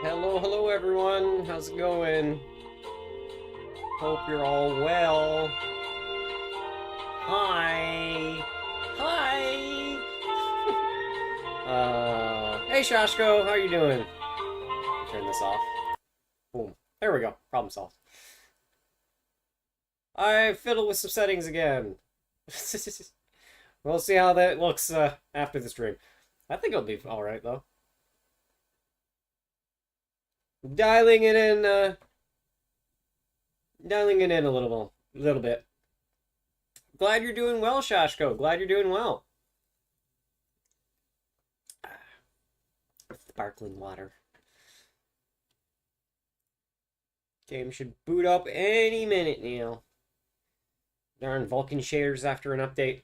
Hello, hello everyone. How's it going? Hope you're all well. Hi. Hi. Hey Shashko, how are you doing? Turn this off. Boom. There we go. Problem solved. I fiddled with some settings again. We'll see how that looks after the stream. I think it'll be alright though. Dialing it in, dialing it in a little bit. Glad you're doing well, Shashko. Glad you're doing well. Sparkling water. Game should boot up any minute now. Darn Vulkan shaders after an update.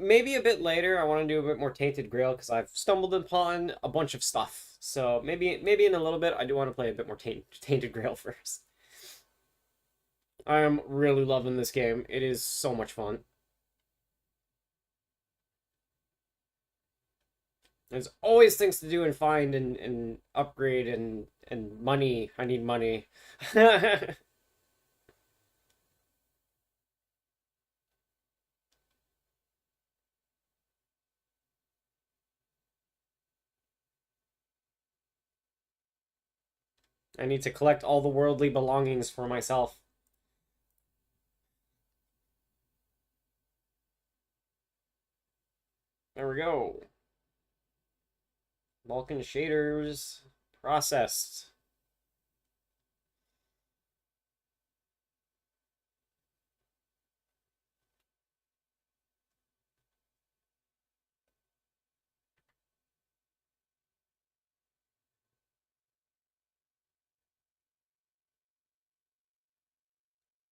Maybe a bit later. I want to do a bit more Tainted Grail because I've stumbled upon a bunch of stuff. So maybe in a little bit, I do want to play a bit more Tainted Grail first. I'm really loving this game. It is so much fun. There's always things to do and find and upgrade and money. I need money. I need to collect all the worldly belongings for myself. There we go. Vulkan shaders processed.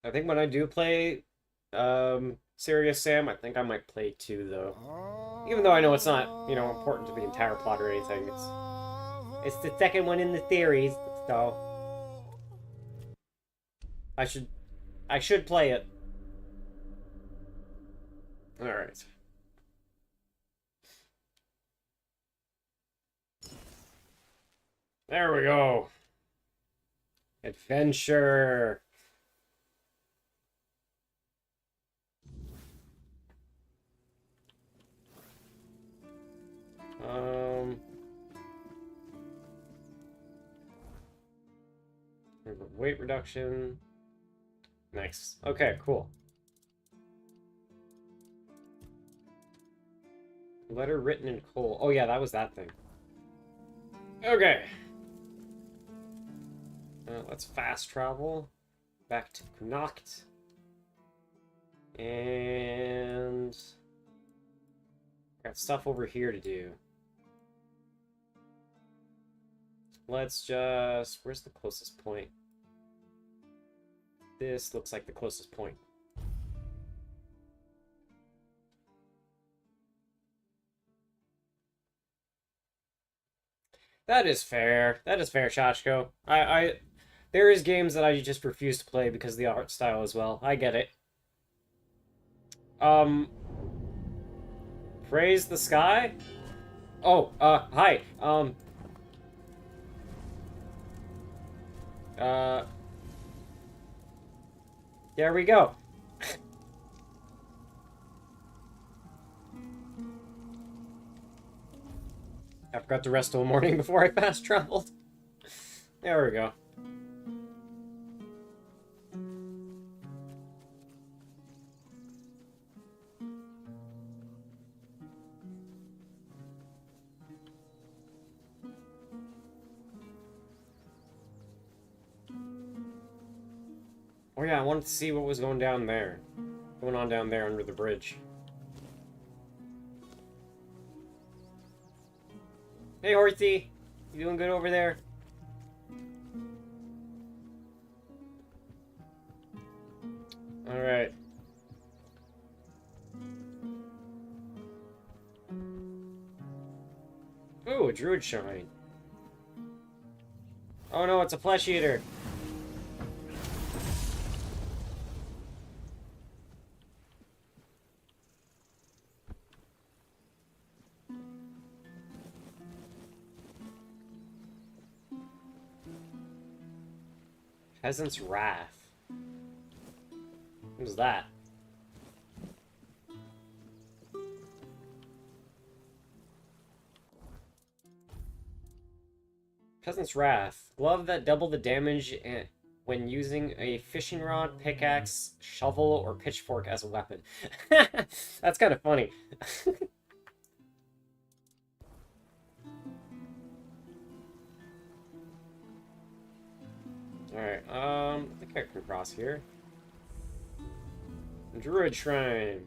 I think when I do play Serious Sam, I think I might play 2 though. Even though I know it's not, you know, important to the entire plot or anything. It's the second one in the series, so I should play it. All right. There we go. Adventure. Weight reduction. Nice. Okay, cool. Letter written in coal. Oh yeah, that was that thing. Okay. Let's fast travel back to Connacht. And got stuff over here to do. Let's just... Where's the closest point? This looks like the closest point. That is fair. That is fair, Shashko. There is games that I just refuse to play because of the art style as well. I get it. Praise the sky? Oh, hi. There we go. I forgot to rest all morning before I fast traveled. There we go. Oh yeah, I wanted to see what was going down there. Going on down there under the bridge. Hey, Horsey. You doing good over there? Alright. Ooh, a druid shrine. Oh no, it's a flesh eater. Peasant's Wrath. What is that? Peasant's Wrath. Glove that double the damage when using a fishing rod, pickaxe, shovel, or pitchfork as a weapon. That's kind of funny. Alright, I think I can cross here. Druid Shrine.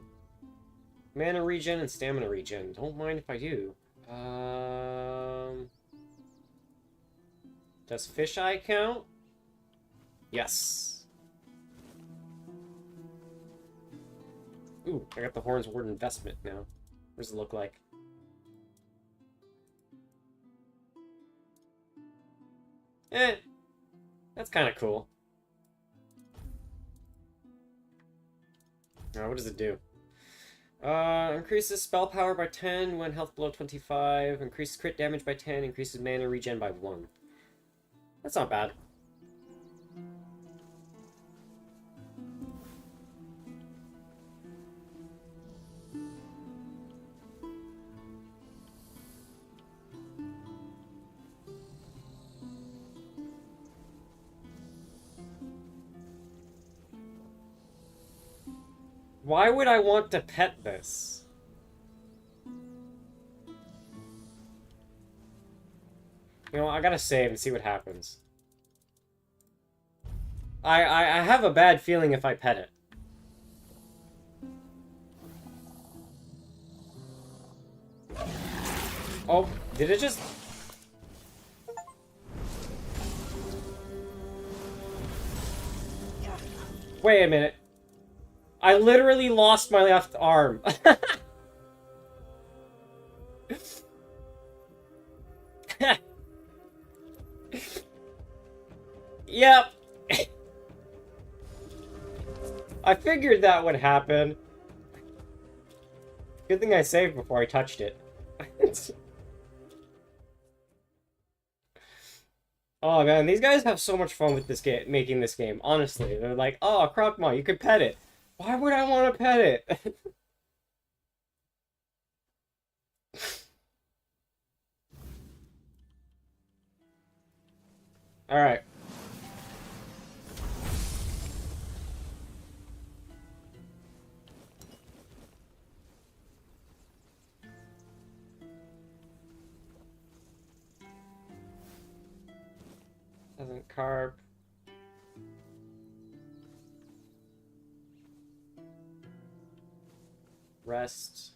Mana regen and stamina regen. Don't mind if I do. Does fisheye count? Yes. Ooh, I got the Horns Ward investment now. What does it look like? Eh. That's kind of cool. What does it do? Increases spell power by 10 when health below 25. Increases crit damage by 10. Increases mana regen by 1. That's not bad. Why would I want to pet this? You know, I gotta save and see what happens. I have a bad feeling if I pet it. Oh, did it just... Wait a minute. I literally lost my left arm. Yep. I figured that would happen. Good thing I saved before I touched it. Oh man, these guys have so much fun with this game, making this game. Honestly, they're like, "Oh, Krokma, you could pet it." Why would I want to pet it? All right. Doesn't carp. Rest.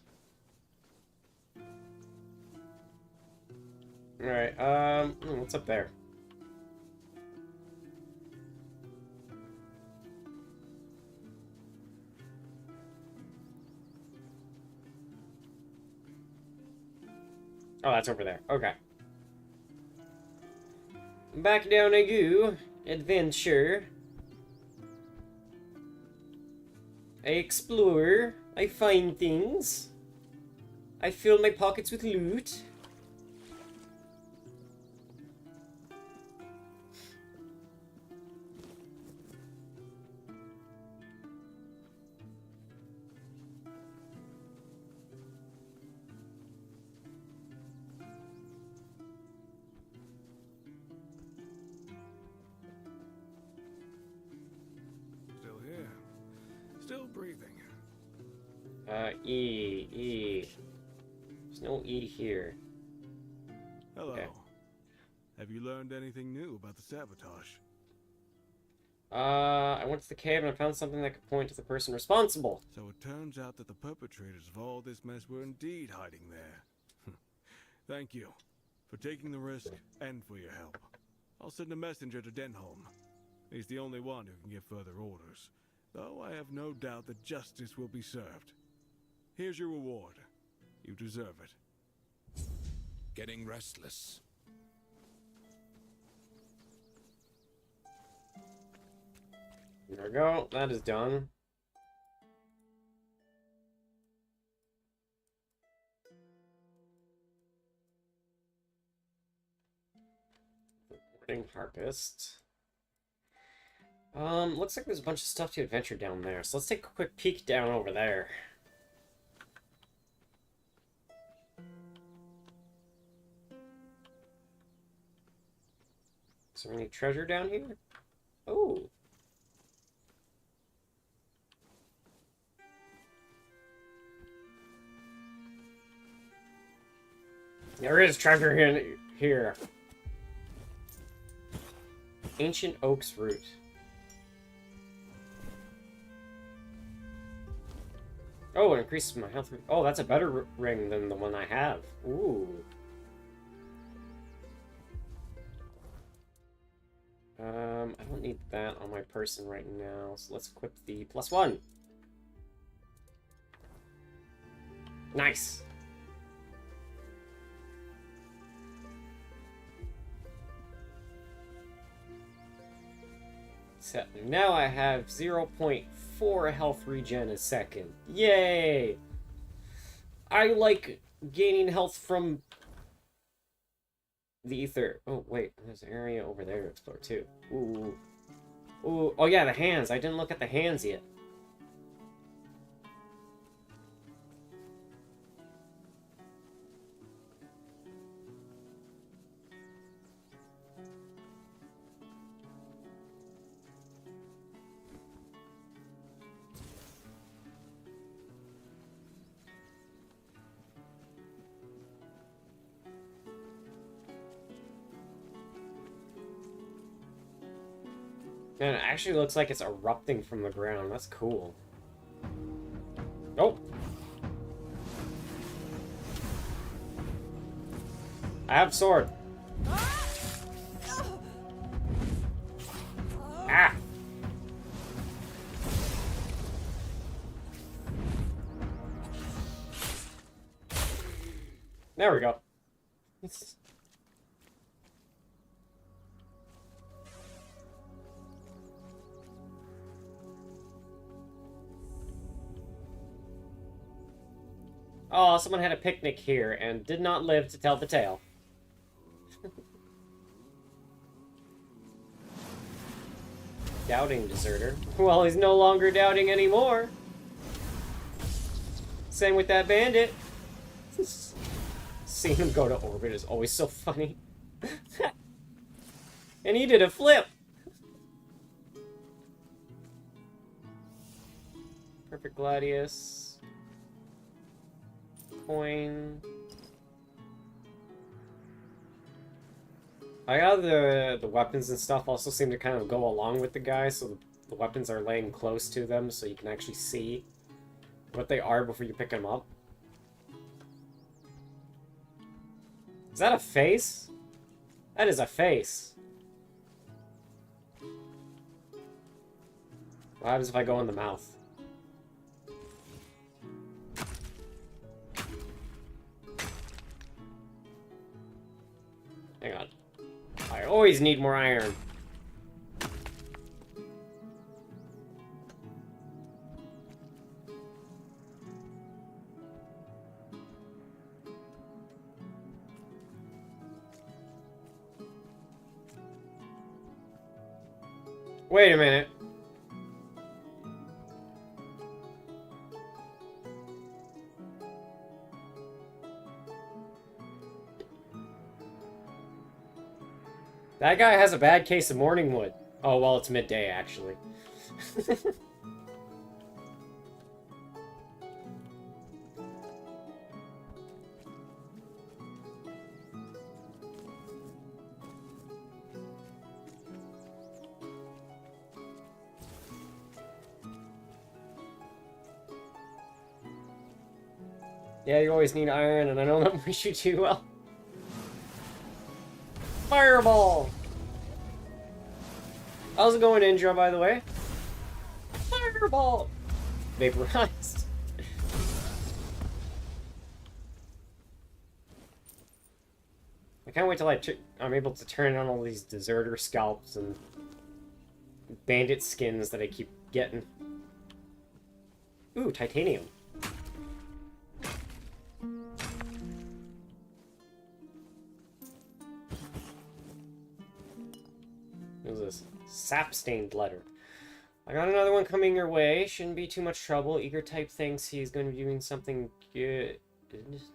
Alright, what's up there? Oh, that's over there. Okay. Back down I go. Adventure. I explore. I find things. I fill my pockets with loot. Still breathing. E. There's no E here. Hello. Okay. Have you learned anything new about the sabotage? I went to the cave and I found something that could point to the person responsible. So it turns out that the perpetrators of all this mess were indeed hiding there. Thank you for taking the risk and for your help. I'll send a messenger to Denholm. He's the only one who can give further orders, though I have no doubt that justice will be served. Here's your reward. You deserve it. Getting restless. There we go. That is done. Morning Harvest. Looks like there's a bunch of stuff to adventure down there, so let's take a quick peek down over there. Is there any treasure down here? Oh. There is treasure in here. Ancient Oak's Root. Oh, it increases my health. Oh, that's a better ring than the one I have. Ooh. I don't need that on my person right now, so let's equip the +1. Nice. So now I have 0.4 health regen a second. Yay! I like gaining health from the ether. Oh, wait. There's an area over there to explore, too. Ooh. Ooh. Oh, yeah, the hands. I didn't look at the hands yet. Man, it actually looks like it's erupting from the ground. That's cool. Oh! I have sword. Ah! There we go. Oh, someone had a picnic here and did not live to tell the tale. Doubting deserter. Well, he's no longer doubting anymore. Same with that bandit. Seeing him go to orbit is always so funny. And he did a flip. Perfect Gladius. Coin. I got the weapons and stuff also seem to kind of go along with the guy, so the weapons are laying close to them so you can actually see what they are before you pick them up. Is that a face? That is a face. What happens if I go in the mouth? Hang on. I always need more iron. Wait a minute. That guy has a bad case of morning wood. Oh, well, it's midday, actually. Yeah, you always need iron, and I don't wish you too well. Fireball! How's it going, Indra, by the way? Fireball! Vaporized. I can't wait till I'm able to turn on all these deserter scalps and bandit skins that I keep getting. Ooh, titanium. What is this? Sap-stained letter. I got another one coming your way. Shouldn't be too much trouble. Eager type thinks he's going to be doing something good.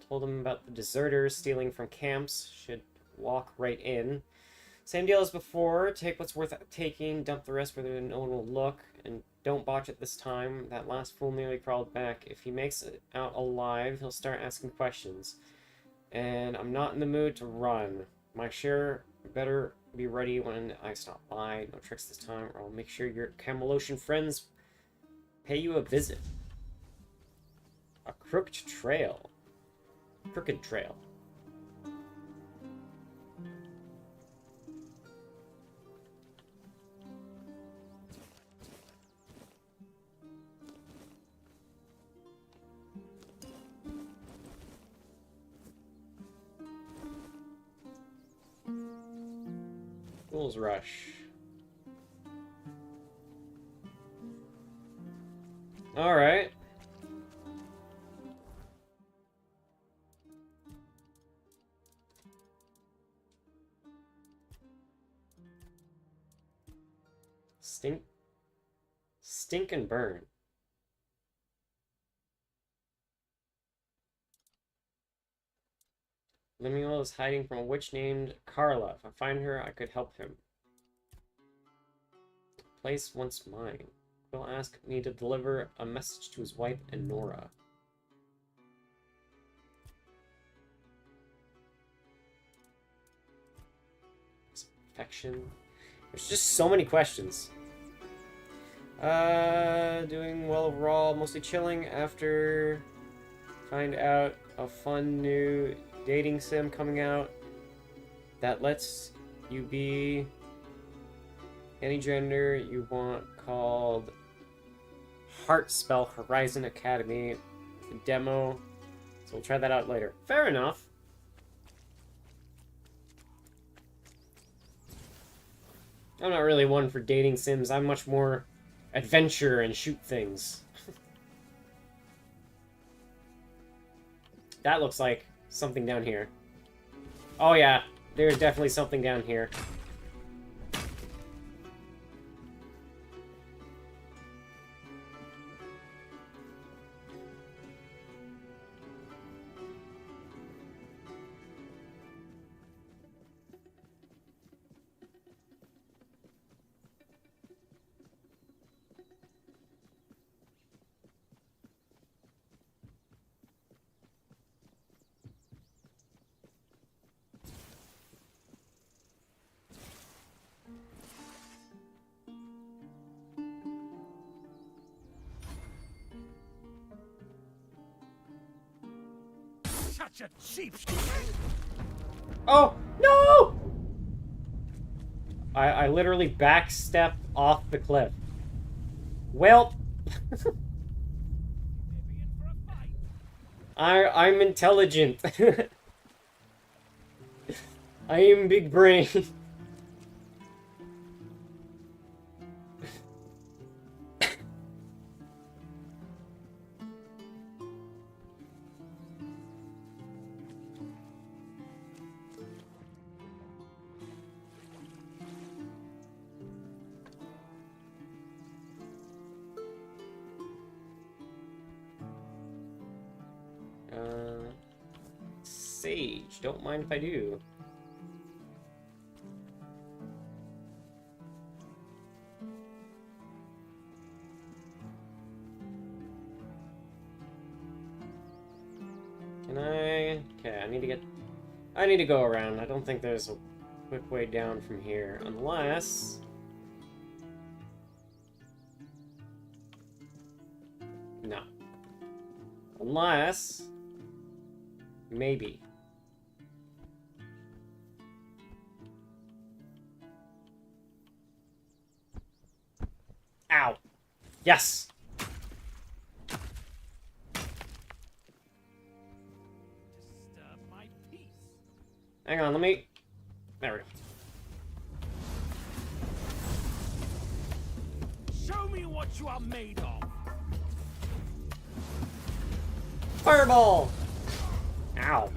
Told him about the deserters stealing from camps. Should walk right in. Same deal as before. Take what's worth taking. Dump the rest where no one will look. And don't botch it this time. That last fool nearly crawled back. If he makes it out alive, he'll start asking questions. And I'm not in the mood to run. My share better be ready when I stop by. No tricks this time, or I'll make sure your Camelocian friends pay you a visit. A crooked trail. Crooked trail. Fool's Rush. Alright. Stink and burn. Lemuel is hiding from a witch named Carla. If I find her, I could help him. Place once mine. He'll ask me to deliver a message to his wife and Nora. Affection. There's just so many questions. Doing well overall. Mostly chilling after find out a fun new dating sim coming out that lets you be any gender you want, called Heartspell Horizon Academy. The demo, so we'll try that out later. Fair enough. I'm not really one for dating sims. I'm much more adventure and shoot things. That looks like something down here. Oh yeah, there's definitely something down here. Such a cheapskate! Oh, no! I literally backstep off the cliff. Well, I'm intelligent. I am big brain. Sage, don't mind if I do. Can I? Okay, I need to go around. I don't think there's a quick way down from here, unless... No. Unless... Maybe. Ow. Yes! Disturb my peace. Hang on, let me... There we go. Show me what you are made of. Fireball! Ow.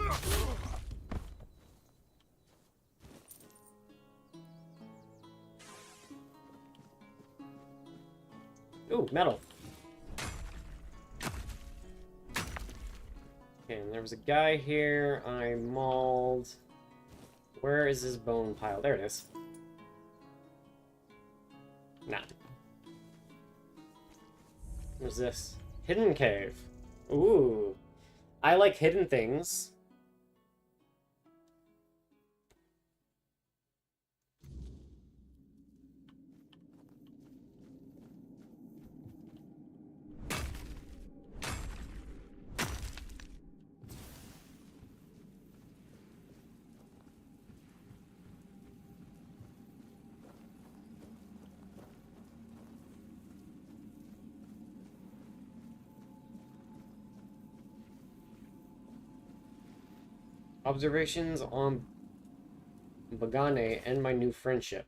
Ooh, metal. Okay, and there was a guy here I mauled. Where is his bone pile? There it is. Nah. What's this? Hidden cave. Ooh. I like hidden things. Observations on Bagane and my new friendship.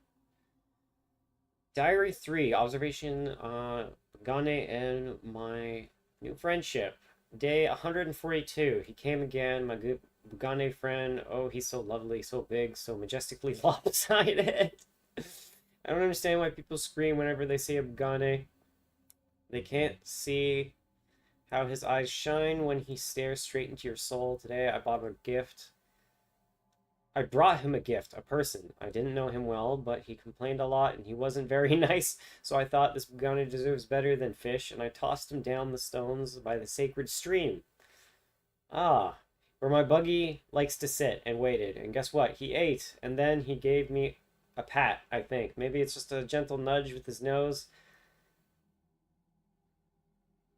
Diary 3. Observation on Bagane and my new friendship. Day 142. He came again, my good Bagane friend. Oh, he's so lovely, so big, so majestically lopsided. I don't understand why people scream whenever they see a Bagane. They can't see how his eyes shine when he stares straight into your soul. Today I bought him a gift. I brought him a gift, a person. I didn't know him well, but he complained a lot and he wasn't very nice, so I thought this Bagane deserves better than fish, and I tossed him down the stones by the sacred stream. Ah, where my buggy likes to sit, and waited. And guess what? He ate, and then he gave me a pat, I think. Maybe it's just a gentle nudge with his nose.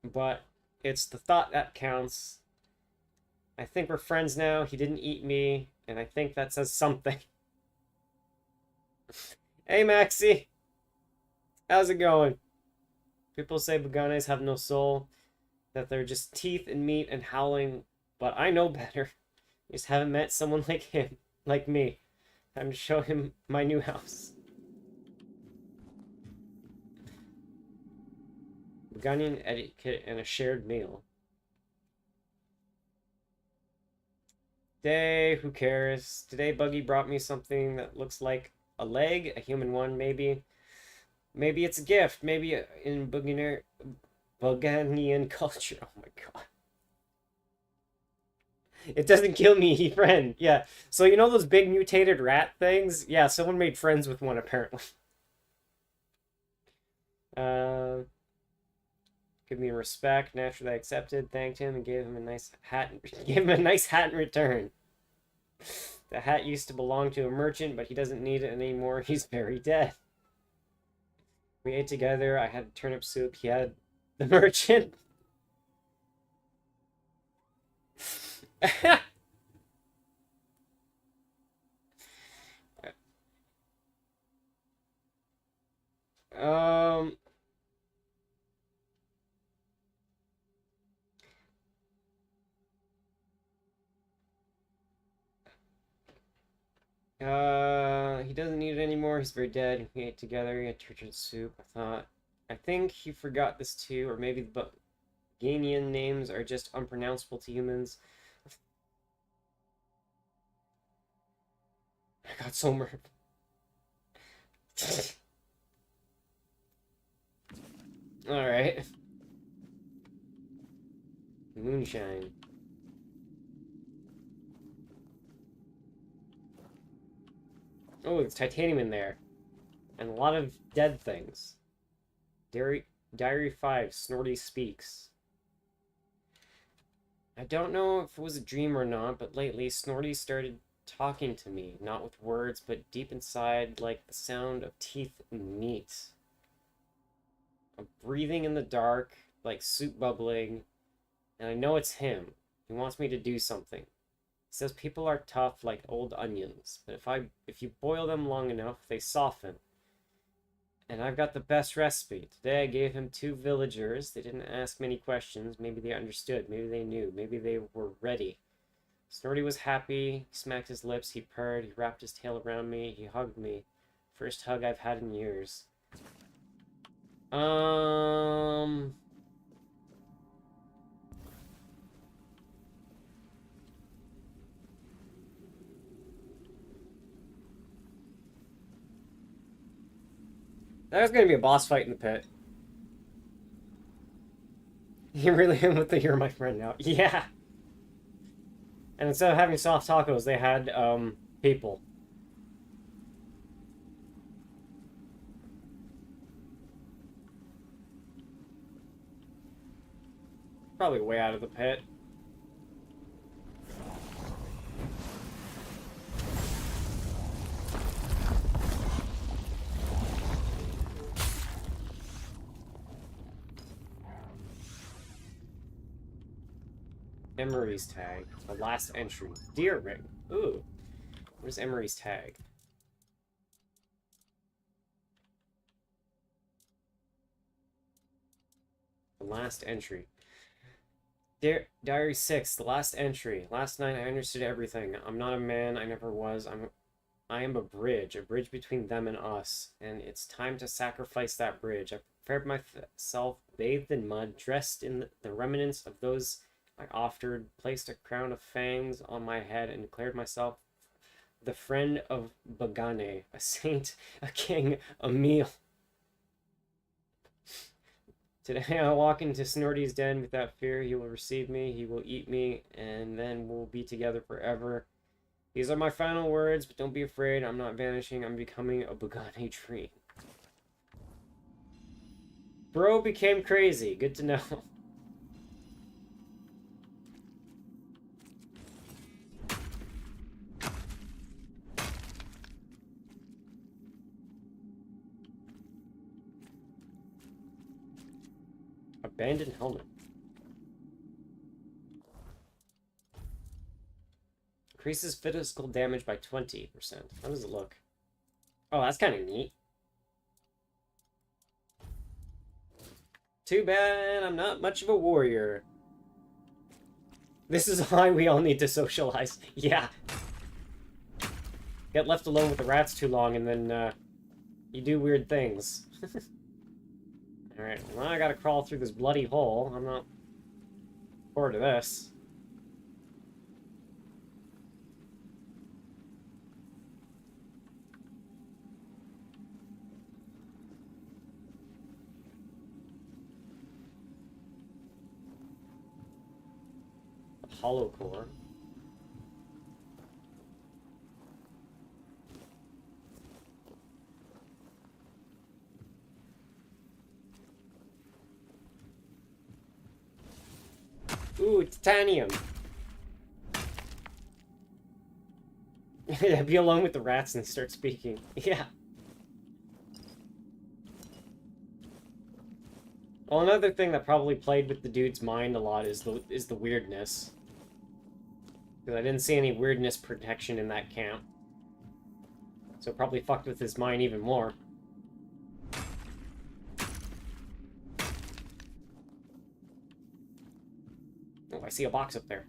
But it's the thought that counts. I think we're friends now. He didn't eat me, and I think that says something. Hey, Maxie. How's it going? People say Baganes have no soul, that they're just teeth and meat and howling, but I know better. You just haven't met someone like him, like me. Time to show him my new house. Baganian etiquette and a shared meal. Today, who cares? Today, Buggy brought me something that looks like a leg, a human one, maybe. Maybe it's a gift. Maybe in Baganian culture. Oh my god. It doesn't kill me, friend. Yeah. So you know those big mutated rat things? Yeah, someone made friends with one apparently. Give me respect. Naturally, I accepted, thanked him, and gave him a nice hat. Gave him a nice hat in return. The hat used to belong to a merchant, but he doesn't need it anymore. He's very dead. We ate together. I had turnip soup. He had the merchant. um. He doesn't need it anymore. He's very dead. We ate together. He had turtle soup. I think he forgot this too, or maybe the Ganian names are just unpronounceable to humans. I got so murdered. Alright. Moonshine. Oh, there's titanium in there. And a lot of dead things. Diary 5, Snorty Speaks. I don't know if it was a dream or not, but lately Snorty started talking to me. Not with words, but deep inside, like the sound of teeth and meat. I'm breathing in the dark, like soup bubbling, and I know it's him. He wants me to do something. He says people are tough like old onions, but if you boil them long enough, they soften. And I've got the best recipe. Today I gave him 2 villagers. They didn't ask many questions. Maybe they understood. Maybe they knew. Maybe they were ready. Snorty was happy. He smacked his lips. He purred. He wrapped his tail around me. He hugged me. First hug I've had in years. There's gonna be a boss fight in the pit. You really am with the "you're my friend" now. Yeah. And instead of having soft tacos, they had people. Probably way out of the pit. Emery's tag. The last entry. Deer ring. Ooh. Where's Emery's tag? The last entry. Diary 6, the last entry. Last night I understood everything. I'm not a man, I never was. I am a bridge between them and us. And it's time to sacrifice that bridge. I prepared myself, bathed in mud, dressed in the remnants of those I offered, placed a crown of fangs on my head, and declared myself the friend of Bagane, a saint, a king, a meal. Today I walk into Snorty's den without fear. He will receive me, he will eat me, and then we'll be together forever. These are my final words, but don't be afraid. I'm not vanishing. I'm becoming a Bagane tree. Bro became crazy. Good to know. Abandoned helmet. Increases physical damage by 20%. How does it look? Oh, that's kind of neat. Too bad I'm not much of a warrior. This is why we all need to socialize. Yeah. Get left alone with the rats too long and then, you do weird things. Alright, well, now I gotta crawl through this bloody hole. I'm not forward to this. Hollow core. Ooh, titanium. Yeah, be alone with the rats and start speaking. Yeah. Well, another thing that probably played with the dude's mind a lot is the weirdness. Because I didn't see any weirdness protection in that camp. So it probably fucked with his mind even more. Oh, I see a box up there.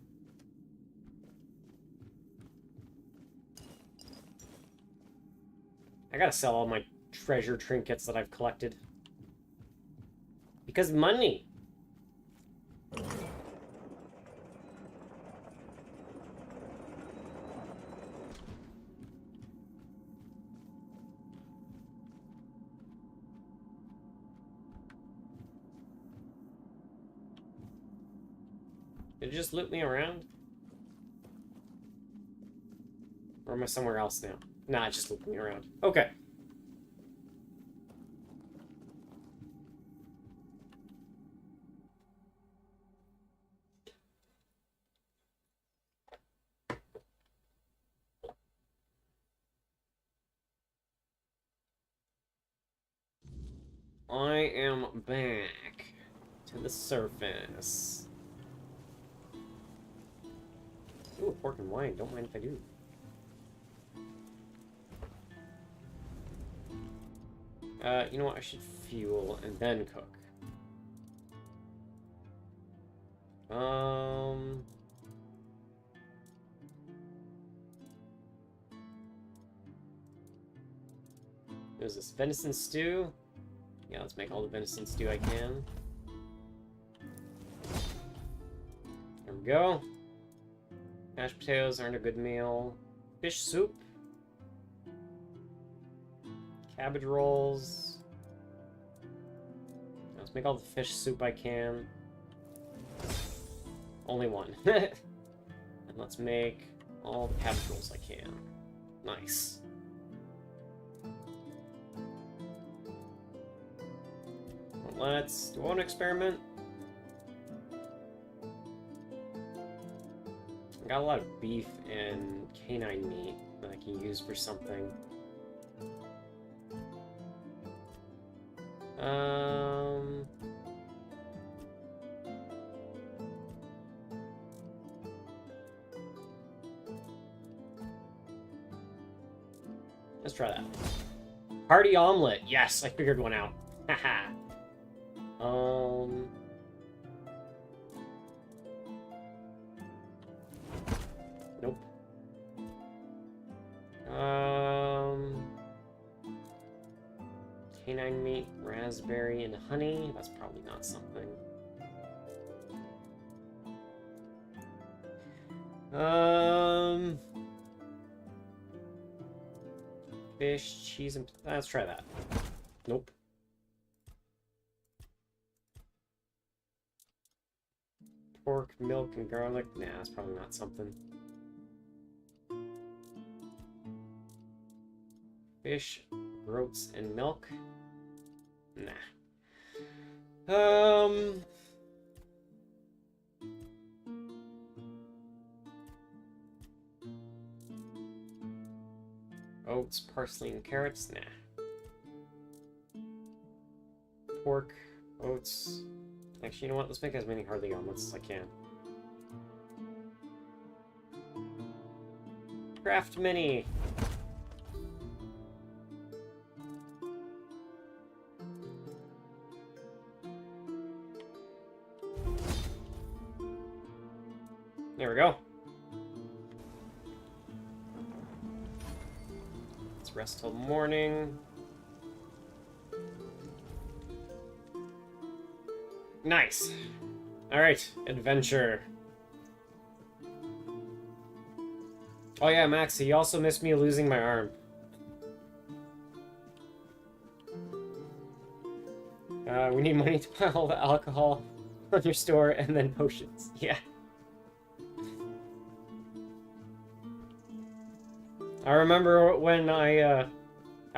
I gotta sell all my treasure trinkets that I've collected. Because money! Did it just loot me around? Or am I somewhere else now? Nah, it just looped me around. Okay. I am back to the surface. Ooh, pork and wine. Don't mind if I do. You know what? I should fuel and then cook. There's this venison stew. Yeah, let's make all the venison stew I can. There we go. Mashed potatoes aren't a good meal. Fish soup. Cabbage rolls. Let's make all the fish soup I can. Only one. And let's make all the cabbage rolls I can. Nice. Let's do an experiment. I got a lot of beef and canine meat that I can use for something. Let's try that. Hearty omelet. Yes, I figured one out. Haha. Nope. Canine meat, raspberry, and honey. That's probably not something. Fish, cheese, and... Let's try that. Nope. Pork, milk, and garlic. Nah, that's probably not something. Fish, groats, and milk. Nah. Oats, parsley, and carrots. Nah. Pork, oats. Actually, you know what? Let's make as many hearty omelets as I can. Craft mini. There we go. Let's rest till morning. Nice. Alright, adventure. Oh yeah, Max, he also missed me losing my arm. We need money to buy all the alcohol on your store and then potions. Yeah. I remember when I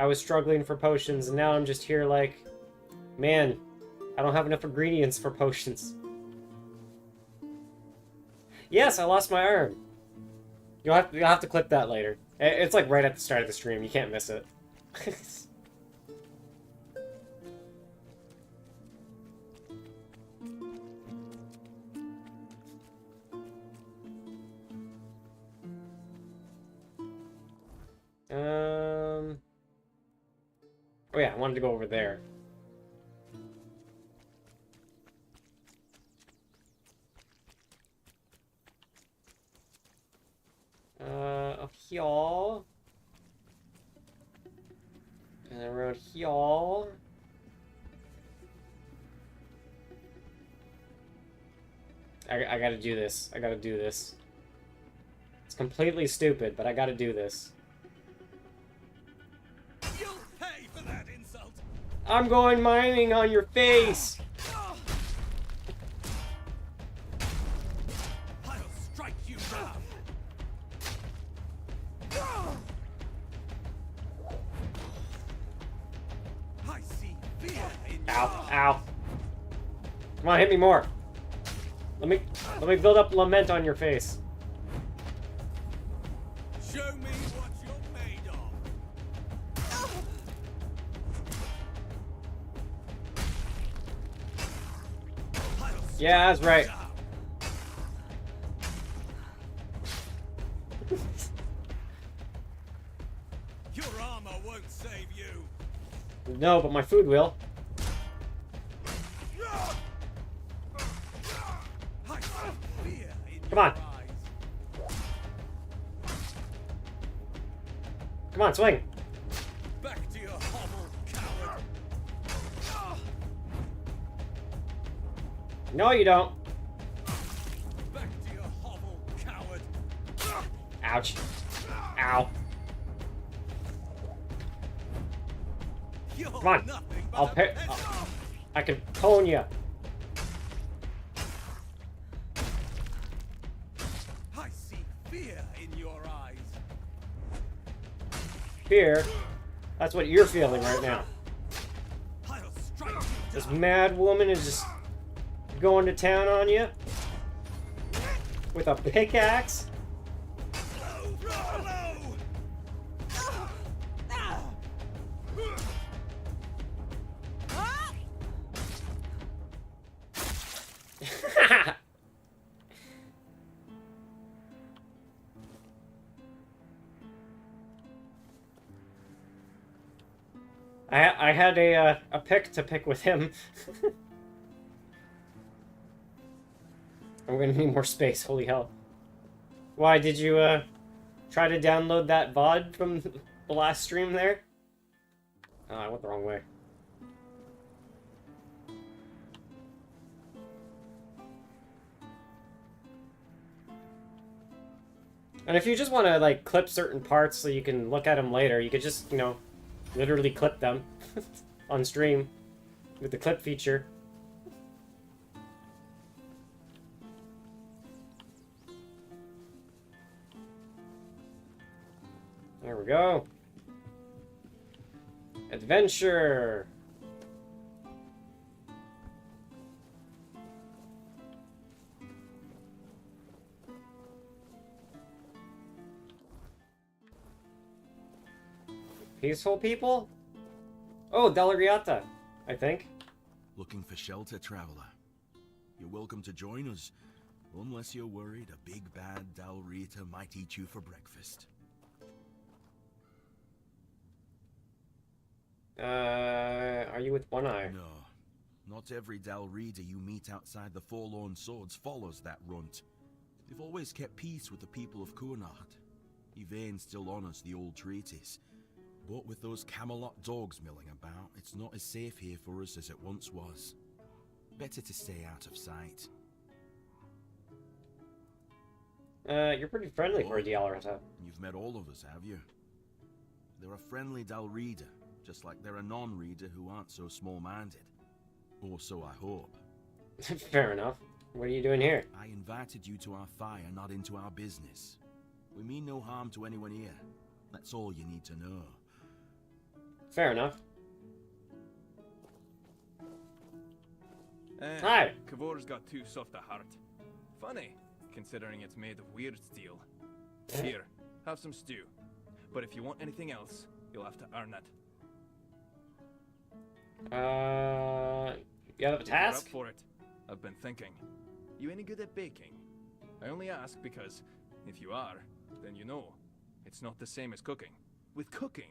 was struggling for potions, and now I'm just here like, man, I don't have enough ingredients for potions. Yes, I lost my arm. You'll have to clip that later. It's like right at the start of the stream. You can't miss it. Oh yeah, I wanted to go over there. Up here. And around here. I gotta do this. I gotta do this. It's completely stupid, but I gotta do this. You'll pay for that insult. I'm going mining on your face! I'll strike you down. I see fear in your Ow, ow. Come on, hit me more. Let me build up lament on your face. Show me what you're made of. Yeah, that's right. Your armor won't save you. No, but my food will. I see fear in Come on. your eyes. Come on, swing. Back to your hovel, coward. No, you don't. Back to your hovel, coward. Ouch. Ow. You're Come on. nothing but I'll a pay. peasant. I can pwn you. fear. That's what you're feeling right now. This mad woman is just going to town on you with a pickaxe. I had a pick to pick with him. I'm gonna need more space, holy hell. Why, did you, try to download that VOD from the last stream there? Oh, I went the wrong way. And if you just want to, like, clip certain parts so you can look at them later, you could just, you know, literally clip them on stream with the clip feature. There we go. Adventure. Peaceful people? Oh, Dalariata, I think. Looking for shelter, traveler? You're welcome to join us, unless you're worried a big bad Dalrita might eat you for breakfast. Are you with one eye? No, not every Dalrita you meet outside the Forlorn Swords follows that runt. They've always kept peace with the people of Kunart. Yvain still honors the old treaties. But with those Camelot dogs milling about, it's not as safe here for us as it once was. Better to stay out of sight. You're pretty friendly for a Dalariata. You've met all of us, have you? They're a friendly Dalrida, just like they're a non-reader who aren't so small-minded. Or so I hope. Fair enough. What are you doing here? I invited you to our fire, not into our business. We mean no harm to anyone here. That's all you need to know. Fair enough. Hi. Kavor's got too soft a heart. Funny, considering it's made of weird steel. Here, have some stew. But if you want anything else, you'll have to earn it. You have a If you're up task? for it. I've been thinking. You any good at baking? I only ask because, if you are, then you know. It's not the same as cooking. With cooking,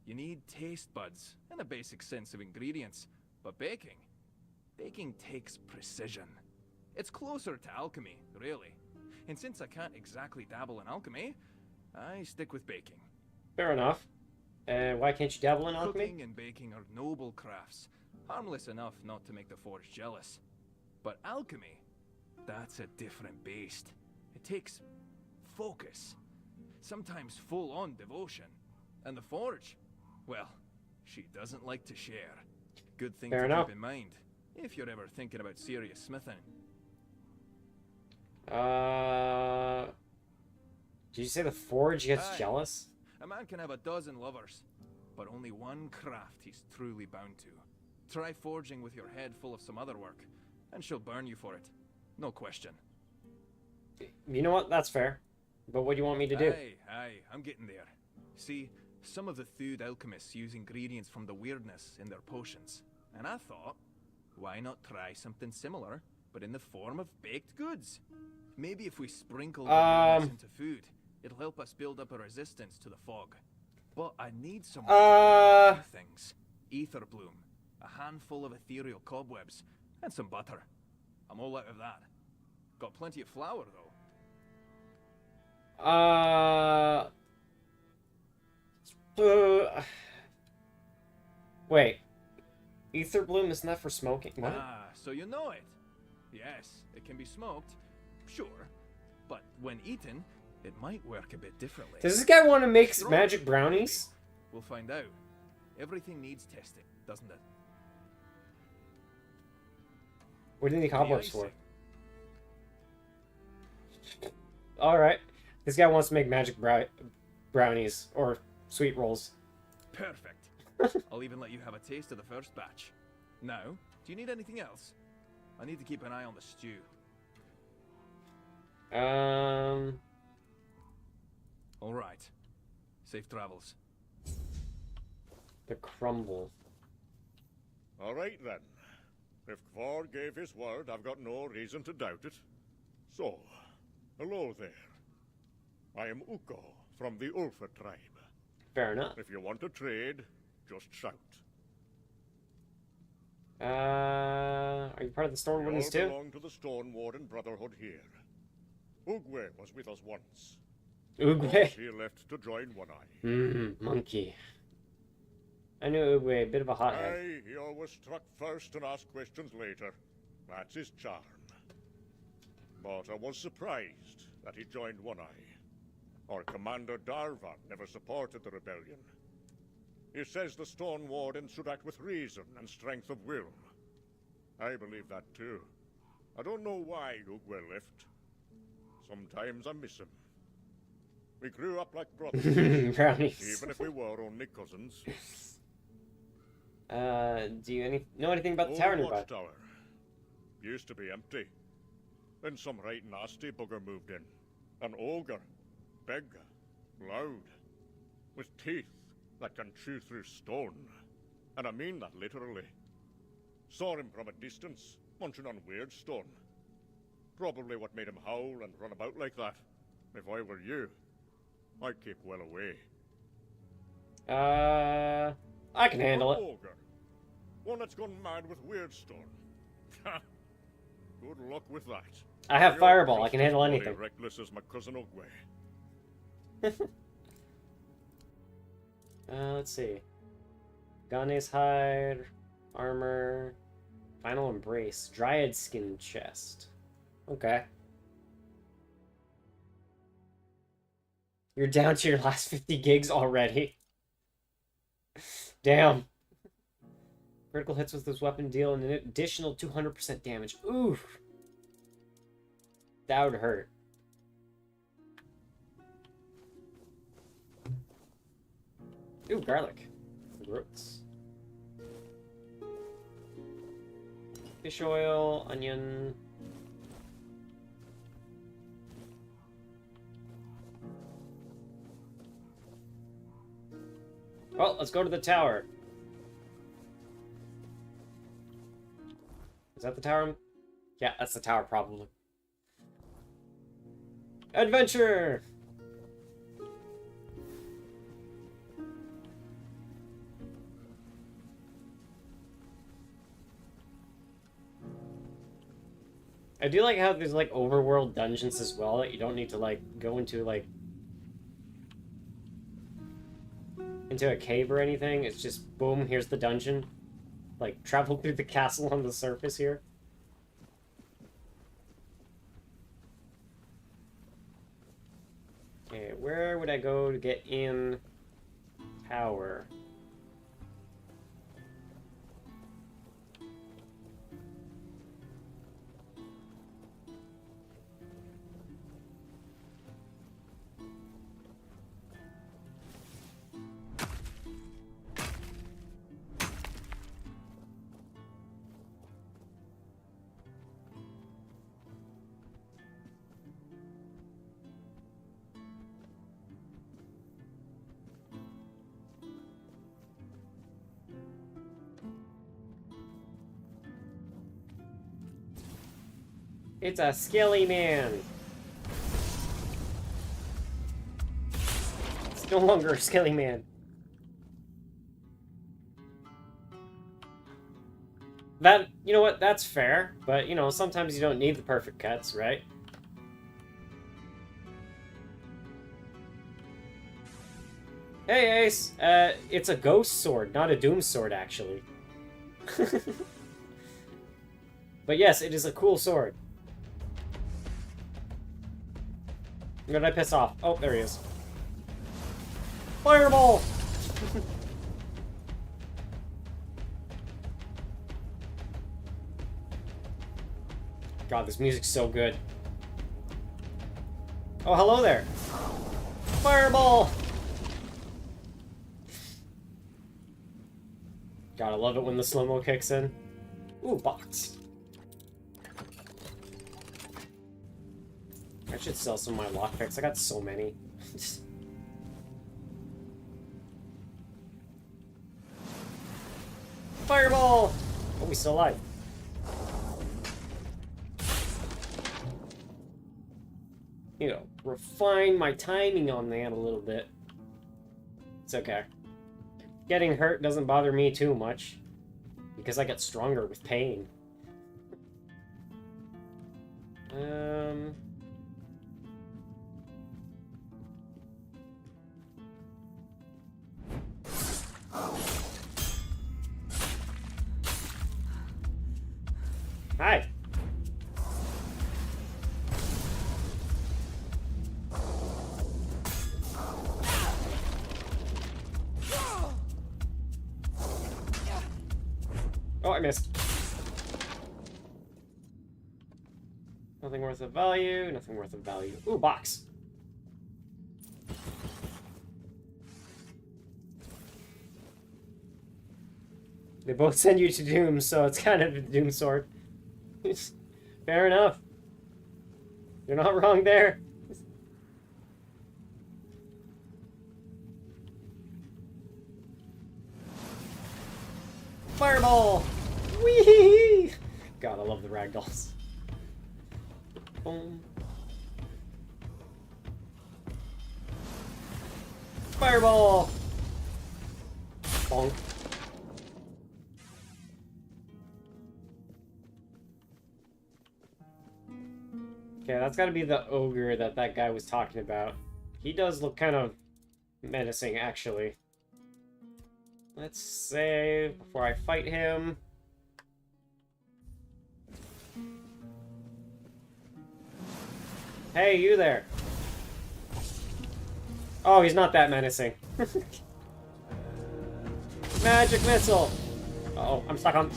you need taste buds and a basic sense of ingredients. But baking takes precision. It's closer to alchemy, really. And since I can't exactly dabble in alchemy, I stick with baking. Fair enough. Why can't you dabble in alchemy? Cooking and baking are noble crafts, harmless enough not to make the Forge jealous. But alchemy, that's a different beast. It takes focus, sometimes full-on devotion. And the Forge, well, she doesn't like to share. Good thing Fair to enough. keep in mind, if you're ever thinking about serious smithing. Did you say the Forge gets Aye. jealous? A man can have a dozen lovers, but only one craft he's truly bound to. Try forging with your head full of some other work, and she'll burn you for it. No question. You know what? That's fair. But what do you want me to do? Aye, I'm getting there. See, some of the Thud alchemists use ingredients from the weirdness in their potions. And I thought, why not try something similar, but in the form of baked goods? Maybe if we sprinkle the weirdness into food, it'll help us build up a resistance to the fog. But I need some things. Ether bloom, a handful of ethereal cobwebs, and some butter. I'm all out of that. Got plenty of flour, though. Wait. Ether bloom, isn't that for smoking? What? Ah, so you know it. Yes, it can be smoked, sure. But when eaten, it might work a bit differently. Does this guy want to make Strong, magic brownies? maybe. We'll find out. Everything needs testing, doesn't it? What do you need cobwebs The for? icing. Alright. This guy wants to make magic brownies. Or sweet rolls. Perfect. I'll even let you have a taste of the first batch. Now, do you need anything else? I need to keep an eye on the stew. All right. Safe travels. The crumble. All right, then. If Kvar gave his word, I've got no reason to doubt it. So, hello there. I am Uko from the Ulfa tribe. Fair enough. If you want to trade, just shout. Are you part of the We all Stormwardens too? belong to the Stone Warden Brotherhood here. Ugwe was with us once. Ugwe. He left to join One Eye. Monkey. I knew Ugwe, a bit of a hothead. Aye, he always struck first and asked questions later. That's his charm. But I was surprised that he joined One Eye. Our commander Darvan never supported the rebellion. He says the Stone Warden should act with reason and strength of will. I believe that too. I don't know why Ugwe left. Sometimes I miss him. We grew up like brothers, Brownies. even if we were only cousins. Do you know anything about the Old tower nearby? watchtower. Used to be empty. Then some right nasty bugger moved in. An ogre. Big. Loud. With teeth that can chew through stone. And I mean that literally. Saw him from a distance, munching on weird stone. Probably what made him howl and run about like that. If I were you, I'd keep well away. I can handle An it. ogre. One that's gone mad with weird stone. Good luck with that. I have You're Fireball, I just can as handle bloody anything. reckless as my cousin Ogwe. Let's see. Gane's hide, armor, final embrace, dryad skin chest. Okay. You're down to your last 50 gigs already. Damn. Critical hits with this weapon deal an additional 200% damage. Oof. That would hurt. Ooh, garlic. Roots. Fish oil, onion. Well, let's go to the tower. Is that the tower? Yeah, that's the tower, probably. Adventure! I do like how there's, like, overworld dungeons as well that you don't need to, like, go into, like, into a cave or anything. It's just, boom, here's the dungeon. Like, travel through the castle on the surface here. Okay, where would I go to get in power? It's a skelly man. It's no longer a skelly man. That, you know what, that's fair, but, you know, sometimes you don't need the perfect cuts, right? Hey, Ace! It's a ghost sword, not a doom sword, actually. But yes, it is a cool sword. Where did I piss off? Oh, there he is. Fireball! God, this music's so good. Oh, hello there. Fireball! Gotta love it when the slow-mo kicks in. Ooh, box. I should sell some of my lockpicks. I got so many. Fireball! Oh, we still alive. You know, refine my timing on that a little bit. It's okay. Getting hurt doesn't bother me too much, because I get stronger with pain. Hi. Oh, I missed. Nothing worth of value, nothing worth of value. Ooh, box. They both send you to Doom, so it's kind of a Doom sword. Fair enough. You're not wrong there. Fireball! Whee! God, I love the ragdolls. Boom. Fireball! Bonk. Okay, that's gotta be the ogre that guy was talking about. He does look kind of menacing, actually. Let's save before I fight him. Hey, you there. Oh, he's not that menacing. Magic missile! Uh-oh, I'm stuck on...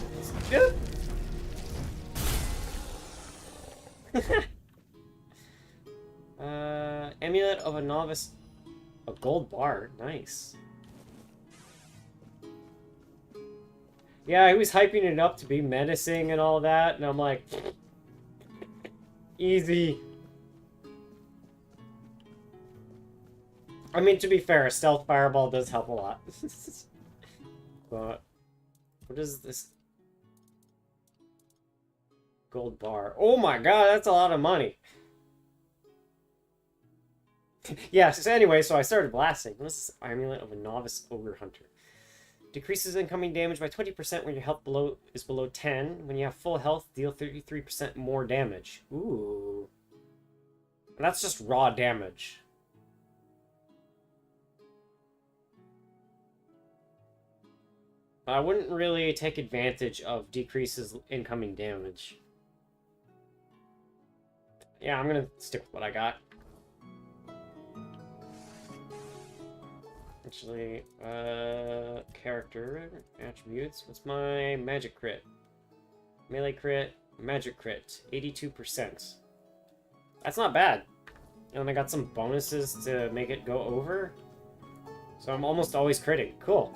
Amulet of a Novice. A gold bar. Nice. Yeah, he was hyping it up to be menacing and all that, and I'm like... Easy. I mean, to be fair, stealth fireball does help a lot. But... What is this? Gold bar. Oh my god, that's a lot of money. Yeah, so anyway, so I started blasting. What's this? Amulet of a Novice Ogre Hunter. Decreases incoming damage by 20% when your health is below 10. When you have full health, deal 33% more damage. Ooh. And that's just raw damage. I wouldn't really take advantage of decreases incoming damage. Yeah, I'm gonna stick with what I got. Actually, character attributes. What's my magic crit? Melee crit, magic crit, 82%. That's not bad. And I got some bonuses to make it go over. So I'm almost always critting. Cool.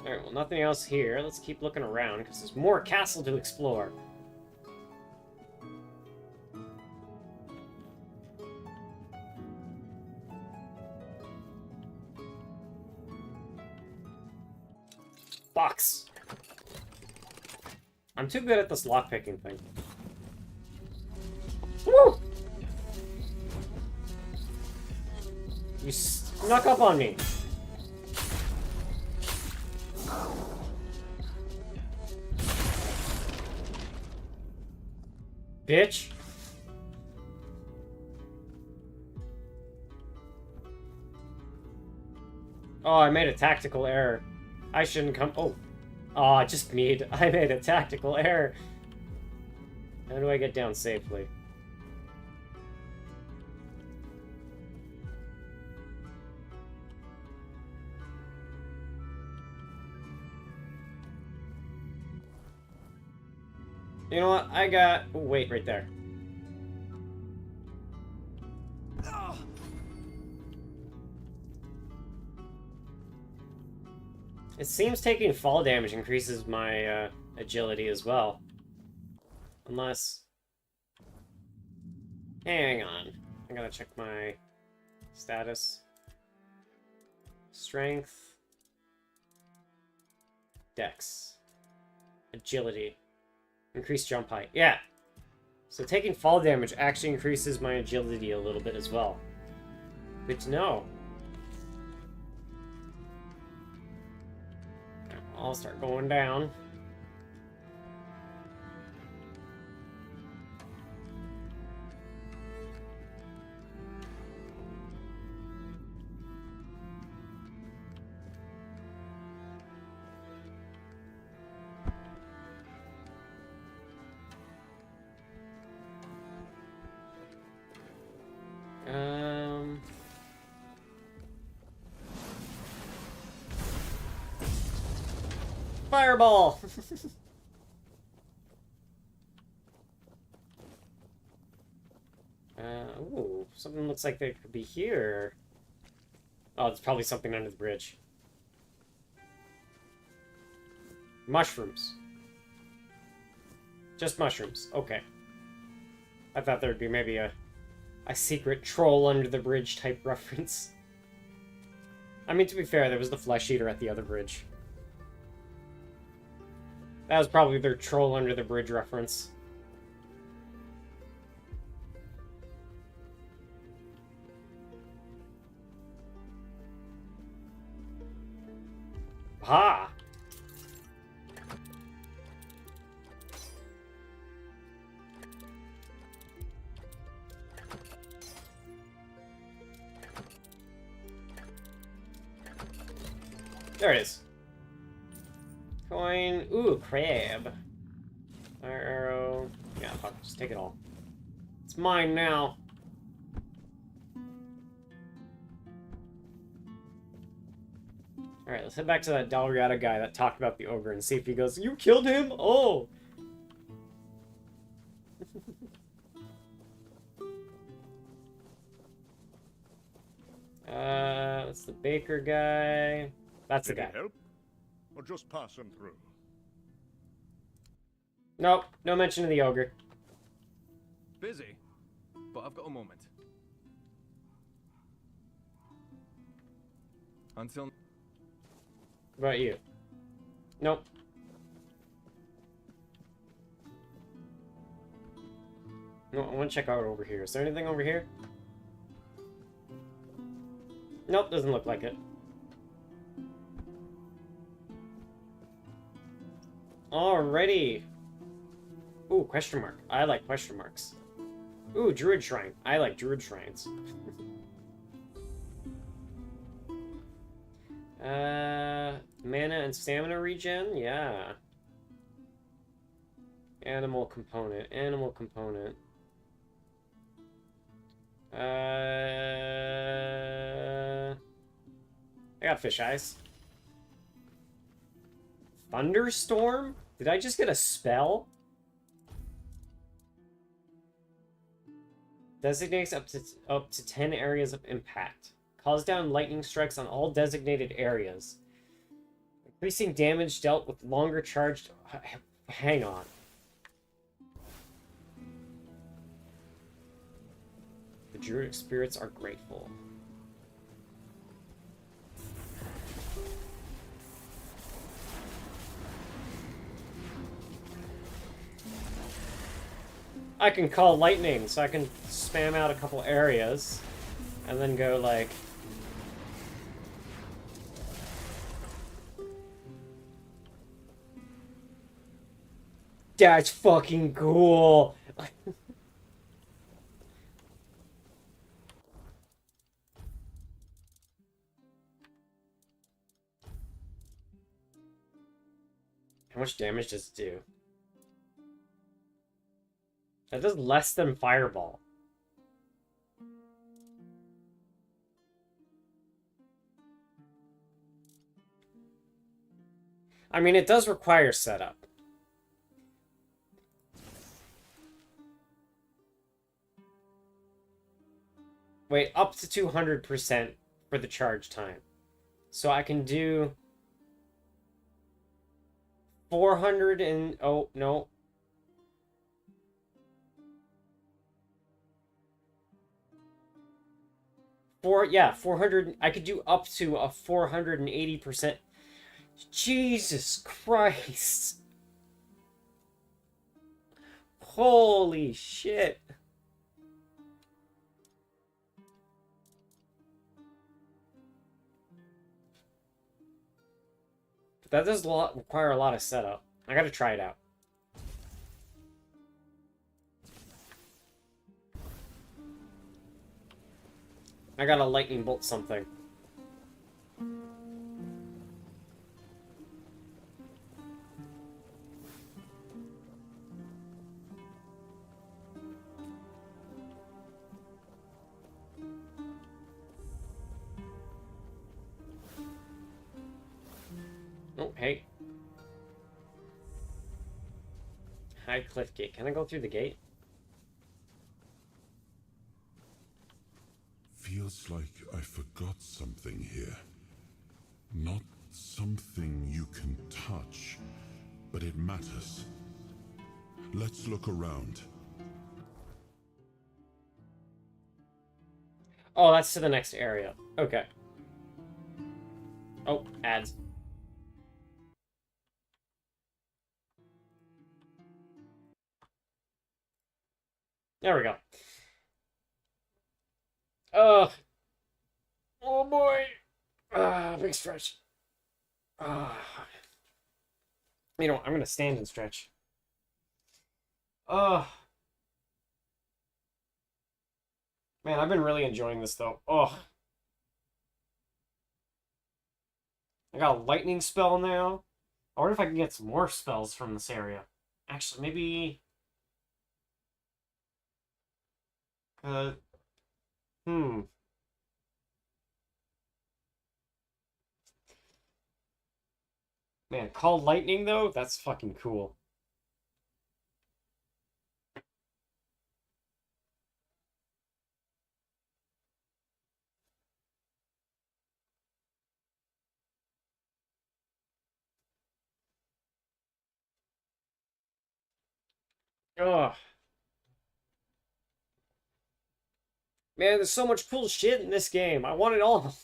Alright, well, nothing else here. Let's keep looking around, because there's more castle to explore. Box! I'm too good at this lockpicking thing. Woo! You snuck up on me! Bitch. Oh, I made a tactical error. I shouldn't come... Oh. Oh, I just made... I made a tactical error. How do I get down safely? You know what? I got... Oh, wait, right there. It seems taking fall damage increases my agility as well. Unless... Hang on. I gotta check my status. Strength. Dex. Agility. Increased jump height. Yeah! So taking fall damage actually increases my agility a little bit as well. Good to know. I'll start going down. Fireball! Ooh, something looks like it could be here. Oh, it's probably something under the bridge. Mushrooms. Just mushrooms. Okay. I thought there'd be maybe a secret troll under the bridge type reference. I mean, to be fair, there was the flesh eater at the other bridge. That was probably their troll under the bridge reference. Ha! There it is. Coin. Ooh, crab. Fire arrow. Yeah, fuck, just take it all. It's mine now. Alright, let's head back to that Dalriada guy that talked about the ogre and see if he goes, "You killed him? Oh!" That's the baker guy. That's the Did guy. he help? Or just pass him through? Nope, no mention of the ogre. Busy, but I've got a moment. Until... What about you? Nope. No, I want to check out over here. Is there anything over here? Nope, doesn't look like it. Alrighty. Ooh, question mark. I like question marks. Ooh, druid shrine. I like druid shrines. Mana and stamina regen? Yeah. Animal component. Animal component. I got fish eyes. Thunderstorm? Did I just get a spell? Designates up to 10 areas of impact. Calls down lightning strikes on all designated areas. Increasing damage dealt with longer charged... Hang on. The druidic spirits are grateful. I can call lightning, so I can spam out a couple areas, and then go like... That's fucking cool! How much damage does it do? That does less than Fireball. I mean, it does require setup. Wait, up to 200% for the charge time. So I can do 400 and... Oh, no. Yeah, 400... I could do up to a 480%. Jesus Christ. Holy shit. That does require a lot of setup. I gotta try it out. I gotta lightning bolt something. Oh, hey. High cliff gate. Can I go through the gate? Feels like I forgot something here. Not something you can touch, but it matters. Let's look around. Oh, that's to the next area. Okay. Oh, ads. There we go. Oh boy. Big stretch. You know, I'm gonna stand and stretch. Man, I've been really enjoying this though. Oh. I got a lightning spell now. I wonder if I can get some more spells from this area. Actually, maybe... Hmm. Man, call lightning though? That's fucking cool. Ugh. Man, there's so much cool shit in this game. I want it all.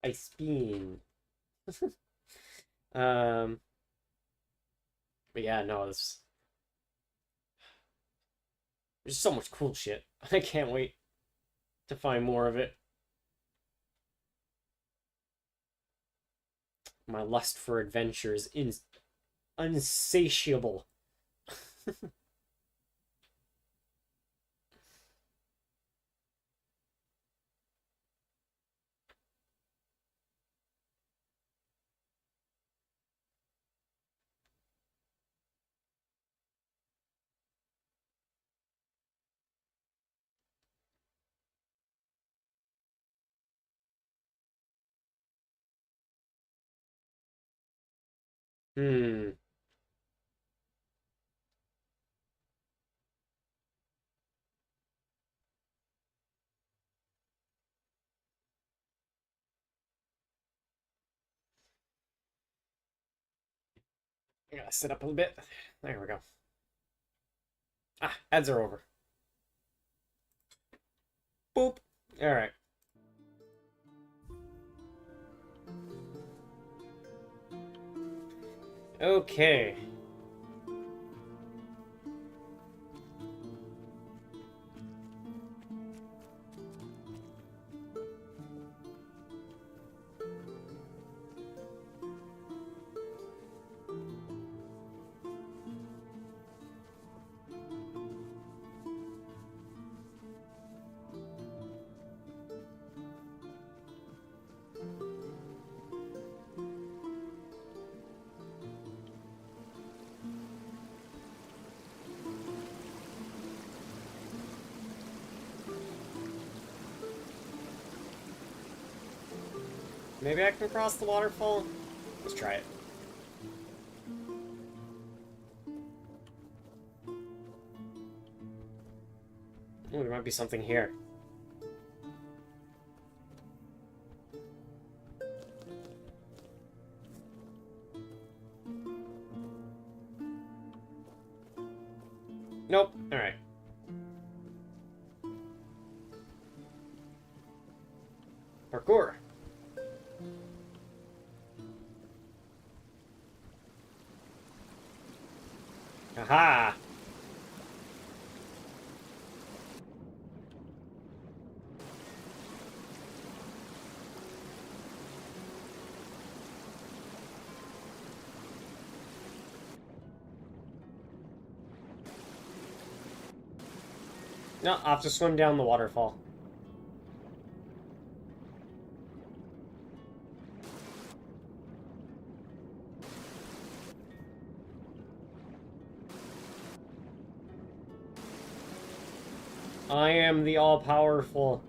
Ice beam. But yeah, no, there's so much cool shit. I can't wait to find more of it. My lust for adventure is insatiable. Hmm. I gotta sit up a little bit. There we go. Ah, ads are over. Boop. Alright. Okay. Maybe I can cross the waterfall? Let's try it. Oh, there might be something here. Nope. Alright. Parkour. Aha! No, I'll have to swim down the waterfall. I am the all-powerful.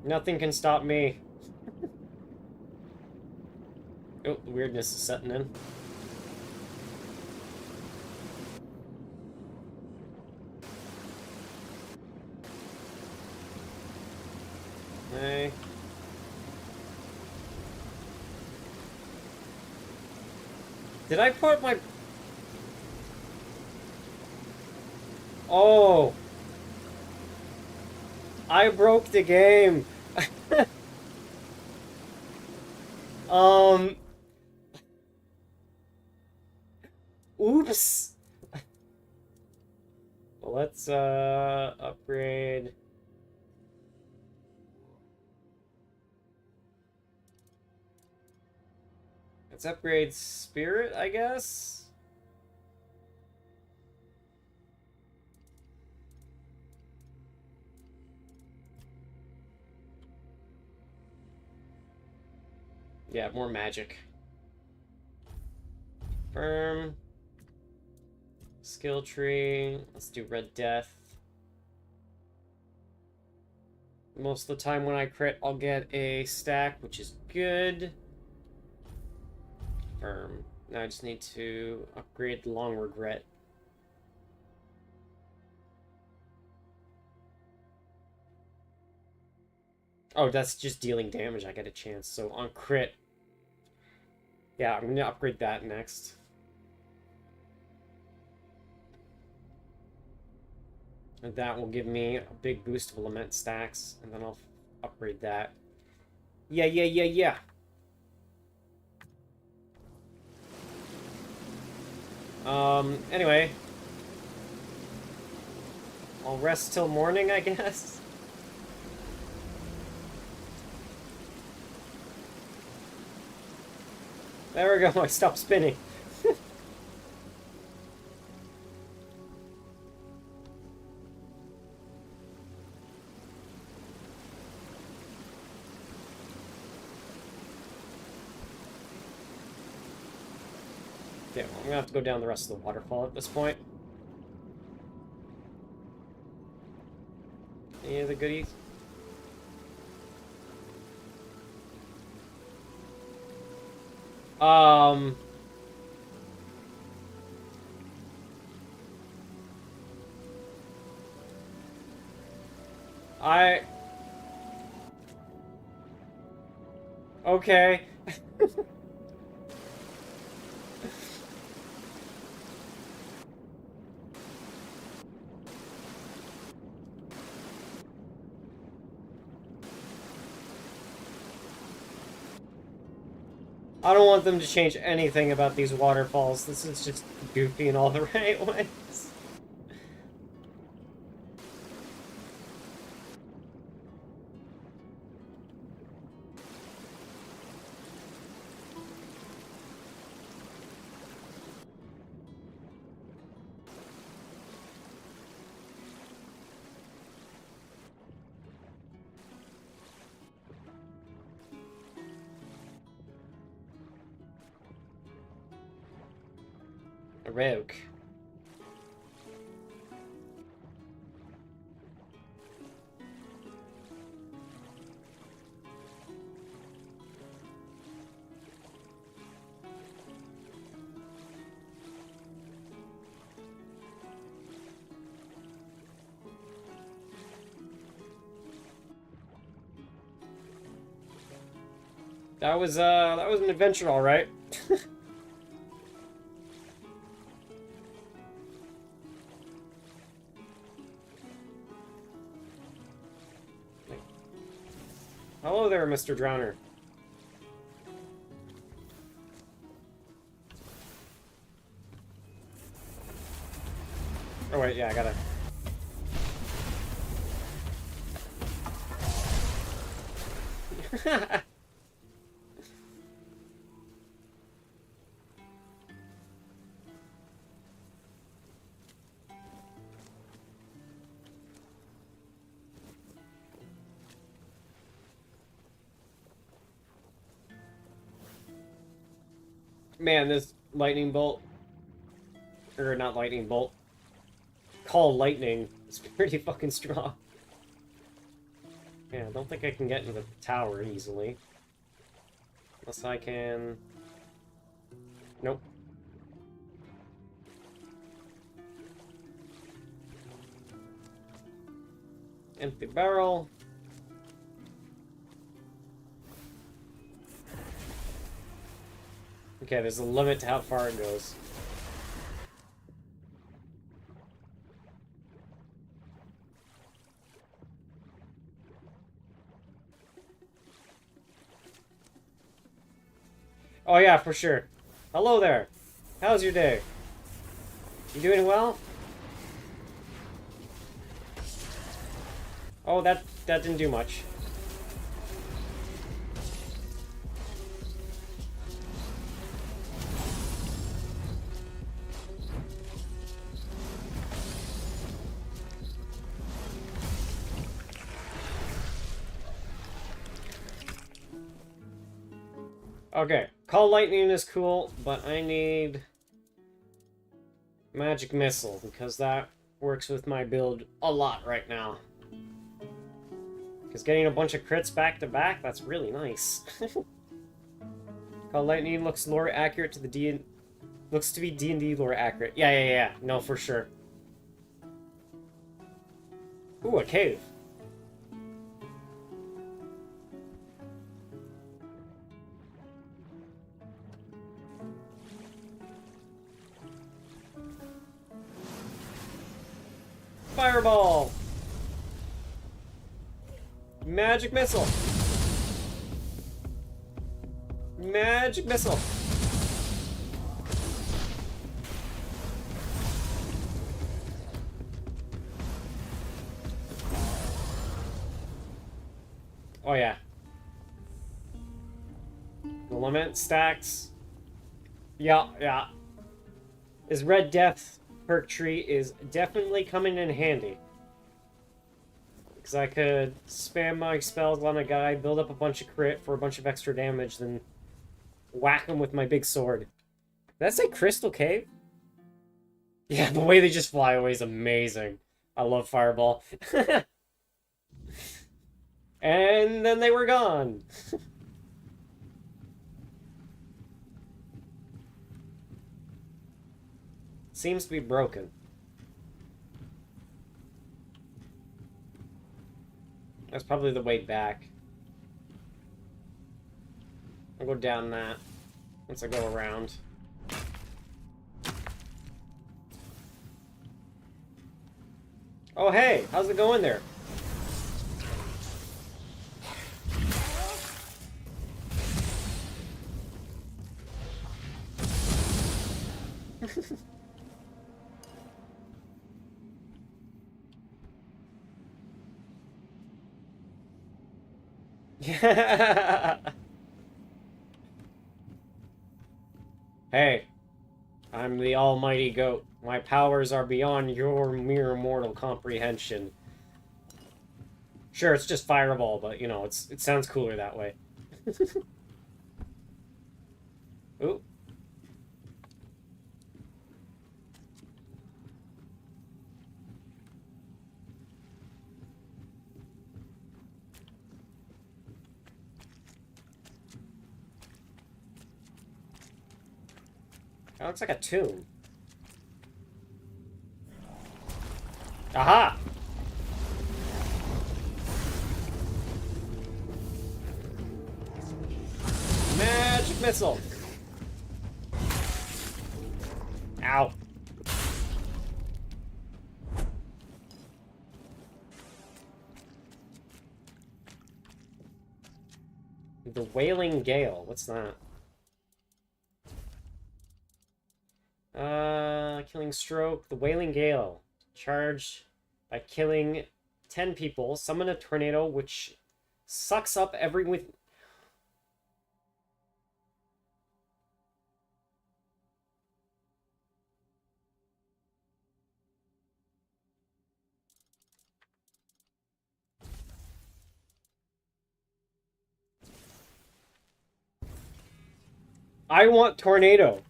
Nothing can stop me. Oh, the weirdness is setting in. Hey. Did I put my... Oh! I broke the game! Oops! Well, let's, upgrade... Let's upgrade Spirit, I guess? Yeah, more magic. Firm. Skill tree. Let's do Red Death. Most of the time when I crit, I'll get a stack, which is good. Firm. Now I just need to upgrade Long Regret. Oh, that's just dealing damage. I get a chance. So on crit. Yeah, I'm going to upgrade that next. And that will give me a big boost of Lament stacks. And then I'll upgrade that. Yeah. Anyway. I'll rest till morning, I guess. There we go, I stopped spinning. Okay, well, I'm gonna have to go down the rest of the waterfall at this point. Any other goodies? Okay. I don't want them to change anything about these waterfalls. This is just goofy in all the right ways. A rogue. That was an adventure, all right. Hello there, Mr. Drowner. Oh wait, yeah, I gotta... Man, this lightning bolt, or not lightning bolt, call lightning is pretty fucking strong. Yeah, I don't think I can get into the tower easily. Unless I can... Nope. Empty barrel. Okay, there's a limit to how far it goes. Oh yeah, for sure. Hello there. How's your day? You doing well? Oh, that didn't do much. Okay, Call Lightning is cool, but I need Magic Missile, because that works with my build a lot right now. Because getting a bunch of crits back to back, that's really nice. Call Lightning looks lore accurate to the looks to be D&D lore accurate. Yeah. No, for sure. Ooh, a cave. Fireball! Magic Missile! Magic Missile! Oh yeah. The limit stacks. Yeah. His Red Death perk tree is definitely coming in handy. Because I could spam my spells on a guy, build up a bunch of crit for a bunch of extra damage, then whack him with my big sword. Did that say Crystal Cave? Yeah, the way they just fly away is amazing. I love Fireball. And then they were gone. Seems to be broken. That's probably the way back. I'll go down that once I go around. Oh hey, how's it going there? Yeah. Hey, I'm the almighty goat. My powers are beyond your mere mortal comprehension. Sure, it's just Fireball, but, you know, it sounds cooler that way. Ooh. That looks like a tomb. Aha! missile. Ow. The Wailing Gale. What's that? Killing Stroke. The Wailing Gale. Charged by killing 10 people. Summon a tornado which sucks up every with. I want tornado.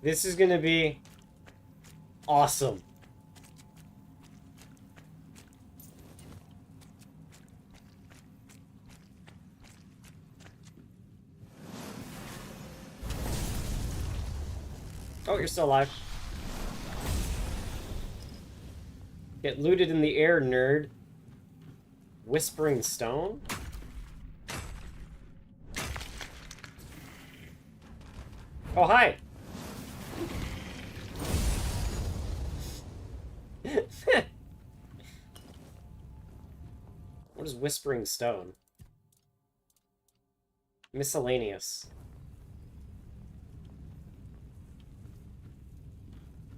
This is gonna be awesome. Oh, you're still alive. Get looted in the air, nerd. Whispering Stone? Oh, hi! What is Whispering Stone? Miscellaneous.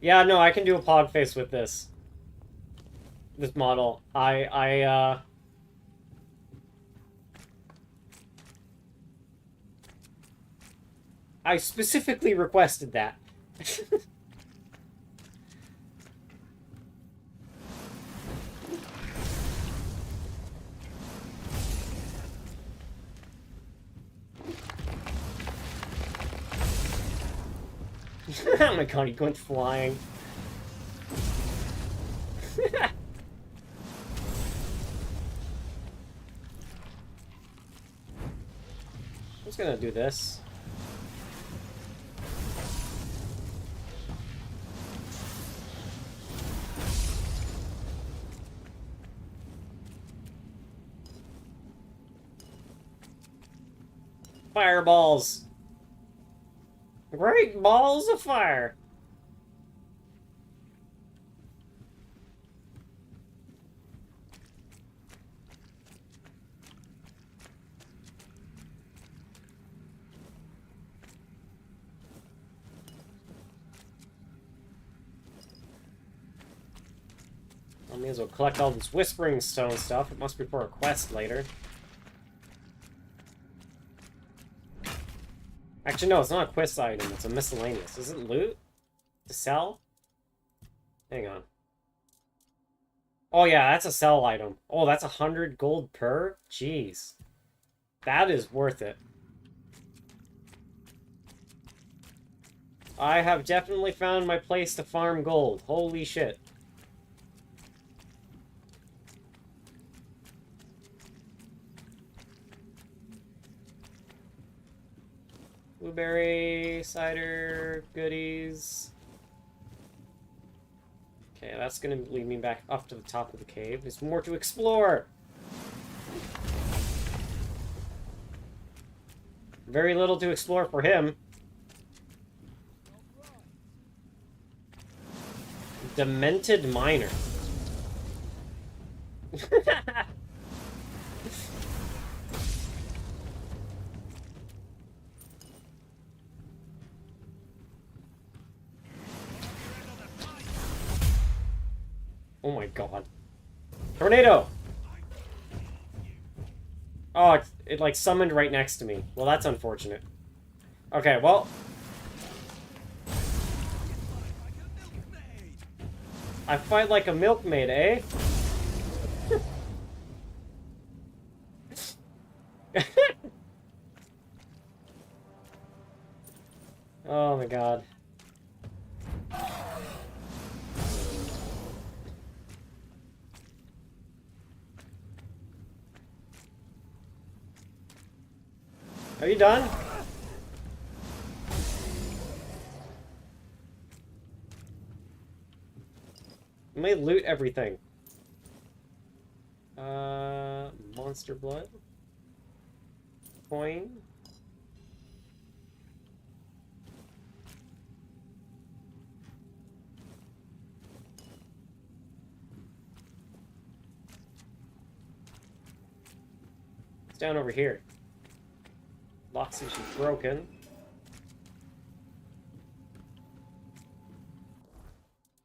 Yeah, no, I can do a pod face with this. This model. I specifically requested that. Oh my god, he went flying. I'm just gonna do this. Fireballs! Great balls of fire! I may as well collect all this Whispering Stone stuff. It must be for a quest later. Actually, no, it's not a quest item. It's a miscellaneous. Is it loot? To sell? Hang on. Oh, yeah, that's a sell item. Oh, that's 100 gold per? Jeez. That is worth it. I have definitely found my place to farm gold. Holy shit. Blueberry, cider, goodies. Okay, that's gonna lead me back up to the top of the cave. There's more to explore! Very little to explore for him. Demented Miner. Oh my god. Tornado! Oh, it like summoned right next to me. Well, that's unfortunate. Okay, well. I fight like a milkmaid, eh? Oh my god. Are you done? Let me loot everything. Monster blood. Coin. It's down over here. Lock seems to be broken.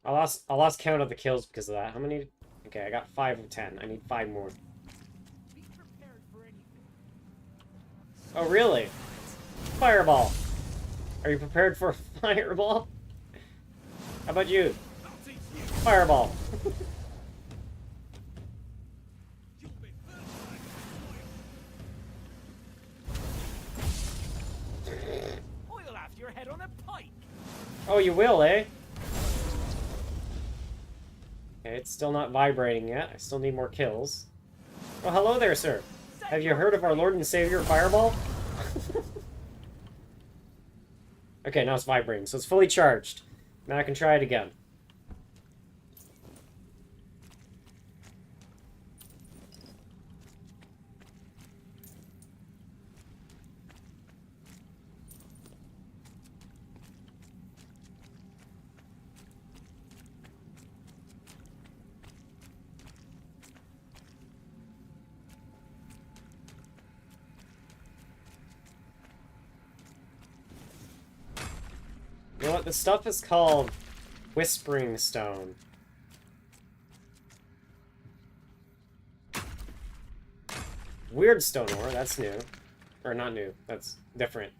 I lost count of the kills because of that. How many? Okay, I got 5 of 10. I need 5 more. Oh, really? Fireball. Are you prepared for a fireball? How about you? Fireball. Oil after your head on a pike. Oh, you will, eh? Okay, it's still not vibrating yet. I still need more kills. Oh, hello there, sir. Have you heard of our Lord and Savior, Fireball? Okay, now it's vibrating, so it's fully charged. Now I can try it again. You know what? The stuff is called Whispering Stone. Weird stone ore, that's new. Or not new, that's different.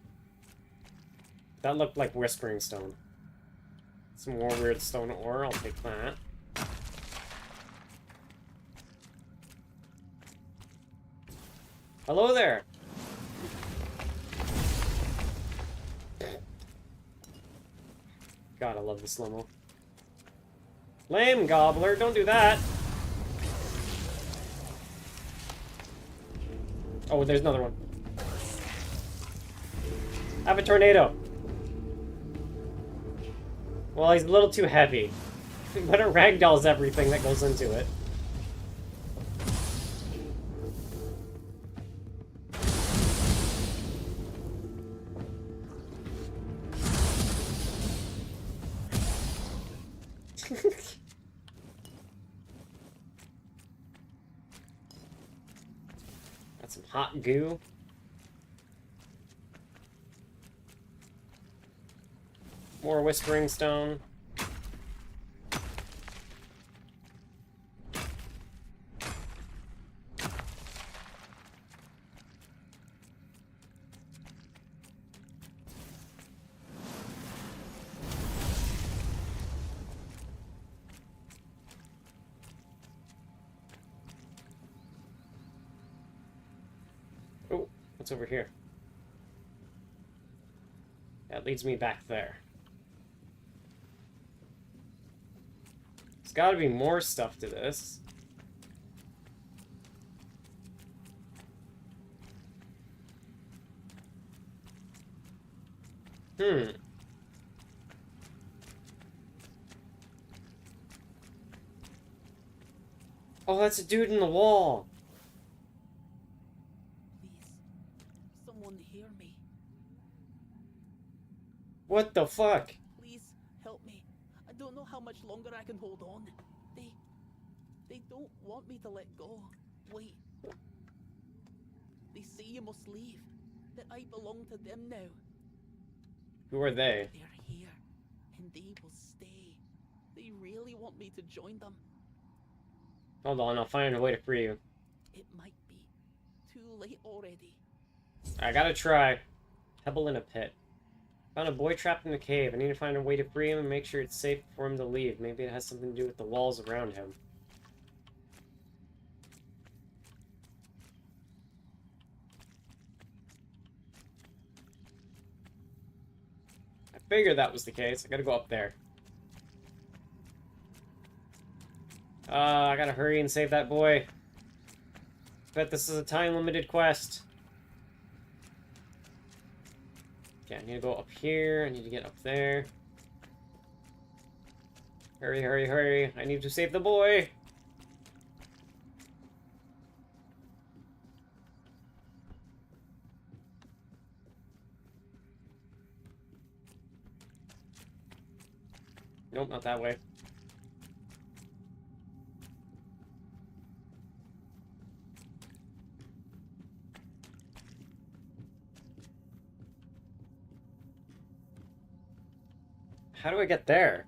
That looked like Whispering Stone. Some more weird stone ore, I'll take that. Hello there! God, I love the slow-mo. Lame, Gobbler, don't do that! Oh, there's another one. Have a tornado! Well, he's a little too heavy. But it ragdolls everything that goes into it. Got some hot goo. More Whispering Stone. Oh, what's over here? That leads me back there. There's gotta be more stuff to this. Oh, that's a dude in the wall. Please, someone hear me. What the fuck? Please help me. I don't know how much longer I can hold on. They don't want me to let go. Wait. They say you must leave. That I belong to them now. Who are they? They're here, and they will stay. They really want me to join them. Hold on, I'll find a way to free you. It might be too late already. I gotta try. Pebble in a pit. Found a boy trapped in a cave. I need to find a way to free him and make sure it's safe for him to leave. Maybe it has something to do with the walls around him. I figured that was the case. I gotta go up there. I gotta hurry and save that boy. Bet this is a time-limited quest. Okay, I need to go up here. I need to get up there. Hurry, hurry, hurry. I need to save the boy. Nope, not that way. How do I get there?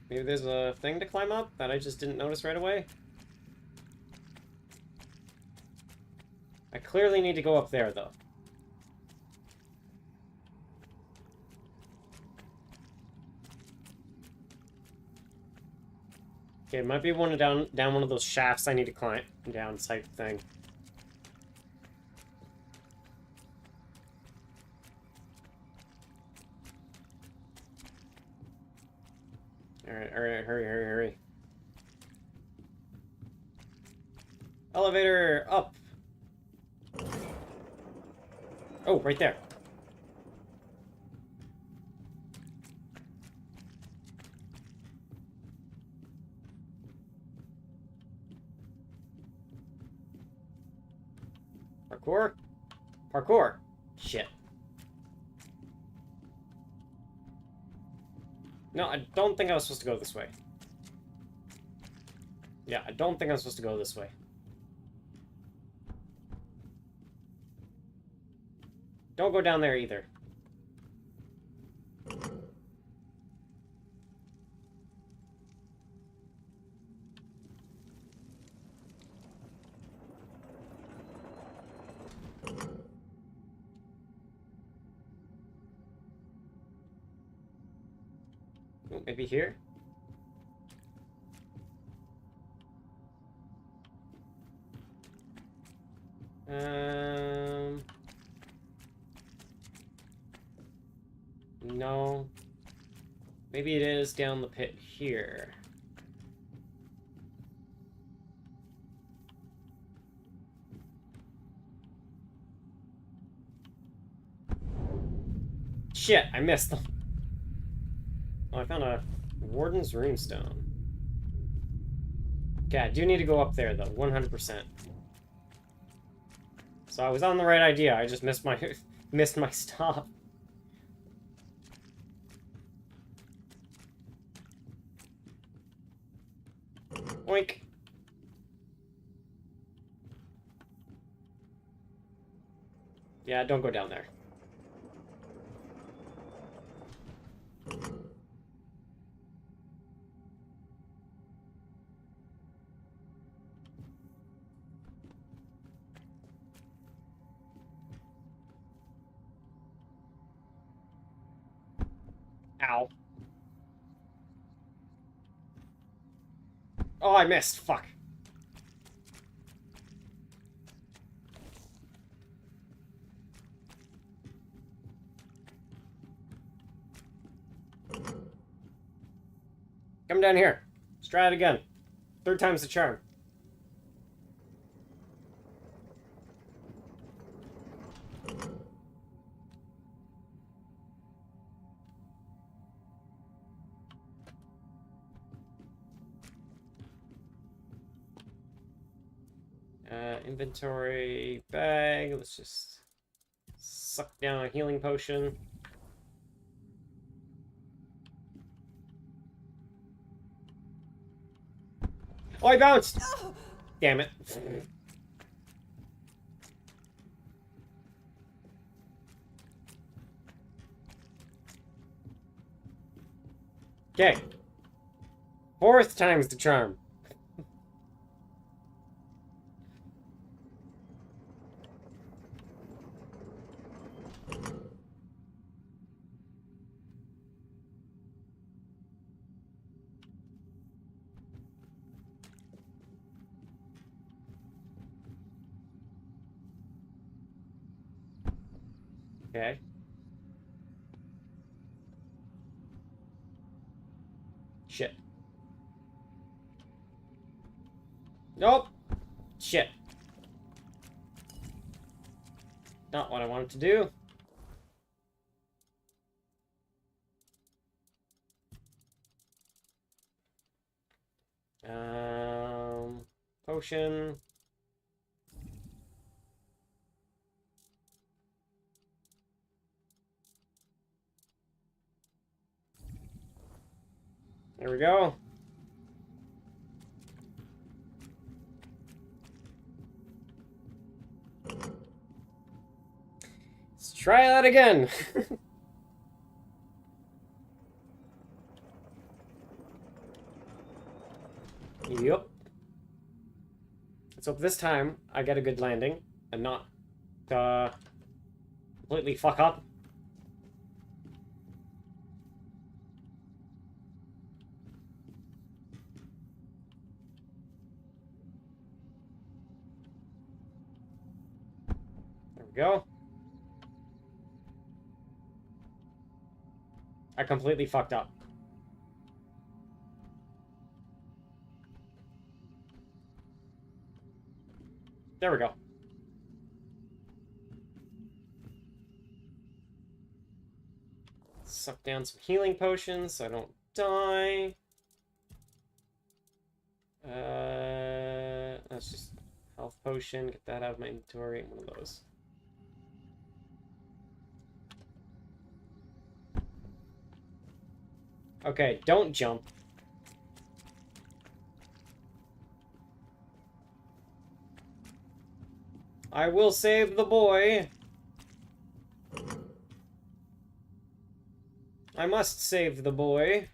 Maybe there's a thing to climb up that I just didn't notice right away? I clearly need to go up there, though. Okay, it might be down one of those shafts I need to climb down type thing. Alright, alright, hurry, hurry, hurry. Elevator, up! Oh, right there. Parkour? Parkour! Shit. No, I don't think I was supposed to go this way. Yeah, I don't think I'm supposed to go this way. Don't go down there either. Oh, maybe here? No. Maybe it is down the pit here. Shit, I missed them. Oh, I found a Warden's Runestone. Okay, I do need to go up there, though, 100%. So I was on the right idea, I just missed my missed my stop. Oink. Yeah, don't go down there. Ow. Oh, I missed. Fuck. Come down here. Let's try it again. Third time's the charm. Inventory bag. Let's just suck down a healing potion. Oh, I bounced! Damn it. Okay. Fourth time's the charm. Okay. Shit. Nope. Shit. Not what I wanted to do. Potion. There we go. Let's try that again. Yep. Let's hope this time I get a good landing and not completely fuck up. There we go. I completely fucked up. There we go. Suck down some healing potions so I don't die. That's just health potion. Get that out of my inventory. One of those. Okay, don't jump. I will save the boy. I must save the boy.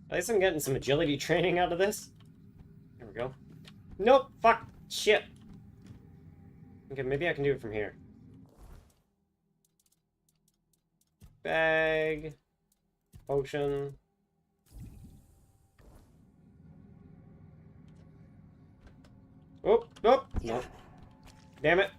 At least I'm getting some agility training out of this. There we go. Nope! Fuck! Shit! Okay, maybe I can do it from here. Bag. Potion. Oh! Nope! Nope. Damn it!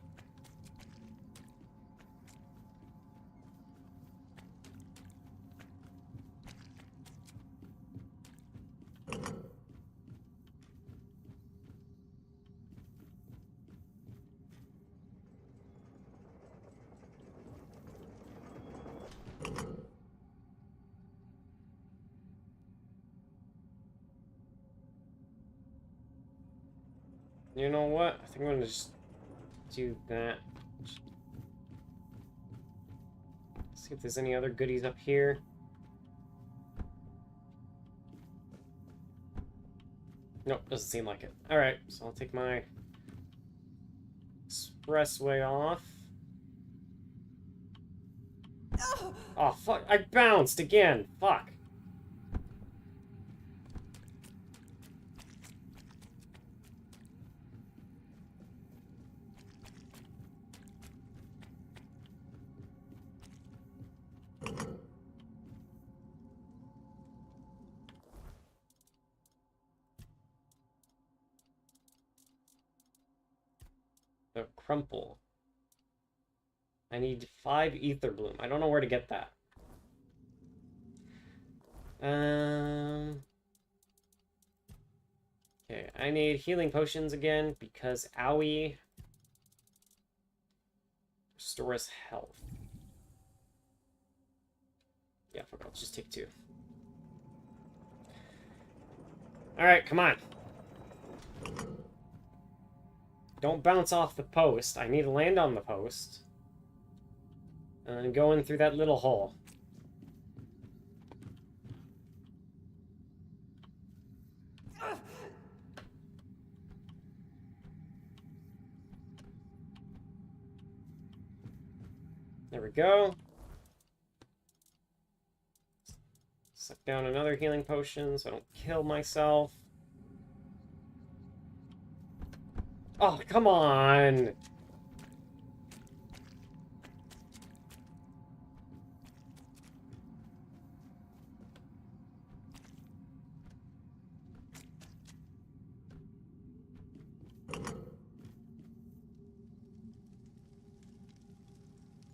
You know what? I think I'm gonna just do that. See if there's any other goodies up here. Nope, doesn't seem like it. Alright, so I'll take my expressway off. Oh, fuck. I bounced again. Fuck. The crumple. I need 5 ether bloom. I don't know where to get that. Okay, I need healing potions again because owie restores health. Yeah, fuck, I'll just take 2. Alright, come on. Don't bounce off the post. I need to land on the post. And then go in through that little hole. There we go. Suck down another healing potion so I don't kill myself. Oh, come on!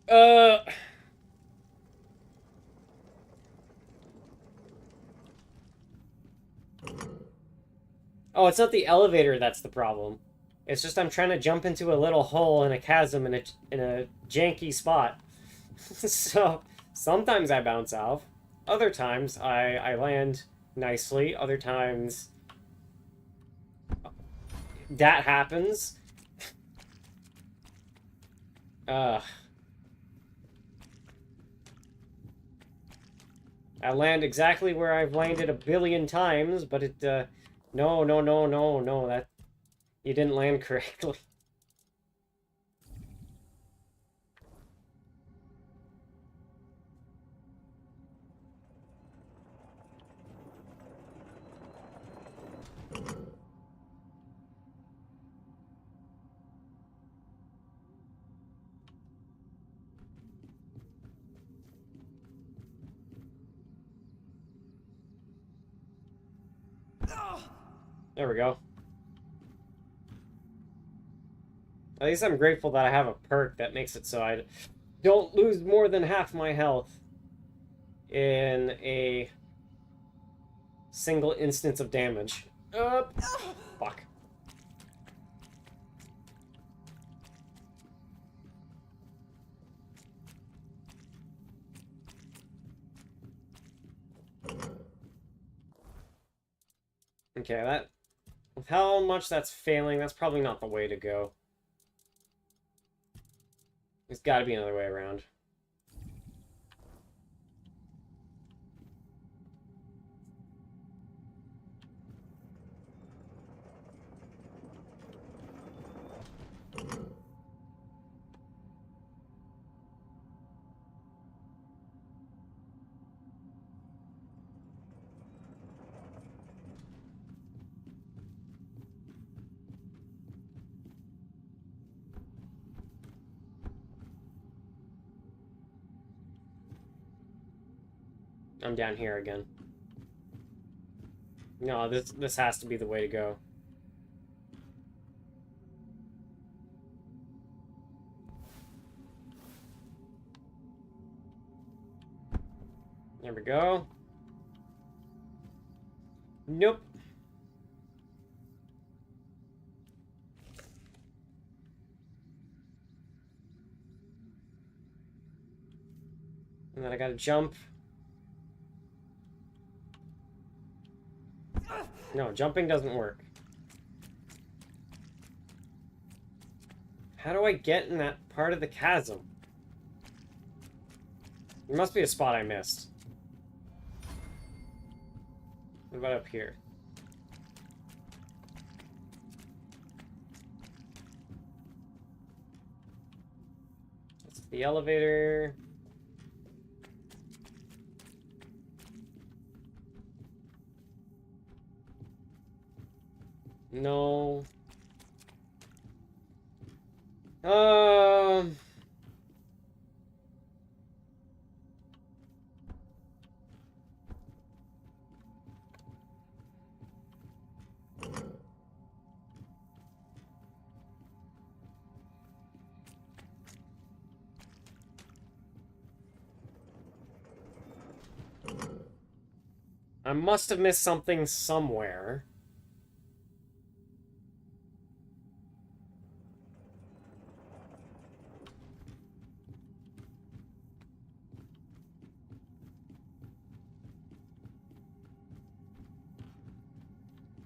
Uh... Oh, it's not the elevator that's the problem. It's just I'm trying to jump into a little hole in a chasm in a janky spot. So, sometimes I bounce off. Other times I land nicely. Other times that happens. I land exactly where I've landed a billion times, but it, no, no, no, no, no, that... You didn't land correctly. There we go. At least I'm grateful that I have a perk that makes it so I don't lose more than half my health in a single instance of damage. Fuck. Okay, that... With how much that's failing, that's probably not the way to go. There's gotta be another way around. I'm down here again. No, this has to be the way to go. There we go. Nope. And then I gotta jump. No, jumping doesn't work. How do I get in that part of the chasm? There must be a spot I missed. What about up here? That's the elevator. No. I must have missed something somewhere.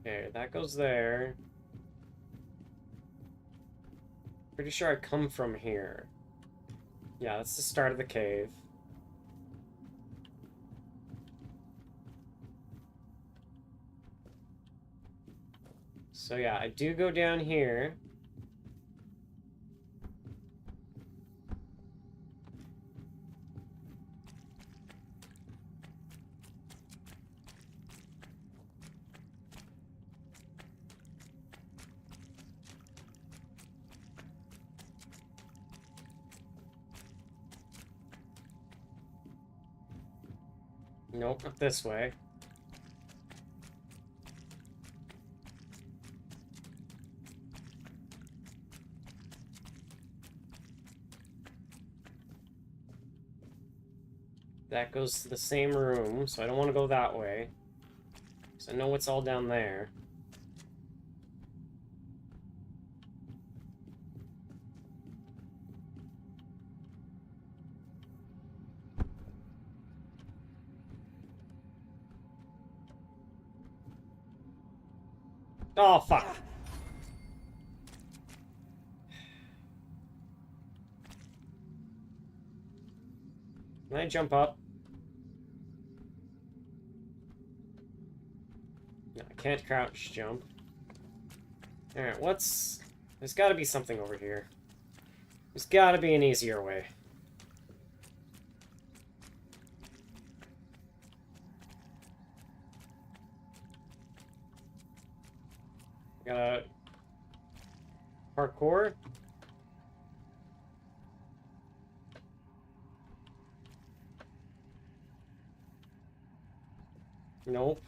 Okay, that goes there. Pretty sure I come from here. Yeah, that's the start of the cave. So yeah, I do go down here. Nope, not this way. That goes to the same room, so I don't want to go that way. Because I know what's all down there. Oh, fuck. Can I jump up? No, I can't crouch jump. Alright, what's... There's gotta be something over here. There's gotta be an easier way. Gotta... Parkour? Nope.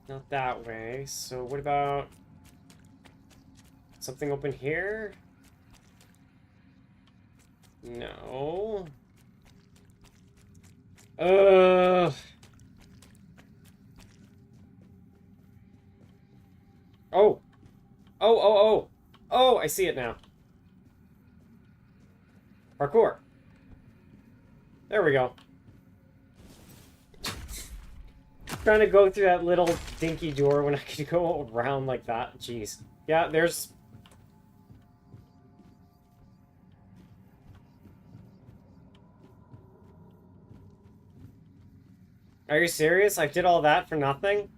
Not that way. So what about something open here? No. Oh, oh, oh. Oh, I see it now. Parkour. There we go. Trying to go through that little dinky door when I could go around like that. Jeez. Yeah, there's... Are you serious? I did all that for nothing?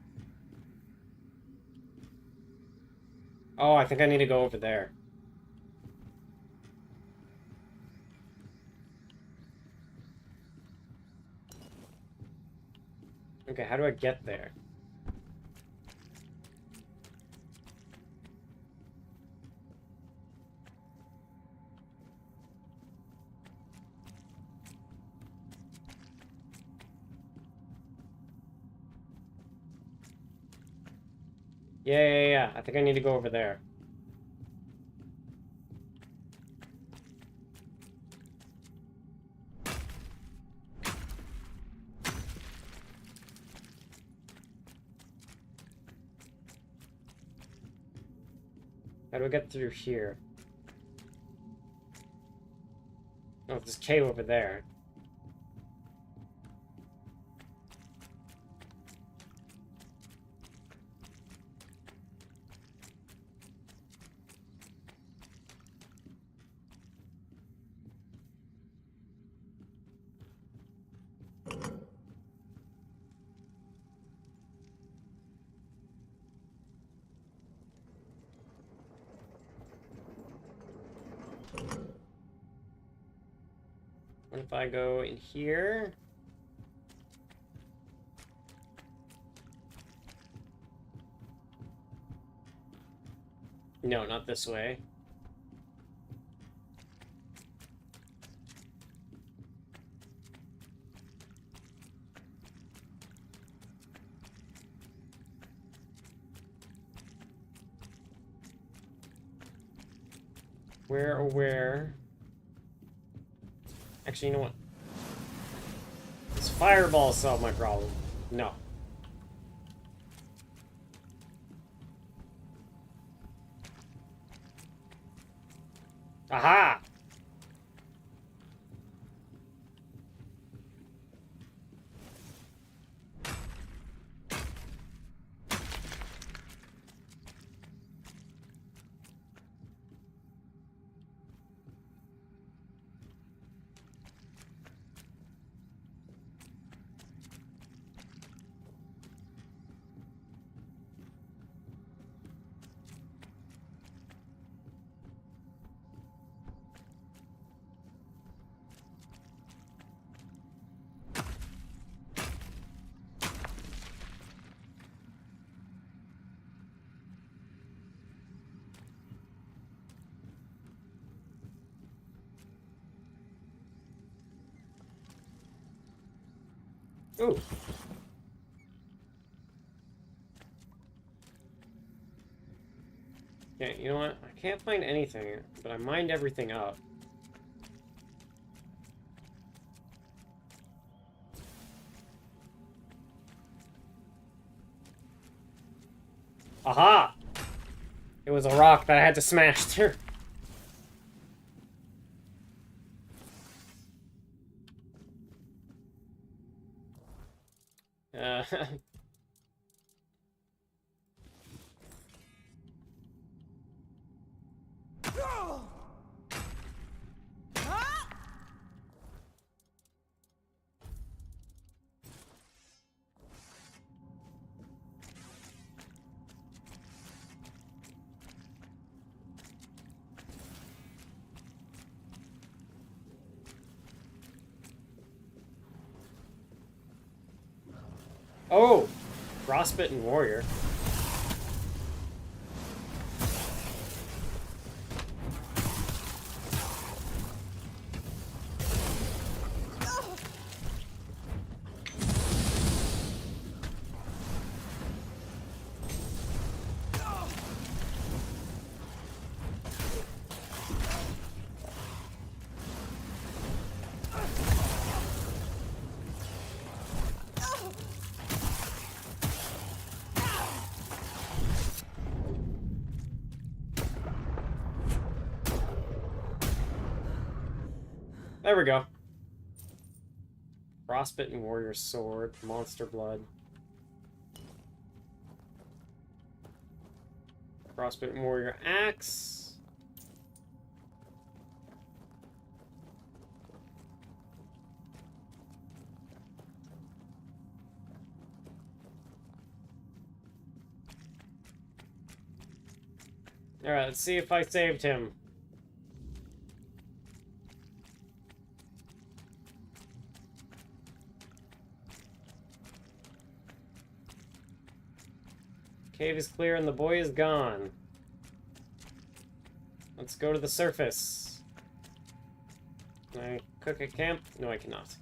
Oh, I think I need to go over there. Okay, how do I get there? Yeah. I think I need to go over there. How do I get through here? Oh, there's a cave over there. What if I go in here? No, not this way. Where? Actually, you know what? This fireball solved my problem. No. Aha! Ooh. Yeah, you know what? I can't find anything, but I mined everything up. Aha! It was a rock that I had to smash through. Uh, oh! Frostbitten Warrior. There we go. Frostbitten Warrior Sword, Monster Blood. Frostbitten Warrior Axe. Alright, let's see if I saved him. Cave is clear and the boy is gone. Let's go to the surface. Can I cook a camp? No, I cannot.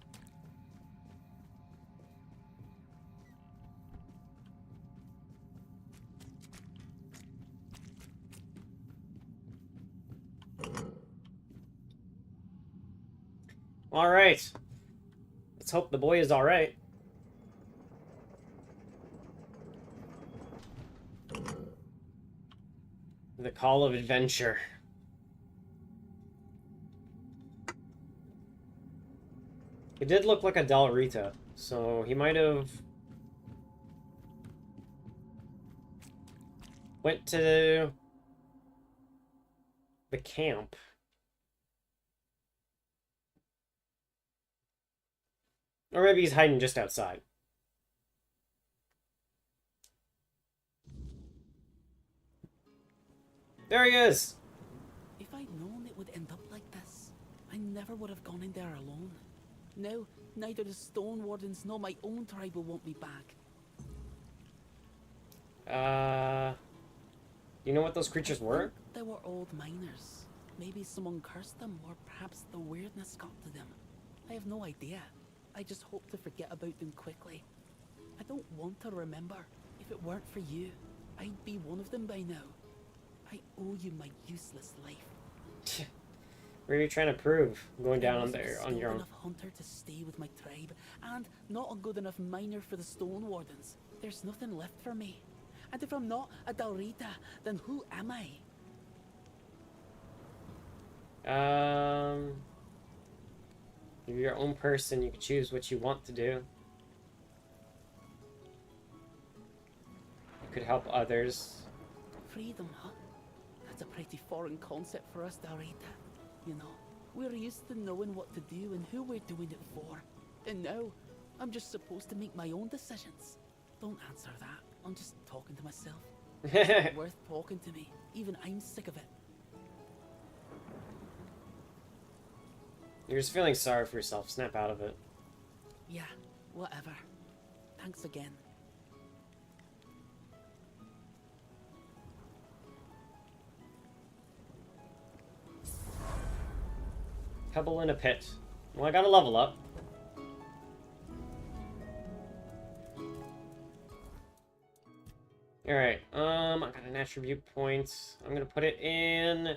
Alright. Let's hope the boy is alright. The Call of Adventure. It did look like a Dalrita, so he might have went to the camp. Or maybe he's hiding just outside. There he is! If I'd known it would end up like this, I never would have gone in there alone. No, neither the Stone Wardens nor my own tribe will want me back. You know what those creatures were? They were old miners. Maybe someone cursed them, or perhaps the weirdness got to them. I have no idea. I just hope to forget about them quickly. I don't want to remember. If it weren't for you, I'd be one of them by now. I owe you my useless life. What are you trying to prove? Going down on there on your own. own. Enough hunter to stay with my tribe, and not a good enough miner for the Stone Wardens. There's nothing left for me. And if I'm not a Dalrita, then who am I? You're your own person. You can choose what you want to do. You could help others. Freedom, huh? That's a pretty foreign concept for us, Dalrita. You know, we're used to knowing what to do and who we're doing it for. And now, I'm just supposed to make my own decisions. Don't answer that. I'm just talking to myself. It's not worth talking to me. Even I'm sick of it. You're just feeling sorry for yourself. Snap out of it. Yeah, whatever. Thanks again. Pebble in a pit. Well, I gotta level up. Alright, I got an attribute point. I'm gonna put it in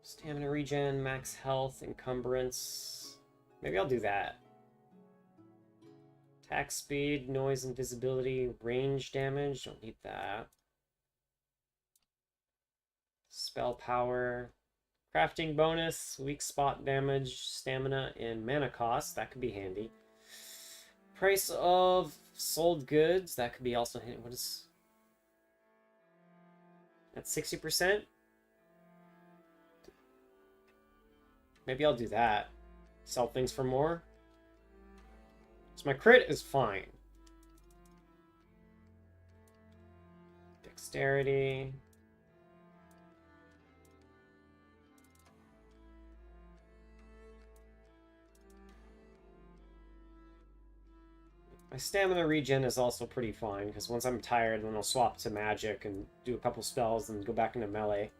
stamina regen, max health, encumbrance. Maybe I'll do that. Attack speed, noise, invisibility, range damage. Don't need that. Spell power. Crafting bonus, weak spot damage, stamina, and mana cost. That could be handy. Price of sold goods. That could be also handy. What is... That's 60%? Maybe I'll do that. Sell things for more. So my crit is fine. Dexterity. My stamina regen is also pretty fine, because once I'm tired, then I'll swap to magic and do a couple spells and go back into melee.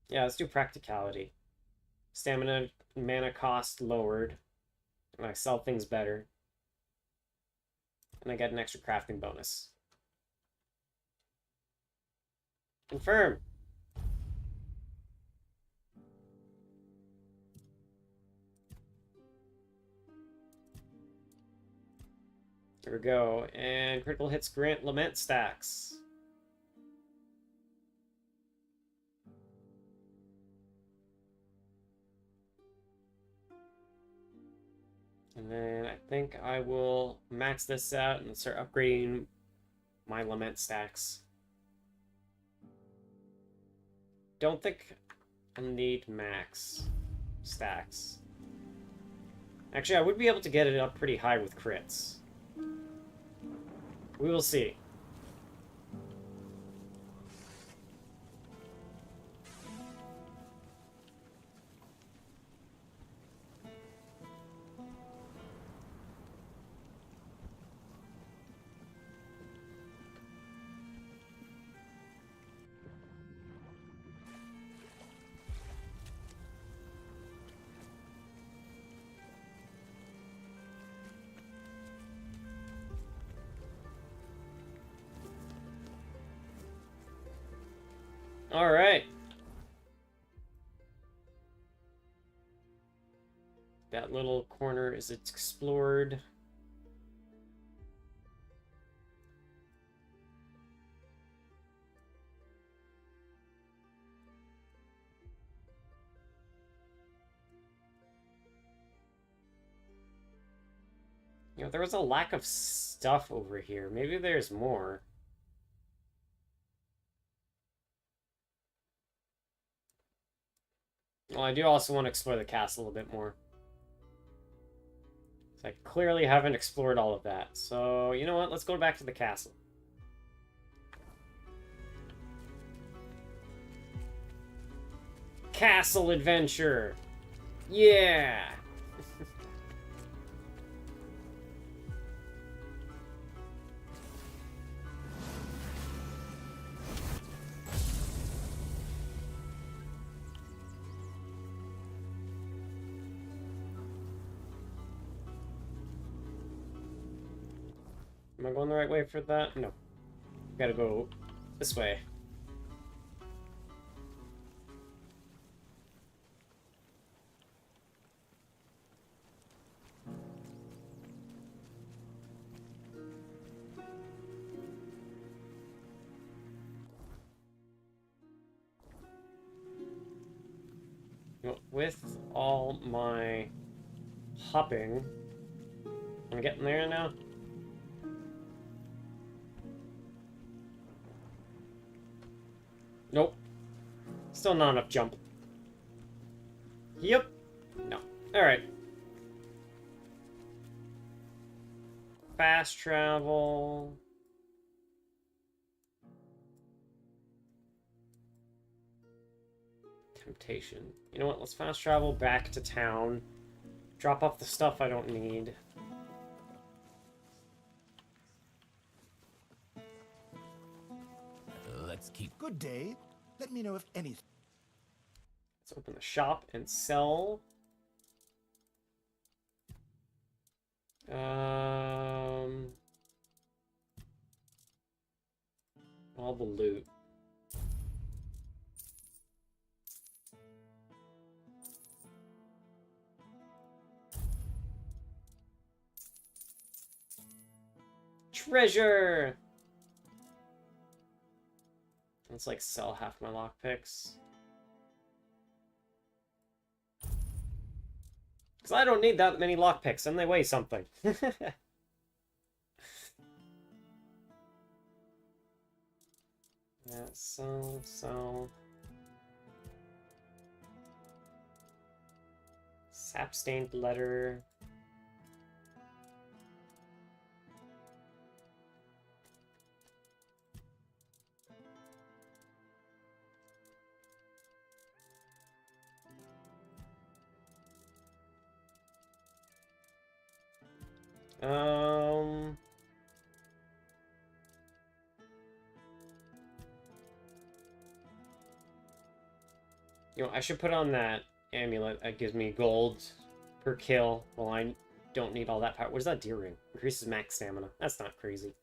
Yeah, let's do practicality. Stamina, mana cost lowered. And I sell things better. And I get an extra crafting bonus. Confirm. There we go. And critical hits grant lament stacks. And then I think I will max this out and start upgrading my lament stacks. Don't think I'll need max stacks. Actually, I would be able to get it up pretty high with crits. We will see. All right. That little corner is explored. You know, there was a lack of stuff over here. Maybe there's more. Well, I do also want to explore the castle a bit more. I clearly haven't explored all of that. So, you know what? Let's go back to the castle. Castle adventure! Yeah! Am I going the right way for that? No. Gotta go this way. With all my hopping, am I getting there now? Nope. Still not enough jump. Yep. No. Alright. Fast travel. Temptation. You know what? Let's fast travel back to town. Drop off the stuff I don't need. Let's keep. Good day. Let me know if anything. open the shop and sell. All the loot. Treasure! Let's like sell half my lockpicks. Because I don't need that many lockpicks and they weigh something. Yeah, so... Sap-stained letter. You know, I should put on that amulet that gives me gold per kill. Well, I don't need all that power. What is that deer ring? Increases max stamina. That's not crazy.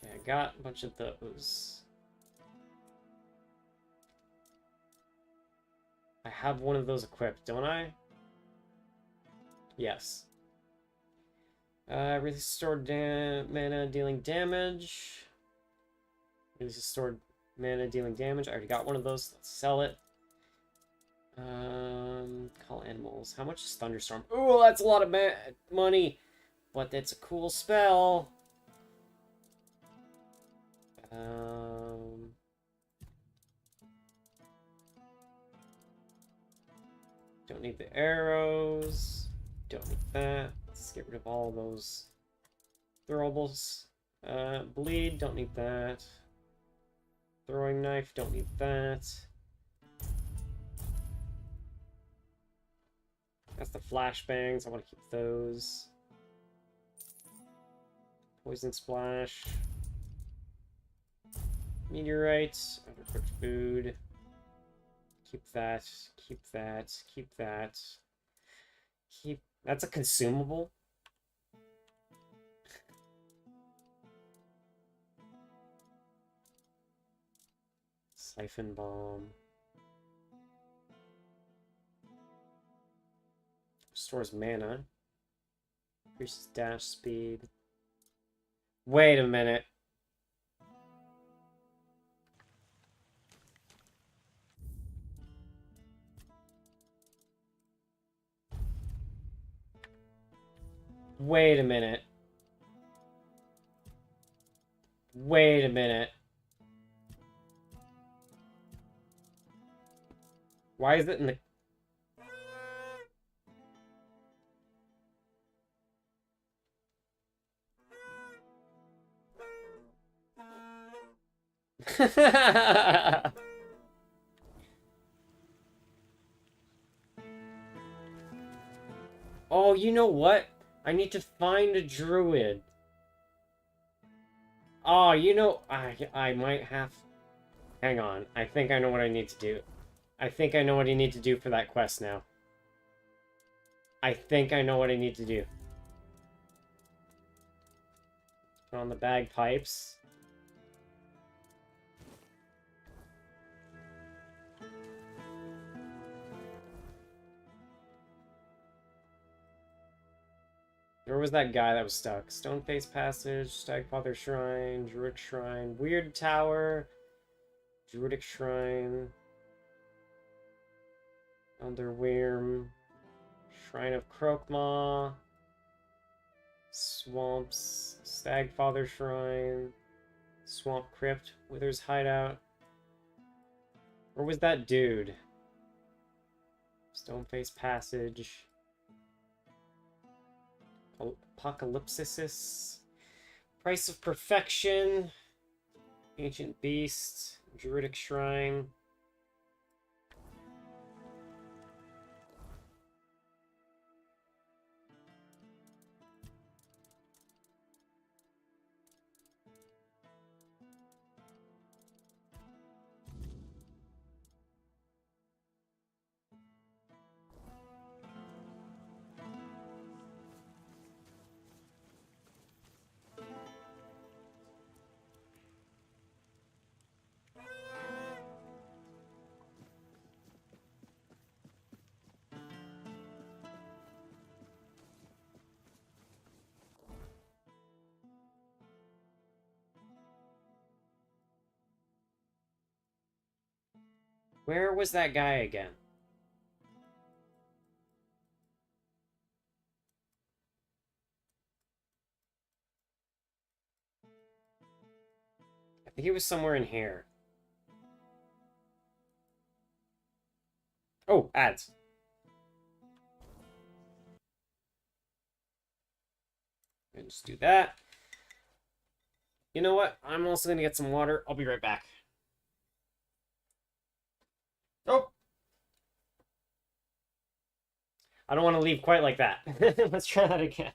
Okay, I got a bunch of those. I have one of those equipped, don't I? Yes. Release stored mana dealing damage. Release stored mana dealing damage. I already got one of those. Let's sell it. Call animals. How much is Thunderstorm? Oh, that's a lot of money. But that's a cool spell. Don't need the arrows. Don't need that. Let's get rid of all those throwables. Bleed, don't need that. Throwing knife, don't need that. That's the flashbangs. I want to keep those. Poison splash. Meteorite. Overcooked food. Keep that. Keep that. Keep that. Keep. That's a consumable. Siphon bomb. Restores mana. Increases dash speed. Wait a minute. Wait a minute. Wait a minute. Why is it in the... Oh, you know what? I need to find a druid. Oh, you know, I might have... Hang on. I think I know what I need to do. I think I know what I need to do for that quest now. I think I know what I need to do. Put on the bagpipes. Where was that guy that was stuck? Stoneface Passage, Stagfather Shrine, Druid Shrine, Weird Tower, Druidic Shrine, Elder Wyrm, Shrine of Krokmaw, Swamps, Stagfather Shrine, Swamp Crypt, Wither's Hideout. Where was that dude? Stoneface Passage. Apocalypsis, Price of Perfection, Ancient Beast, Druidic Shrine. Where was that guy again? I think he was somewhere in here. Oh, ads. And just do that. You know what? I'm also gonna get some water. I'll be right back. Oh! I don't want to leave quite like that. Let's try that again.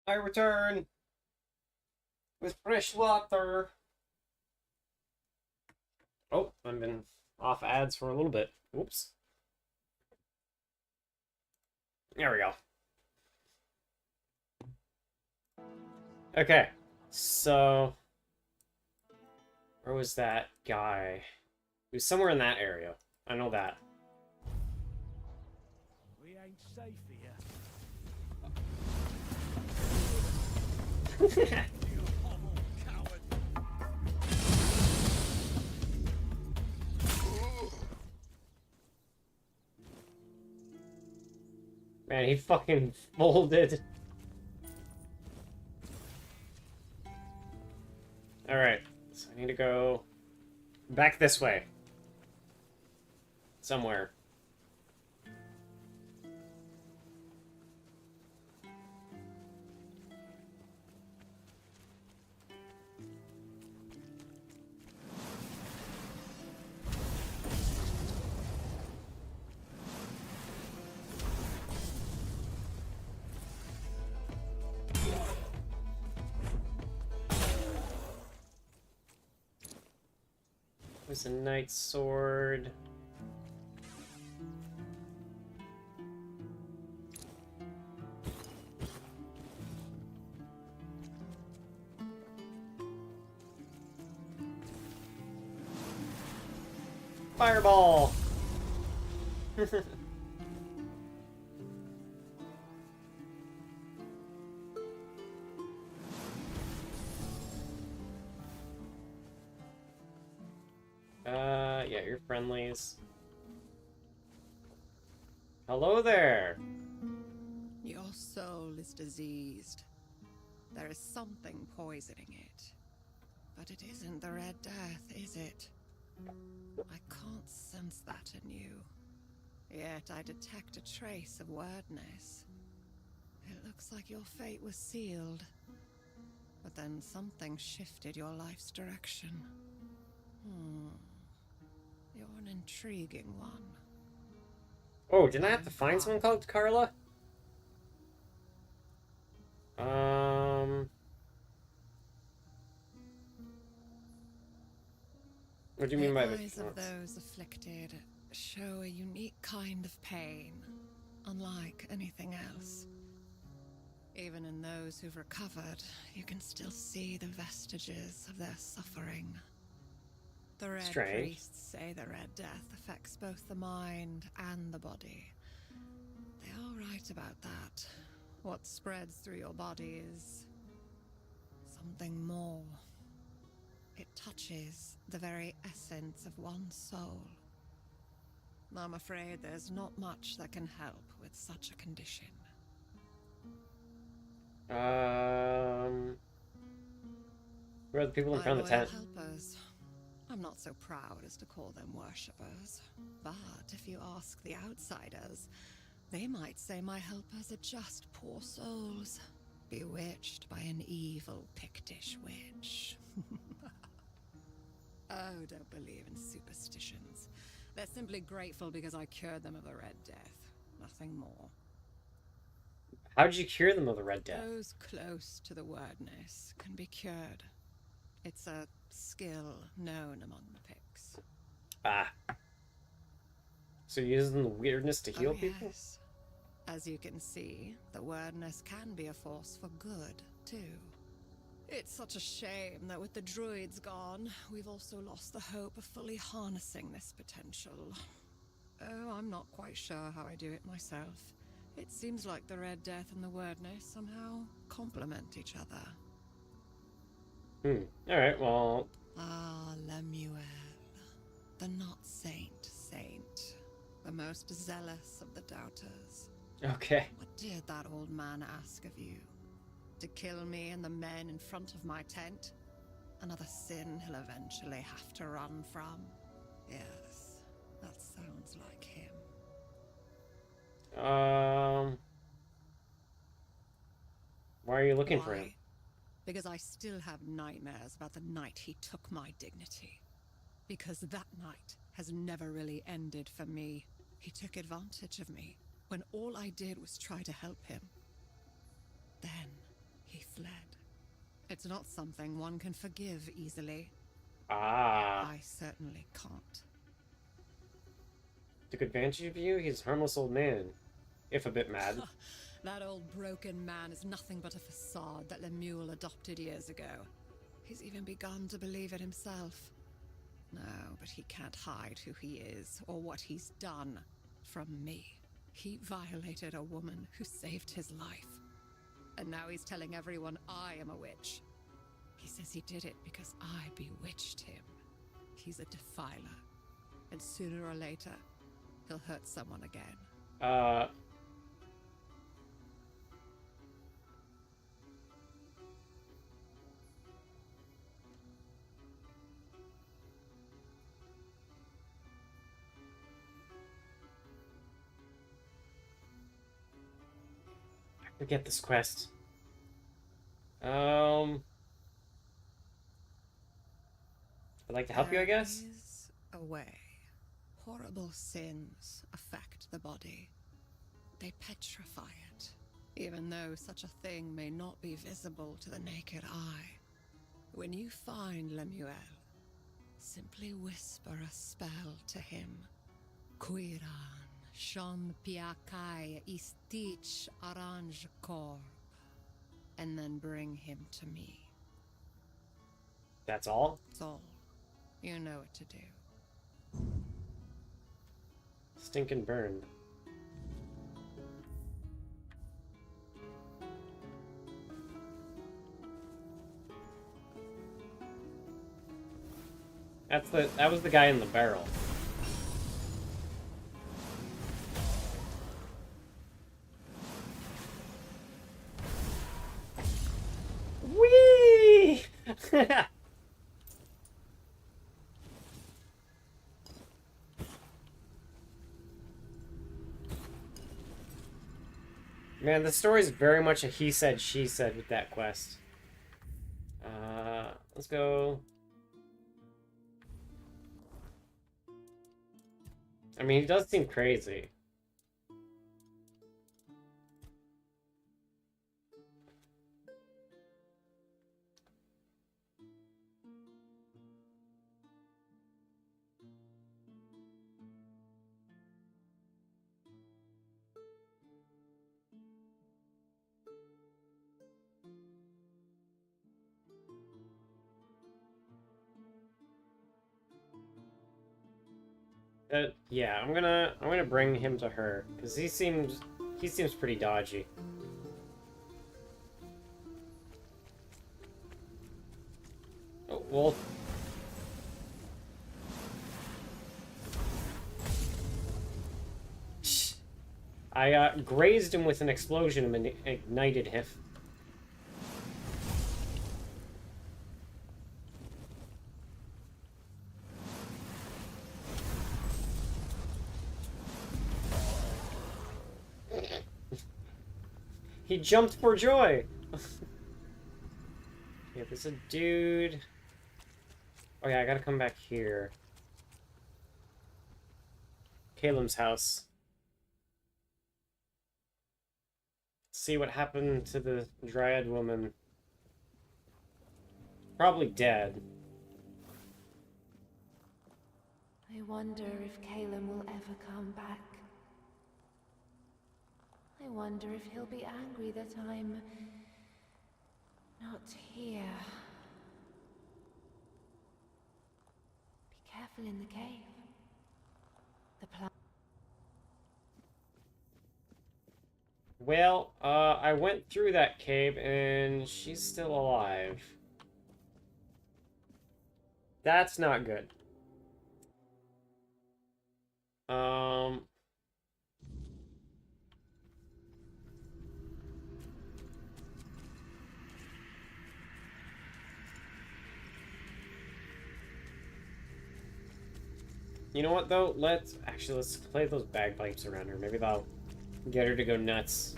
I return with fresh water. Oh, I've been off ads for a little bit. Oops. There we go. Okay, so where was that guy? He was somewhere in that area. I know that. We ain't safe here. Man, he fucking folded. Alright, so I need to go back this way. Somewhere. There's a knight's sword. Fireball! Yeah, you're friendlies. Hello there! Your soul is diseased. There is something poisoning it. But it isn't the Red Death, is it? I can't sense that in you. Yet I detect a trace of wordness. It looks like your fate was sealed. But then something shifted your life's direction. You're an intriguing one. Oh, didn't I have to find someone called Carla? What do you mean by the eyes of taunts? those afflicted show a unique kind of pain, unlike anything else. Even in those who've recovered, you can still see the vestiges of their suffering. The Red Strange. Priests say the Red Death affects both the mind and the body. They are right about that. What spreads through your body is something more. It touches the very essence of one's soul. I'm afraid there's not much that can help with such a condition. Who are the people in front of the My loyal tent? helpers. I'm not so proud as to call them worshippers, but if you ask the outsiders, they might say my helpers are just poor souls, bewitched by an evil Pictish witch. Oh, don't believe in superstitions. They're simply grateful because I cured them of the Red Death. Nothing more. How did you cure them of the Red Death? Those close to the wordness can be cured. It's a skill known among the Picts. Ah. So you're using the weirdness to heal Oh, people? yes. As you can see, the wordness can be a force for good, too. It's such a shame that with the druids gone, we've also lost the hope of fully harnessing this potential. Oh, I'm not quite sure how I do it myself. It seems like the Red Death and the wordness somehow complement each other. Alright, well... Ah, Lemuel, the not saint, the most zealous of the doubters. Okay. What did that old man ask of you? To kill me and the men in front of my tent? Another sin he'll eventually have to run from? Yes, that sounds like him. Why are you looking for him? Why? Because I still have nightmares about the night he took my dignity. Because that night has never really ended for me. He took advantage of me when all I did was try to help him. Then he fled. It's not something one can forgive easily. Ah. I certainly can't. Took advantage of you? He's a harmless old man. If a bit mad. That old broken man is nothing but a facade that Lemuel adopted years ago. He's even begun to believe it himself. No, but he can't hide who he is or what he's done from me. He violated a woman who saved his life. And now he's telling everyone I am a witch. He says he did it because I bewitched him. He's a defiler. And sooner or later, he'll hurt someone again. Forget this quest. I'd like to help you, I guess? There is a way. Horrible sins affect the body. They petrify it, even though such a thing may not be visible to the naked eye. When you find Lemuel, simply whisper a spell to him. Quiran, Shon Piakai Istich Aranj Korb. And then bring him to me. That's all? That's all. You know what to do. Stinkin' burn. That was the guy in the barrel. Whee! Man, the story's very much a he said, she said with that quest. Let's go. I mean, he does seem crazy. Yeah, I'm gonna bring him to her because he seems pretty dodgy. Oh, well. I grazed him with an explosion and ignited him. He jumped for joy! Yeah, there's a dude... Oh yeah, I gotta come back here. Calem's house. See what happened to the Dryad woman. Probably dead. I wonder if Calem will ever come back. I wonder if he'll be angry that I'm not here. Be careful in the cave. The plant. Well, I went through that cave and she's still alive. That's not good. You know what though? Let's play those bagpipes around her. Maybe that'll get her to go nuts.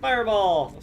Fireball!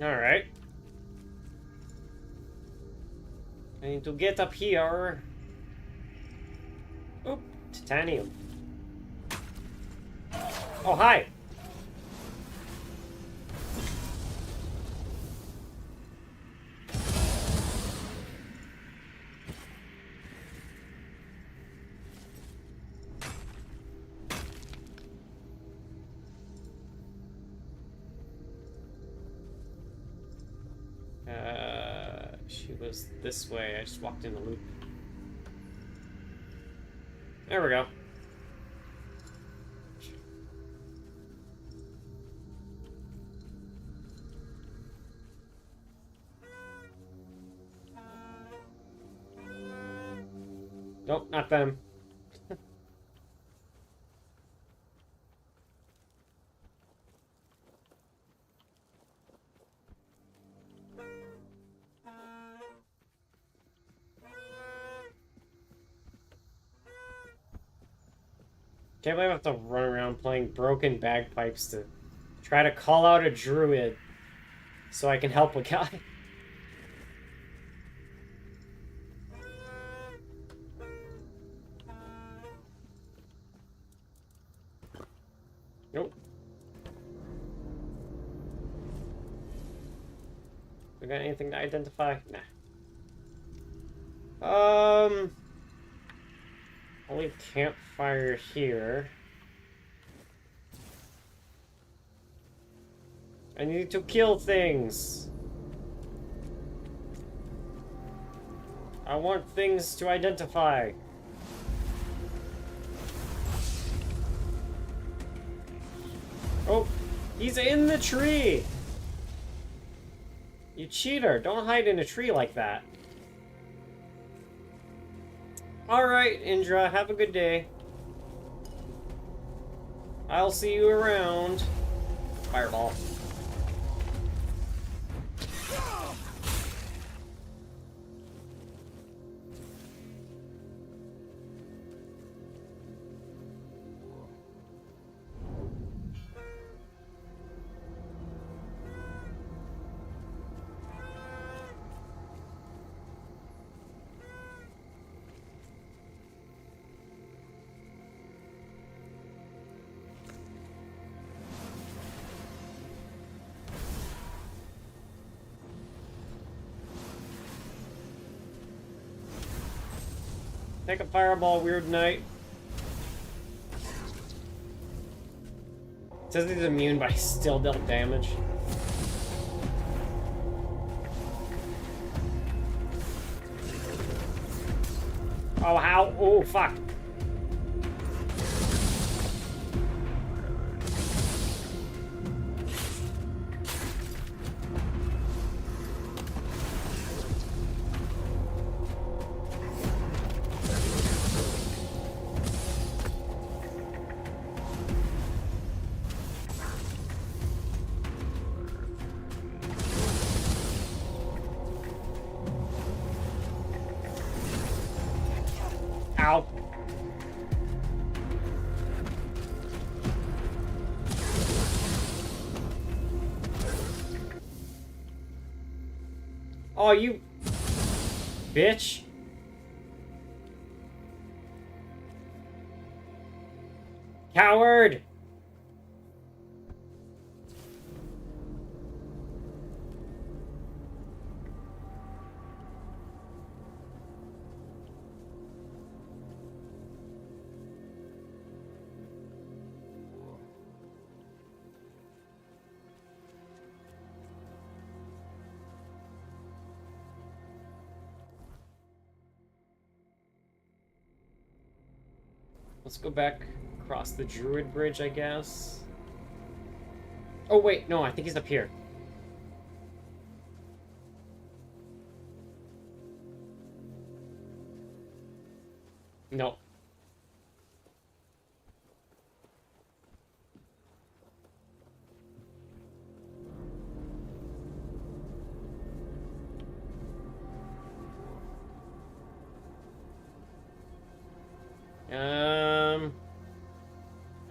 Alright. I need to get up here. Oop, titanium. Oh, hi! She was this way. I just walked in a loop. There we go. Nope, not them. Can't believe I have to run around playing broken bagpipes to try to call out a druid so I can help a guy. Nope. We got anything to identify? Nah. I'll leave campfire here. I need to kill things. I want things to identify. Oh, he's in the tree. You cheater, don't hide in a tree like that. Alright, Indra, have a good day. I'll see you around. Fireball. Take a fireball, weird knight. It says he's immune, but I still dealt damage. Oh, how? Oh, fuck. Ow. Oh, you bitch. Coward. Let's go back across the Druid Bridge, I guess. Oh, wait, no, I think he's up here. No.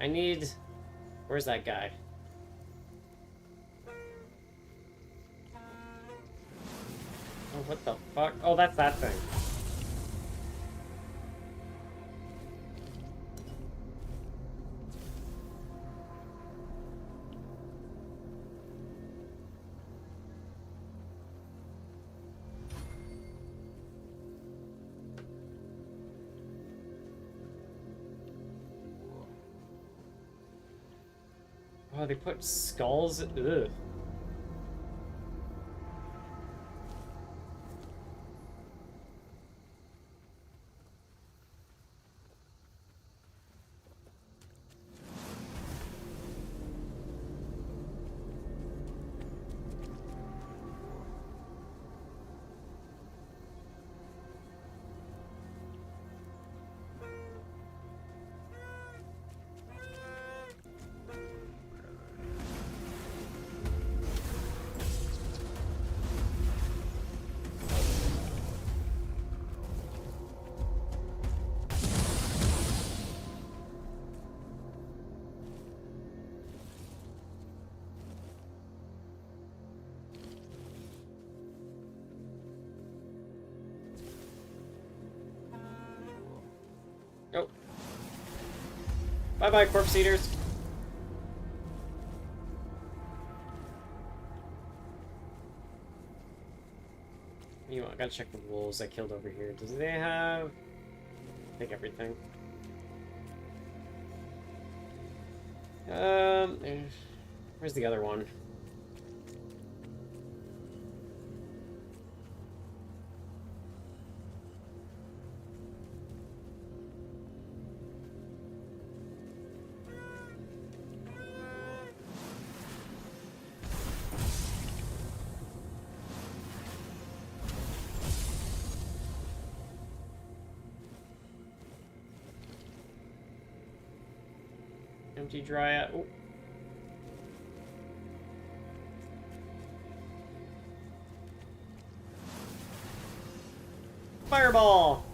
I need... Where's that guy? Oh, what the fuck? Oh, that's that thing. Oh, they put skulls? Ugh. Oh. Bye-bye, corpse eaters. You know, I gotta check the wolves I killed over here. Does they have... I think everything. Where's the other one? Empty dryad. Oh. Fireball!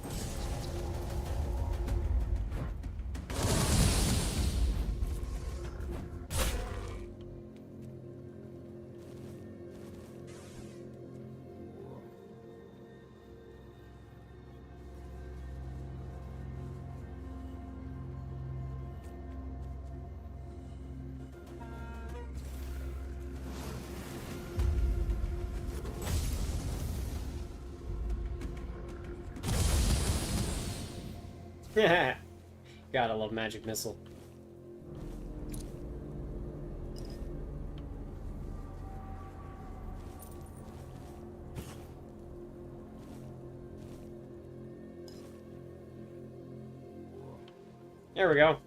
God, I love magic missile. There we go.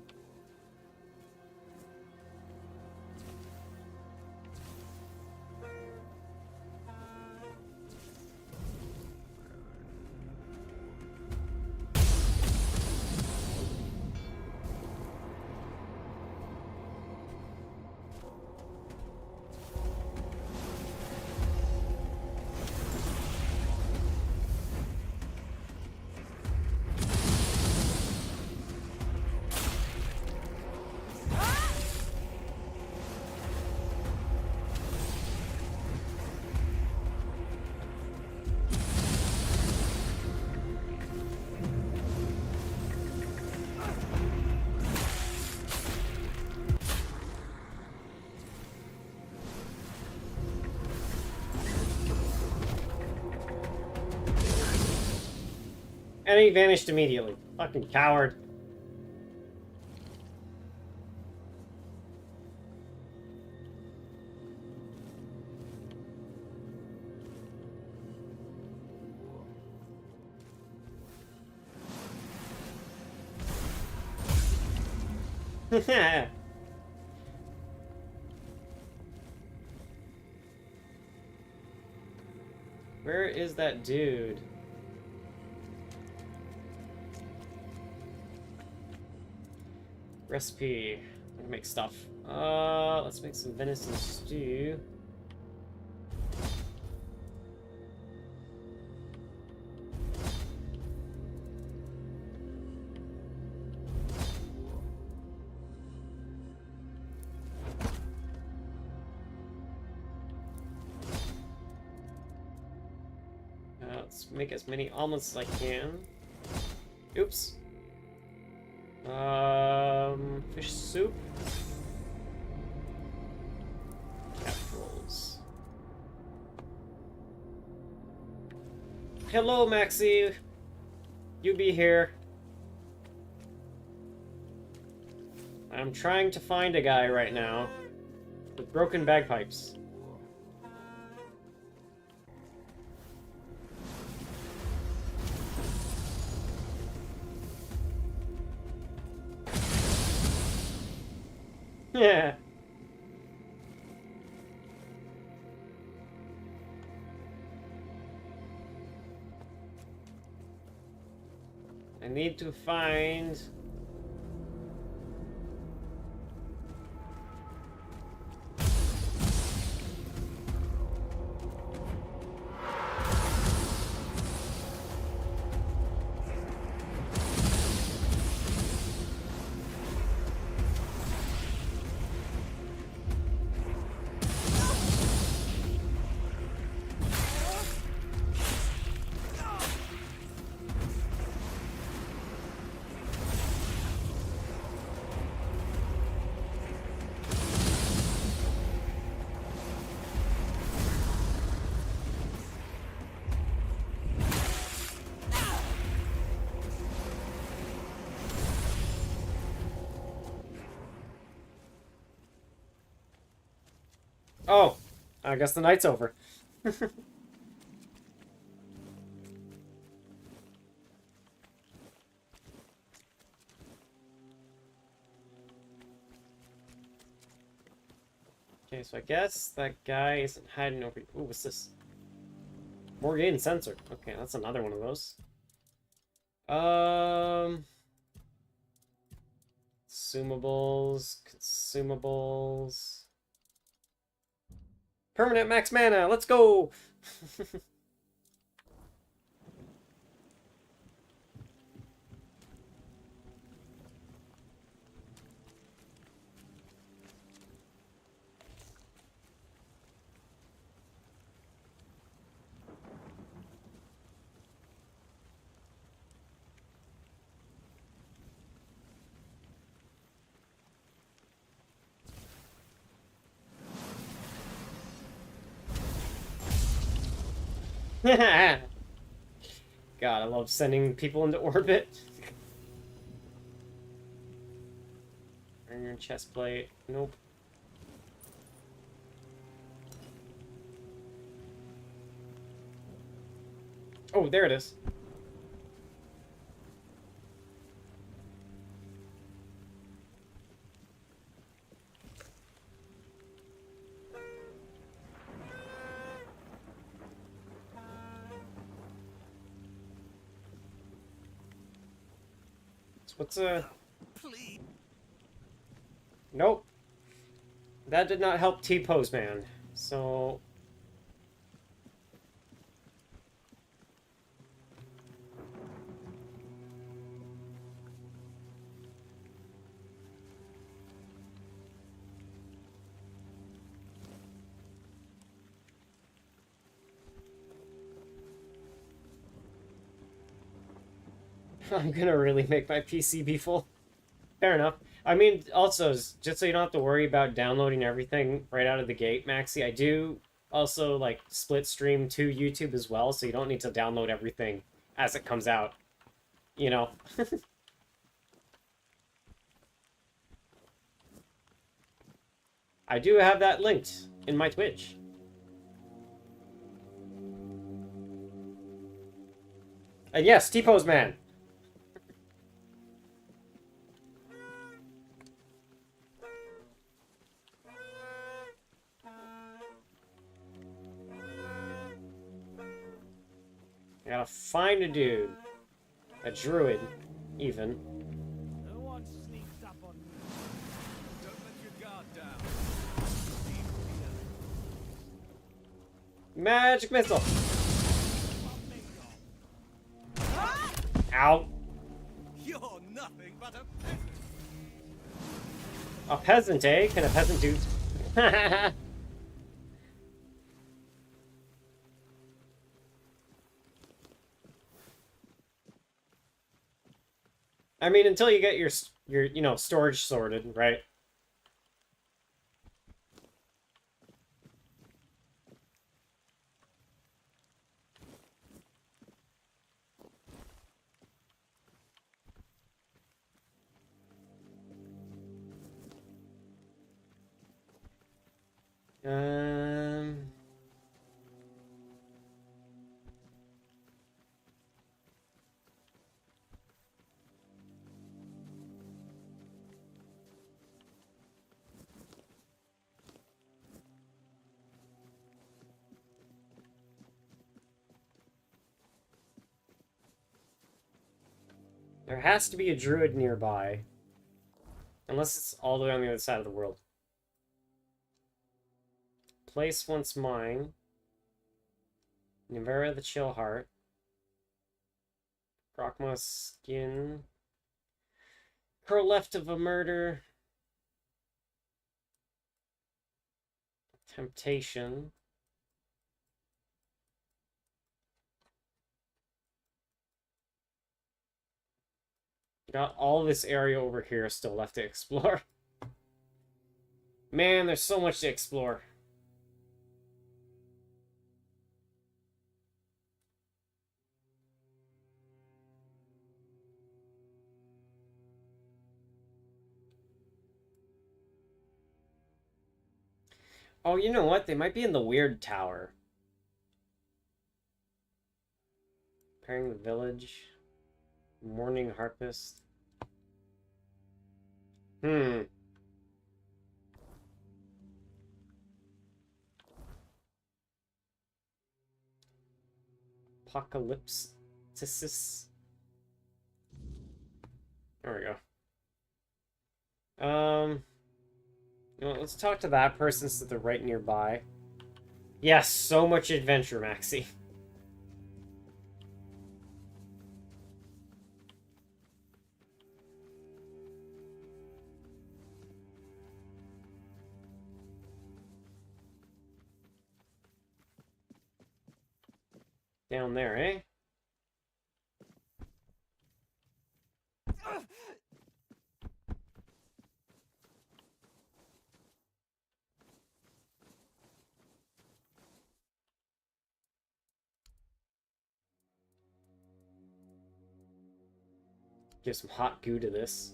And he vanished immediately. Fucking coward. Where is that dude? Recipe. I can make stuff. Let's make some venison stew. Let's make as many omelets as I can. Oops. Fish soup. Capsules. Hello, Maxie. You be here. I'm trying to find a guy right now with broken bagpipes. Yeah. I need to find... Oh, I guess the night's over. Okay, so I guess that guy isn't hiding over here. Ooh, what's this? Morgan sensor. Okay, that's another one of those. Consumables. Permanent max mana, let's go! God, I love sending people into orbit. Iron chest plate. Nope. Oh, there it is. So what's a... Nope. That did not help T-Pose Man. So... I'm gonna really make my PC be full. Fair enough. I mean, also, just so you don't have to worry about downloading everything right out of the gate, Maxi, I do also, like, split stream to YouTube as well, so you don't need to download everything as it comes out. You know? I do have that linked in my Twitch. And yes, T-Pose Man. I gotta find a dude. A druid, even. No one sneaks up on me. Don't let your guard down. Magic missile! Ow! You're nothing but a peasant. A peasant, eh? Can a peasant do... I mean, until you get your you know, storage sorted, right? Um... There has to be a druid nearby. Unless it's all the way on the other side of the world. Place once mine. Nivera the Chillheart. Grokma skin. Curl left of a murder. Temptation. Got all this area over here still left to explore. Man, there's so much to explore. Oh, you know what? They might be in the weird tower. Preparing the village. Morning harpist. Apocalypsis. There we go. You know what, let's talk to that person so they're right nearby. Yes, so much adventure, Maxi. Down there, eh? Give some hot goo to this.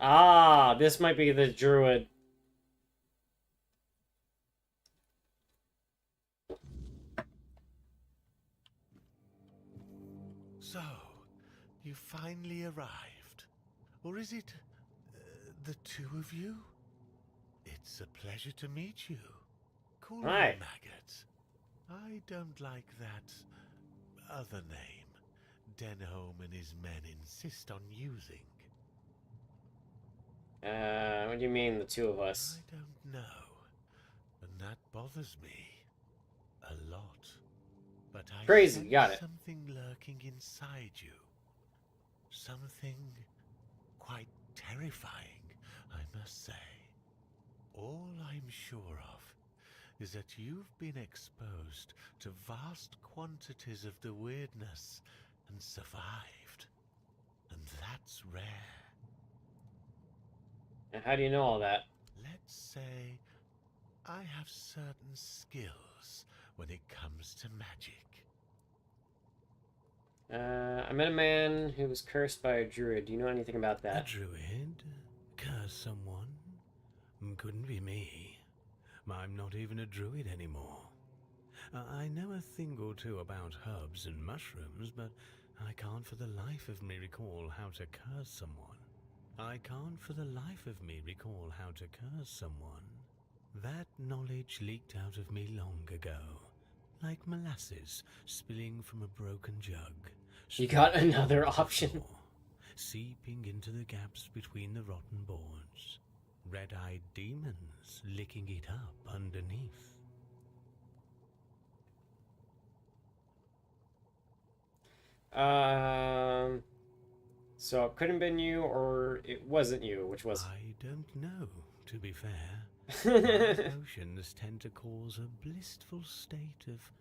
Ah, this might be the druid. So, you finally arrived. Or is it the two of you? It's a pleasure to meet you. Call me Hi. Maggot. I don't like that other name Denholm and his men insist on using. What do you mean, the two of us? I don't know. And that bothers me a lot. But I Crazy, sense got it. something lurking inside you. Something quite terrifying, I must say. All I'm sure of is that you've been exposed to vast quantities of the weirdness and survived. And that's rare. And how do you know all that? Let's say I have certain skills when it comes to magic. I met a man who was cursed by a druid. Do you know anything about A that? druid? Curse someone? Couldn't be me. I'm not even a druid anymore. I know a thing or two about herbs and mushrooms, but I can't for the life of me recall how to curse someone. I can't for the life of me recall how to curse someone. That knowledge leaked out of me long ago, like molasses spilling from a broken jug. You got Spraying another onto the option. floor, seeping into the gaps between the rotten boards. Red-eyed demons licking it up underneath. So it couldn't have been you, or it wasn't you, which was... I don't know, to be fair. My potions tend to cause a blissful state of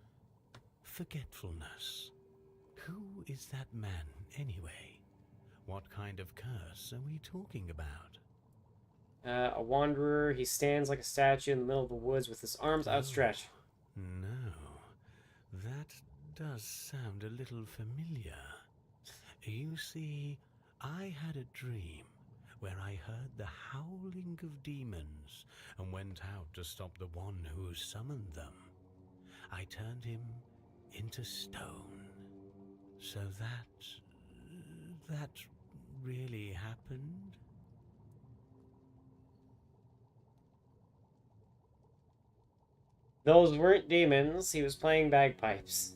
forgetfulness. Who is that man, anyway? What kind of curse are we talking about? A wanderer. He stands like a statue in the middle of the woods with his arms outstretched. No, that does sound a little familiar. You see, I had a dream where I heard the howling of demons and went out to stop the one who summoned them. I turned him into stone. So that really happened? Those weren't demons. He was playing bagpipes.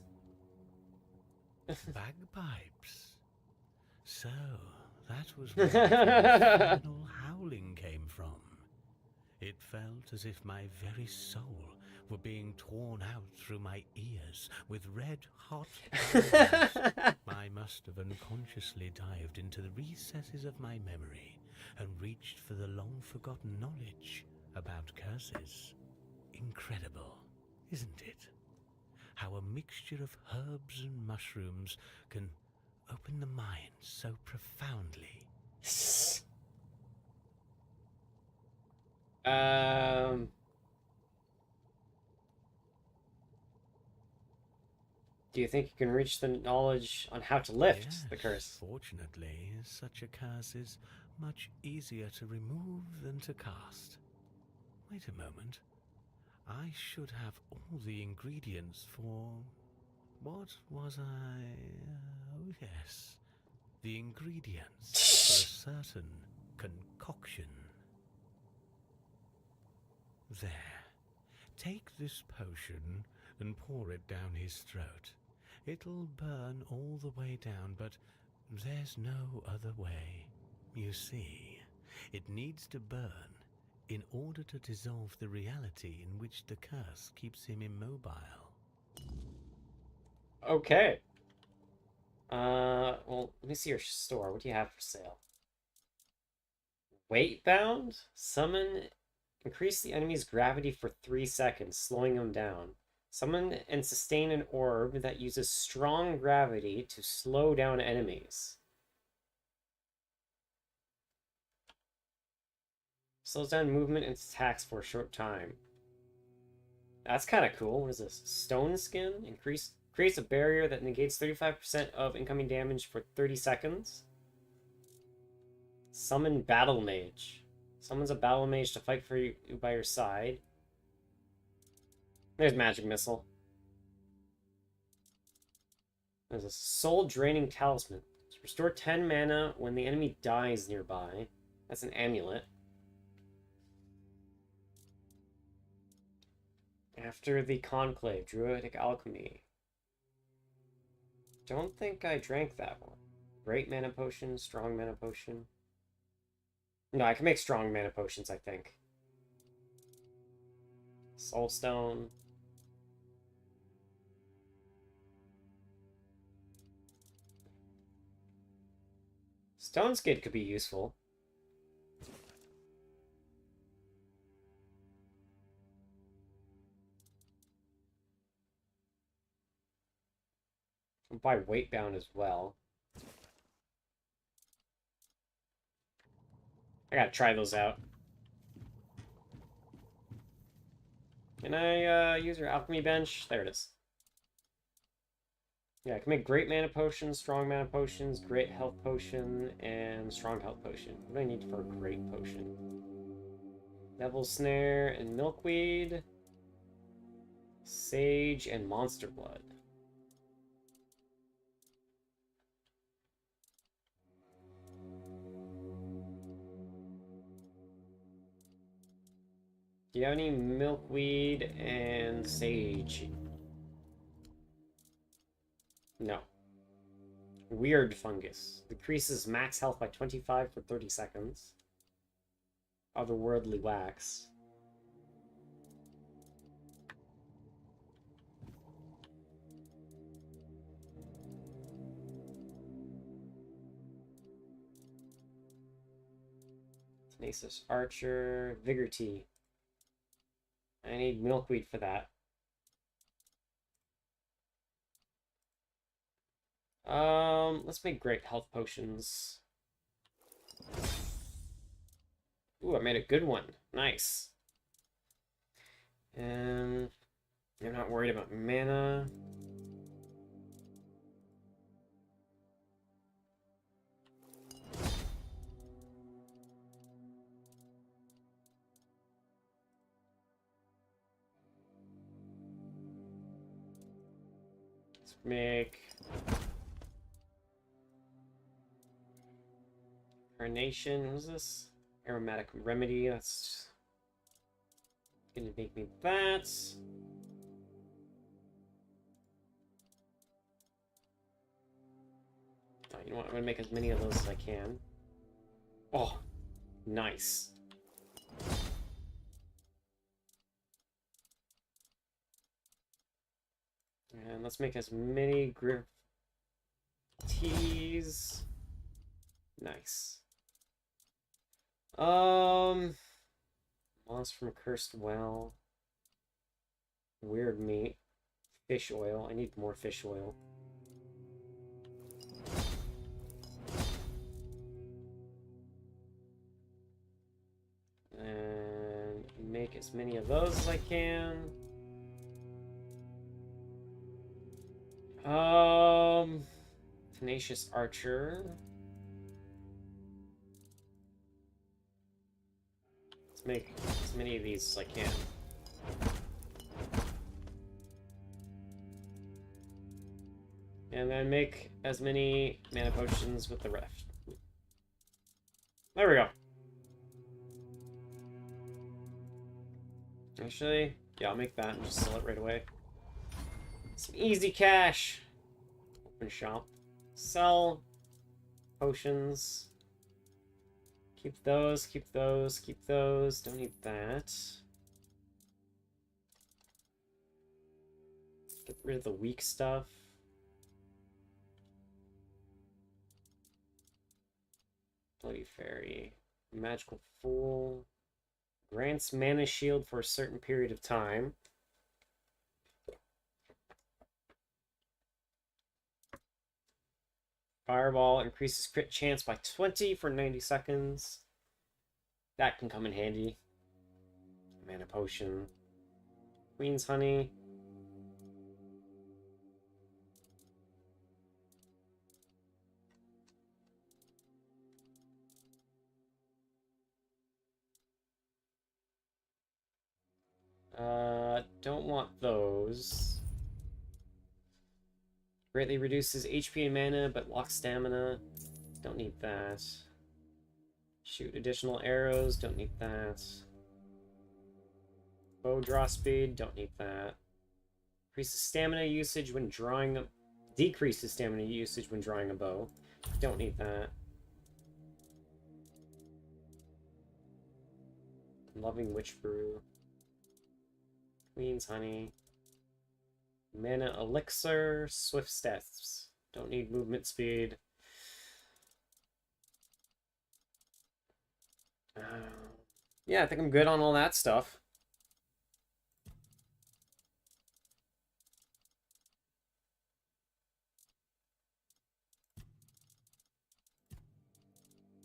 Bagpipes? So, that was where the infernal howling came from. It felt as if my very soul were being torn out through my ears with red-hot arrows. I must have unconsciously dived into the recesses of my memory and reached for the long-forgotten knowledge about curses. Incredible, isn't it? How a mixture of herbs and mushrooms can open the mind so profoundly. Do you think you can reach the knowledge on how to lift the curse? Fortunately, such a curse is much easier to remove than to cast. Wait a moment. I should have all the ingredients for... What was I... Oh, yes. The ingredients for a certain concoction. There. Take this potion and pour it down his throat. It'll burn all the way down, but there's no other way. You see, it needs to burn in order to dissolve the reality in which the curse keeps him immobile. Okay. Well, let me see your store. What do you have for sale? Weight bound? Summon... Increase the enemy's gravity for 3 seconds, slowing them down. Summon and sustain an orb that uses strong gravity to slow down enemies. Slows down movement and attacks for a short time. That's kind of cool. What is this? Stone skin? Creates a barrier that negates 35% of incoming damage for 30 seconds. Summon Battle Mage. Summons a Battle Mage to fight for you by your side. There's Magic Missile. There's a Soul Draining Talisman. Restore 10 mana when the enemy dies nearby. That's an amulet. After the Conclave, Druidic Alchemy. Don't think I drank that one. Great Mana Potion, Strong Mana Potion. No, I can make Strong Mana Potions, I think. Soulstone. Stone Skid could be useful. I'll buy Weight Bound as well. I gotta try those out. Can I use your alchemy bench? There it is. Yeah, I can make great mana potions, strong mana potions, great health potion, and strong health potion. What do I need for a great potion? Devil's Snare and Milkweed. Sage and Monster Blood. Do you have any Milkweed and Sage? No. Weird Fungus. Decreases max health by 25 for 30 seconds. Otherworldly Wax. Tenacious Archer. Vigor Tea. I need Milkweed for that. Let's make great health potions. Ooh, I made a good one. Nice. And I'm not worried about mana. Let's make Carnation. What is this? Aromatic Remedy. That's gonna make me that. Oh, you know what? I'm gonna make as many of those as I can. Oh, nice. And let's make as many grip teas. Nice. Moss from Cursed Well. Weird Meat. Fish Oil. I need more fish oil. And make as many of those as I can. Tenacious Archer. Let's make as many of these as I can. And then make as many mana potions with the rest. There we go. Actually, yeah, I'll make that and just sell it right away. Some easy cash. Open shop. Sell. Potions. Keep those, keep those, keep those. Don't need that. Get rid of the weak stuff. Bloody Fairy. Magical Fool. Grants mana shield for a certain period of time. Fireball increases crit chance by 20 for 90 seconds. That can come in handy. Mana Potion. Queen's Honey. Don't want those. Greatly reduces HP and mana, but locks stamina. Don't need that. Shoot additional arrows. Don't need that. Bow draw speed. Don't need that. Increases stamina usage when drawing a... Decreases stamina usage when drawing a bow. Don't need that. Loving Witch Brew. Queen's Honey. Mana Elixir. Swift Steps. Don't need movement speed. Yeah, I think I'm good on all that stuff.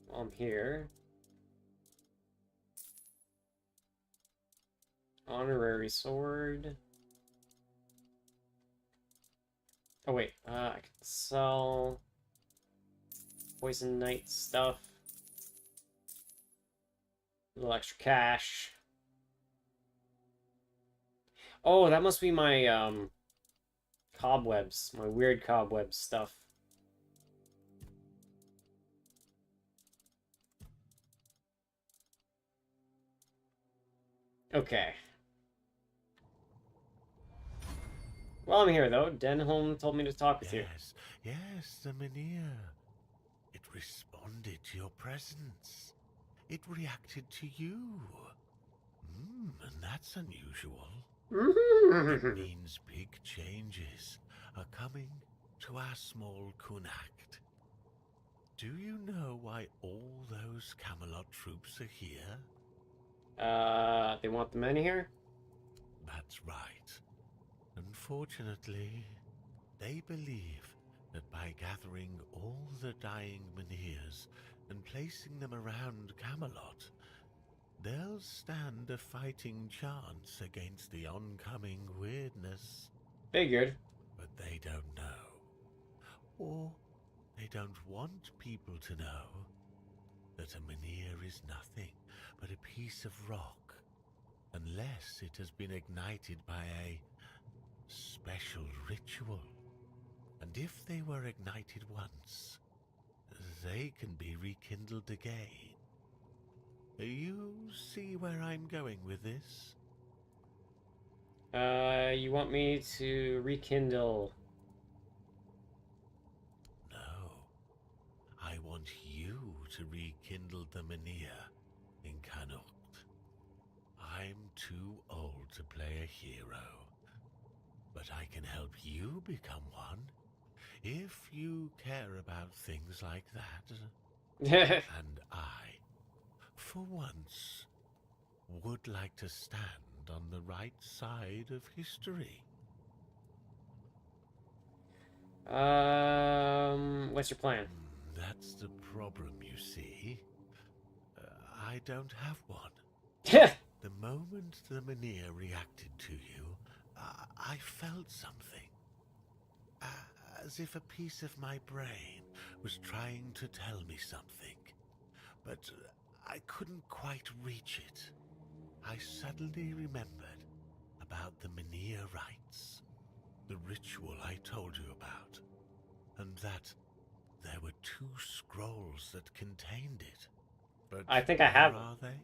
While I'm here. Honorary sword. Oh wait, I can sell Poison Knight stuff. A little extra cash. Oh, that must be my cobwebs, my weird cobweb stuff. Okay. Well, I'm here, though. Denholm told me to talk with you. Yes, the Mynheer. It responded to your presence. It reacted to you. And that's unusual. It means big changes are coming to our small Kunacht. Do you know why all those Camelot troops are here? They want the men here? That's right. Unfortunately, they believe that by gathering all the dying Mynheers and placing them around Camelot, they'll stand a fighting chance against the oncoming weirdness. Figured. But they don't know. Or they don't want people to know that a Mynheer is nothing but a piece of rock, unless it has been ignited by a special ritual. And if they were ignited once, they can be rekindled again. You see where I'm going with this? You want me to rekindle? No. I want you to rekindle the Mynheer in Connacht. I'm too old to play a hero, but I can help you become one, if you care about things like that. And I, for once, would like to stand on the right side of history. What's your plan? That's the problem, you see. I don't have one. The moment the Mynheer reacted to you, I felt something. As if a piece of my brain was trying to tell me something. But I couldn't quite reach it. I suddenly remembered about the Mynheer rites, the ritual I told you about, and that there were 2 scrolls that contained it. But I think I have where are they?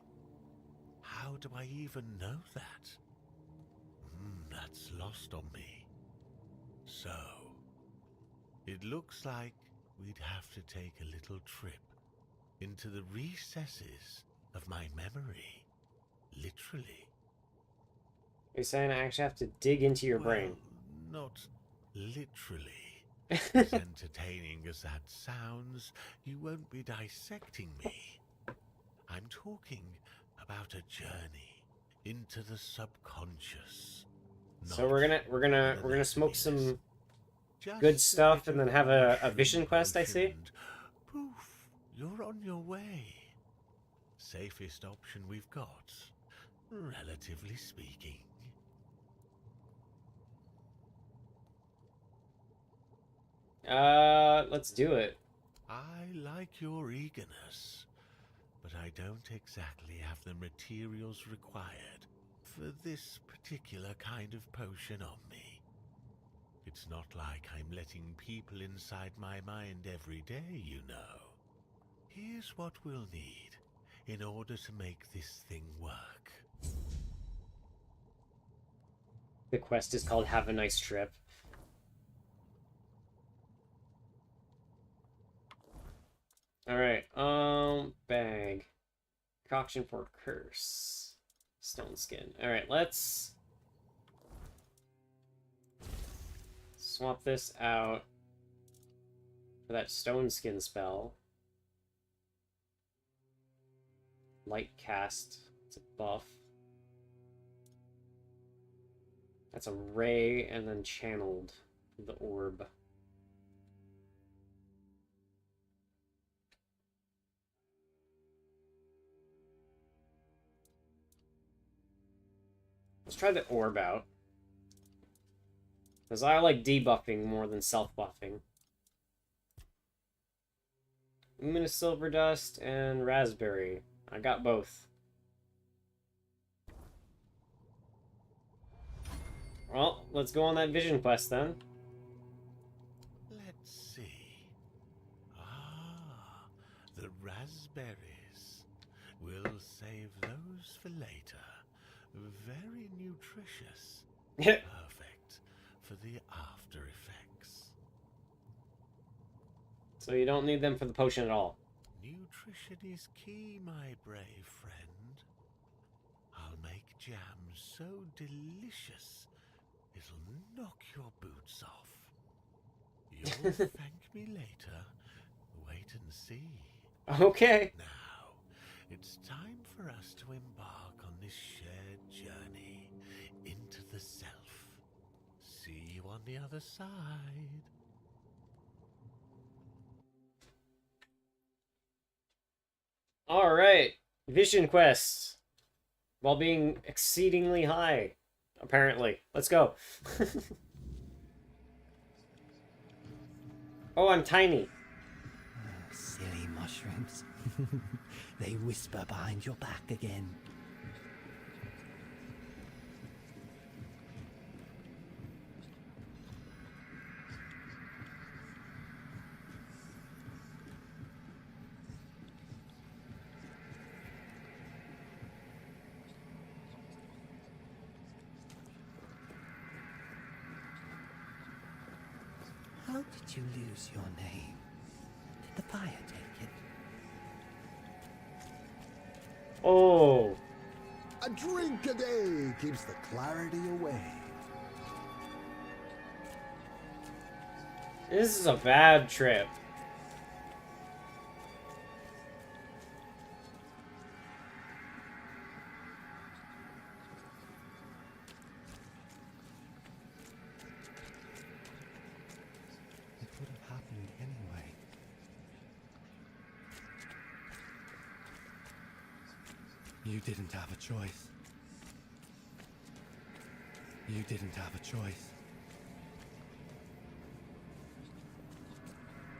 How do I even know that? That's lost on me. So, it looks like we'd have to take a little trip into the recesses of my memory. Literally. You're saying I actually have to dig into your brain? Not literally. As entertaining as that sounds, you won't be dissecting me. I'm talking about a journey into the subconscious. So we're gonna smoke some good stuff and then have a vision quest, I see. Poof, you're on your way. Safest option we've got, relatively speaking. Let's do it. I like your eagerness, but I don't exactly have the materials required. this particular kind of potion on me. It's not like I'm letting people inside my mind every day, you know. Here's what we'll need in order to make this thing work. The quest is called Have a Nice Trip. Alright, bag. Concoction for curse. Stone skin. Alright, let's swap this out for that stone skin spell. Light cast. It's a buff. That's a ray and then channeled the orb. Let's try the orb out. Because I like debuffing more than self-buffing. Luminous Silver Dust and Raspberry. I got both. Well, let's go on that vision quest then. Let's see. Ah, the raspberries. We'll save those for later. Very nutritious. Perfect for the after effects. So you don't need them for the potion at all. Nutrition is key, my brave friend. I'll make jam so delicious it'll knock your boots off. You'll thank me later. Wait and see. Okay. Now, it's time for us to embark on this shared journey into the self. See you on the other side. Alright. Vision quest. While being exceedingly high. Apparently. Let's go. Oh, I'm tiny. Silly mushrooms. They whisper behind your back again. How did you lose your name? Did the fire take it? Oh. A drink a day keeps the clarity away. This is a bad trip. It would have happened anyway. You didn't have a choice. You didn't have a choice.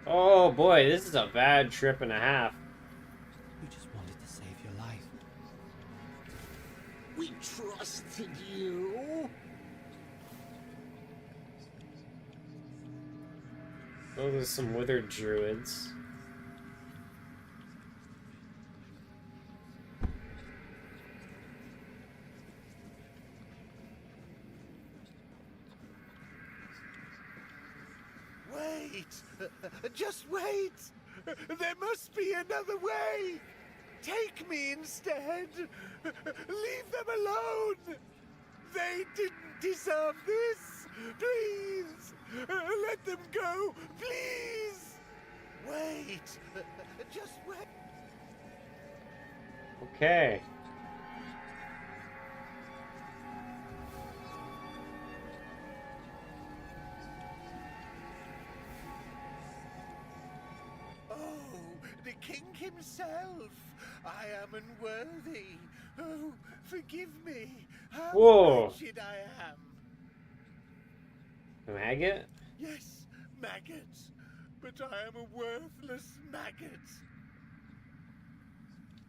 Oh boy, this is a bad trip and a half. You just wanted to save your life. We trusted you. Oh, there's some withered druids. Wait! Just wait! There must be another way! Take me instead! Leave them alone! They didn't deserve this! Please! Let them go! Please! Wait! Just wait! Okay. Oh, the king himself! I am unworthy! Oh, forgive me! How Whoa. wretched I am! Maggot? Yes, maggot! But I am a worthless maggot!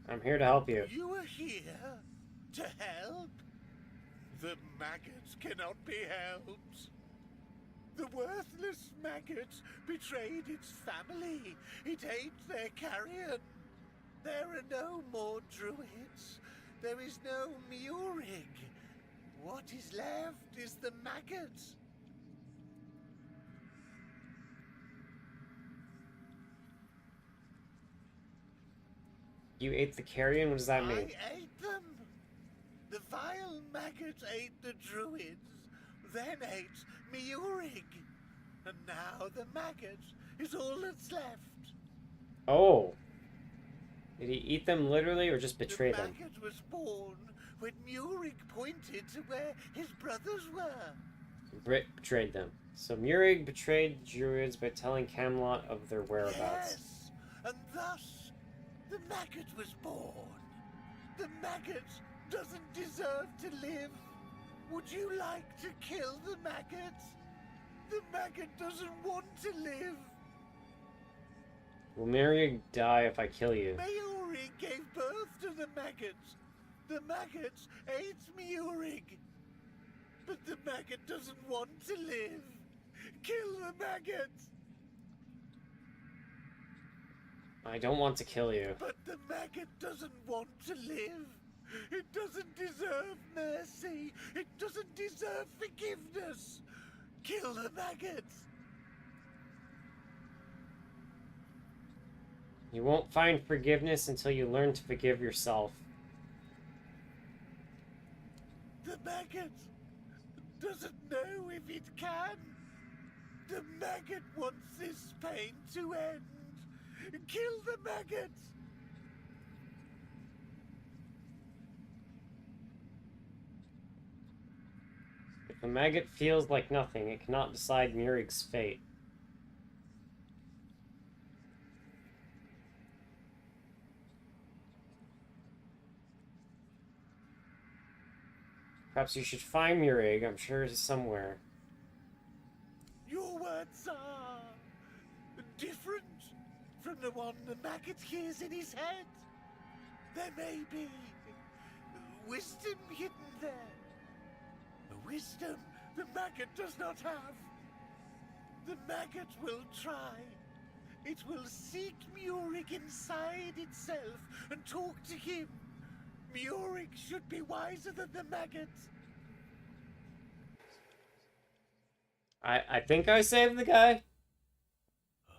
I'm here to help you. You are here to help? The maggots cannot be helped. The worthless maggot betrayed its family. It ate their carrion. There are no more druids. There is no Murig. What is left is the maggot. You ate the carrion? What does that mean? I ate them. The vile maggot ate the druids, then ate Murig. And now the maggot is all that's left. Oh. Did he eat them literally or just betray them? The maggot was born when Murig pointed to where his brothers were. Brit betrayed them. So Murig betrayed the druids by telling Camelot of their whereabouts. Yes, and thus the maggot was born. The maggot doesn't deserve to live. Would you like to kill the maggot? The maggot doesn't want to live. Will Murig die if I kill you? Murig gave birth to the maggot. The maggot ate Murig. But the maggot doesn't want to live. Kill the maggot. I don't want to kill you. But the maggot doesn't want to live. It doesn't deserve mercy. It doesn't deserve forgiveness. Kill the maggot. You won't find forgiveness until you learn to forgive yourself. The maggot doesn't know if it can. The maggot wants this pain to end. Kill the maggot. If a maggot feels like nothing, it cannot decide Murig's fate. Perhaps you should find Murig. I'm sure he's somewhere. Your words are different from the one the maggot hears in his head. There may be wisdom hidden there. A wisdom the maggot does not have. The maggot will try. It will seek Murig inside itself and talk to him. Murig should be wiser than the maggot. I think I saved the guy. Oh,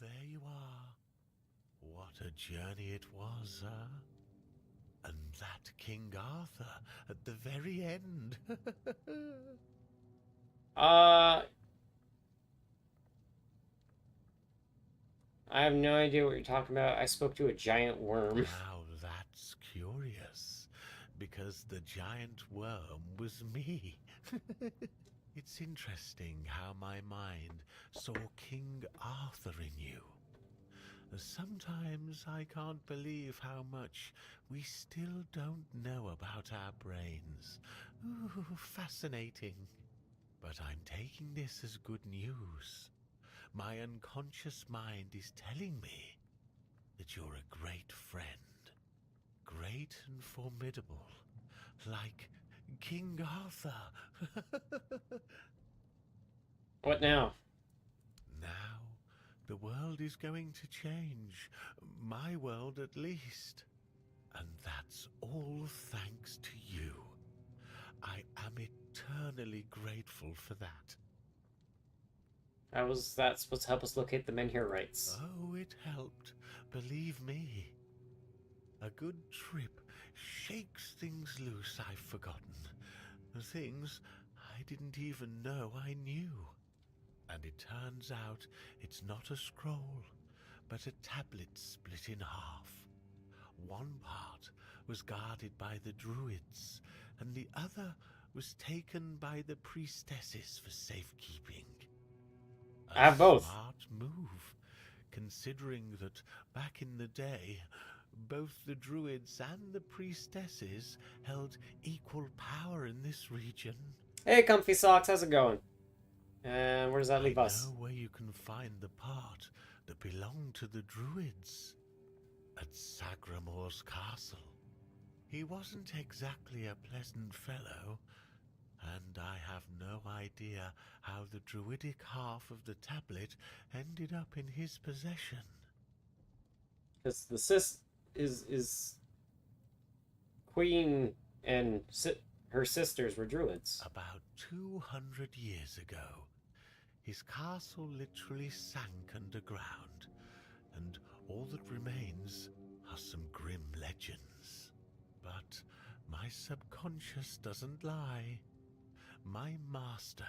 there you are. What a journey it was, huh? And that King Arthur at the very end. I have no idea what you're talking about. I spoke to a giant worm. Now that's curious, because the giant worm was me. It's interesting how my mind saw King Arthur in you. Sometimes I can't believe how much we still don't know about our brains. Ooh, fascinating. But I'm taking this as good news. My unconscious mind is telling me that you're a great friend. Great and formidable. Like King Arthur. What now? Now, the world is going to change. My world, at least. And that's all thanks to you. I am eternally grateful for that. That's supposed to help us locate the Menhirites. Oh, it helped. Believe me. A good trip shakes things loose I've forgotten. Things I didn't even know I knew. And it turns out it's not a scroll, but a tablet split in half. One part was guarded by the druids, and the other was taken by the priestesses for safekeeping. I have both. Smart move, considering that back in the day, both the druids and the priestesses held equal power in this region. Hey, Comfy Socks, how's it going? And where does that leave us? I know where you can find the part that belonged to the druids. At Sagramor's castle. He wasn't exactly a pleasant fellow, and I have no idea how the druidic half of the tablet ended up in his possession. Because the is Queen and her sisters were druids. About 200 years ago, his castle literally sank underground, and all that remains are some grim legends. But my subconscious doesn't lie. My master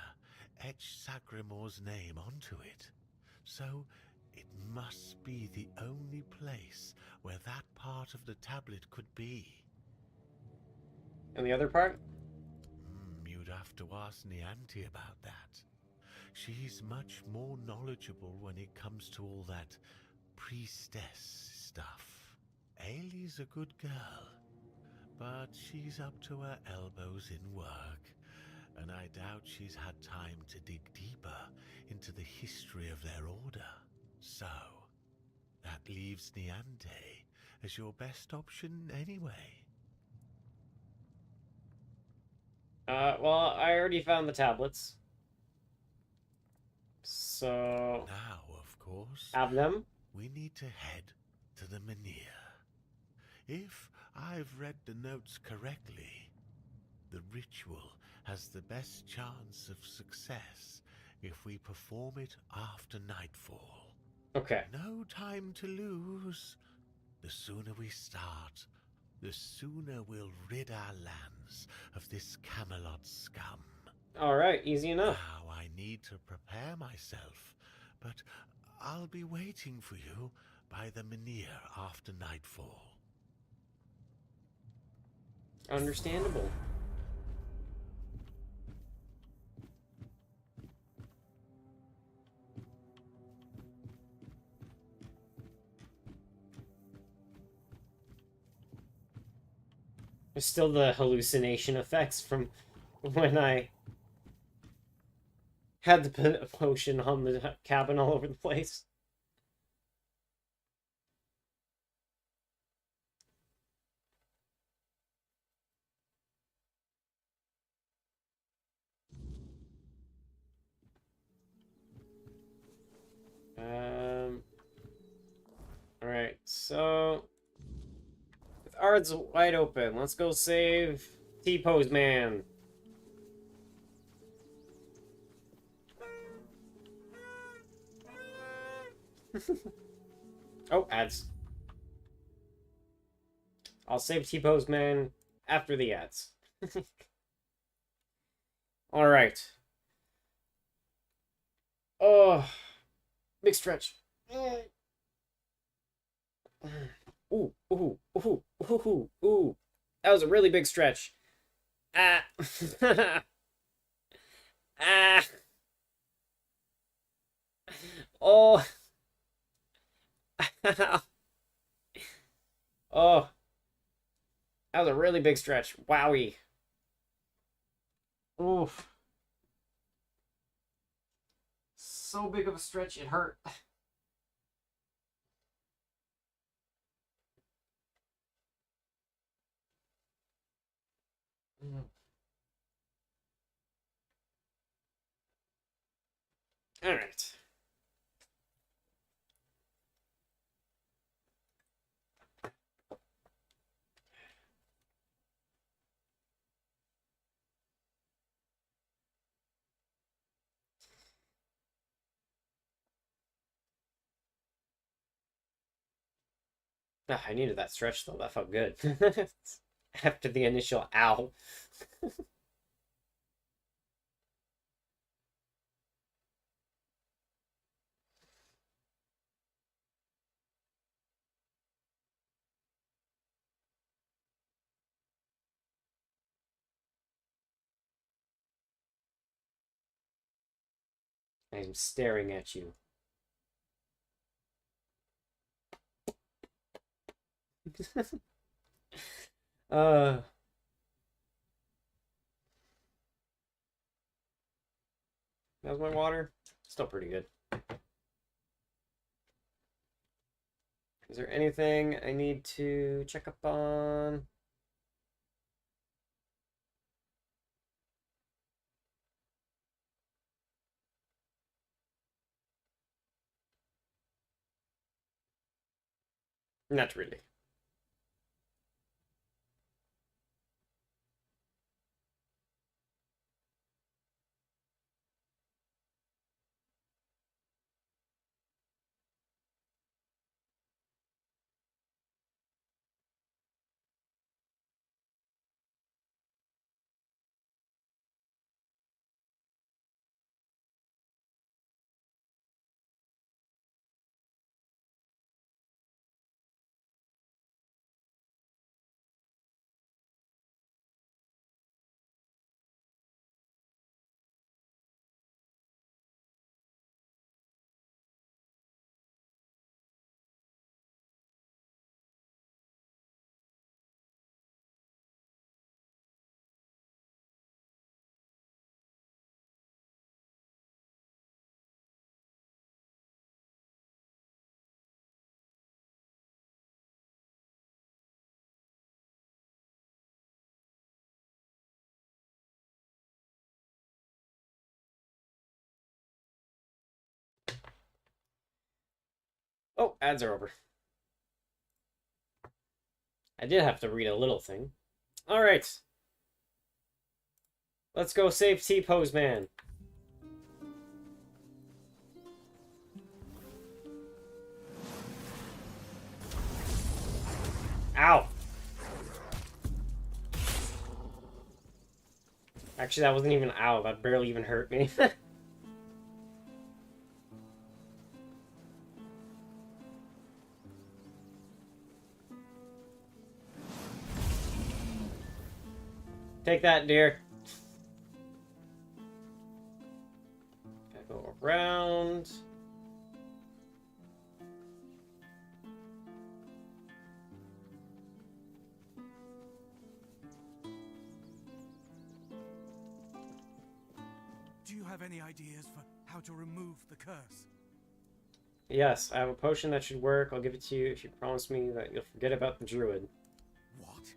etched Sagremore's name onto it, so it must be the only place where that part of the tablet could be. And the other part? You'd have to ask Nianti about that. She's much more knowledgeable when it comes to all that priestess stuff. Ailey's a good girl, but she's up to her elbows in work, and I doubt she's had time to dig deeper into the history of their order. So, that leaves Niante as your best option anyway. Well, I already found the tablets. So... Now, of course, have them? We need to head to the Menhir. If I've read the notes correctly, the ritual has the best chance of success if we perform it after nightfall. Okay. No time to lose. The sooner we start, the sooner we'll rid our lands of this Camelot scum. Alright, easy enough. Now I need to prepare myself, but I'll be waiting for you by the Menhir after nightfall. Understandable. There's still the hallucination effects from when I had to put a potion on the cabin all over the place. Alright, so with Ard's wide open, let's go save T-Pose Man. Oh, ads. I'll save T-Pose Man after the ads. Alright. Oh, big stretch. Ooh, ooh, ooh, ooh, ooh. That was a really big stretch. Ah. Ah. Oh. Oh. That was a really big stretch. Wowie. Oof. So big of a stretch, it hurt. All right. Ah, I needed that stretch though. That felt good. After the initial ow. I'm staring at you. uh How's my water? Still pretty good. Is there anything I need to check up on? Not really. Oh, ads are over. I did have to read a little thing. Alright. Let's go save T-Pose Man. Ow! Actually, that wasn't even ow. That barely even hurt me. Take that, dear. Gotta go around. Do you have any ideas for how to remove the curse? Yes, I have a potion that should work. I'll give it to you if you promise me that you'll forget about the druid. What?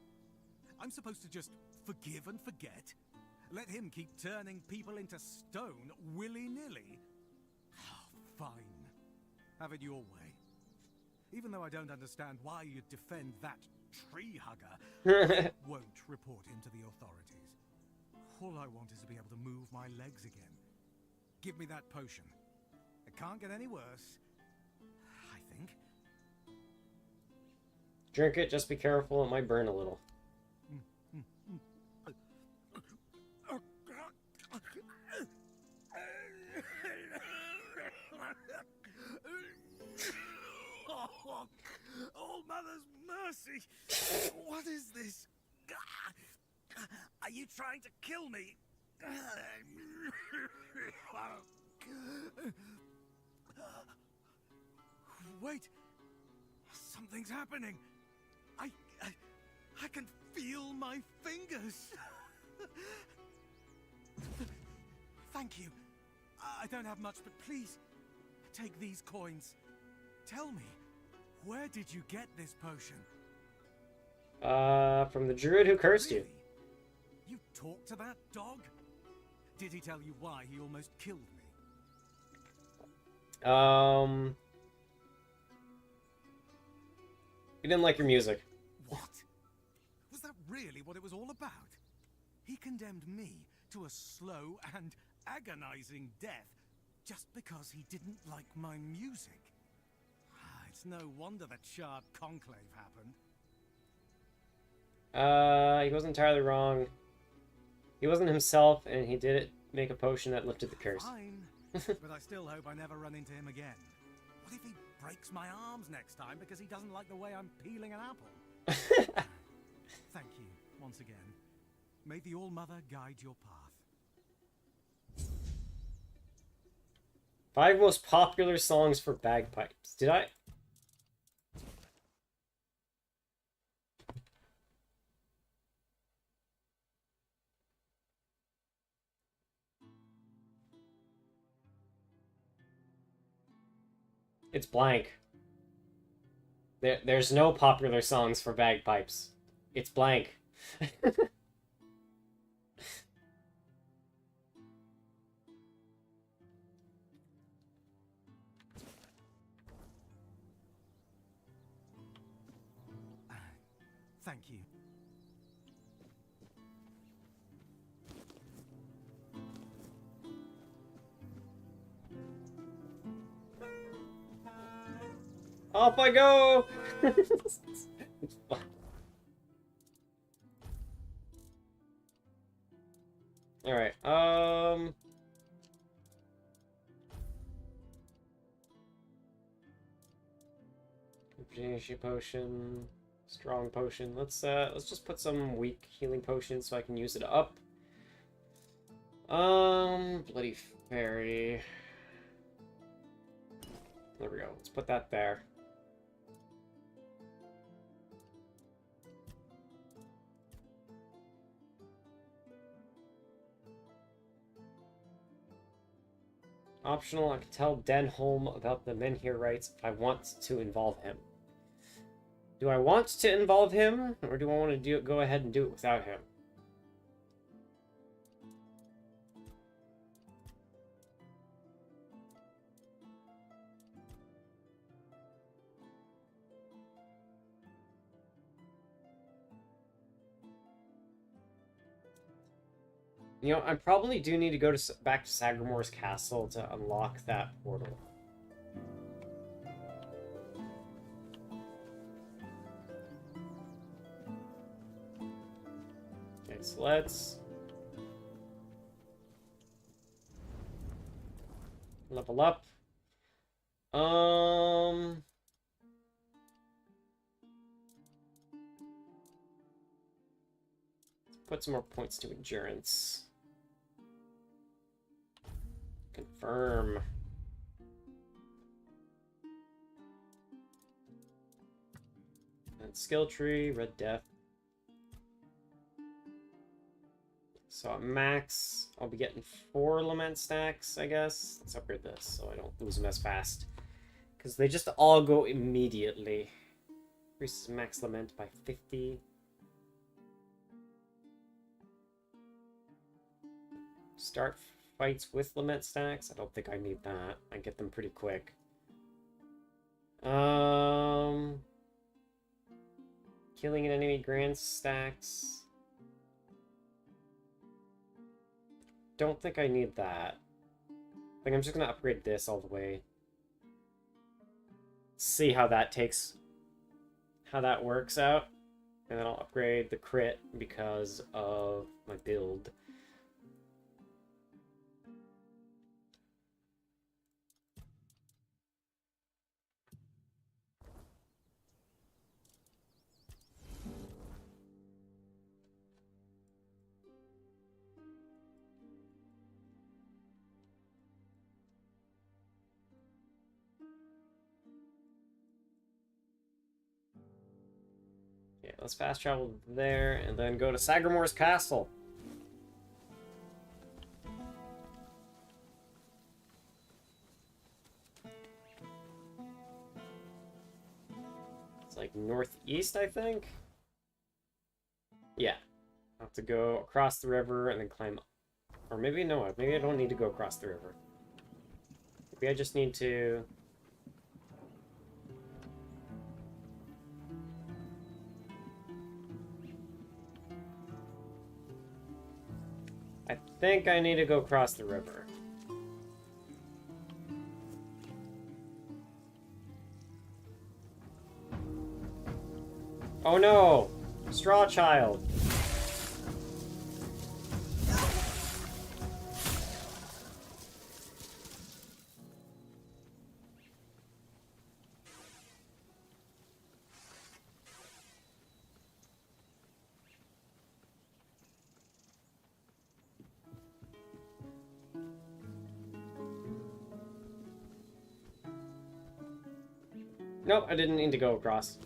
I'm supposed to just forgive and forget? Let him keep turning people into stone willy-nilly? Fine. Have it your way. Even though I don't understand why you'd defend that tree hugger, I won't report him to the authorities. All I want is to be able to move my legs again. Give me that potion. It can't get any worse, I think. Drink it, just be careful, it might burn a little. Oh, Mother's mercy! What is this? Are you trying to kill me? Wait! Something's happening! I can feel my fingers! Thank you. I don't have much, but please, take these coins. Tell me, where did you get this potion? From the druid who cursed you. You talked to that dog? Did he tell you why he almost killed me? He didn't like your music. What? Was that really what it was all about? He condemned me to a slow and agonizing death just because he didn't like my music. It's no wonder that Shard Conclave happened. He wasn't entirely wrong. He wasn't himself, and he did make a potion that lifted the curse. Fine, but I still hope I never run into him again. What if he breaks my arms next time because he doesn't like the way I'm peeling an apple? Thank you, once again. May the All-Mother guide your path. 5 most popular songs for bagpipes. Did I? It's blank. There's no popular songs for bagpipes. It's blank. Thank you. Off I go! Alright, Energy potion, strong potion. Let's just put some weak healing potions so I can use it up. Bloody fairy. There we go. Let's put that there. Optional, I can tell Denholm about the Menhirites if I want to involve him. Do I want to involve him, or do I want to go ahead and do it without him? You know, I probably do need to go back to Sagramor's castle to unlock that portal. Okay, so let's level up. Put some more points to endurance. Confirm. And skill tree, red death. So at max, I'll be getting 4 lament stacks, I guess. Let's upgrade this so I don't lose them as fast. Because they just all go immediately. Increases max lament by 50. Start fights with lament stacks. I don't think I need that. I get them pretty quick. Killing an enemy grants stacks. Don't think I need that. I think I'm just gonna upgrade this all the way. See how that works out. And then I'll upgrade the crit because of my build. Let's fast travel there and then go to Sagramor's castle. It's like northeast, I think. Yeah. I'll have to go across the river and then climb up. Or maybe no, maybe I don't need to go across the river. Maybe I just need to... I think I need to go across the river. Oh no! Straw Child! Nope, I didn't need to go across.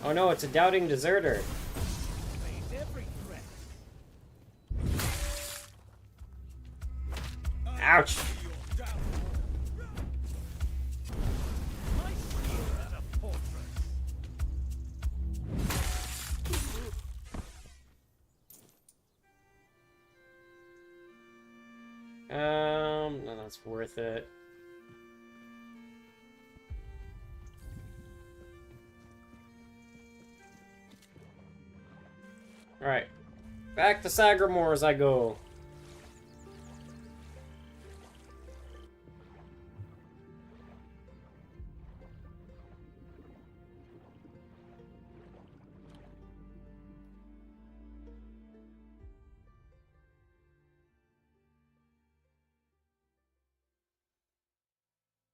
Oh no, it's a doubting deserter. Ouch! No, that's worth it. Alright. Back to Sagramore as I go.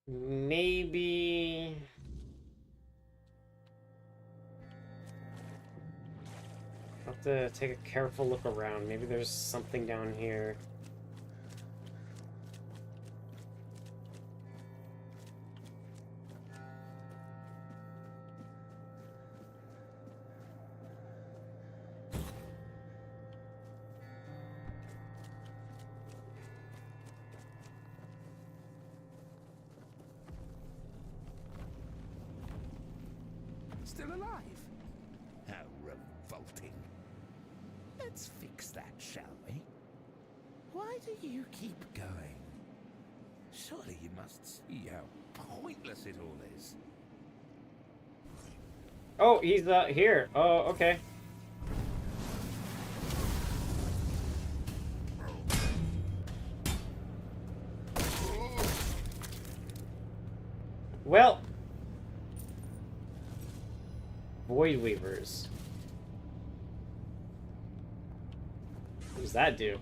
Maybe... I'll have to take a careful look around. Maybe there's something down here. Still alive? How revolting. Let's fix that, shall we? Why do you keep going? Surely you must see how pointless it all is. Oh, he's here. Oh, okay. Well, Void Weavers. What does that do?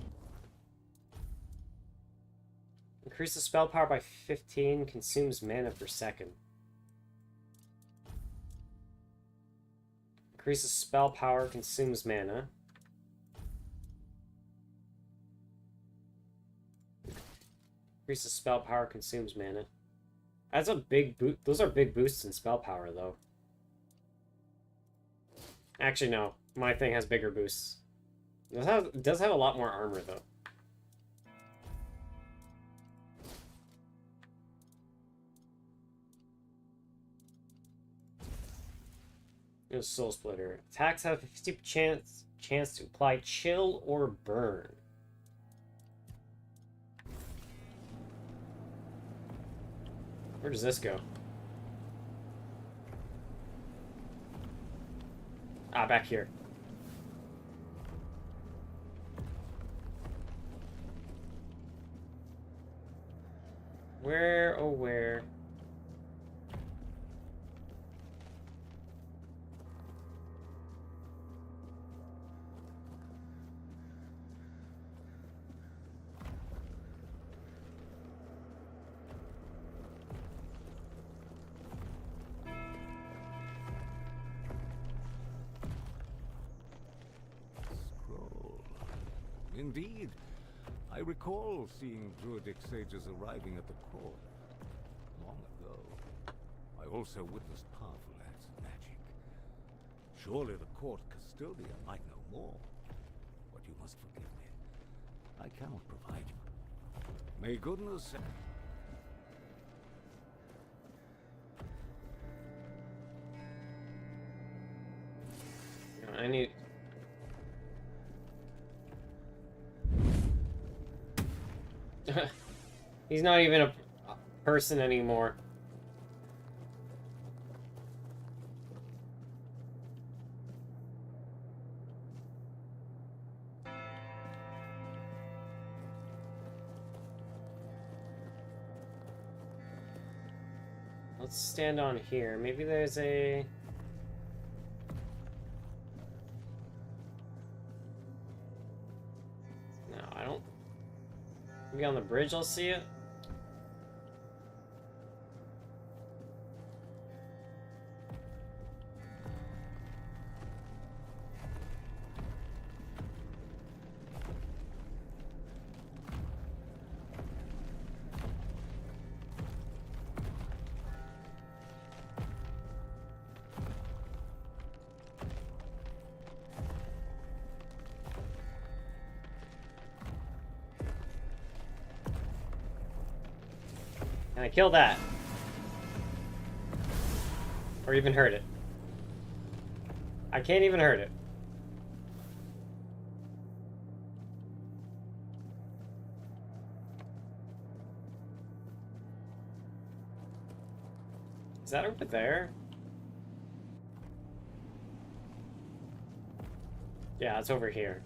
Increases spell power by 15, consumes mana per second. Increases spell power, consumes mana. Increases spell power, consumes mana. That's a big boot. Those are big boosts in spell power, though. Actually, no. My thing has bigger boosts. It does have a lot more armor, though. It's Soul Splitter. Attacks have a 50% chance to apply chill or burn. Where does this go? Ah, back here. Where, oh where? Indeed. I recall seeing Druidic sages arriving at the court long ago. I also witnessed powerful acts of magic. Surely the court custodian might know more. But you must forgive me. I cannot provide you. May goodness... I need... He's not even a person anymore. Let's stand on here. Maybe there's a... No, I don't... Maybe on the bridge I'll see it? Can I kill that? Or even hurt it? I can't even hurt it. that over there? Yeah, it's over here.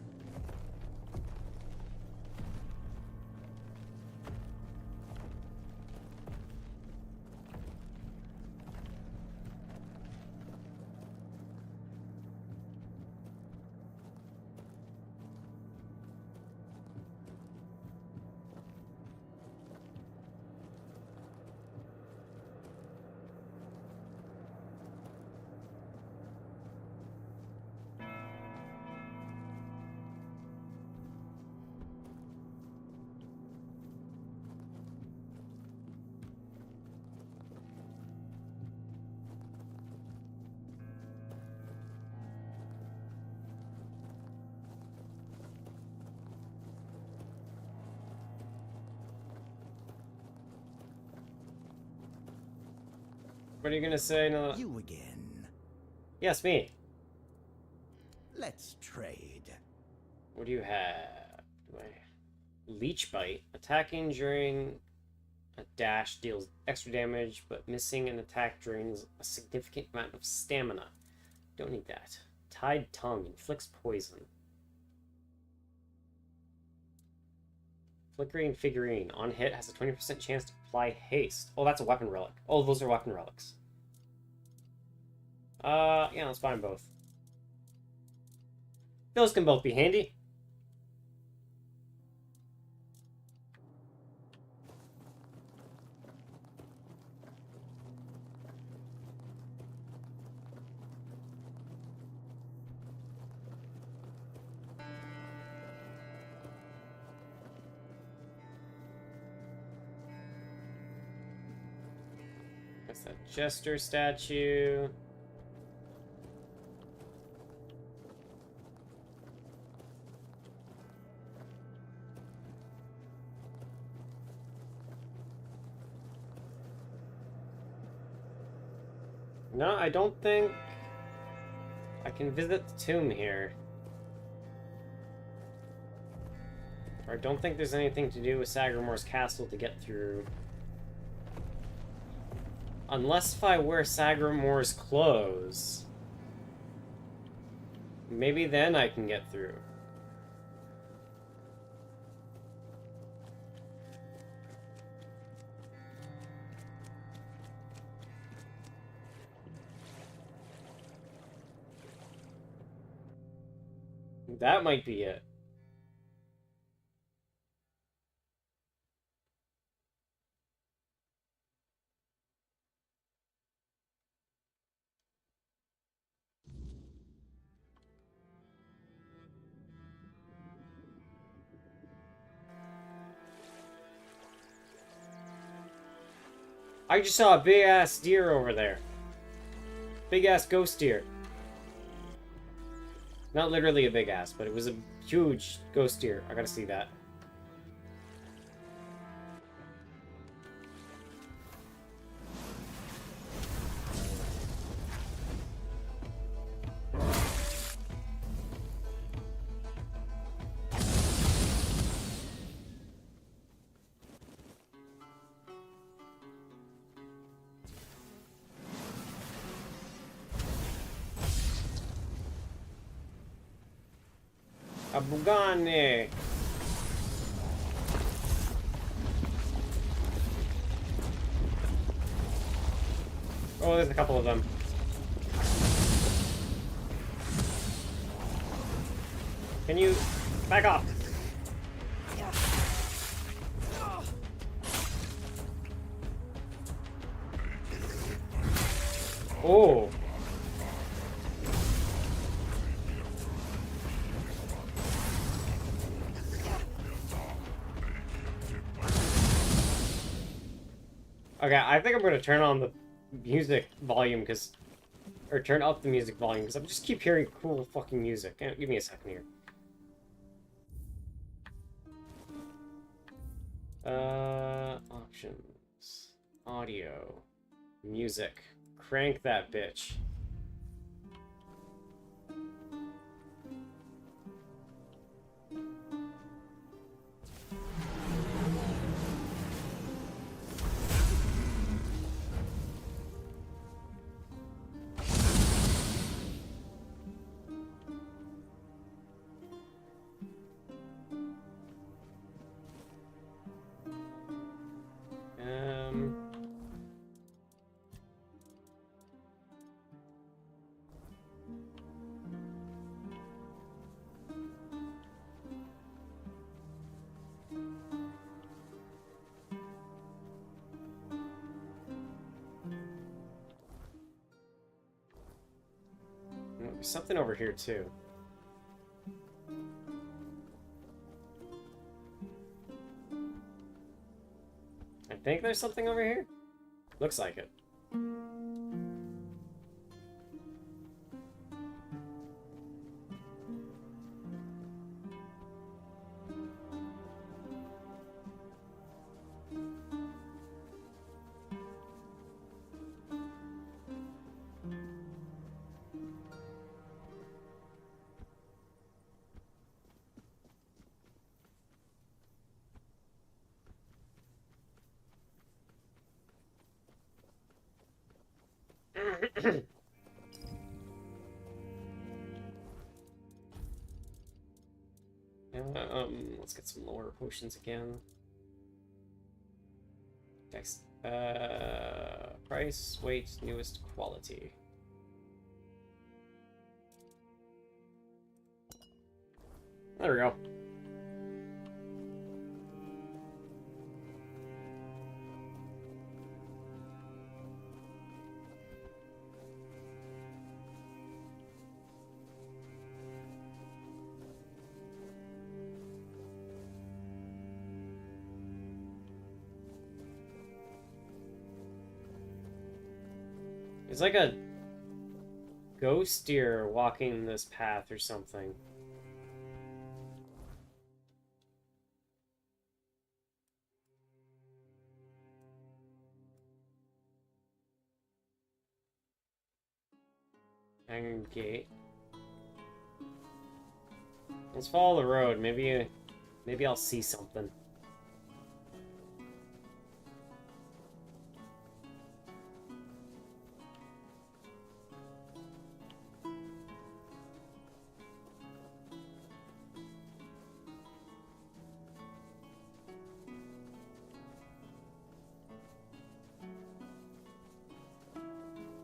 What are you gonna say? No. You again. Yes, me. Let's trade. What do you have? Leech Bite. Attacking during a dash deals extra damage, but missing an attack drains a significant amount of stamina. Don't need that. Tied Tongue inflicts poison. Flickering Figurine. On hit has a 20% chance to apply haste. Oh, that's a weapon relic. Oh, those are weapon relics. Yeah, let's find both. Those can both be handy. That's that Jester statue. No, I don't think I can visit the tomb here. Or I don't think there's anything to do with Sagramor's castle to get through. Unless if I wear Sagramor's clothes. Maybe then I can get through. That might be it. I just saw a big ass deer over there. Big ass ghost deer. Not literally a big ass, but it was a huge ghost deer. I gotta see that. A Bugane. Oh, there's a couple of them. Can you back off? Oh. Okay, I think I'm gonna turn on the music volume or turn up the music volume because I just keep hearing cool fucking music. Give me a second here. Options, audio, music. Crank that bitch. There's something over here too. I think there's something over here. Looks like it. Let's get some lower potions again. Next, price, weight, newest quality. There we go. It's like a ghost deer walking this path or something. Iron gate. Let's follow the road. Maybe I'll see something.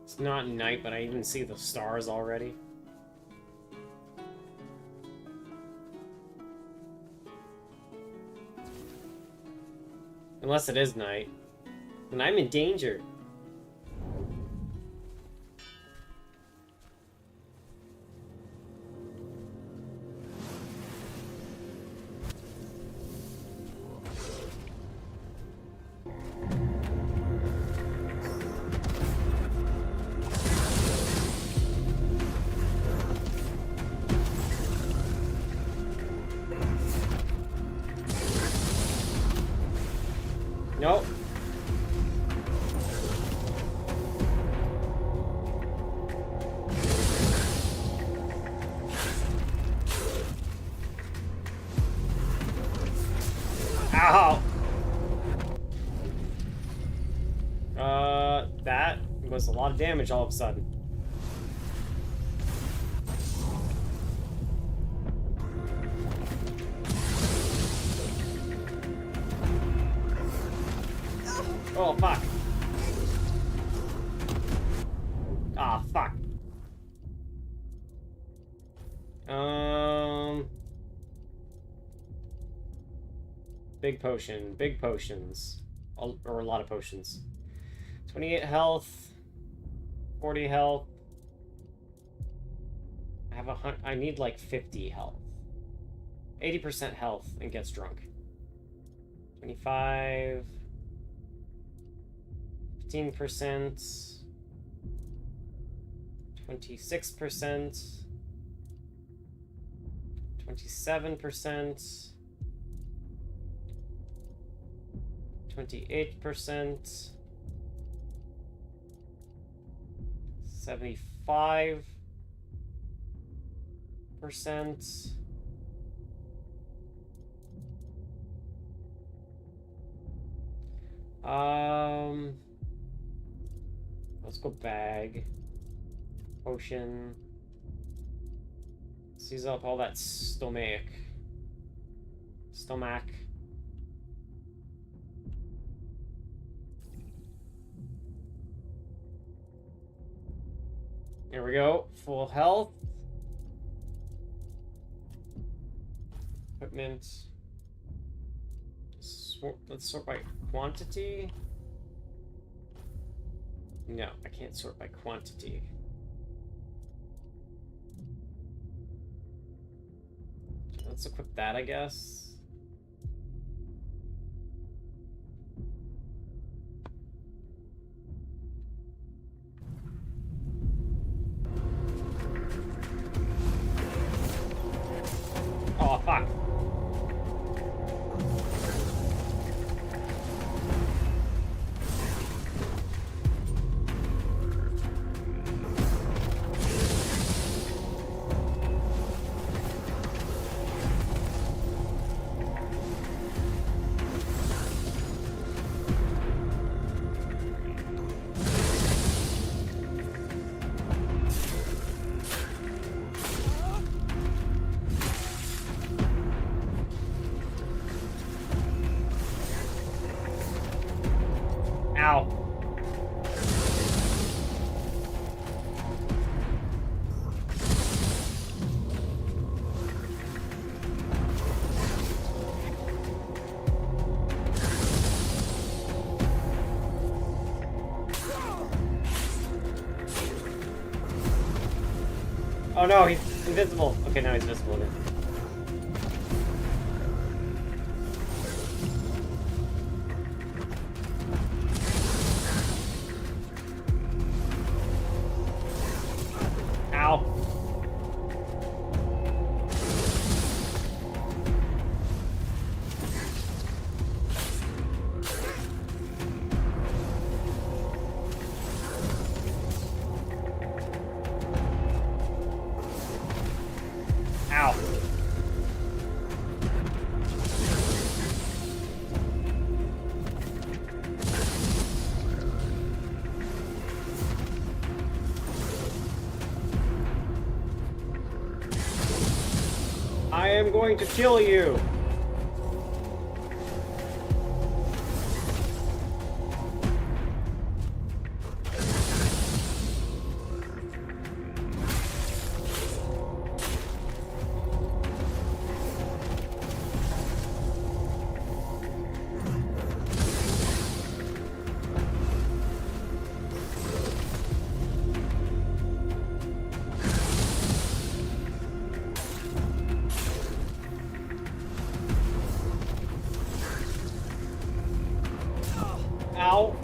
It's not night, but I even see the stars already. Unless it is night. And I'm in danger. Nope. Ow! That was a lot of damage all of a sudden. Oh, fuck. Ah, fuck. Big potion. Big potions. Or a lot of potions. 28 health. 40 health. I need like 50 health. 80% health and gets drunk. 25... 15%, 26%, 27%, 28%, 75%. Let's go bag. Potion. Seize up all that stomach. Here we go. Full health. Equipment. Let's sort by quantity. No, I can't sort by quantity. Let's equip that, I guess. Oh, fuck. Ow. Oh no, he's invisible. Okay, now he's visible again. Ow. Ow. I am going to kill you. Ow.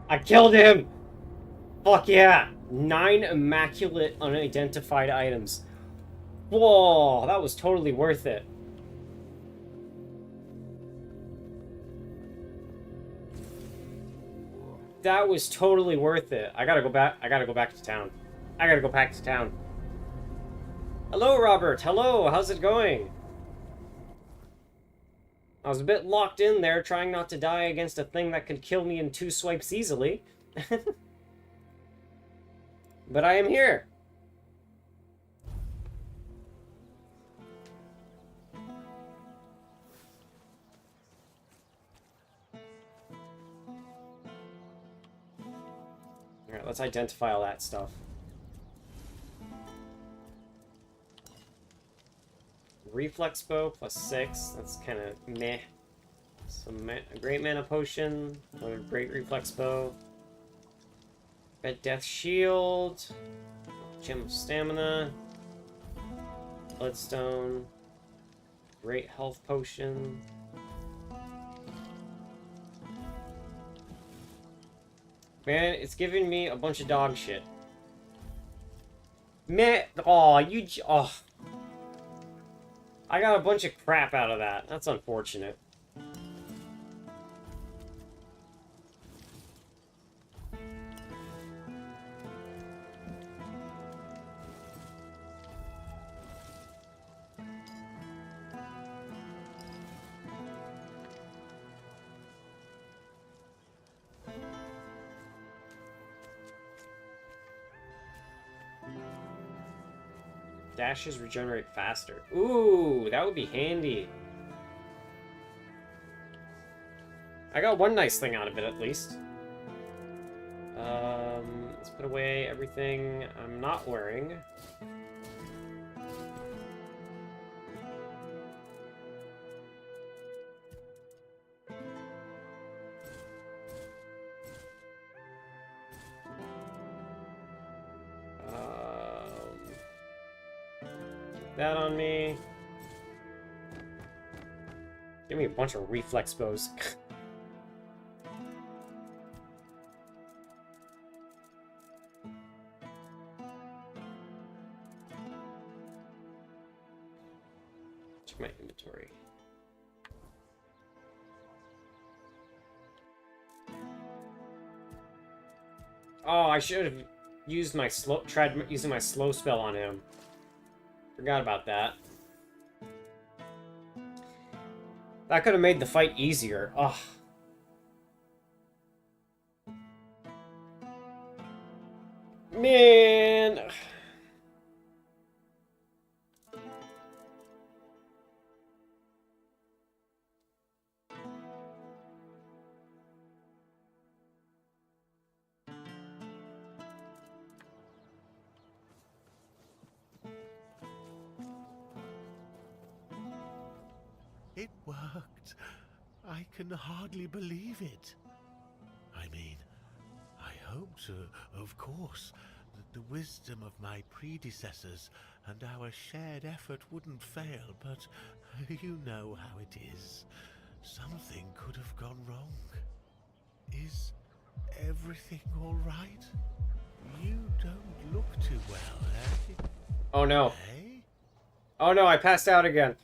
I killed him! Fuck yeah! 9 immaculate unidentified items. Whoa, that was totally worth it. That was totally worth it. I gotta go back to town. I gotta go back to town. Hello, Robert. Hello, how's it going? I was a bit locked in there, trying not to die against a thing that could kill me in 2 swipes easily. But I am here. Alright, let's identify all that stuff. Reflex bow plus 6. That's kind of meh. A great mana potion. Another great reflex bow. Red death shield. Gem of stamina. Bloodstone. Great health potion. Man, it's giving me a bunch of dog shit. Man, oh, oh. I got a bunch of crap out of that. That's unfortunate. Dashes regenerate faster. Ooh, that would be handy. I got one nice thing out of it, at least. Let's put away everything I'm not wearing. That on me. Give me a bunch of reflex bows. Check my inventory. Oh, I should have used my tried using my slow spell on him. Forgot about that. That could have made the fight easier. Ugh. Man. It worked. I can hardly believe it. I mean, I hoped, of course, that the wisdom of my predecessors and our shared effort wouldn't fail, but you know how it is. Something could have gone wrong. Is everything all right? You don't look too well, eh? Oh no. Oh no, I passed out again.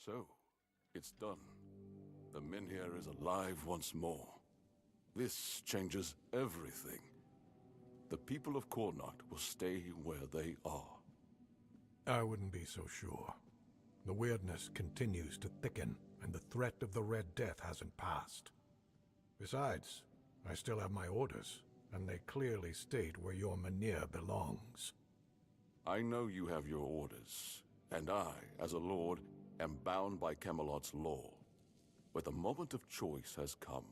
So, it's done. The Minhir is alive once more. This changes everything. The people of Cornart will stay where they are. I wouldn't be so sure. The weirdness continues to thicken, and the threat of the Red Death hasn't passed. Besides, I still have my orders, and they clearly state where your Mynheer belongs. I know you have your orders, and I, as a lord, am bound by Camelot's law. But the moment of choice has come,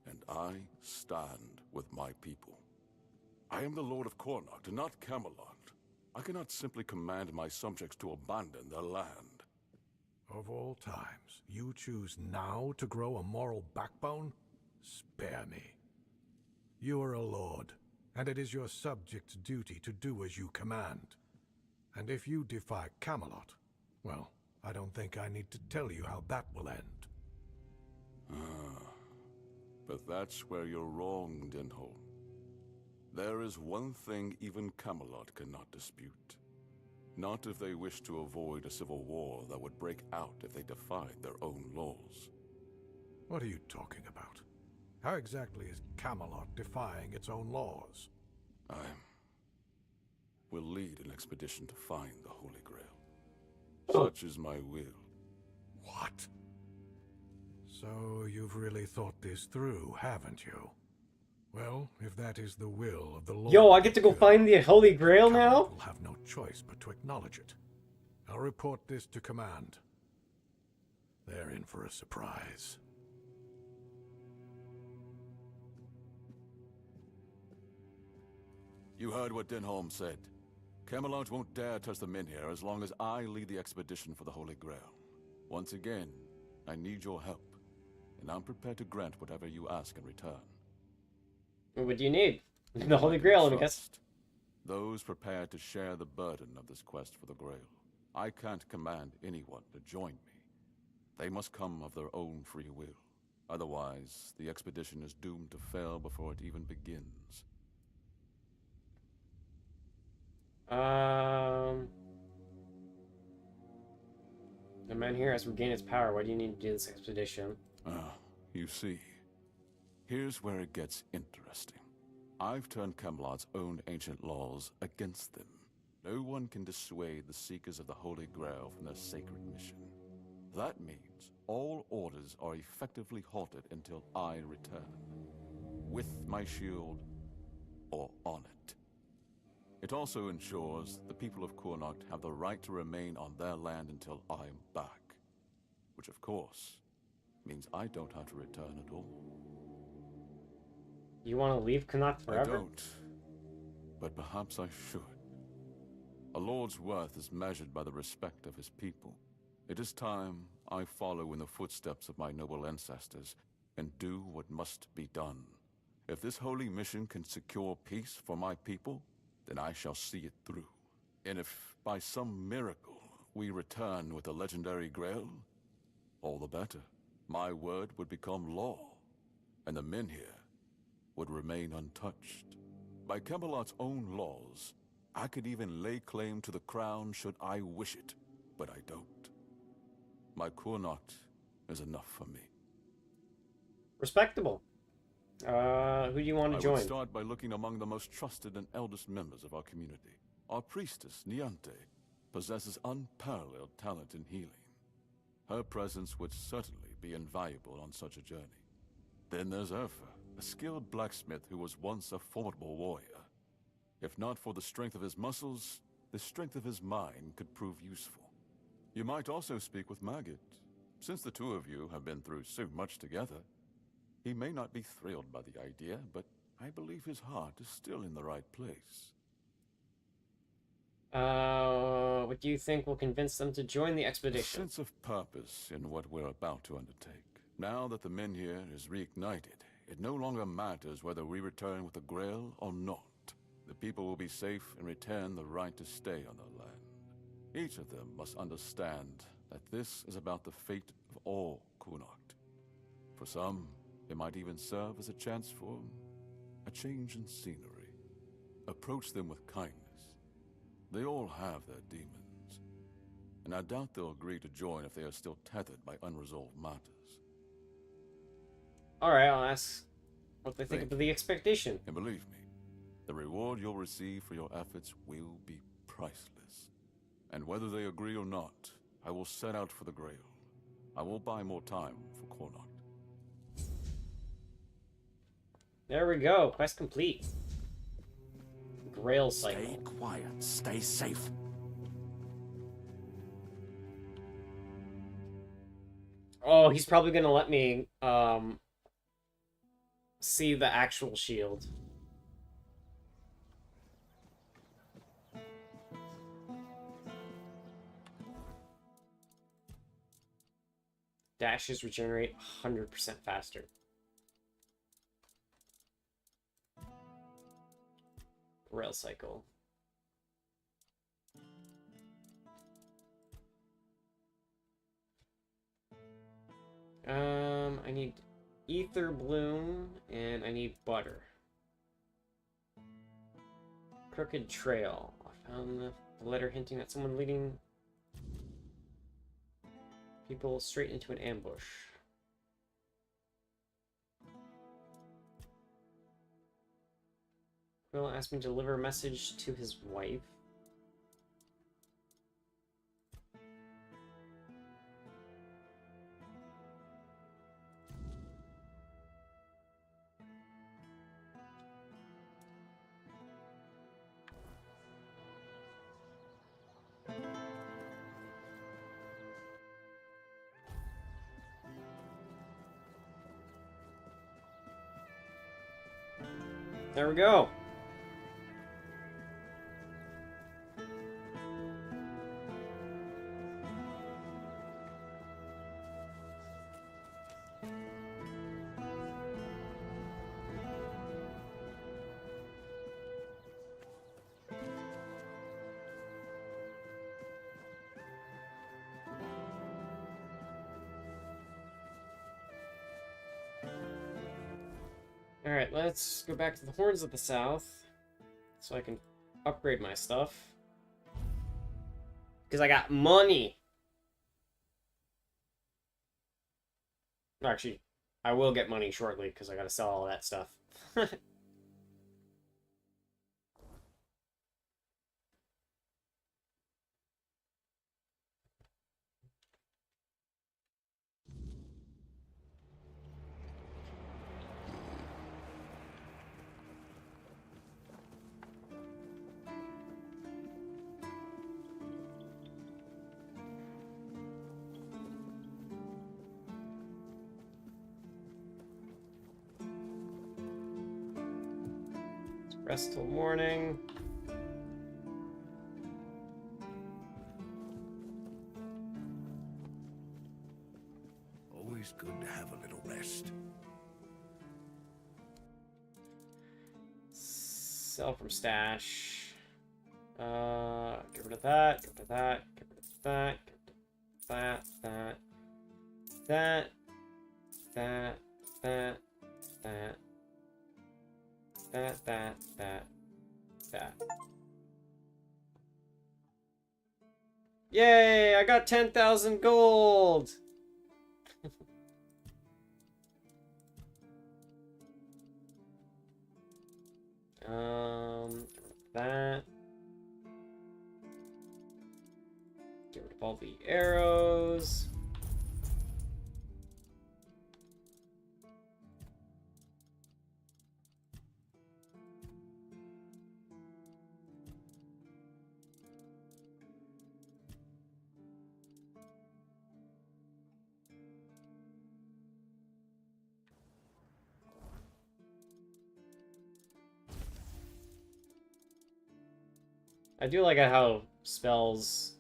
and I stand with my people. I am the Lord of Cornart, not Camelot. I cannot simply command my subjects to abandon their land. Of all times, you choose now to grow a moral backbone? Spare me. You are a lord, and it is your subjects' duty to do as you command. And if you defy Camelot, well, I don't think I need to tell you how that will end. But that's where you're wrong, Denholm. There is one thing even Camelot cannot dispute. Not if they wish to avoid a civil war that would break out if they defied their own laws. What are you talking about? How exactly is Camelot defying its own laws? Will lead an expedition to find the Holy Grail. Such is my will. What? So you've really thought this through, haven't you? Well, if that is the will of the Lord... Yo, I get to go find the Holy Grail now? Will have no choice but to acknowledge it. I'll report this to command. They're in for a surprise. You heard what Denholm said. Camelot won't dare touch the Minhir as long as I lead the expedition for the Holy Grail. Once again, I need your help, and I'm prepared to grant whatever you ask in return. What do you need? The Holy Grail, I guess. Those prepared to share the burden of this quest for the Grail. I can't command anyone to join me. They must come of their own free will. Otherwise, the expedition is doomed to fail before it even begins. The Mynhir has regained its power. Why do you need to do this expedition? You see. Here's where it gets interesting. I've turned Camelot's own ancient laws against them. No one can dissuade the Seekers of the Holy Grail from their sacred mission. That means all orders are effectively halted until I return. With my shield, or on it. It also ensures the people of Kurnocht have the right to remain on their land until I'm back. Which, of course, means I don't have to return at all. You want to leave Connacht forever? I don't. But perhaps I should. A lord's worth is measured by the respect of his people. It is time I follow in the footsteps of my noble ancestors and do what must be done. If this holy mission can secure peace for my people, then I shall see it through. And if by some miracle we return with the legendary Grail, all the better. My word would become law, and the men here would remain untouched. By Camelot's own laws, I could even lay claim to the crown should I wish it, but I don't. My Kurnocht is enough for me. Respectable. Who do you want to join? I would start by looking among the most trusted and eldest members of our community. Our priestess, Niante, possesses unparalleled talent in healing. Her presence would certainly be invaluable on such a journey. Then there's Urfa, a skilled blacksmith who was once a formidable warrior. If not for the strength of his muscles, the strength of his mind could prove useful. You might also speak with Maggot. Since the two of you have been through so much together, he may not be thrilled by the idea, but I believe his heart is still in the right place. What do you think will convince them to join the A expedition? sense of purpose in what we're about to undertake. Now that the men here is reignited, it no longer matters whether we return with the Grail or not. The people will be safe and retain the right to stay on their land. Each of them must understand that this is about the fate of all Kurnocht. For some, it might even serve as a chance for a change in scenery. Approach them with kindness. They all have their demons, and I doubt they'll agree to join if they are still tethered by unresolved matters. Alright, I'll ask what they think of the expedition. And believe me, the reward you'll receive for your efforts will be priceless. And whether they agree or not, I will set out for the Grail. I will buy more time for Kurnocht. There we go. Quest complete. Grail cycle. Stay quiet. Stay safe. Oh, he's probably gonna let me see the actual shield. Dashes regenerate 100% faster. Rail cycle. I need ether bloom and I need butter. Crooked trail. I found the letter hinting at someone leading people straight into an ambush. Will asked me to deliver a message to his wife. There we go. Alright, let's go back to the Horns of the South so I can upgrade my stuff. Because I got money! Actually, I will get money shortly because I gotta sell all that stuff. Rest till morning. Always good to have a little rest. Sell from stash. Get rid of that. Get rid of that. Get rid of that. Get rid of that. That. That. That. That. That. That. That. That. Yay! I got 10,000 gold. That. Get rid of all the arrows. I do like how spells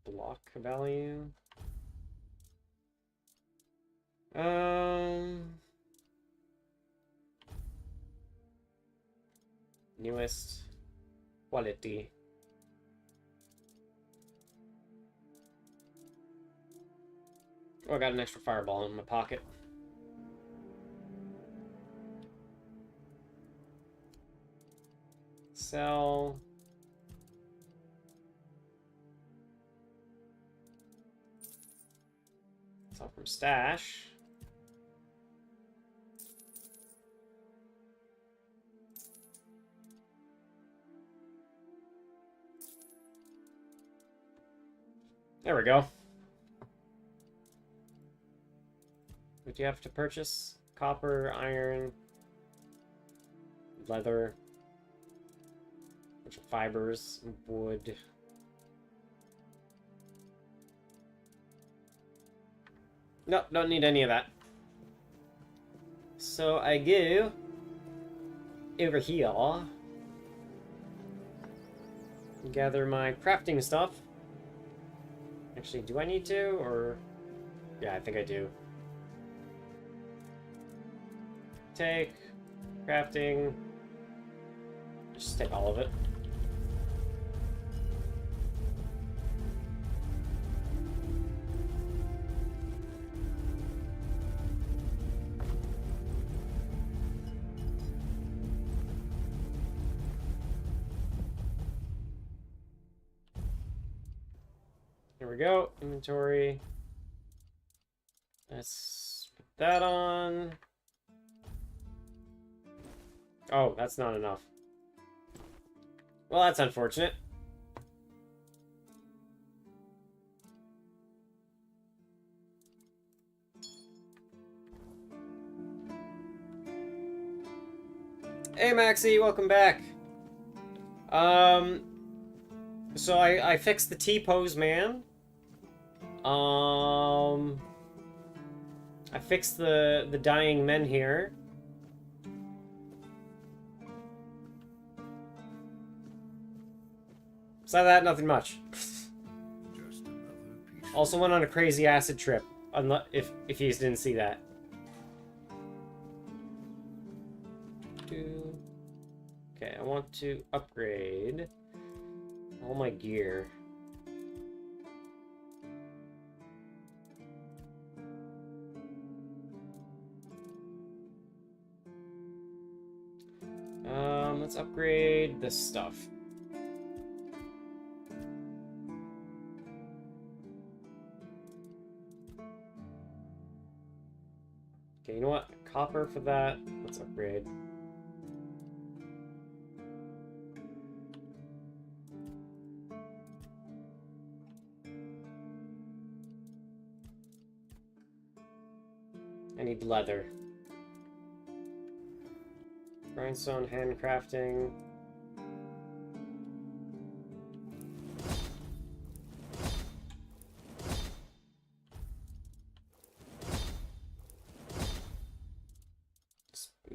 block value. Newest quality. Oh, I got an extra fireball in my pocket. Sell. Sell from stash. There we go. What do you have to purchase? Copper, iron, leather, bunch of fibers, wood. Nope, don't need any of that. So I go over here, gather my crafting stuff. Actually, do I need to, or... Yeah, I think I do. Take, crafting, just take all of it. Here we go, inventory. Let's put that on. Oh, that's not enough. Well, that's unfortunate. Hey, Maxie, welcome back. So I fixed the T-pose, man. I fixed the dying men here. Besides that, nothing much. Also went on a crazy acid trip, if you didn't see that. Okay, I want to upgrade all my gear. Let's upgrade this stuff. Okay, you know what? Copper for that. Let's upgrade. I need leather. Grindstone, handcrafting.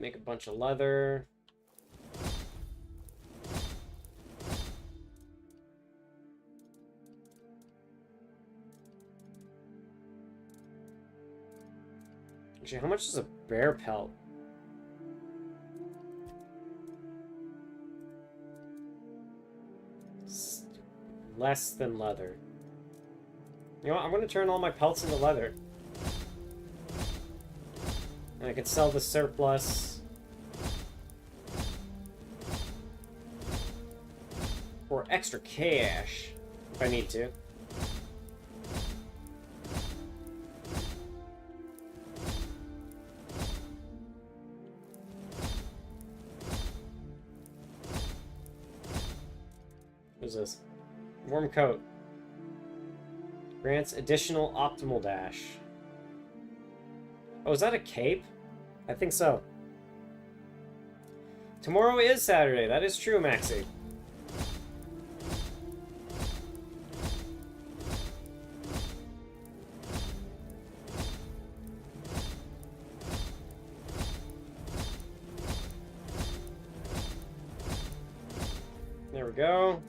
make a bunch of leather. Actually, how much is a bear pelt? It's less than leather. You know what? I'm going to turn all my pelts into leather. And I can sell the surplus for extra cash if I need to. What is this? Warm coat. Grants additional optimal dash. Oh, is that a cape? I think so. Tomorrow is Saturday. That is true, Maxie. There we go.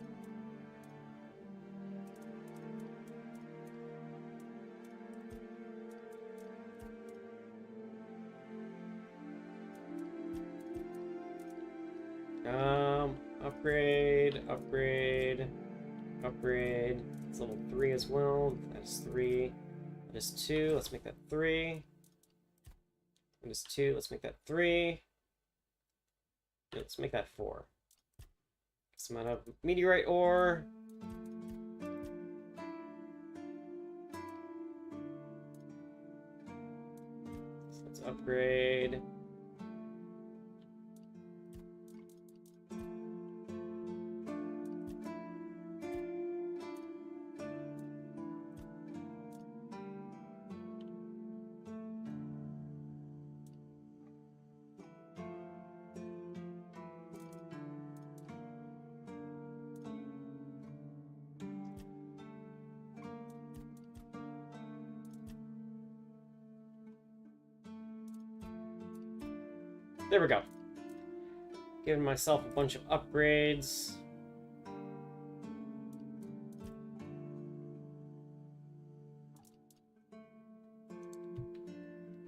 Upgrade. It's level 3 as well. That's 3. That is 2. Let's make that 3. That is 2. Let's make that 3. Let's make that 4. Some amount of meteorite ore. So let's upgrade. There we go. Giving myself a bunch of upgrades.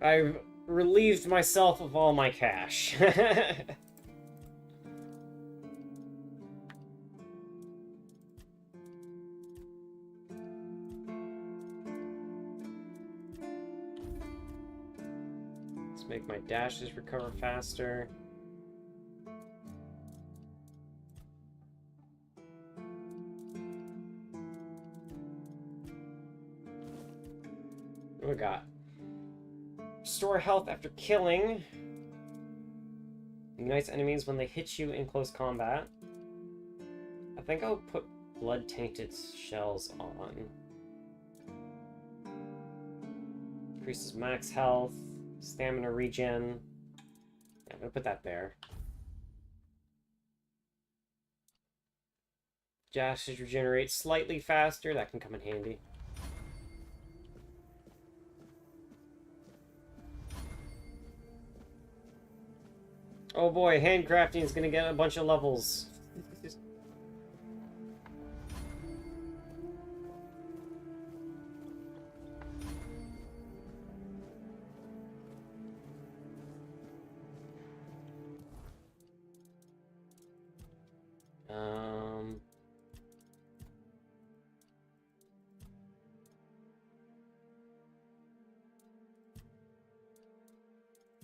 I've relieved myself of all my cash. Make my dashes recover faster. What we got? Restore health after killing. Ignites enemies when they hit you in close combat. I think I'll put blood-tainted shells on. Increases max health. Stamina regen. Yeah, I'm gonna put that there. Dashes regenerate slightly faster. That can come in handy. Oh boy, handcrafting is gonna get a bunch of levels.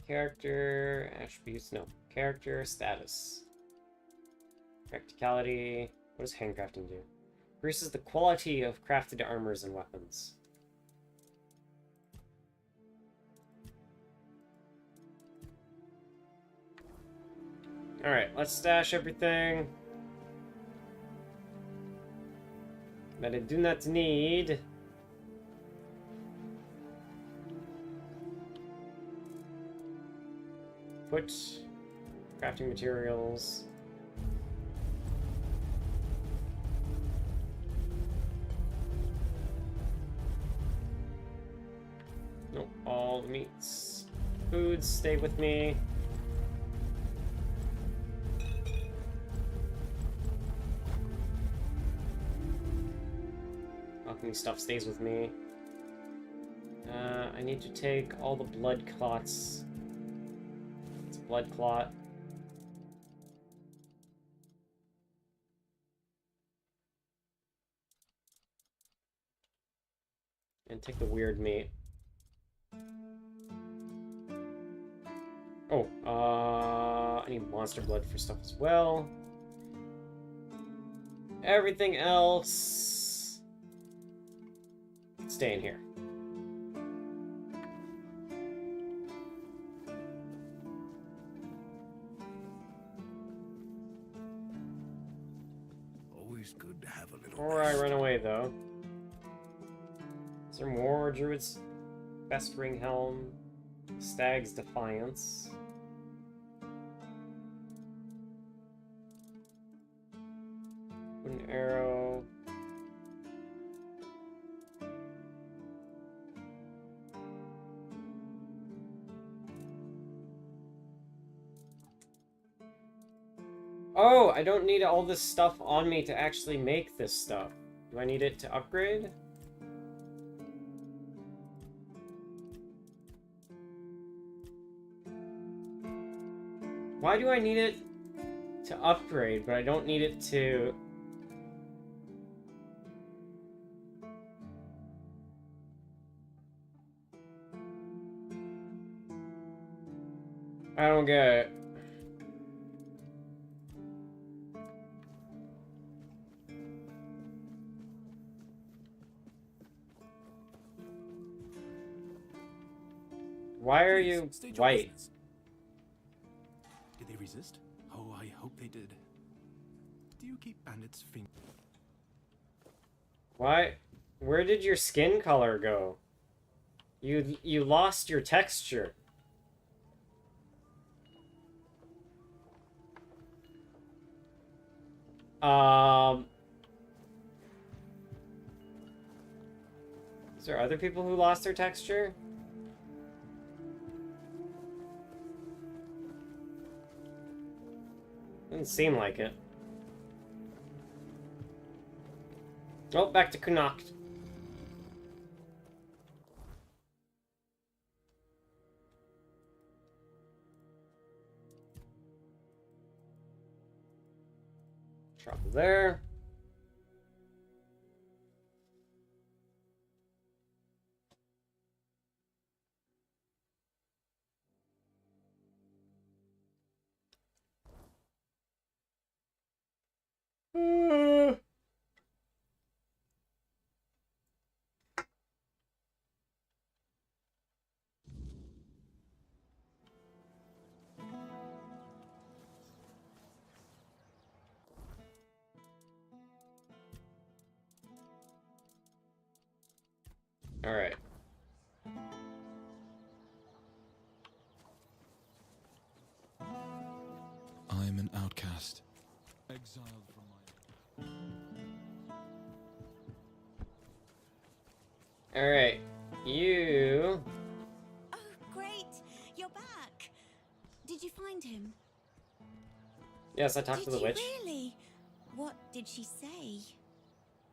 Character attributes, no. Character status. Practicality. What does handcrafting do? Increases the quality of crafted armors and weapons. Alright, let's stash everything that I do not need. Put crafting materials. Nope, all the meats. Foods stay with me. alchemy stuff stays with me. I need to take all the blood clots. It's a blood clot. And take the weird meat. Oh, I need monster blood for stuff as well. Everything else... stay in here. Always good to have a little Before I run away, though. Is there more Druid's Festering Helm? Stag's Defiance. Wooden Arrow. Oh, I don't need all this stuff on me to actually make this stuff. Do I need it to upgrade? Why do I need it to upgrade, but I don't need it to... I don't get it. Why are you white? Did they resist? Oh, I hope they did. Do you keep bandits' finger? Why? Where did your skin color go? You lost your texture. Is there other people who lost their texture? Doesn't seem like it. Oh, back to Connacht. Trouble there. All right. I'm an outcast, exiled from my... All right. You... Oh, great! You're back! Did you find him? Yes, I talked to the witch. Did you really? What did she say?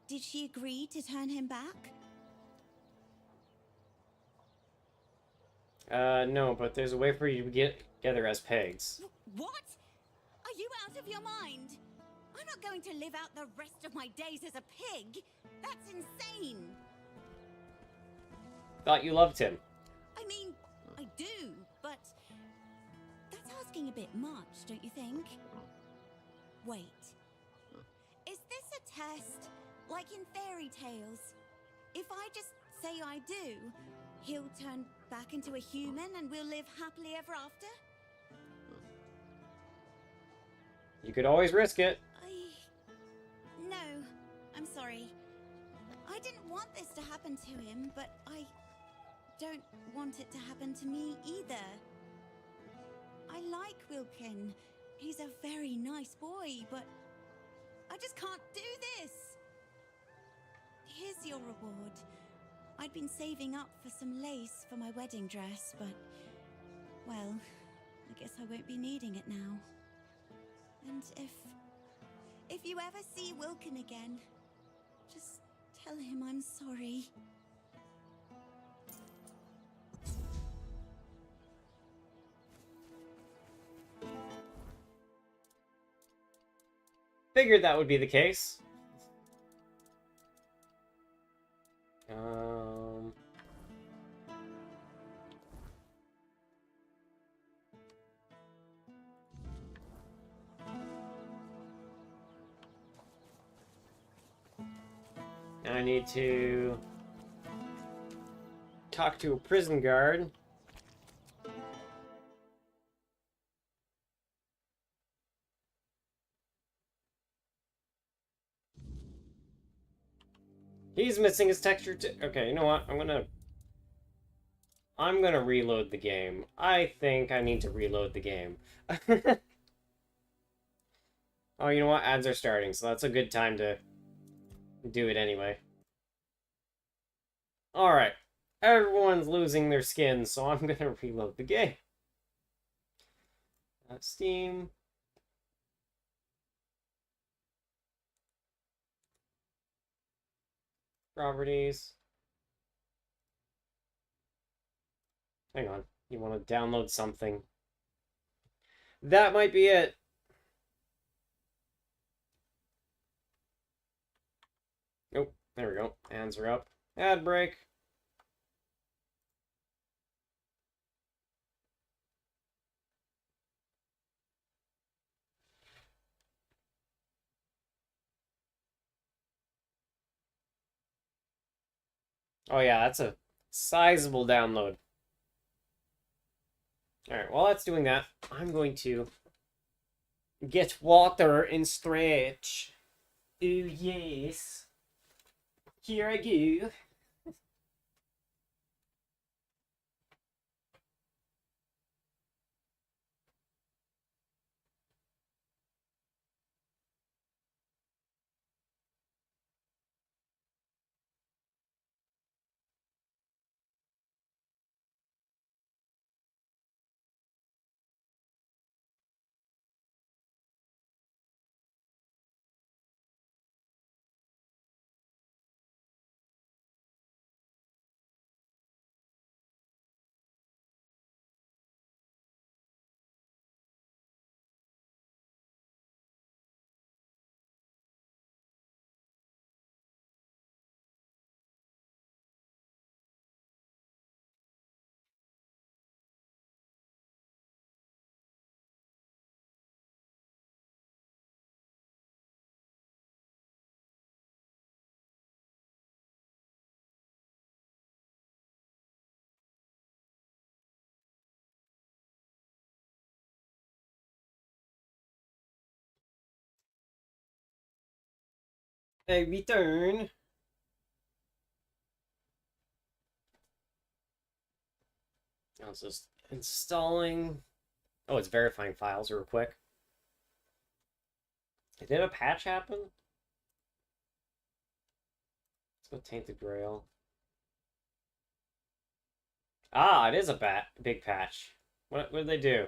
Did she agree to turn him back? No, but there's a way for you to get together as pegs. What? Are you out of your mind? I'm not going to live out the rest of my days as a pig. That's insane. Thought you loved him. I mean, I do, but that's asking a bit much, don't you think? Wait. Is this a test, like in fairy tales? If I just say I do, he'll turn back into a human and we'll live happily ever after? You could always risk it. No, I'm sorry. I didn't want this to happen to him, but I don't want it to happen to me either. I like Wilkin. He's a very nice boy, but I just can't do this. Here's your reward. I'd been saving up for some lace for my wedding dress, but, well, I guess I won't be needing it now. And if you ever see Wilkin again, just Tell him I'm sorry. Figured that would be the case. I need to talk to a prison guard. He's missing his texture too. Okay, you know what? I'm gonna reload the game. I think I need to reload the game. Oh, you know what? Ads are starting, so that's a good time to do it anyway. Alright. Everyone's losing their skin, so I'm gonna reload the game. Steam. Properties. Hang on. You want to download something. That might be it. Nope. There we go. Hands are up. Ad break. Oh yeah, that's a sizable download. Alright, while that's doing that, I'm going to get water and stretch. Oh yes. Here I go. I return. I was just installing. Oh, it's verifying files real quick. Did a patch happen? Let's go Tainted Grail. Ah, it is a big patch. What did they do?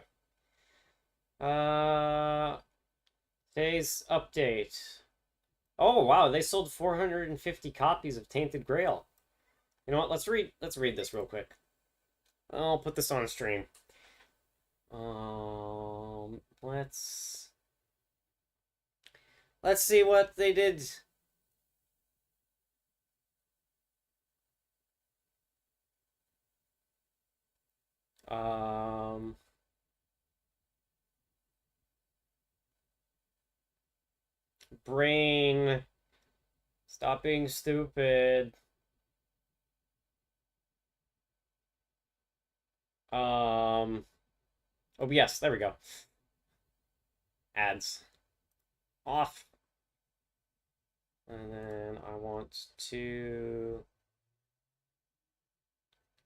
Today's update. Oh wow, they sold 450 copies of Tainted Grail. You know what? Let's read this real quick. I'll put this on stream. Let's see what they did. Brain. Stop being stupid. OBS, there we go. Ads. Off. And then I want to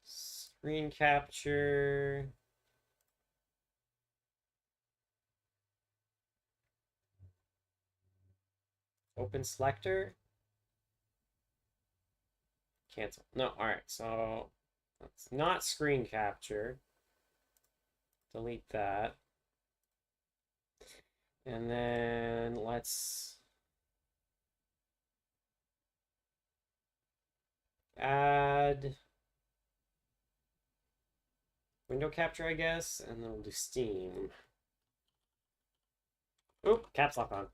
screen capture. Open selector. Cancel. No, alright, so let's not screen capture. Delete that. And then let's add window capture, I guess, and then we'll do Steam. Oop, caps lock on.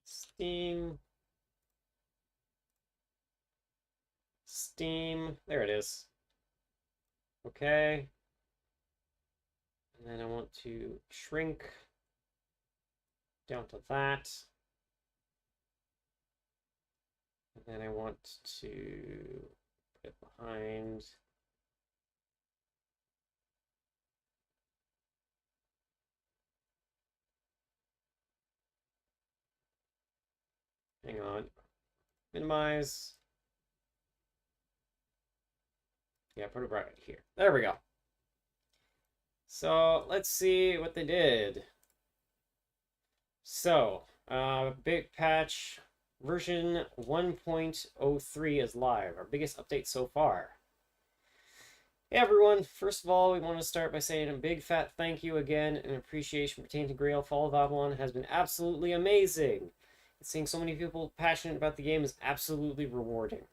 Steam. Steam. There it is. Okay. And then I want to shrink down to that. And then I want to put it behind. Hang on. Minimize. Yeah, put it right here. There we go. So let's see what they did. So, big patch version 1.03 is live, our biggest update so far. Hey everyone, first of all, we want to start by saying a big fat thank you again and appreciation for Tainted Grail Fall of Avalon has been absolutely amazing. Seeing so many people passionate about the game is absolutely rewarding.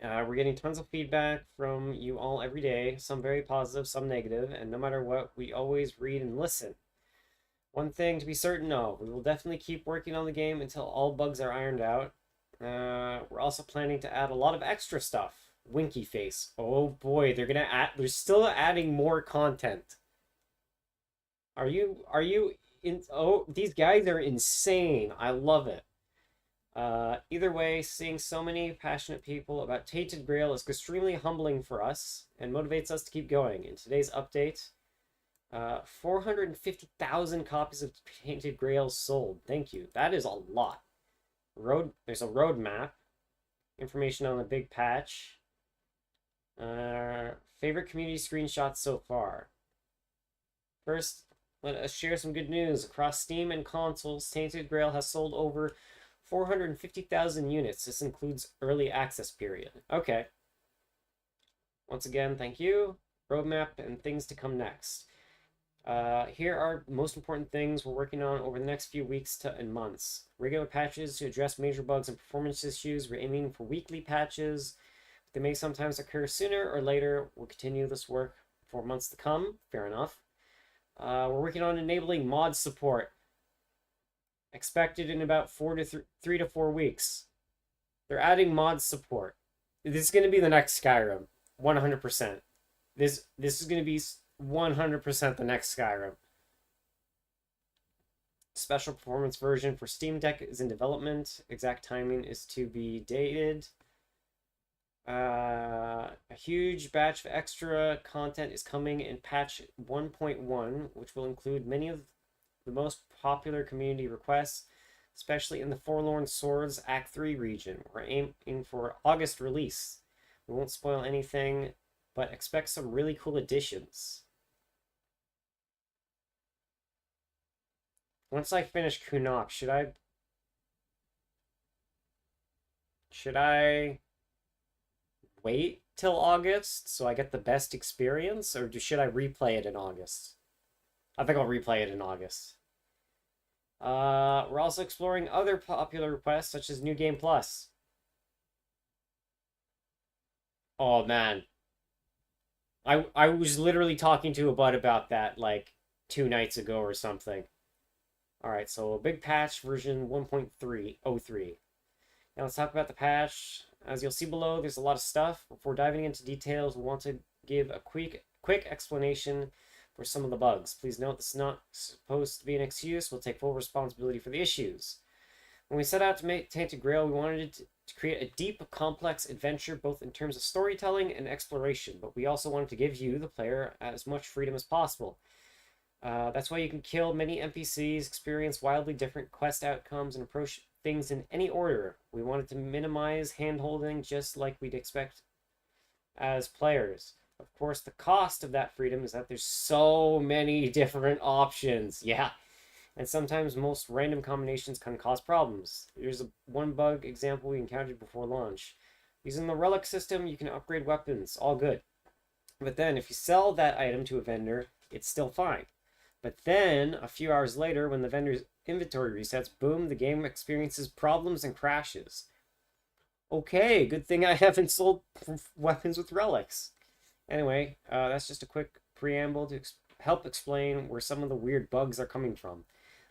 We're getting tons of feedback from you all every day, some very positive, some negative, and no matter what, we always read and listen. One thing to be certain of, we will definitely keep working on the game until all bugs are ironed out. We're also planning to add a lot of extra stuff. Winky face. Oh boy, they're still adding more content. Are you oh, these guys are insane. I love it. Either way, seeing so many passionate people about Tainted Grail is extremely humbling for us and motivates us to keep going. In today's update, 450,000 copies of Tainted Grail sold. Thank you. That is a lot. There's a roadmap. Information on the big patch. Favorite community screenshots so far. First, let us share some good news. Across Steam and consoles, Tainted Grail has sold over 450,000 units. This includes early access period. Okay. Once again, thank you. Roadmap and things to come next. Here are most important things we're working on over the next few weeks and months. Regular patches to address major bugs and performance issues. We're aiming for weekly patches. They may sometimes occur sooner or later. We'll continue this work for months to come. Fair enough. We're working on enabling mod support. Expected in about 3 to 4 weeks. They're adding mod support. This is going to be the next Skyrim. 100%. This is going to be 100% the next Skyrim. Special performance version for Steam Deck is in development. Exact timing is to be dated. A huge batch of extra content is coming in patch 1.1, which will include many of the most popular community requests, especially in the Forlorn Swords Act 3 region. We're aiming for August release. We won't spoil anything, but expect some really cool additions. Once I finish Kunok, should I wait till August so I get the best experience, or should I replay it in August? I think I'll replay it in August. We're also exploring other popular requests, such as New Game Plus. Oh, man. I was literally talking to a bud about that, like, 2 nights ago or something. Alright, so a big patch, version 1.03. Now let's talk about the patch. As you'll see below, there's a lot of stuff. Before diving into details, we want to give a quick explanation for some of the bugs. Please note this is not supposed to be an excuse. We'll take full responsibility for the issues. When we set out to make Tainted Grail, we wanted to create a deep, complex adventure, both in terms of storytelling and exploration, but we also wanted to give you, the player, as much freedom as possible. That's why you can kill many NPCs, experience wildly different quest outcomes, and approach things in any order. We wanted to minimize hand-holding just like we'd expect as players. Of course, the cost of that freedom is that there's so many different options. Yeah. And sometimes most random combinations can cause problems. Here's one bug example we encountered before launch. Using the relic system, you can upgrade weapons. All good. But then, if you sell that item to a vendor, it's still fine. But then, a few hours later, when the vendor's inventory resets, boom, the game experiences problems and crashes. Okay, good thing I haven't sold weapons with relics. Anyway, that's just a quick preamble to help explain where some of the weird bugs are coming from.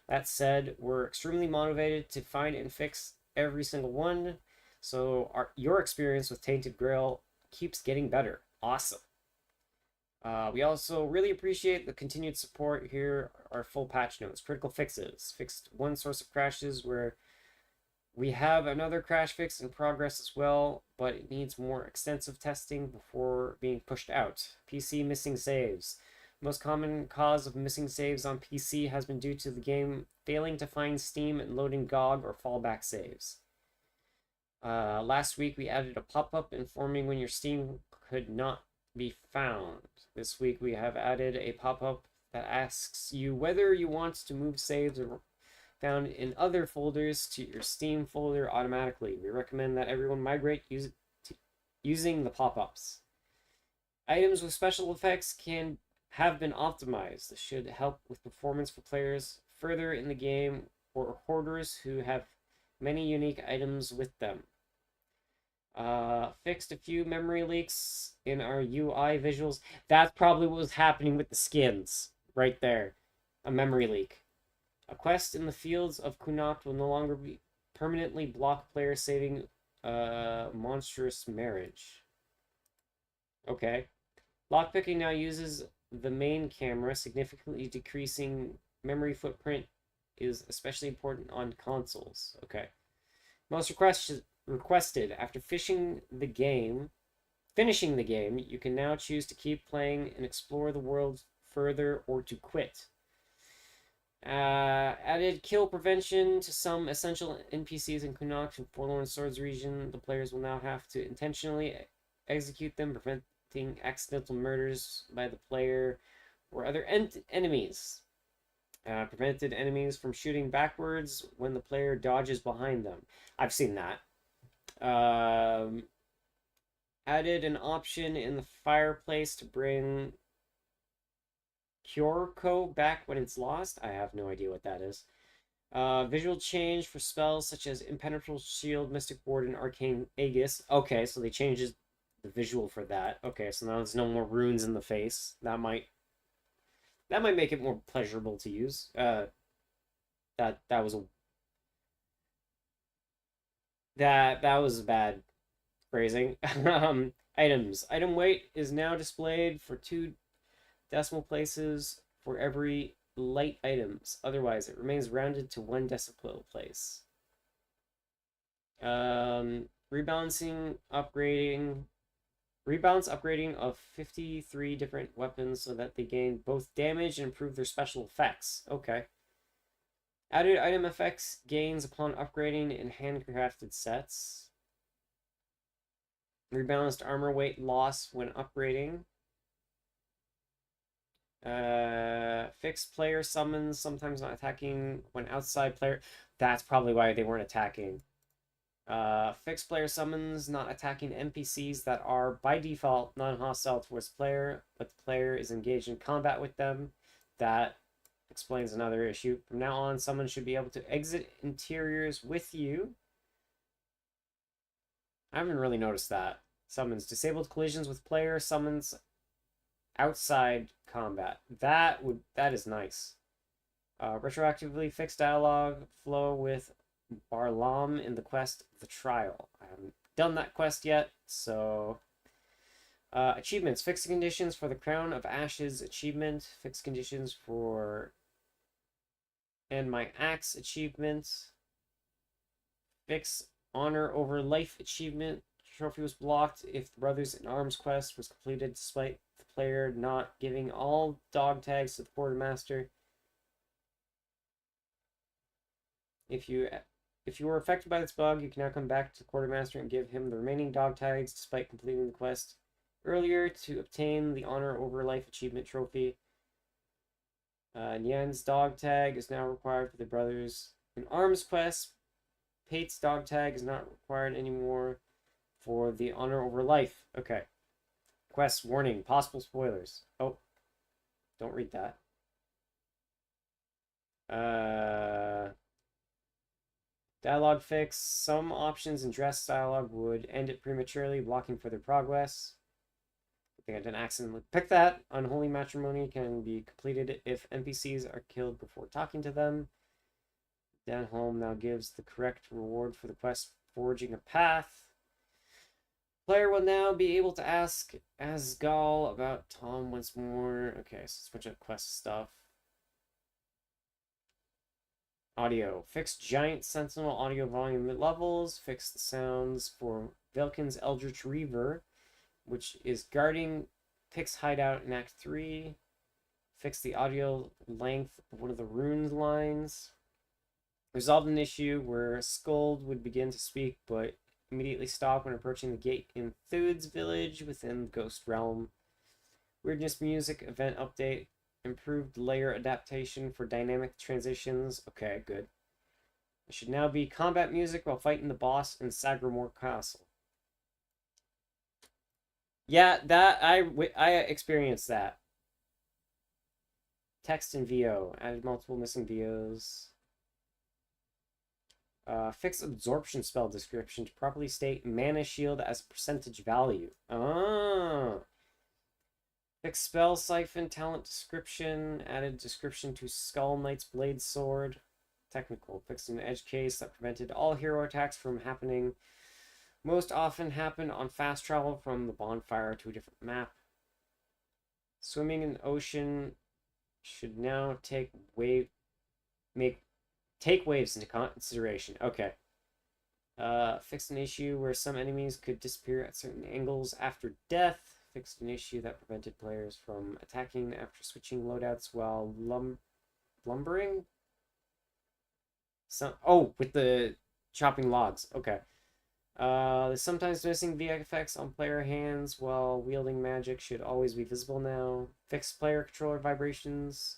That said, we're extremely motivated to find and fix every single one, so your experience with Tainted Grail keeps getting better. Awesome. We also really appreciate the continued support here. Our full patch notes, critical fixes, fixed one source of crashes where we have another crash fix in progress as well, but it needs more extensive testing before being pushed out. PC missing saves. Most common cause of missing saves on PC has been due to the game failing to find Steam and loading GOG or fallback saves. Last week we added a pop-up informing when your Steam could not be found. This week we have added a pop-up that asks you whether you want to move saves found in other folders to your Steam folder automatically. We recommend that everyone migrate using the pop-ups. Items with special effects have been optimized. This should help with performance for players further in the game or hoarders who have many unique items with them. Fixed a few memory leaks in our UI visuals. That's probably what was happening with the skins. Right there. A memory leak. A quest in the fields of Connacht will no longer be permanently block player saving monstrous marriage. Okay. Lockpicking now uses the main camera, significantly decreasing memory footprint is especially important on consoles. Okay. Most requested after finishing the game, you can now choose to keep playing and explore the world further or to quit. Added kill prevention to some essential NPCs in Connacht and Forlorn Swords region. The players will now have to intentionally execute them, preventing accidental murders by the player or other enemies. Prevented enemies from shooting backwards when the player dodges behind them. I've seen that. Added an option in the fireplace to bring Kyorko back when it's lost. I have no idea what that is. Visual change for spells such as Impenetrable Shield, Mystic Ward, and Arcane Aegis. Okay, so they changed the visual for that. Okay, so now there's no more runes in the face. That might make it more pleasurable to use. That was bad phrasing. Items. Item weight is now displayed for 2 decimal places for every light items. Otherwise, it remains rounded to 1 decimal place. Rebalancing upgrading of 53 different weapons so that they gain both damage and improve their special effects. Okay. Added item effects gains upon upgrading in handcrafted sets. Rebalanced armor weight loss when upgrading. Fixed player summons, sometimes not attacking when outside player. That's probably why they weren't attacking. Fixed player summons, not attacking NPCs that are by default non-hostile towards player, but the player is engaged in combat with them. That explains another issue. From now on, someone should be able to exit interiors with you. I haven't really noticed that. Summons disabled collisions with player, summons outside combat. That is nice. Retroactively fixed dialogue flow with Barlam in the quest The Trial. I haven't done that quest yet, so achievements. Fixed conditions for the Crown of Ashes achievement. Fixed conditions for And My Axe achievement. Fix Honor Over Life achievement. Trophy was blocked if the Brothers in Arms quest was completed despite the player not giving all dog tags to the quartermaster. If you were affected by this bug, you can now come back to the quartermaster and give him the remaining dog tags despite completing the quest earlier to obtain the Honor Over Life achievement trophy. Nyan's dog tag is now required for the Brothers in Arms quest. Pate's dog tag is not required anymore for the Honor Over Life. Okay. Quest warning. Possible spoilers. Oh. Don't read that. Dialogue fix. Some options in dress dialogue would end it prematurely, blocking further progress. I think I didn't accidentally pick that. Unholy matrimony can be completed if NPCs are killed before talking to them. Denholm now gives the correct reward for the quest Forging a Path. Player will now be able to ask Asgal about Tom once more. Okay, so it's a bunch of quest stuff. Audio. Fix giant sentinel audio volume levels. Fix the sounds for Velkin's Eldritch Reaver, which is guarding Pix hideout in Act 3. Fix the audio length of one of the rune lines. Resolved an issue where Skuld would begin to speak, but immediately stop when approaching the gate in Thud's village within Ghost Realm. Weirdness music event update. Improved layer adaptation for dynamic transitions. Okay, good. It should now be combat music while fighting the boss in Sagramore Castle. Yeah, that I experienced that. Text and VO. Added multiple missing VOs. Fix absorption spell description to properly state mana shield as a percentage value. Ah. Fix spell siphon talent description. Added description to Skull Knight's blade sword. Technical. Fixed an edge case that prevented all hero attacks from happening. Most often happen on fast travel from the bonfire to a different map. Swimming in the ocean should now take waves into consideration. Okay. Fixed an issue where some enemies could disappear at certain angles after death. Fixed an issue that prevented players from attacking after switching loadouts while lumbering. With the chopping logs. Okay. There's sometimes missing VFX on player hands while wielding magic should always be visible now. Fix player controller vibrations.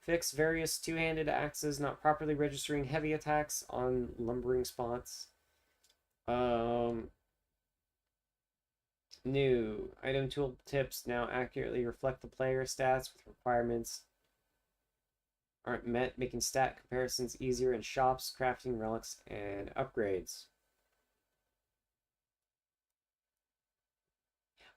Fix various two-handed axes not properly registering heavy attacks on lumbering spots. New item tool tips now accurately reflect the player stats with requirements aren't met, making stat comparisons easier in shops, crafting relics, and upgrades.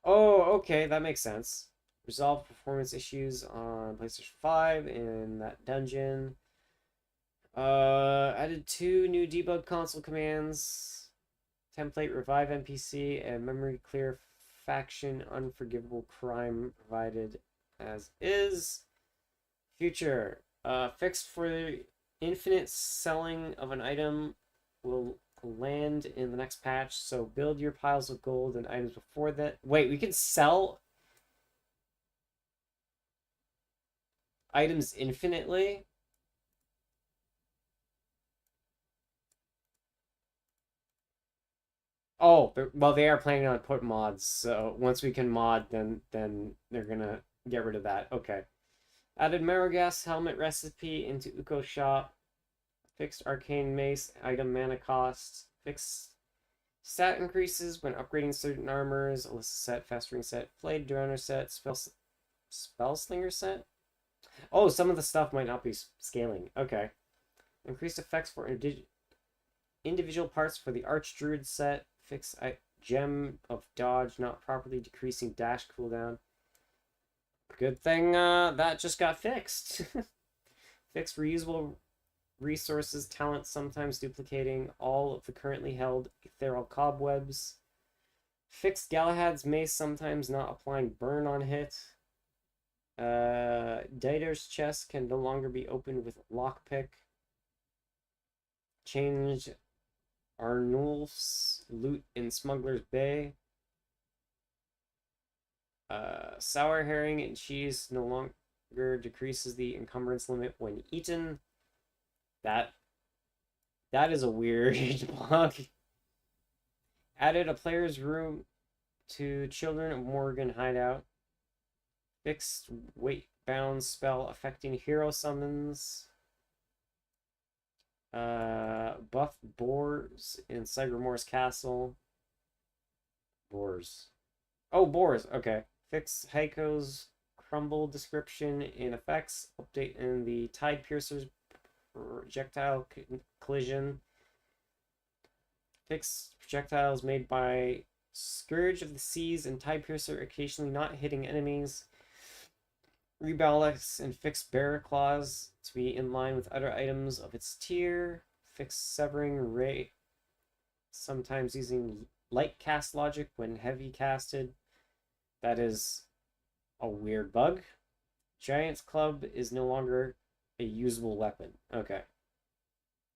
Oh, okay, that makes sense. Resolve performance issues on PlayStation 5 in that dungeon. Added 2 new debug console commands. Template revive NPC and memory clear faction unforgivable crime provided as is. Future. Fixed for the infinite selling of an item will land in the next patch, so build your piles of gold and items before that. Wait, we can sell items infinitely? Oh, well, they are planning on put mods, so once we can mod, then they're gonna get rid of that. Okay. Added Marrogas helmet recipe into Uko shop. Fixed arcane mace item mana cost. Fixed stat increases when upgrading certain armors. Alyssa set, fastering set, Flayed Drowner set, Spellslinger set. Oh, some of the stuff might not be scaling. Okay. Increased effects for individual parts for the Archdruid set. Fix gem of dodge not properly decreasing dash cooldown. Good thing that just got fixed. Fix reusable resources talent sometimes duplicating all of the currently held ethereal cobwebs. Fixed Galahad's mace sometimes not applying burn on hit. Dieter's chest can no longer be opened with lockpick. Change Arnulf's loot in Smuggler's Bay. Sour herring and cheese no longer decreases the encumbrance limit when eaten. That is a weird bug. Added a player's room to Children of Morgan hideout. Fixed weight bound spell affecting hero summons. Buff boars in Sagramore's castle. Boars. Oh, boars. Okay. Fix Heiko's crumble description in effects. Update in the Tide Piercer's projectile collision. Fix projectiles made by Scourge of the Seas and Tide Piercer occasionally not hitting enemies. Rebalance and fix Bearer Claws to be in line with other items of its tier. Fix Severing Ray, sometimes using light cast logic when heavy casted. That is a weird bug. Giant's Club is no longer a usable weapon. Okay.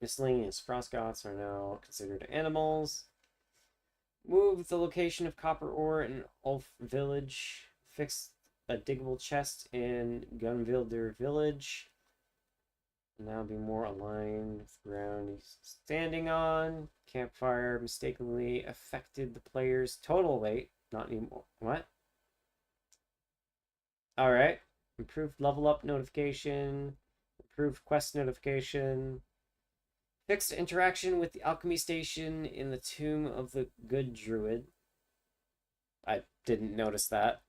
Miscellaneous Frostgoths are now considered animals. Move the location of copper ore in Ulf Village. Fix a diggable chest in Gunvilder Village. Now be more aligned with the ground he's standing on. Campfire mistakenly affected the player's total weight. Not anymore. What? Alright. Improved level up notification. Improved quest notification. Fixed interaction with the alchemy station in the Tomb of the Good Druid. I didn't notice that.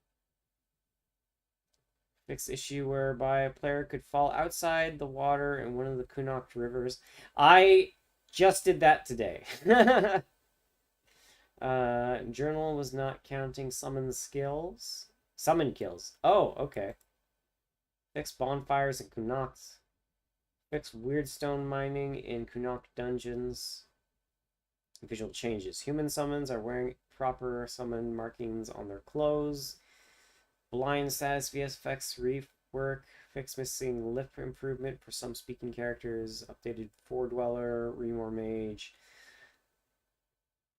Fixed issue whereby a player could fall outside the water in one of the Kunokt rivers. I just did that today. Journal was not counting summon skills. Summon kills. Oh, okay. Fix bonfires in Kunokt. Fix weird stone mining in Kunokt dungeons. Visual changes. Human summons are wearing proper summon markings on their clothes. Blind status VFX rework. Fix missing lip improvement for some speaking characters. Updated Fordweller, Remore Mage.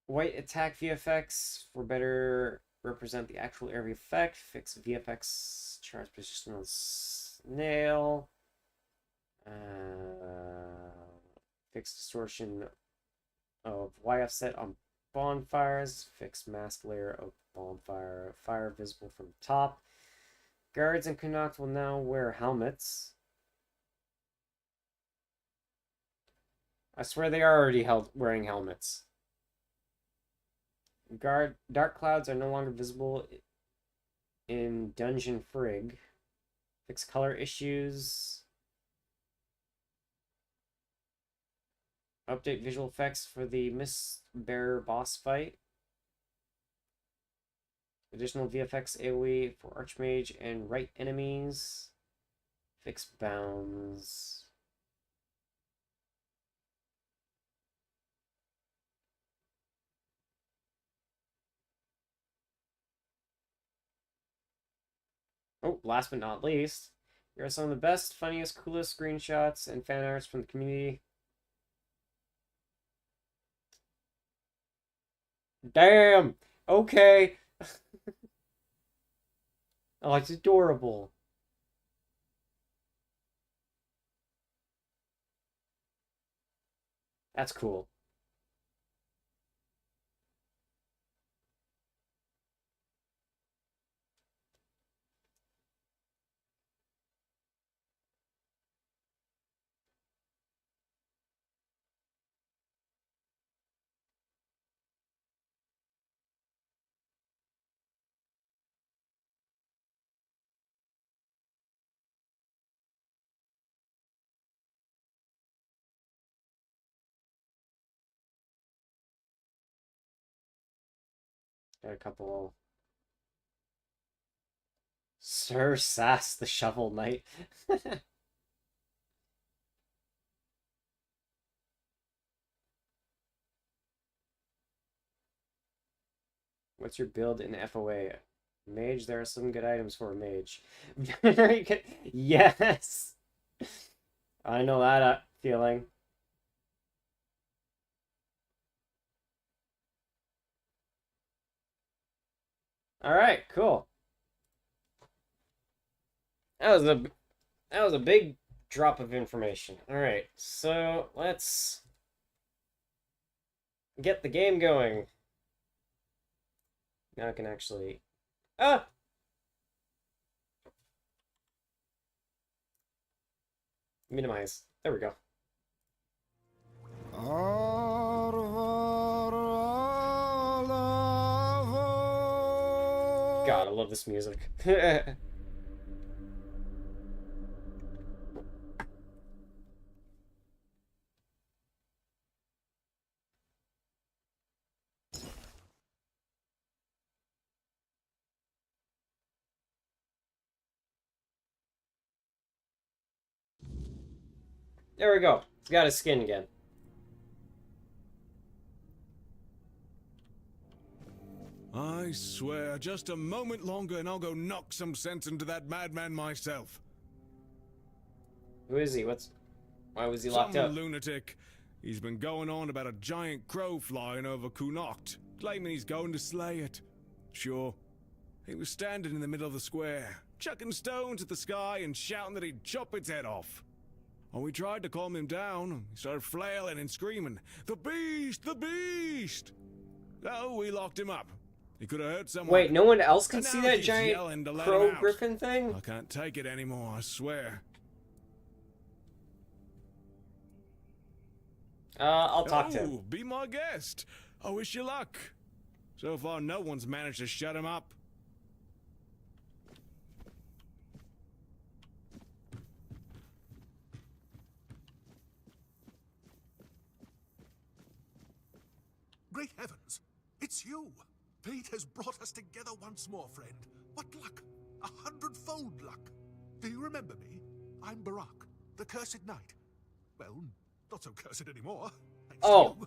White attack VFX for better represent the actual area effect. Fix VFX charge position on snail. Fix distortion of Y offset on bonfires. Fix mask layer of bonfire. Fire visible from top. Guards in Kunokt will now wear helmets. I swear they are already wearing helmets. Dark clouds are no longer visible in Dungeon Frigg. Fix color issues. Update visual effects for the Mistbearer boss fight. Additional VFX AoE for Archmage and right enemies. Fix bounds. Oh, last but not least, here are some of the best, funniest, coolest screenshots and fan arts from the community. Damn! Okay! Oh, it's adorable. That's cool. Got a couple. Sir Sass the Shovel Knight. What's your build in FOA? Mage, there are some good items for a mage. Very good. Yes! I know that feeling. Alright, cool. That was a big drop of information. Alright, so let's get the game going. Now I can actually... Ah! Minimize. There we go. God, I love this music. There we go. He's got his skin again. I swear, just a moment longer and I'll go knock some sense into that madman myself. Who is he? Why was he locked Some up? lunatic. He's been going on about a giant crow flying over Connacht, claiming he's going to slay it. Sure. He was standing in the middle of the square, chucking stones at the sky and shouting that he'd chop its head off. When we tried to calm him down, he started flailing and screaming, "The beast! The beast!" So we locked him up. He could have hurt someone. Wait, no one else can And see now that he's giant yelling to let crow him out. griffin thing? I can't take it anymore, I swear. I'll talk to him. Oh, be my guest. I wish you luck. So far, no one's managed to shut him up. Great heavens! It's you! Fate has brought us together once more, friend. What luck! 100-fold luck! Do you remember me? I'm Barak, the Cursed Knight. Well, not so cursed anymore. Thanks to you.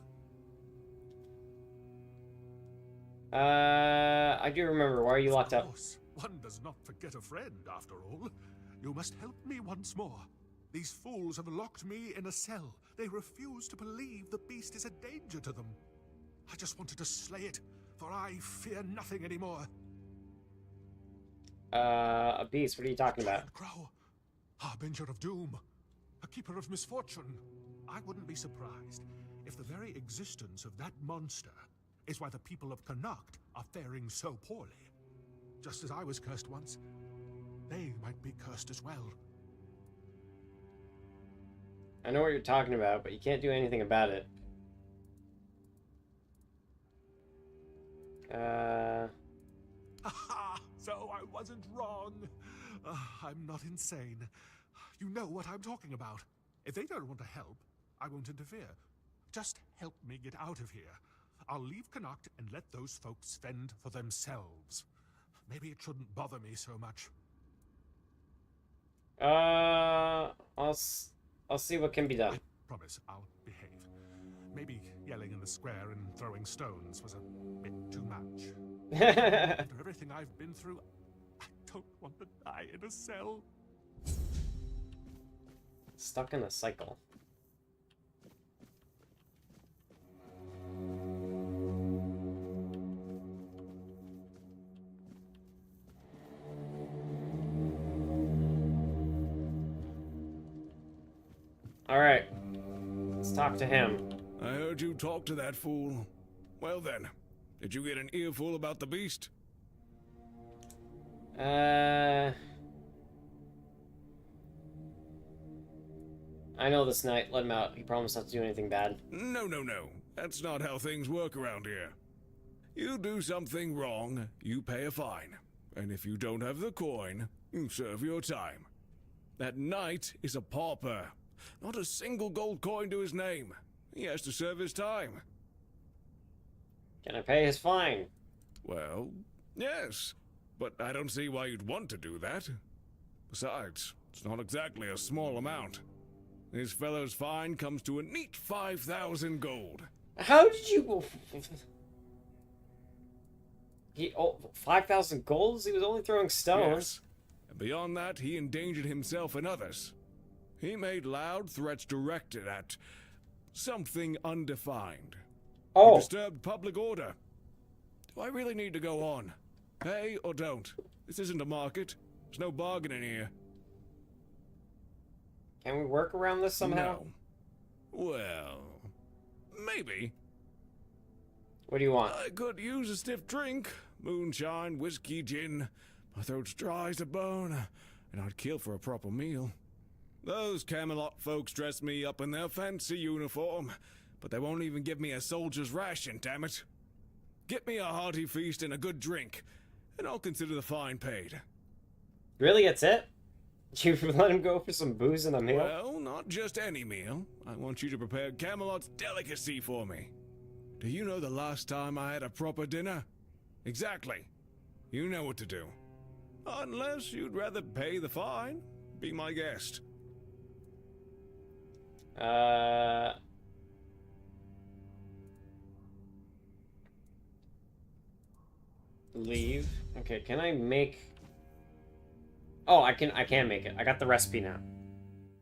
I do remember. Why are you locked Of up? course, one does not forget a friend, after all. You must help me once more. These fools have locked me in a cell. They refuse to believe the beast is a danger to them. I just wanted to slay it, for I fear nothing anymore. A beast? What are you talking about? Crow, harbinger of doom, a keeper of misfortune. I wouldn't be surprised if the very existence of that monster is why the people of Connacht are faring so poorly. Just as I was cursed once, they might be cursed as well. I know what you're talking about, but you can't do anything about it. Aha! So I wasn't wrong. I'm not insane. You know what I'm talking about. If they don't want to help, I won't interfere. Just help me get out of here. I'll leave Connacht and let those folks fend for themselves. Maybe it shouldn't bother me so much. I'll see what can be done. I promise I'll behave. Maybe yelling in the square and throwing stones was a bit too much. After everything I've been through, I don't want to die in a cell. Stuck in a cycle. Alright. Let's talk to him. I heard you talk to that fool. Well then, did you get an earful about the beast? I know this knight. Let him out. He promised not to do anything bad. No. That's not how things work around here. You do something wrong, you pay a fine. And if you don't have the coin, you serve your time. That knight is a pauper. Not a single gold coin to his name. He has to serve his time. Can I pay his fine? Well, yes. But I don't see why you'd want to do that. Besides, it's not exactly a small amount. This fellow's fine comes to a neat 5,000 gold. How did you... He... Oh, 5,000 golds? He was only throwing stones. Yes. And beyond that, he endangered himself and others. He made loud threats directed at something undefined. Oh. He disturbed public order. Do I really need to go on? Pay or don't? This isn't a market. There's no bargaining here. Can we work around this somehow? No. Well, maybe. What do you want? I could use a stiff drink. Moonshine, whiskey, gin. My throat's dry as a bone, and I'd kill for a proper meal. Those Camelot folks dress me up in their fancy uniform, but they won't even give me a soldier's ration, damn it. Get me a hearty feast and a good drink, and I'll consider the fine paid. Really, that's it? You let him go for some booze and a meal? Well, not just any meal. I want you to prepare Camelot's delicacy for me. Do you know the last time I had a proper dinner? Exactly. You know what to do. Unless you'd rather pay the fine, be my guest. Leave. Okay, can I make... Oh, I can make it. I got the recipe now.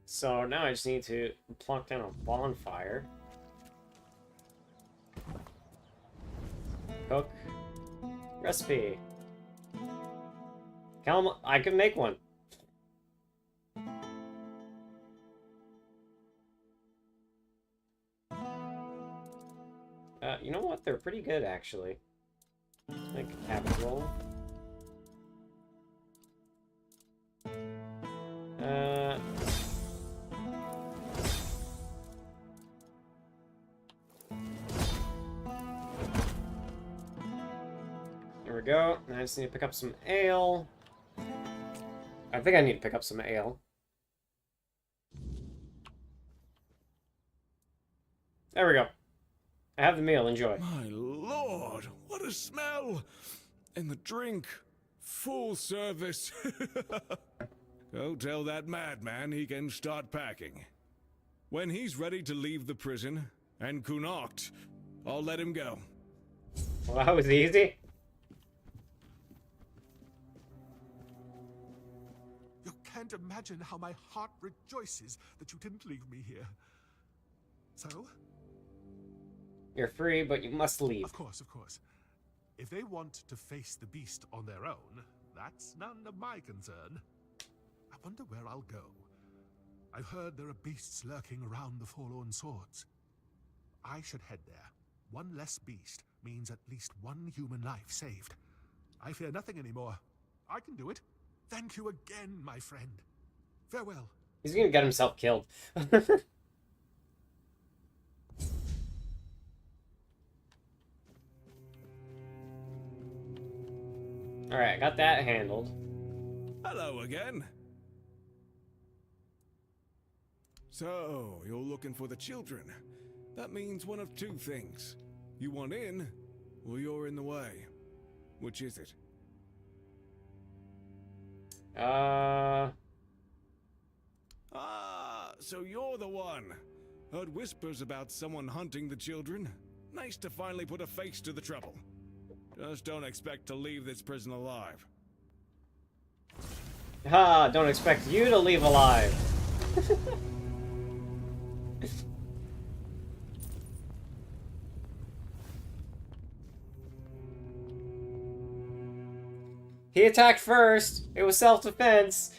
So now I just need to plunk down a bonfire. Cook. Recipe. I can make one. You know what? They're pretty good, actually. Like a cabbage roll. There we go. Now I just need to pick up some ale. I think I need to pick up some ale. There we go. I have the meal. Enjoy. My lord, what a smell! And the drink, full service. Go tell that madman he can start packing. When he's ready to leave the prison and Connacht, I'll let him go. Well, that was easy. You can't imagine how my heart rejoices that you didn't leave me here. So? You're free, but you must leave. Of course, of course. If they want to face the beast on their own, that's none of my concern. I wonder where I'll go. I've heard there are beasts lurking around the Forlorn Swords. I should head there. One less beast means at least one human life saved. I fear nothing anymore. I can do it. Thank you again, my friend. Farewell. He's gonna get himself killed. Alright, I got that handled. Hello again. So, you're looking for the children. That means one of two things. You want in, or you're in the way. Which is it? Ah, so you're the one. Heard whispers about someone hunting the children. Nice to finally put a face to the trouble. Just don't expect to leave this prison alive. Ha! Don't expect you to leave alive. He attacked first. It was self-defense.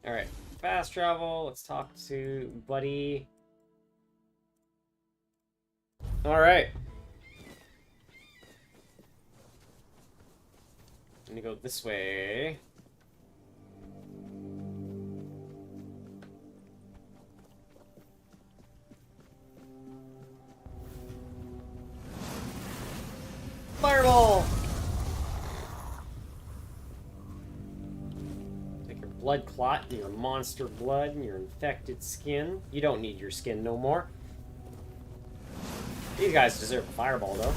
Alright, fast travel. Let's talk to Buddy. Alright. I'm gonna go this way. Fireball! Take your blood clot and your monster blood and your infected skin. You don't need your skin no more. These guys deserve a fireball, though.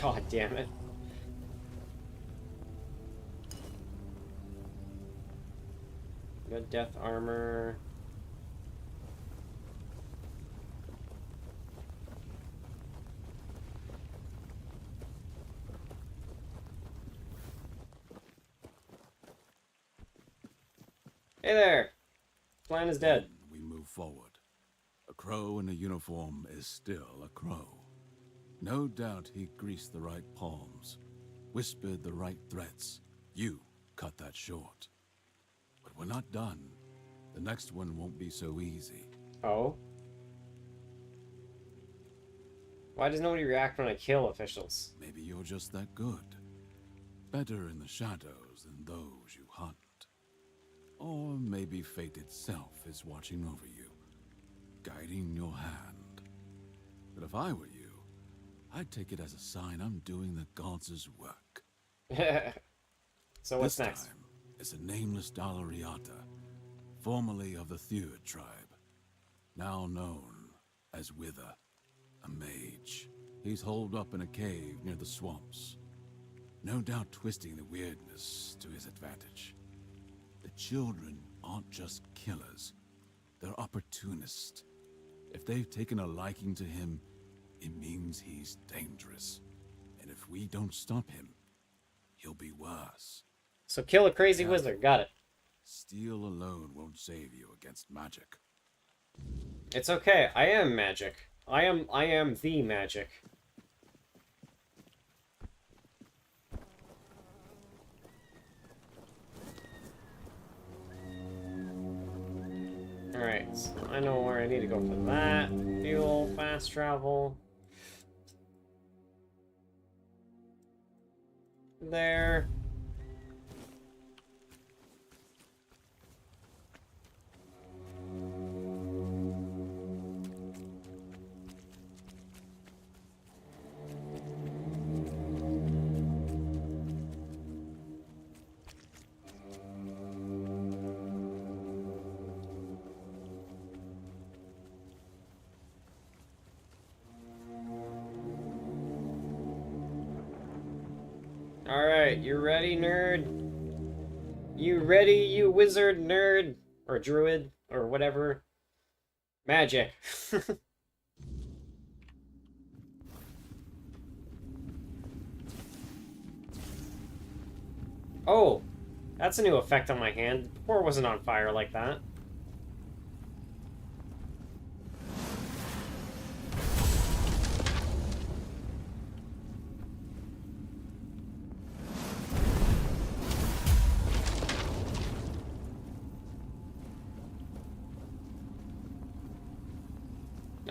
God damn it. Got death armor. Hey there! Plan is dead. We move forward. A crow in a uniform is still a crow. No doubt he greased the right palms, whispered the right threats. You cut that short. But we're not done. The next one won't be so easy. Oh? Why does nobody react when I kill officials? Maybe you're just that good. Better in the shadows than those you hunt. Or maybe fate itself is watching over you, guiding your hand. But if I were you, I'd take it as a sign I'm doing the gods' work. So what's this next? Time, it's a nameless Dalariata, formerly of the Thuid tribe, now known as Wither, a mage. He's holed up in a cave near the swamps, no doubt twisting the weirdness to his advantage. The children aren't just killers, they're opportunists. If they've taken a liking to him, it means he's dangerous. And if we don't stop him, he'll be worse. So kill a crazy wizard. Got it. Steel alone won't save you against magic. It's okay. I am magic. I am the magic. Alright, so I know where I need to go for that. Fuel, fast travel. There. Alright, you ready, nerd? You ready, you wizard nerd? Or druid? Or whatever? Magic. Oh! That's a new effect on my hand. Before it wasn't on fire like that.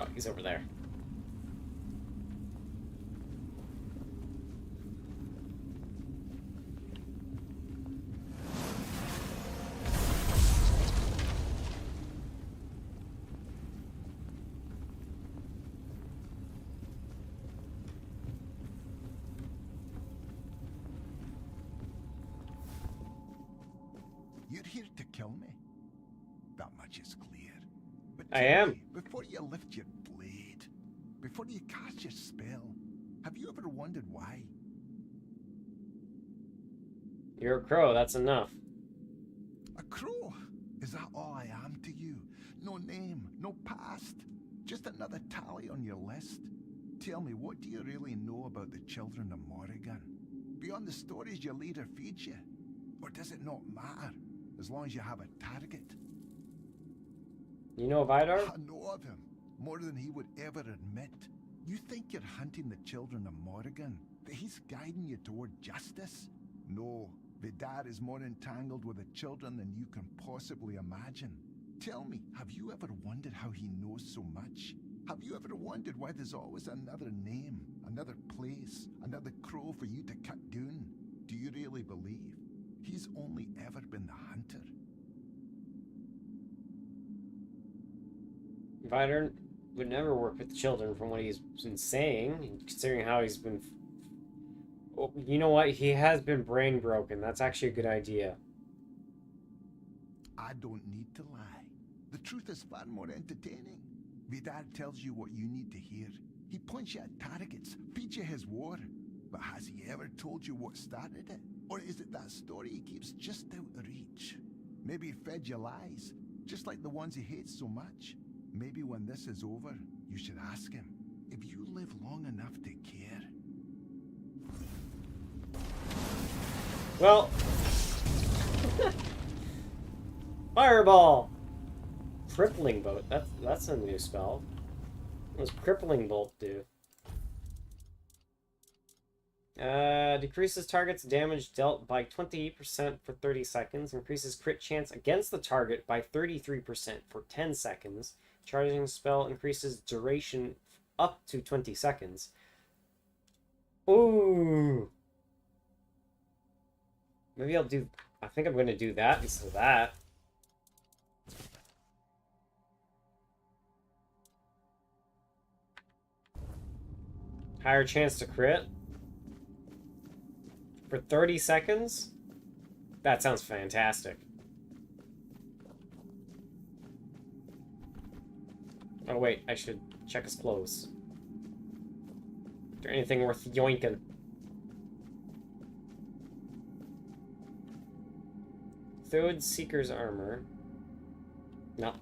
Oh, he's over there. You're here to kill me. That much is clear. But I tell am. me, before you lift your blade, before you cast your spell, have you ever wondered why? You're a crow, that's enough. A crow? Is that all I am to you? No name, no past, just another tally on your list? Tell me, what do you really know about the children of Morrigan? Beyond the stories your leader feeds you? Or does it not matter, as long as you have a target? You know Vidar? I know of him, more than he would ever admit. You think you're hunting the children of Morrigan, that he's guiding you toward justice? No, Vidar is more entangled with the children than you can possibly imagine. Tell me, have you ever wondered how he knows so much? Have you ever wondered why there's always another name, another place, another crow for you to cut down? Do you really believe he's only ever been the hunter? Vidar would never work with children from what he's been saying, considering how he's been... Oh, you know what? He has been brain broken. That's actually a good idea. I don't need to lie. The truth is far more entertaining. Vidar tells you what you need to hear. He points you at targets, feeds you his war. But has he ever told you what started it? Or is it that story he keeps just out of reach? Maybe he fed you lies, just like the ones he hates so much. Maybe when this is over, you should ask him, if you live long enough to care. Well... Fireball! Crippling Bolt. That's a new spell. What does Crippling Bolt do? Decreases target's damage dealt by 28% for 30 seconds. Increases crit chance against the target by 33% for 10 seconds. Charging spell increases duration up to 20 seconds. Ooh! Maybe I'll do... I think I'm going to do that instead of that. Higher chance to crit? For 30 seconds? That sounds fantastic. Oh wait, I should check his clothes. Is there anything worth yoinking? Third Seeker's armor. No.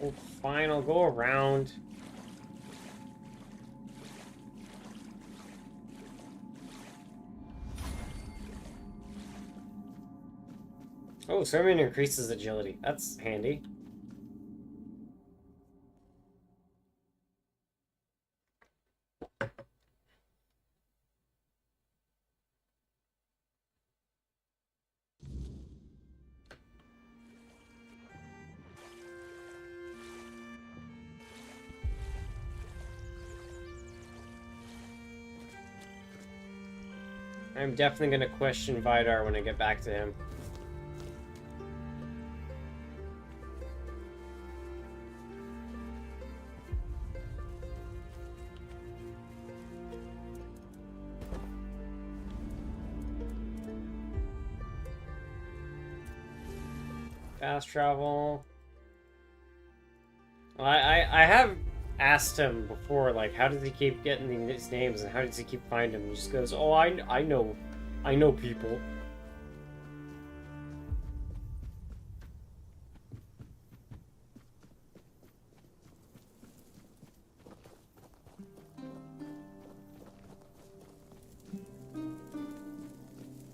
Oh, fine, I'll go around. Oh, swimming increases agility. That's handy. I'm definitely going to question Vidar when I get back to him. Fast travel. Well, I have asked him before, like, how does he keep getting these names and how does he keep finding them? He just goes, oh, I know people.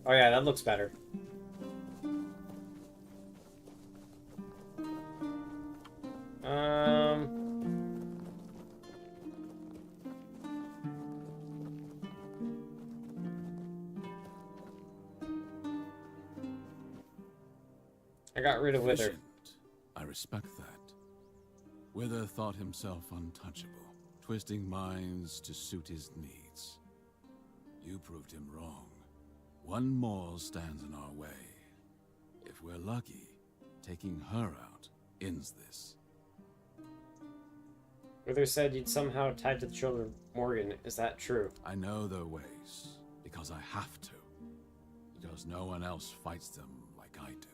Oh yeah, that looks better. I got rid of Wither. Efficient. I respect that. Wither thought himself untouchable, twisting minds to suit his needs. You proved him wrong. One more stands in our way. If we're lucky, taking her out ends this. Wither said you'd somehow tied to the children of Morgan. Is that true? I know their ways, because I have to. Because no one else fights them like I do.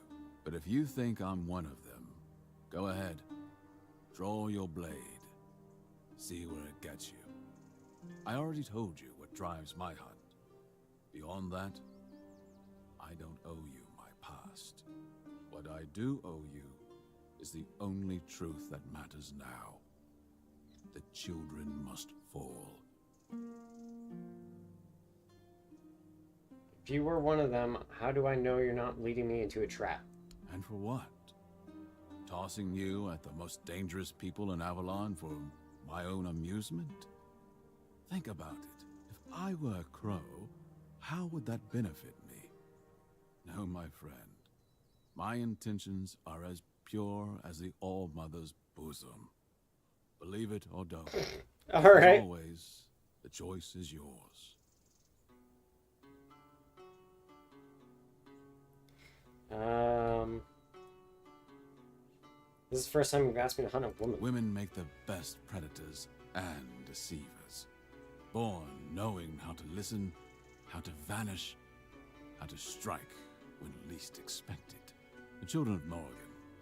But if you think I'm one of them, go ahead. Draw your blade. See where it gets you. I already told you what drives my hunt. Beyond that, I don't owe you my past. What I do owe you is the only truth that matters now. The children must fall. If you were one of them, how do I know you're not leading me into a trap? And for what? Tossing you at the most dangerous people in Avalon for my own amusement? Think about it. If I were a crow, how would that benefit me? No, my friend. My intentions are as pure as the All-Mother's bosom. Believe it or don't. All right. As always, the choice is yours. This is the first time you've asked me to hunt a woman. Women make the best predators and deceivers. Born knowing how to listen, how to vanish, how to strike when least expected. The children of Morgan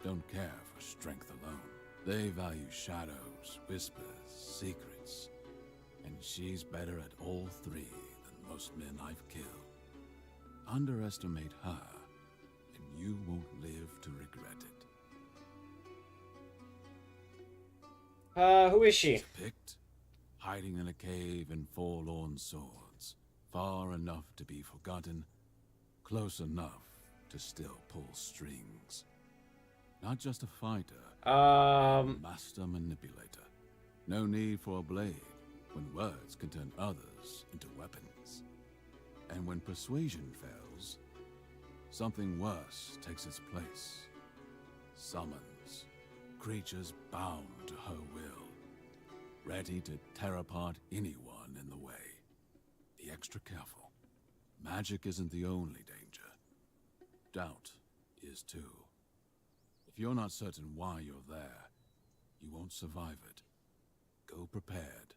don't care for strength alone. They value shadows, whispers, secrets. And she's better at all three than most men I've killed. Underestimate her, and you won't live to regret it. Who is she? Picked, hiding in a cave in forlorn swords, far enough to be forgotten, close enough to still pull strings. Not just a fighter, a master manipulator. No need for a blade, when words can turn others into weapons. And when persuasion fails, something worse takes its place. Summons, creatures bound to her will, ready to tear apart anyone in the way. Be extra careful. Magic isn't the only danger. Doubt is too. If you're not certain why you're there, you won't survive it. Go prepared,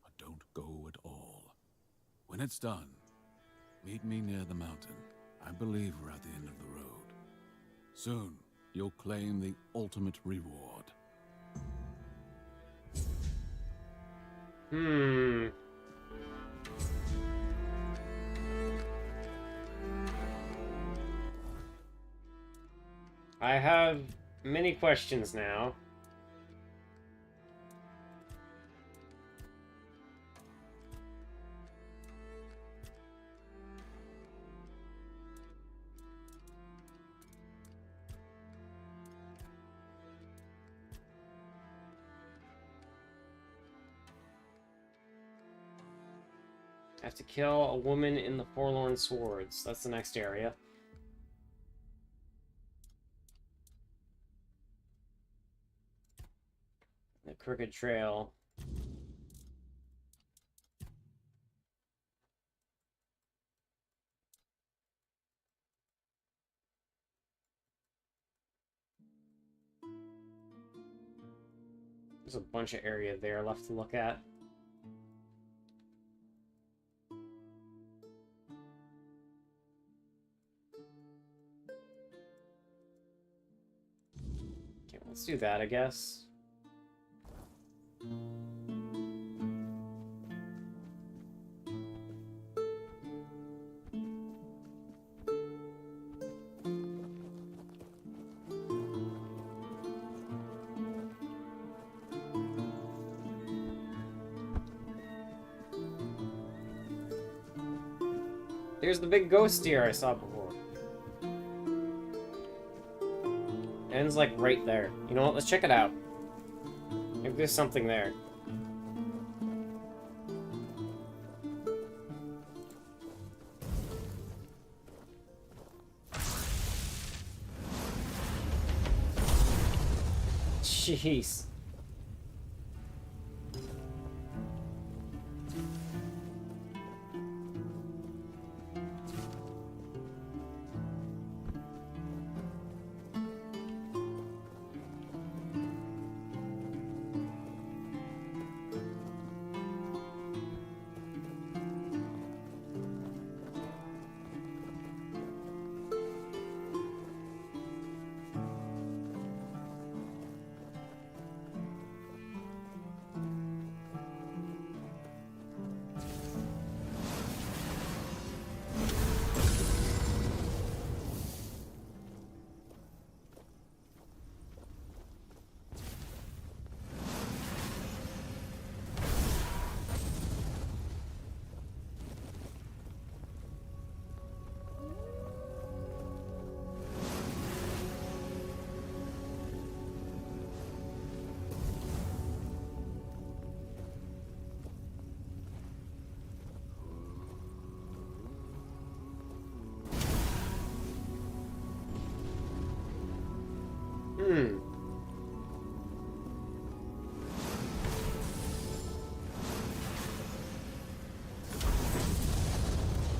or don't go at all. When it's done, meet me near the mountain. I believe we're at the end of the road. Soon, you'll claim the ultimate reward. I have many questions now. I have to kill a woman in the Forlorn Swords. That's the next area. The Crooked Trail. There's a bunch of area there left to look at. Okay, let's do that, I guess. There's the big ghost deer I saw before. Ends like right there. You know what? Let's check it out. Maybe there's something there. Jeez.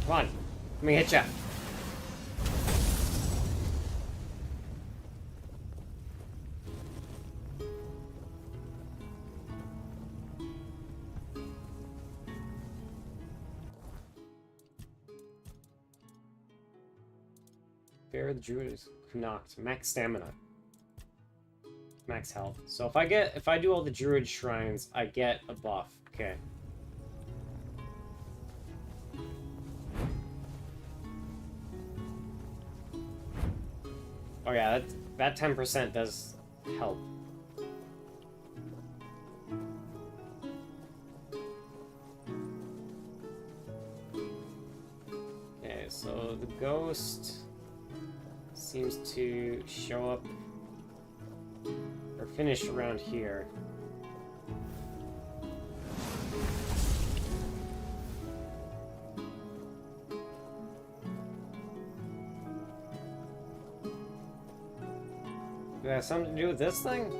Come on. Let me hit ya. Bear the Druid is knocked. Max stamina. Max health. So if I do all the Druid shrines, I get a buff. Okay. Oh yeah, that 10% does help. Okay, so the ghost seems to show up or finish around here. it have something to do with this thing?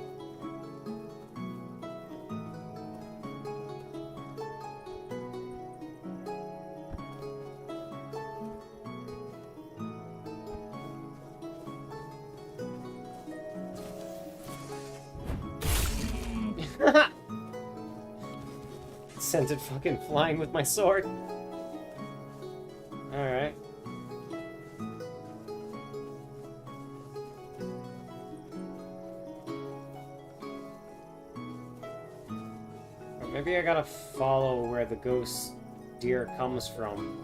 Sent it fucking flying with my sword. Alright. Maybe I gotta follow where the ghost deer comes from.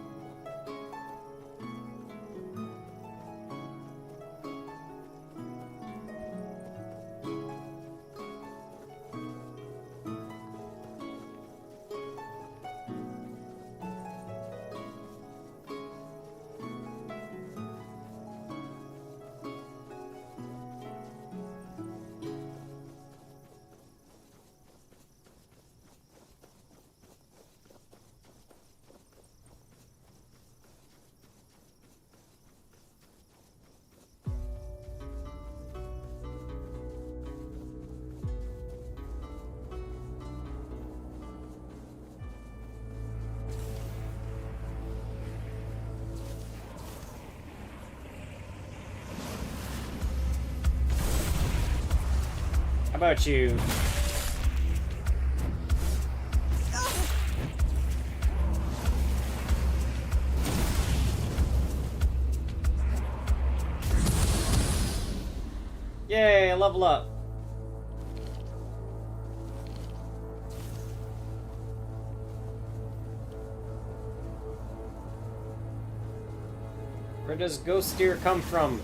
How about you? Yay, I level up. Where does Ghost Deer come from?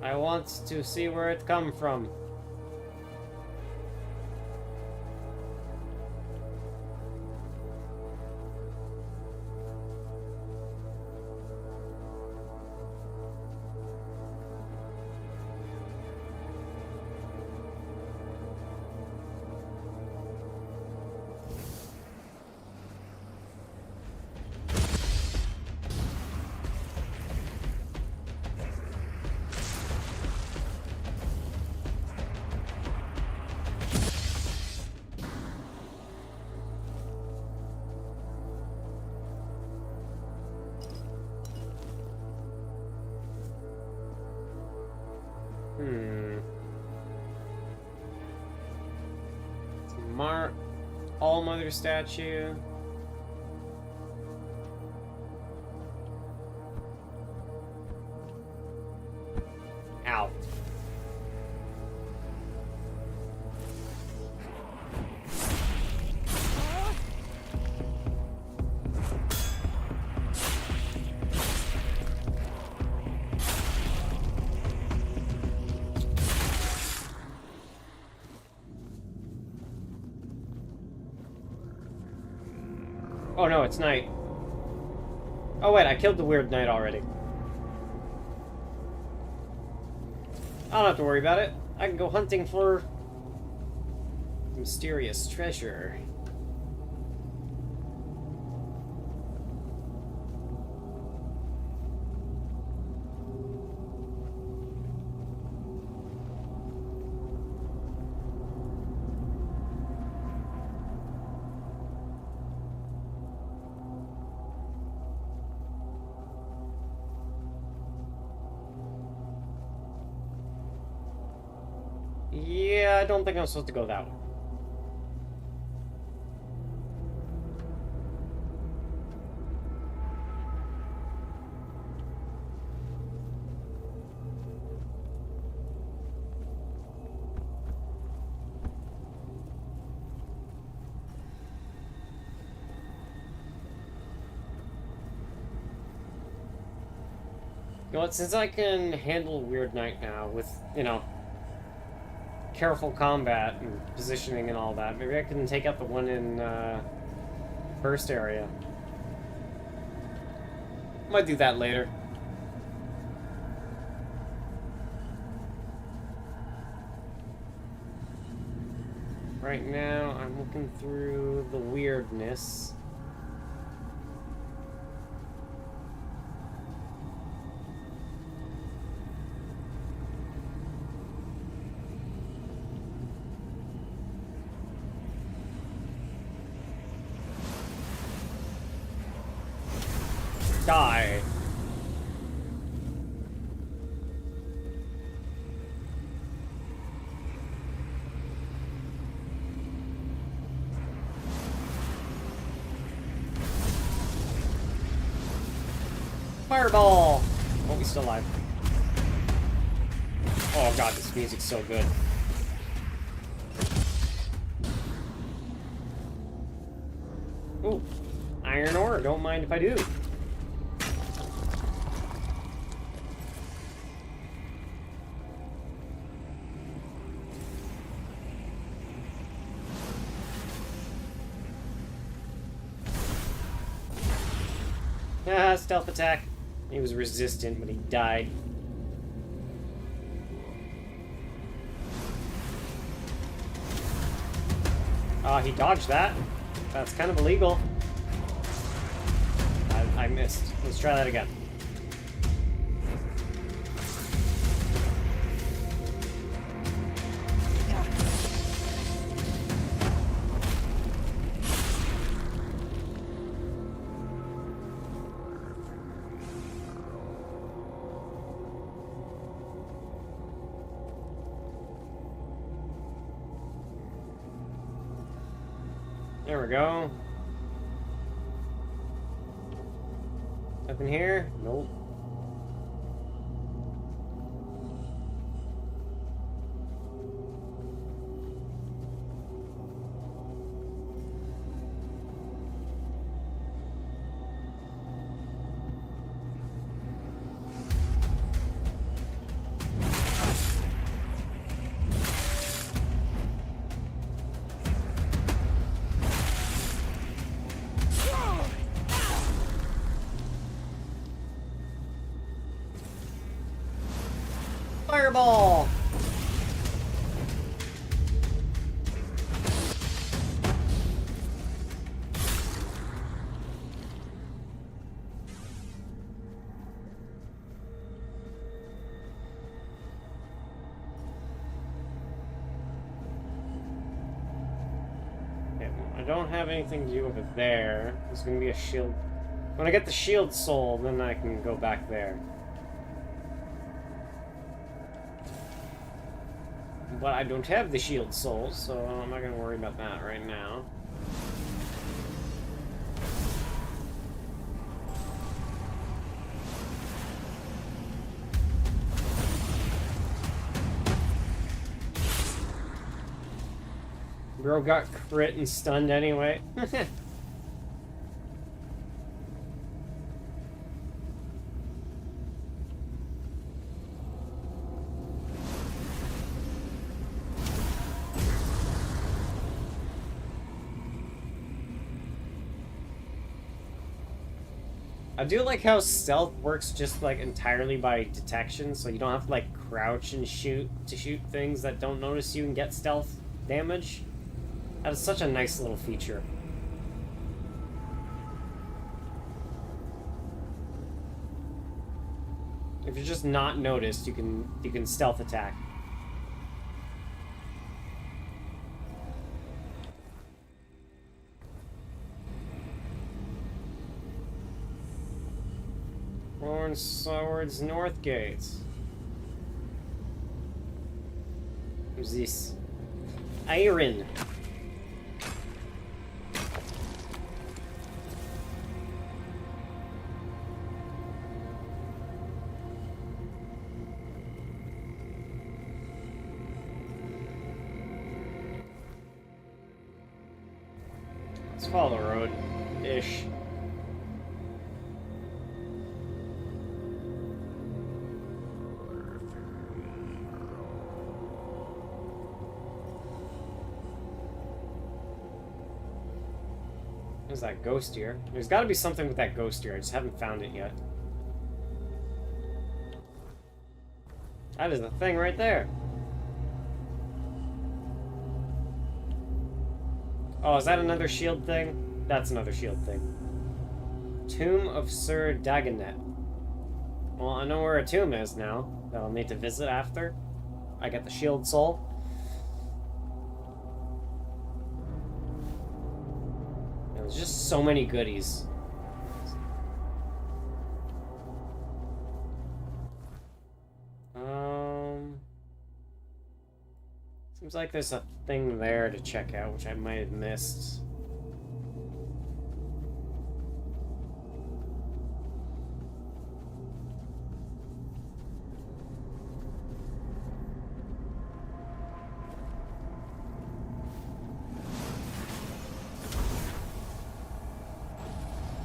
I want to see where it come from. All-Mother statue. Ow. Oh no, it's night. Oh wait, I killed the weird knight already. I don't have to worry about it. I can go hunting for mysterious treasure. Yeah, I don't think I'm supposed to go that way. You know what, since I can handle Weird Knight now with, you know, careful combat and positioning and all that, maybe I can take out the one in first area. Might do that later. Right now, I'm looking through the weirdness. Die. Fireball! Oh, he's still alive. Oh god, this music's so good. Ooh, iron ore, don't mind if I do. Ah, stealth attack. He was resistant, but he died. He dodged that. That's kind of illegal. I missed. Let's try that again. There we go. Nothing here? Nope. Fireball! Okay, I don't have anything to do over there. There's gonna be a shield. When I get the shield soul, then I can go back there. But I don't have the shield soul, so I'm not gonna worry about that right now. Bro got crit and stunned anyway. I do like how stealth works just like entirely by detection, so you don't have to like crouch and shoot to shoot things that don't notice you and get stealth damage. That is such a nice little feature. If you're just not noticed, you can stealth attack. Horn Swords North Gates. Who's this? Iron. Let's follow the road-ish. There's that ghost here. There's got to be something with that ghost here. I just haven't found it yet. That is the thing right there. Oh, is that another shield thing? That's another shield thing. Tomb of Sir Dagonet. Well, I know where a tomb is now that I'll need to visit after I get the shield soul. There's just so many goodies. Seems like there's a thing there to check out, which I might have missed.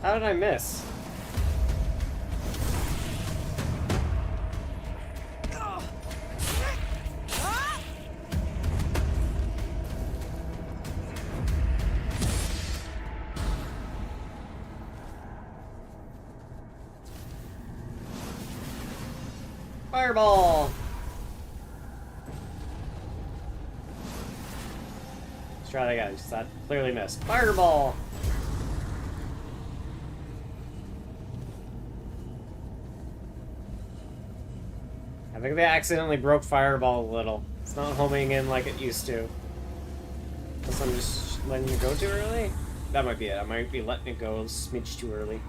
How did I miss? Fireball! Let's try that again. Just that clearly missed. Fireball! I think they accidentally broke Fireball a little. It's not homing in like it used to. Unless I'm just letting it go too early? That might be it. I might be letting it go a smidge too early.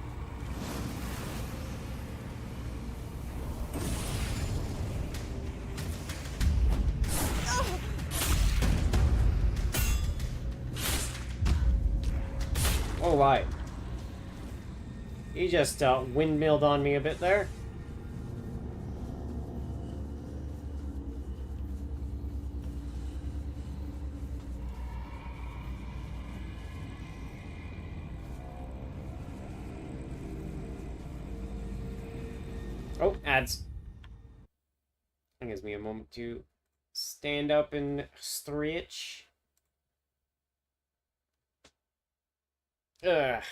Oh, right. He just windmilled on me a bit there. Oh, ads. That gives me a moment to stand up and stretch. Ugh.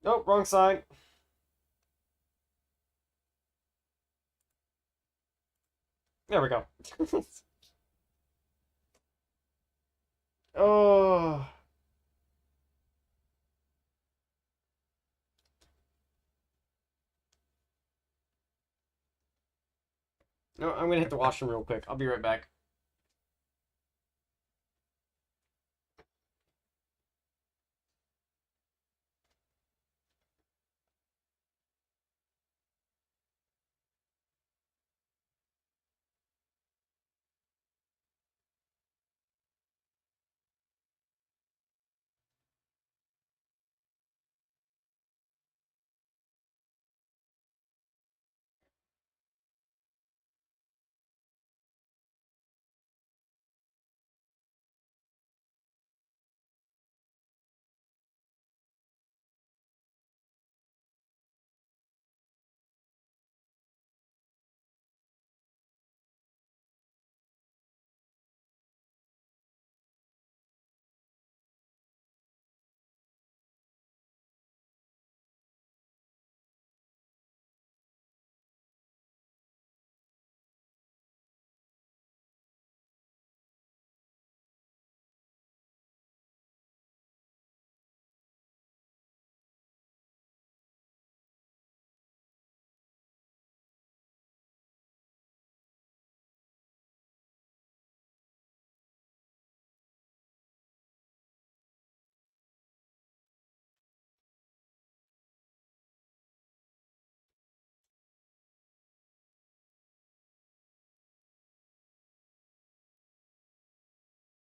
Nope, wrong side. There we go. Oh. No, I'm gonna hit the washroom real quick. I'll be right back.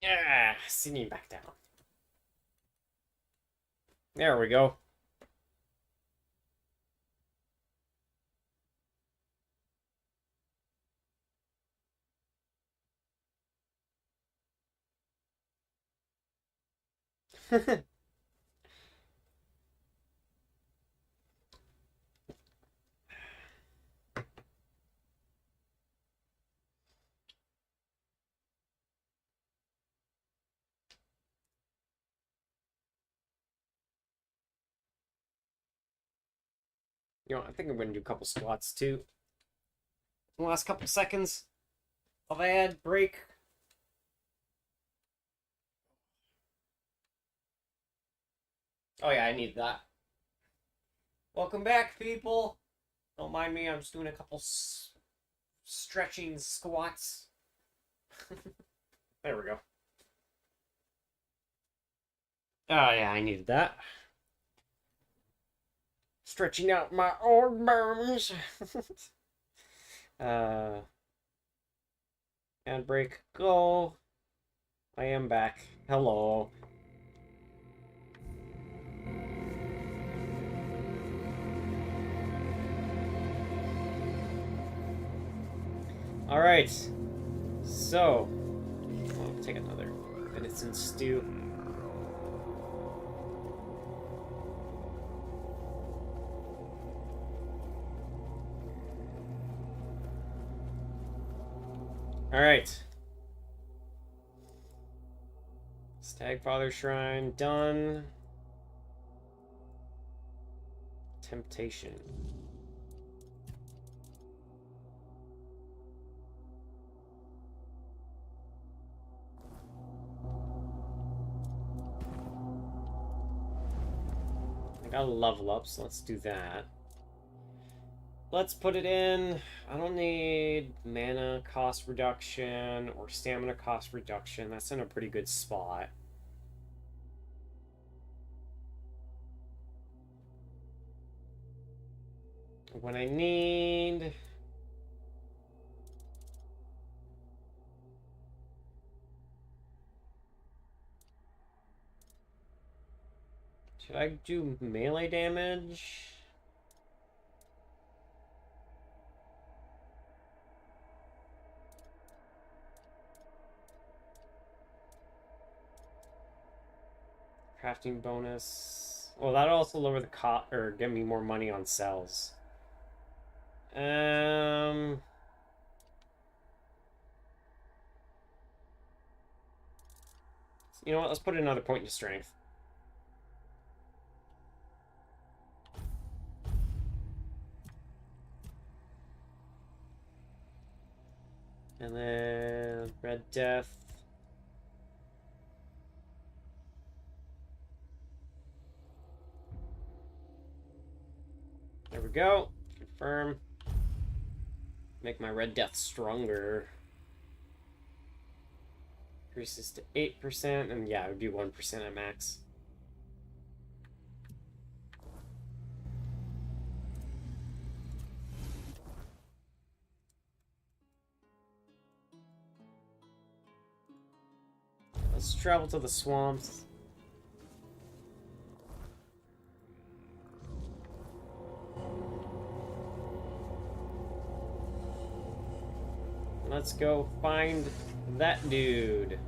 Yeah, sitting back down. There we go. You know, I think I'm going to do a couple squats too. The last couple seconds of ad break. Oh yeah, I need that. Welcome back, people. Don't mind me, I'm just doing a couple stretching squats. There we go. Oh yeah, I needed that. Stretching out my old bones. Handbrake, go. I am back. Hello. Alright. So. I'll take another venison stew. Alright. Stagfather Shrine done. Temptation. I gotta level up, so let's do that. Let's put it in. I don't need mana cost reduction or stamina cost reduction. That's in a pretty good spot. What I need... Should I do melee damage? Crafting bonus. Well, that'll also lower the cost or give me more money on cells. You know what? Let's put another point in strength. And then Red Death. There we go. Confirm. Make my Red Death stronger. Increases to 8%, and yeah, it would be 1% at max. Let's travel to the swamps. Let's go find that dude.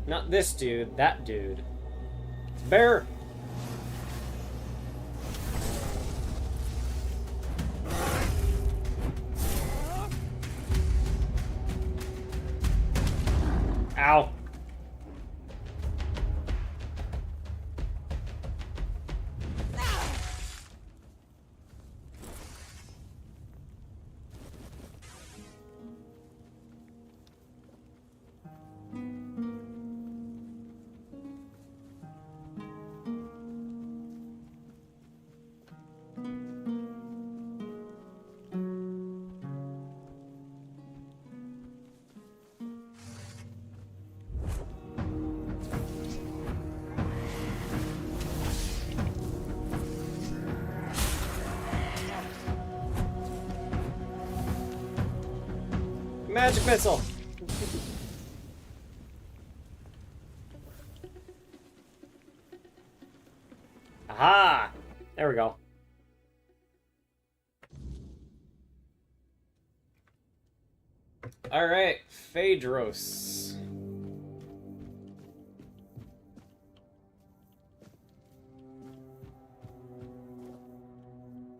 Not this dude, that dude. It's bear! Ow. Magic missile! Aha! There we go. Alright, Phaedros.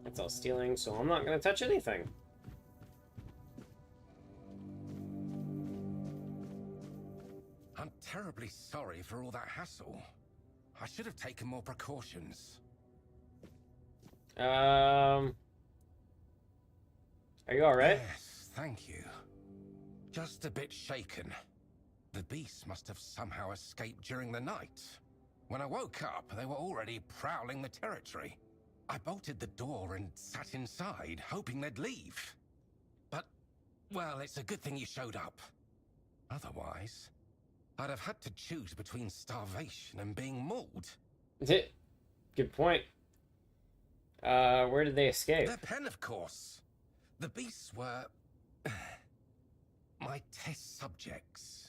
That's all stealing, so I'm not gonna touch anything. I'm terribly sorry for all that hassle. I should have taken more precautions. Are you alright? Yes, thank you. Just a bit shaken. The beasts must have somehow escaped during the night. When I woke up, they were already prowling the territory. I bolted the door and sat inside, hoping they'd leave. But, well, it's a good thing you showed up. Otherwise, I'd have had to choose between starvation and being mauled. Good point. Where did they escape? Their pen, of course. The beasts were my test subjects.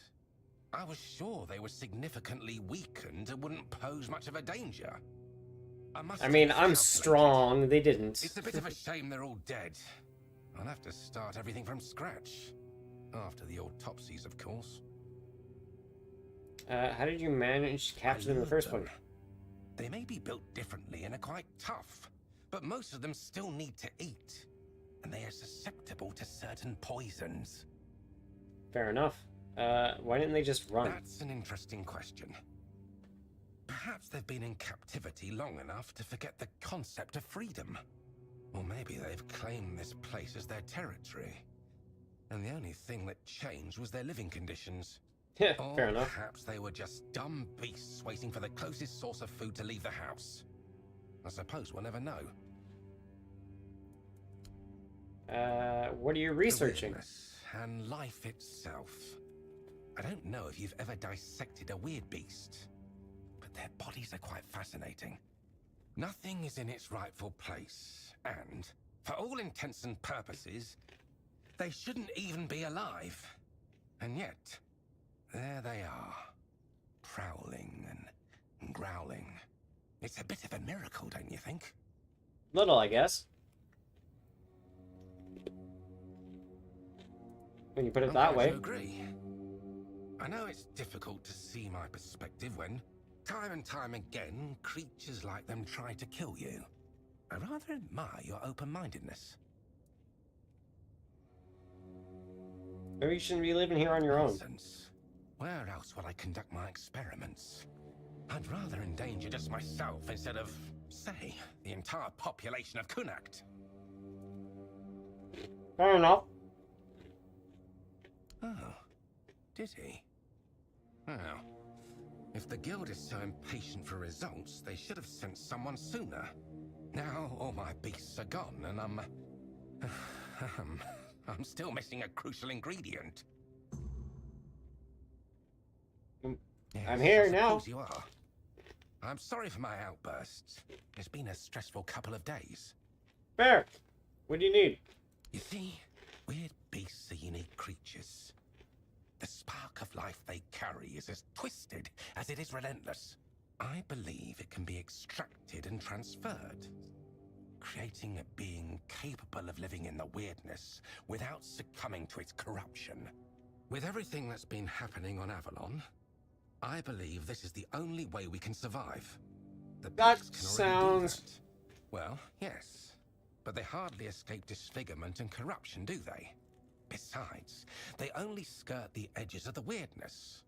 I was sure they were significantly weakened and wouldn't pose much of a danger. I mean, I'm strong. They didn't. It's a bit of a shame they're all dead. I'll have to start everything from scratch. After the autopsies, of course. How did you manage to capture them in the first one? They may be built differently and are quite tough, but most of them still need to eat. And they are susceptible to certain poisons. Fair enough. Why didn't they just run? That's an interesting question. Perhaps they've been in captivity long enough to forget the concept of freedom. Or maybe they've claimed this place as their territory. And the only thing that changed was their living conditions. Yeah, or fair enough. Perhaps they were just dumb beasts waiting for the closest source of food to leave the house. I suppose we'll never know. What are you researching? And life itself. I don't know if you've ever dissected a weird beast, but their bodies are quite fascinating. Nothing is in its rightful place, and, for all intents and purposes, they shouldn't even be alive. And yet, there they are, prowling and growling. It's a bit of a miracle, don't you think? Little, I guess. When you put it that way. I agree. I know it's difficult to see my perspective when, time and time again, creatures like them try to kill you. I rather admire your open-mindedness. Maybe you shouldn't be living here on your own. Nonsense. Where else would I conduct my experiments? I'd rather endanger just myself instead of, say, the entire population of Connacht. Fair enough. Oh, did he? Well, if the guild is so impatient for results, they should have sent someone sooner. Now all my beasts are gone, and I'm still missing a crucial ingredient. I'm here I now. suppose you are. I'm sorry for my outbursts. It's been a stressful couple of days. Fair. What do you need? You see, weird beasts are unique creatures. The spark of life they carry is as twisted as it is relentless. I believe it can be extracted and transferred, creating a being capable of living in the weirdness without succumbing to its corruption. With everything that's been happening on Avalon, I believe this is the only way we can survive. The That beasts can already do sounds... that. Well, yes, but they hardly escape disfigurement and corruption, do they? Besides, they only skirt the edges of the weirdness.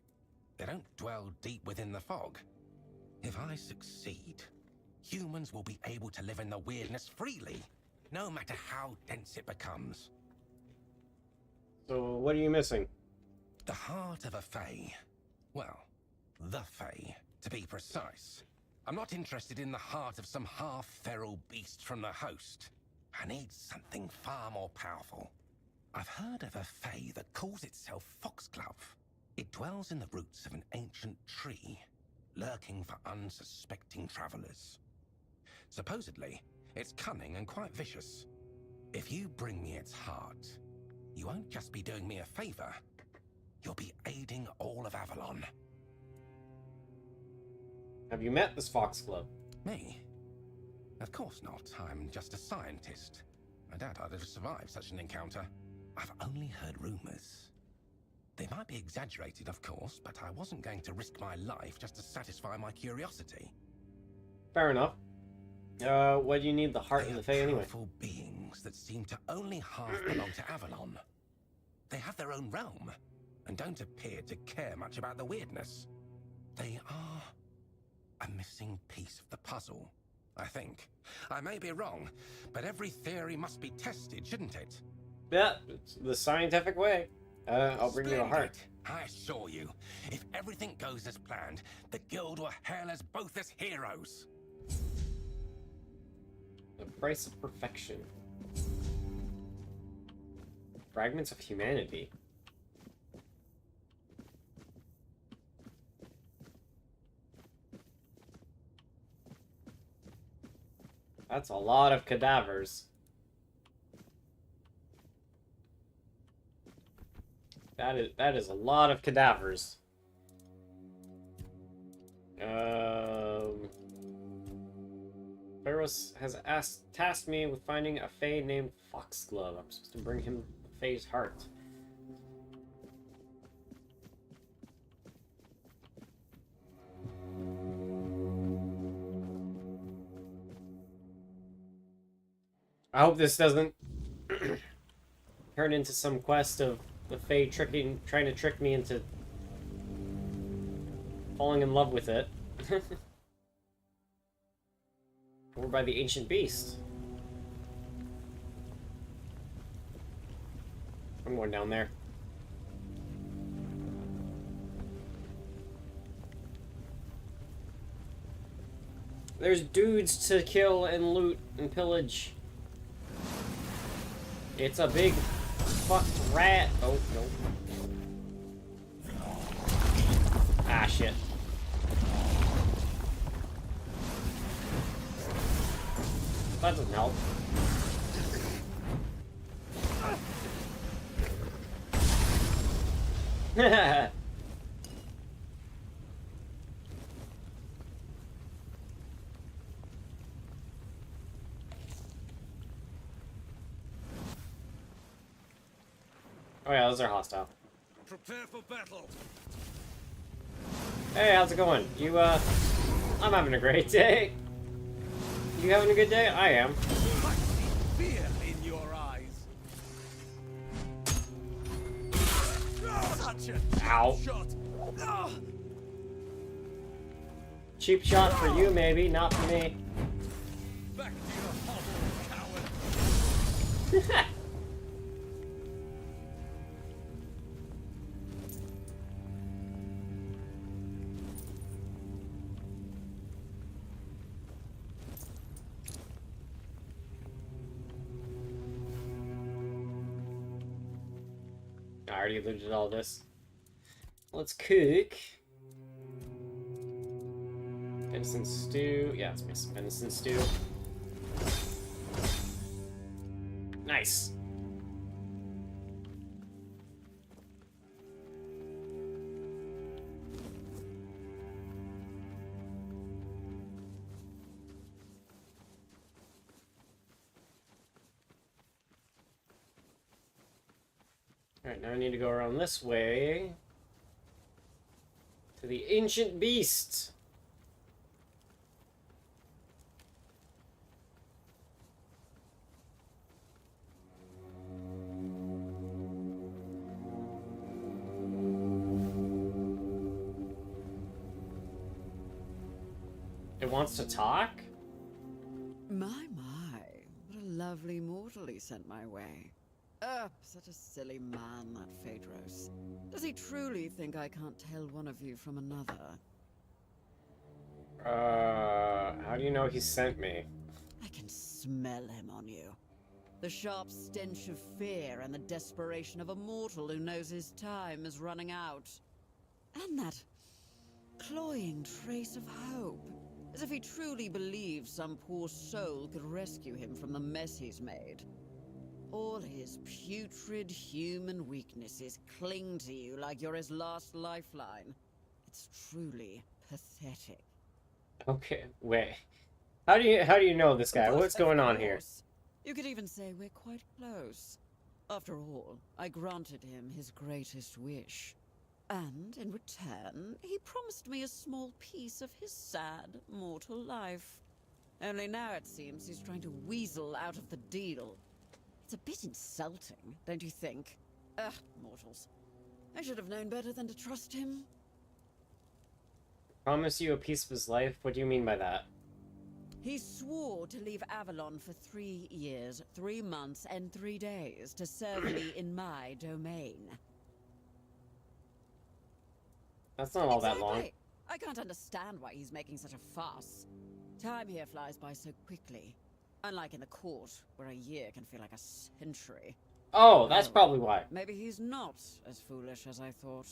They don't dwell deep within the fog. If I succeed, humans will be able to live in the weirdness freely, no matter how dense it becomes. So, what are you missing? The heart of a Fae. Well, the Fae, to be precise. I'm not interested in the heart of some half-feral beast from the host. I need something far more powerful. I've heard of a Fae that calls itself Foxglove. It dwells in the roots of an ancient tree, lurking for unsuspecting travelers. Supposedly, it's cunning and quite vicious. If you bring me its heart, you won't just be doing me a favor, you'll be aiding all of Avalon. Have you met this Foxglove? Me? Of course not. I'm just a scientist. I doubt I'd have survived such an encounter. I've only heard rumors. They might be exaggerated, of course, but I wasn't going to risk my life just to satisfy my curiosity. Fair enough. What do you need the heart of the Fae anyway? Powerful beings that seem to only half belong to Avalon. They have their own realm, and don't appear to care much about the weirdness. They are a missing piece of the puzzle, I think. I may be wrong, but every theory must be tested, shouldn't it? Yeah, it's the scientific way. I'll bring you a heart. I assure you, if everything goes as planned, the guild will hail us both as heroes. The price of perfection. Fragments of humanity. That's a lot of cadavers. That is a lot of cadavers. Pharos has tasked me with finding a Fae named Foxglove. I'm supposed to bring him Fae's heart. I hope this doesn't turn into some quest of the Fae trying to trick me into falling in love with it. Or by the ancient beast. I'm going down there. There's dudes to kill and loot and pillage. It's a big fucked rat. Oh, no. Ah, shit. That doesn't help. Oh yeah, those are hostile. Prepare for battle. Hey, how's it going? I'm having a great day. You having a good day? I am. Fear in your eyes. Such a Ow. shot. Cheap shot for you, maybe, not for me. Back to your hovel, coward. I already looted all this. Let's cook. Venison stew. Yeah, let's make some venison stew. Nice. Alright, now I need to go around this way to the ancient beast. It wants to talk? My, what a lovely mortal he sent my way. Such a silly man, that Phaedros. Does he truly think I can't tell one of you from another? How do you know he sent me? I can smell him on you. The sharp stench of fear and the desperation of a mortal who knows his time is running out. And that cloying trace of hope, as if he truly believed some poor soul could rescue him from the mess he's made. All his putrid human weaknesses cling to you like you're his last lifeline. It's truly pathetic. Okay, wait. How do you know this guy? But What's going of on here? course, you could even say we're quite close. After all, I granted him his greatest wish. And in return, he promised me a small piece of his sad, mortal life. Only now it seems he's trying to weasel out of the deal. It's a bit insulting, don't you think? Mortals. I should have known better than to trust him. Promise you a piece of his life? What do you mean by that? He swore to leave Avalon for 3 years, 3 months, and 3 days to serve me in my domain. That's not all that long. Exactly. I can't understand why he's making such a fuss. Time here flies by so quickly. Unlike in the court, where a year can feel like a century. Oh, that's probably why. Maybe he's not as foolish as I thought.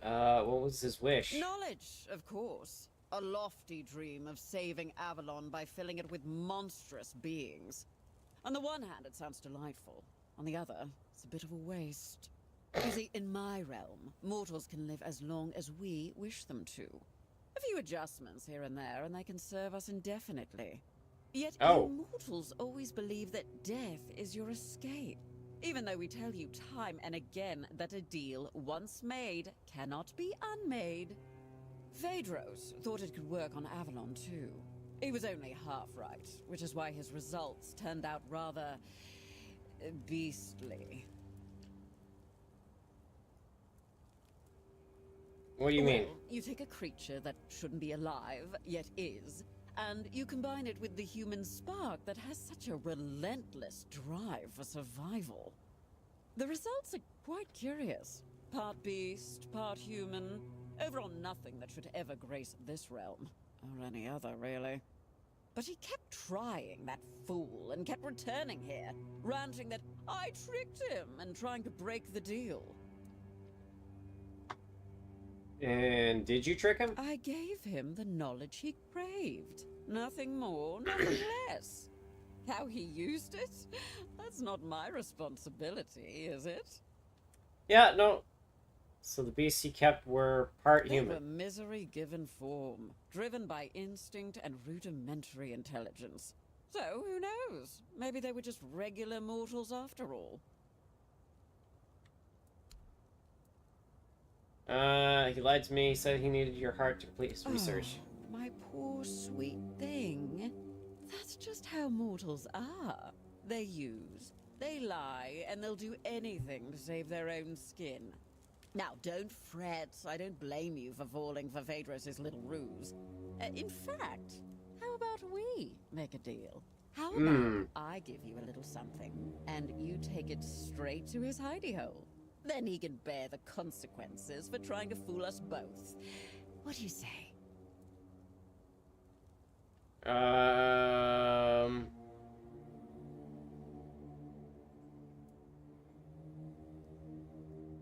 What was his wish? Knowledge, of course. A lofty dream of saving Avalon by filling it with monstrous beings. On the one hand, it sounds delightful. On the other, it's a bit of a waste. You see, in my realm, mortals can live as long as we wish them to. A few adjustments here and there, and they can serve us indefinitely. Yet immortals always believe that death is your escape, even though we tell you time and again that a deal once made cannot be unmade. Phaedros thought it could work on Avalon too. He was only half right, which is why his results turned out rather beastly. What do you mean? You take a creature that shouldn't be alive, yet is, and you combine it with the human spark that has such a relentless drive for survival. The results are quite curious. Part beast, part human. Overall nothing that should ever grace this realm. Or any other, really. But he kept trying, that fool, and kept returning here, ranting that I tricked him and trying to break the deal. And did you trick him? I gave him the knowledge he craved. Nothing more, nothing less. How he used it? That's not my responsibility, is it? Yeah, no. So the beasts he kept were part They human. were misery given form, driven by instinct and rudimentary intelligence. So, who knows? Maybe they were just regular mortals after all. He lied to me. He said he needed your heart to complete his research. Oh, my poor sweet thing. That's just how mortals are. They use, they lie, and they'll do anything to save their own skin. Now, don't fret. I don't blame you for falling for Phaedros' little ruse. In fact, how about we make a deal? How about I give you a little something, and you take it straight to his hidey hole? Then he can bear the consequences for trying to fool us both. What do you say?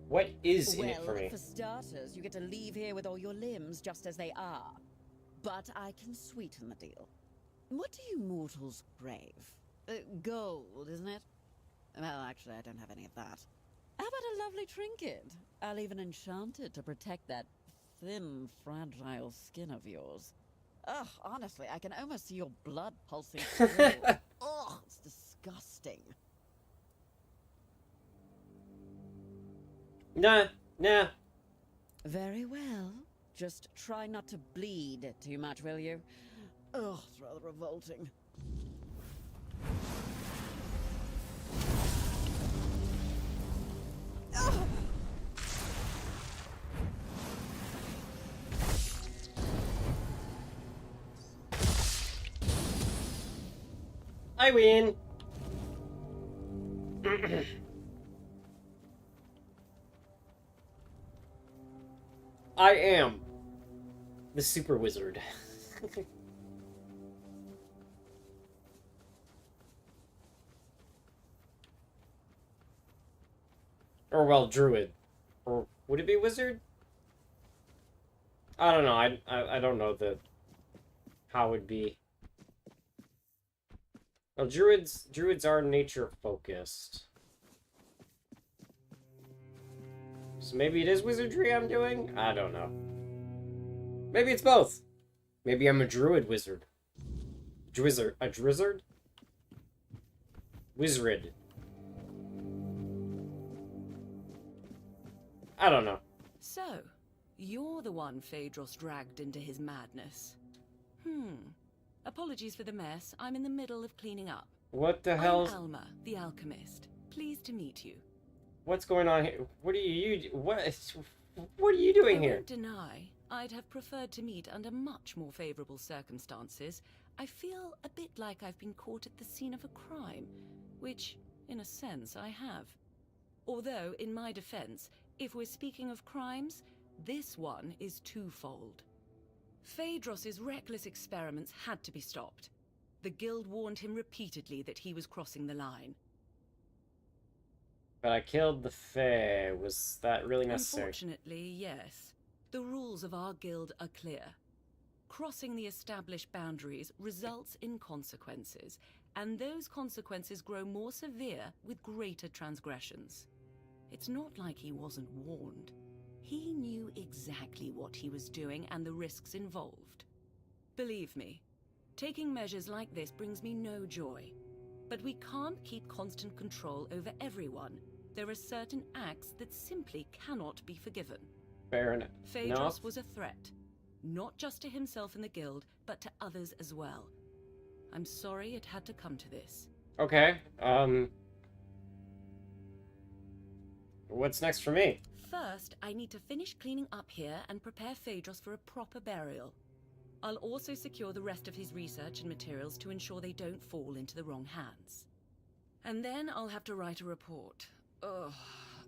What is in it for me? For starters, you get to leave here with all your limbs just as they are. But I can sweeten the deal. What do you mortals crave? Gold, isn't it? Well, actually, I don't have any of that. How about a lovely trinket? I'll even enchant it to protect that thin, fragile skin of yours. Ugh, honestly, I can almost see your blood pulsing through. Ugh, it's disgusting. Nah. Very well. Just try not to bleed too much, will you? Ugh, it's rather revolting. Ugh. I win. I am the super wizard. Or, well, druid. Or would it be wizard? I don't know. I don't know how it would be. Well, druids are nature focused. So maybe it is wizardry I'm doing? I don't know. Maybe it's both. Maybe I'm a druid wizard. A drizzard? Wizard. I don't know. So, you're the one Phaedros dragged into his madness. Apologies for the mess. I'm in the middle of cleaning up. What the hell? I'm Alma, the alchemist. Pleased to meet you. What's going on here? What are you doing I here? won't deny, I'd have preferred to meet under much more favorable circumstances. I feel a bit like I've been caught at the scene of a crime, which, in a sense, I have. Although, in my defense, if we're speaking of crimes, this one is twofold. Phaedros' reckless experiments had to be stopped. The guild warned him repeatedly that he was crossing the line. But I killed the Fae. Was that really necessary? Unfortunately, yes. The rules of our guild are clear. Crossing the established boundaries results in consequences, and those consequences grow more severe with greater transgressions. It's not like he wasn't warned. He knew exactly what he was doing and the risks involved. Believe me, taking measures like this brings me no joy. But we can't keep constant control over everyone. There are certain acts that simply cannot be forgiven. Fair enough. Phaedrus was a threat, not just to himself and the guild, but to others as well. I'm sorry it had to come to this. Okay, what's next for me? First, I need to finish cleaning up here and prepare Phaedrus for a proper burial. I'll also secure the rest of his research and materials to ensure they don't fall into the wrong hands. And then I'll have to write a report. Ugh,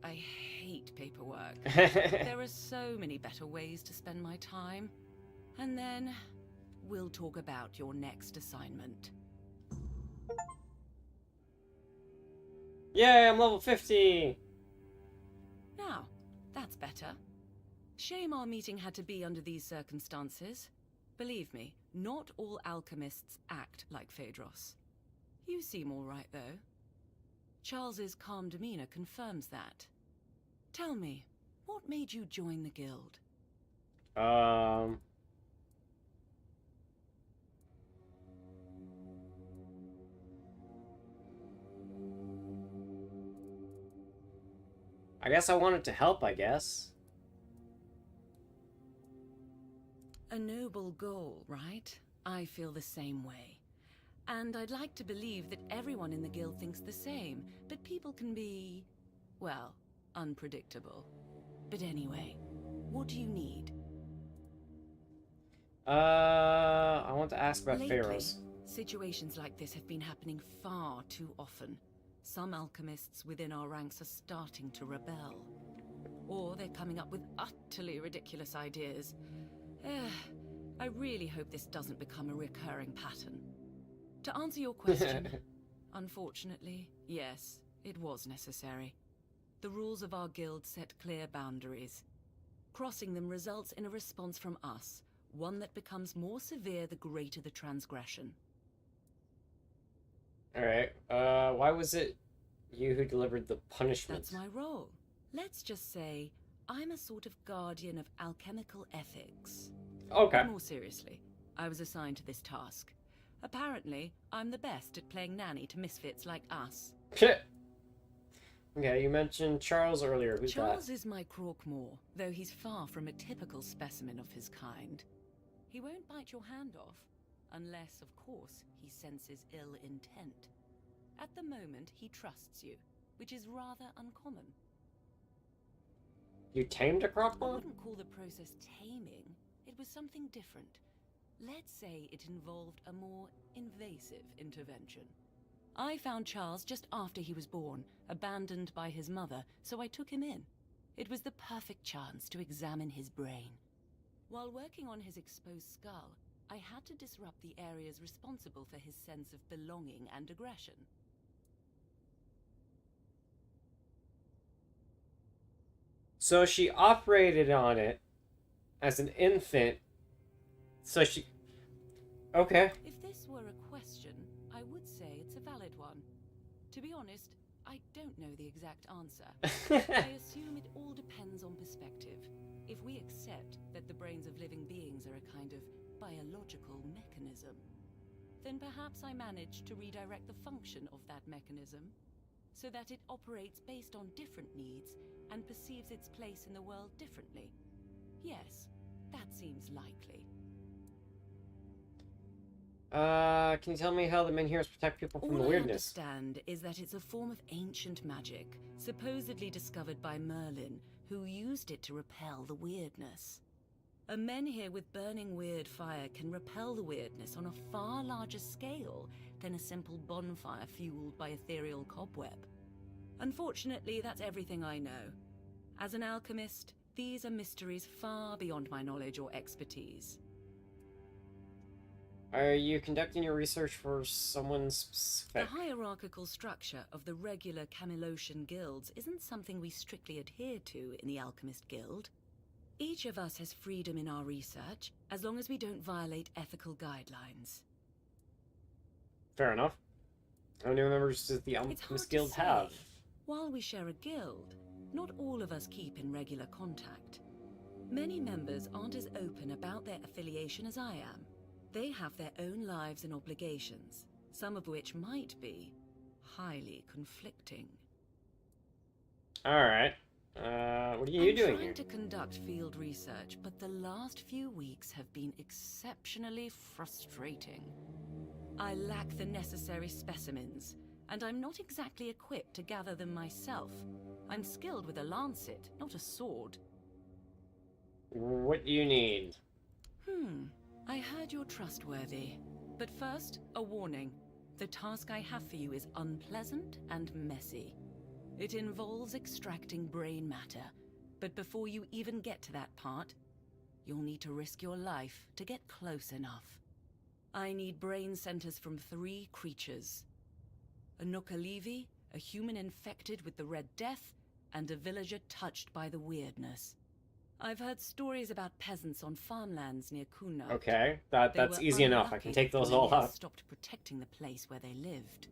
I hate paperwork. There are so many better ways to spend my time. And then we'll talk about your next assignment. Yay, I'm level 50! Now, that's better. Shame our meeting had to be under these circumstances. Believe me, not all alchemists act like Phaedrus. You seem all right, though. Charles's calm demeanor confirms that. Tell me, what made you join the guild? I guess I wanted to help, I guess. A noble goal, right? I feel the same way. And I'd like to believe that everyone in the guild thinks the same, but people can be, well, unpredictable. But anyway, what do you need? I want to ask about Lately, Phaedrus. situations like this have been happening far too often. Some alchemists within our ranks are starting to rebel. Or they're coming up with utterly ridiculous ideas. I really hope this doesn't become a recurring pattern. To answer your question, unfortunately, yes, it was necessary. The rules of our guild set clear boundaries. Crossing them results in a response from us, one that becomes more severe the greater the transgression. Alright, why was it you who delivered the punishment? That's my role. Let's just say I'm a sort of guardian of alchemical ethics. Okay. More seriously, I was assigned to this task. Apparently, I'm the best at playing nanny to misfits like us. Okay, you mentioned Charles earlier. Who's Charles that? is my Croakmore, though he's far from a typical specimen of his kind. He won't bite your hand off, unless, of course, he senses ill intent. At the moment, he trusts you, which is rather uncommon. You tamed a I Croakmore? wouldn't call the process taming. It was something different. Let's say it involved a more invasive intervention. I found Charles just after he was born, abandoned by his mother, so I took him in. It was the perfect chance to examine his brain. While working on his exposed skull, I had to disrupt the areas responsible for his sense of belonging and aggression. So she operated on it as an infant. So she... Okay. If this were a question, I would say it's a valid one. To be honest, I don't know the exact answer. I assume it all depends on perspective. If we accept that the brains of living beings are a kind of biological mechanism, then perhaps I managed to redirect the function of that mechanism so that it operates based on different needs and perceives its place in the world differently. Yes, that seems likely. Can you tell me how the Menhirs protect people from the weirdness? All I understand is that it's a form of ancient magic, supposedly discovered by Merlin, who used it to repel the weirdness. A menhir with burning weird fire can repel the weirdness on a far larger scale than a simple bonfire fueled by ethereal cobweb. Unfortunately, that's everything I know. As an alchemist, these are mysteries far beyond my knowledge or expertise. Are you conducting your research for someone specific? The hierarchical structure of the regular Camelosian guilds isn't something we strictly adhere to in the Alchemist Guild. Each of us has freedom in our research, as long as we don't violate ethical guidelines. Fair enough. How many members does the Alchemist Guild have? While we share a guild, not all of us keep in regular contact. Many members aren't as open about their affiliation as I am. They have their own lives and obligations, some of which might be highly conflicting. Alright. What are you doing here? I'm trying to conduct field research, but the last few weeks have been exceptionally frustrating. I lack the necessary specimens, and I'm not exactly equipped to gather them myself. I'm skilled with a lancet, not a sword. What do you need? I heard you're trustworthy. But first, a warning. The task I have for you is unpleasant and messy. It involves extracting brain matter, but before you even get to that part, you'll need to risk your life to get close enough. I need brain centers from 3 creatures. A Nuka-Levi, a human infected with the Red Death, and a villager touched by the weirdness. I've heard stories about peasants on farmlands near Kuna. Okay, that's easy enough. I can take those all out. Stopped protecting the place where they lived.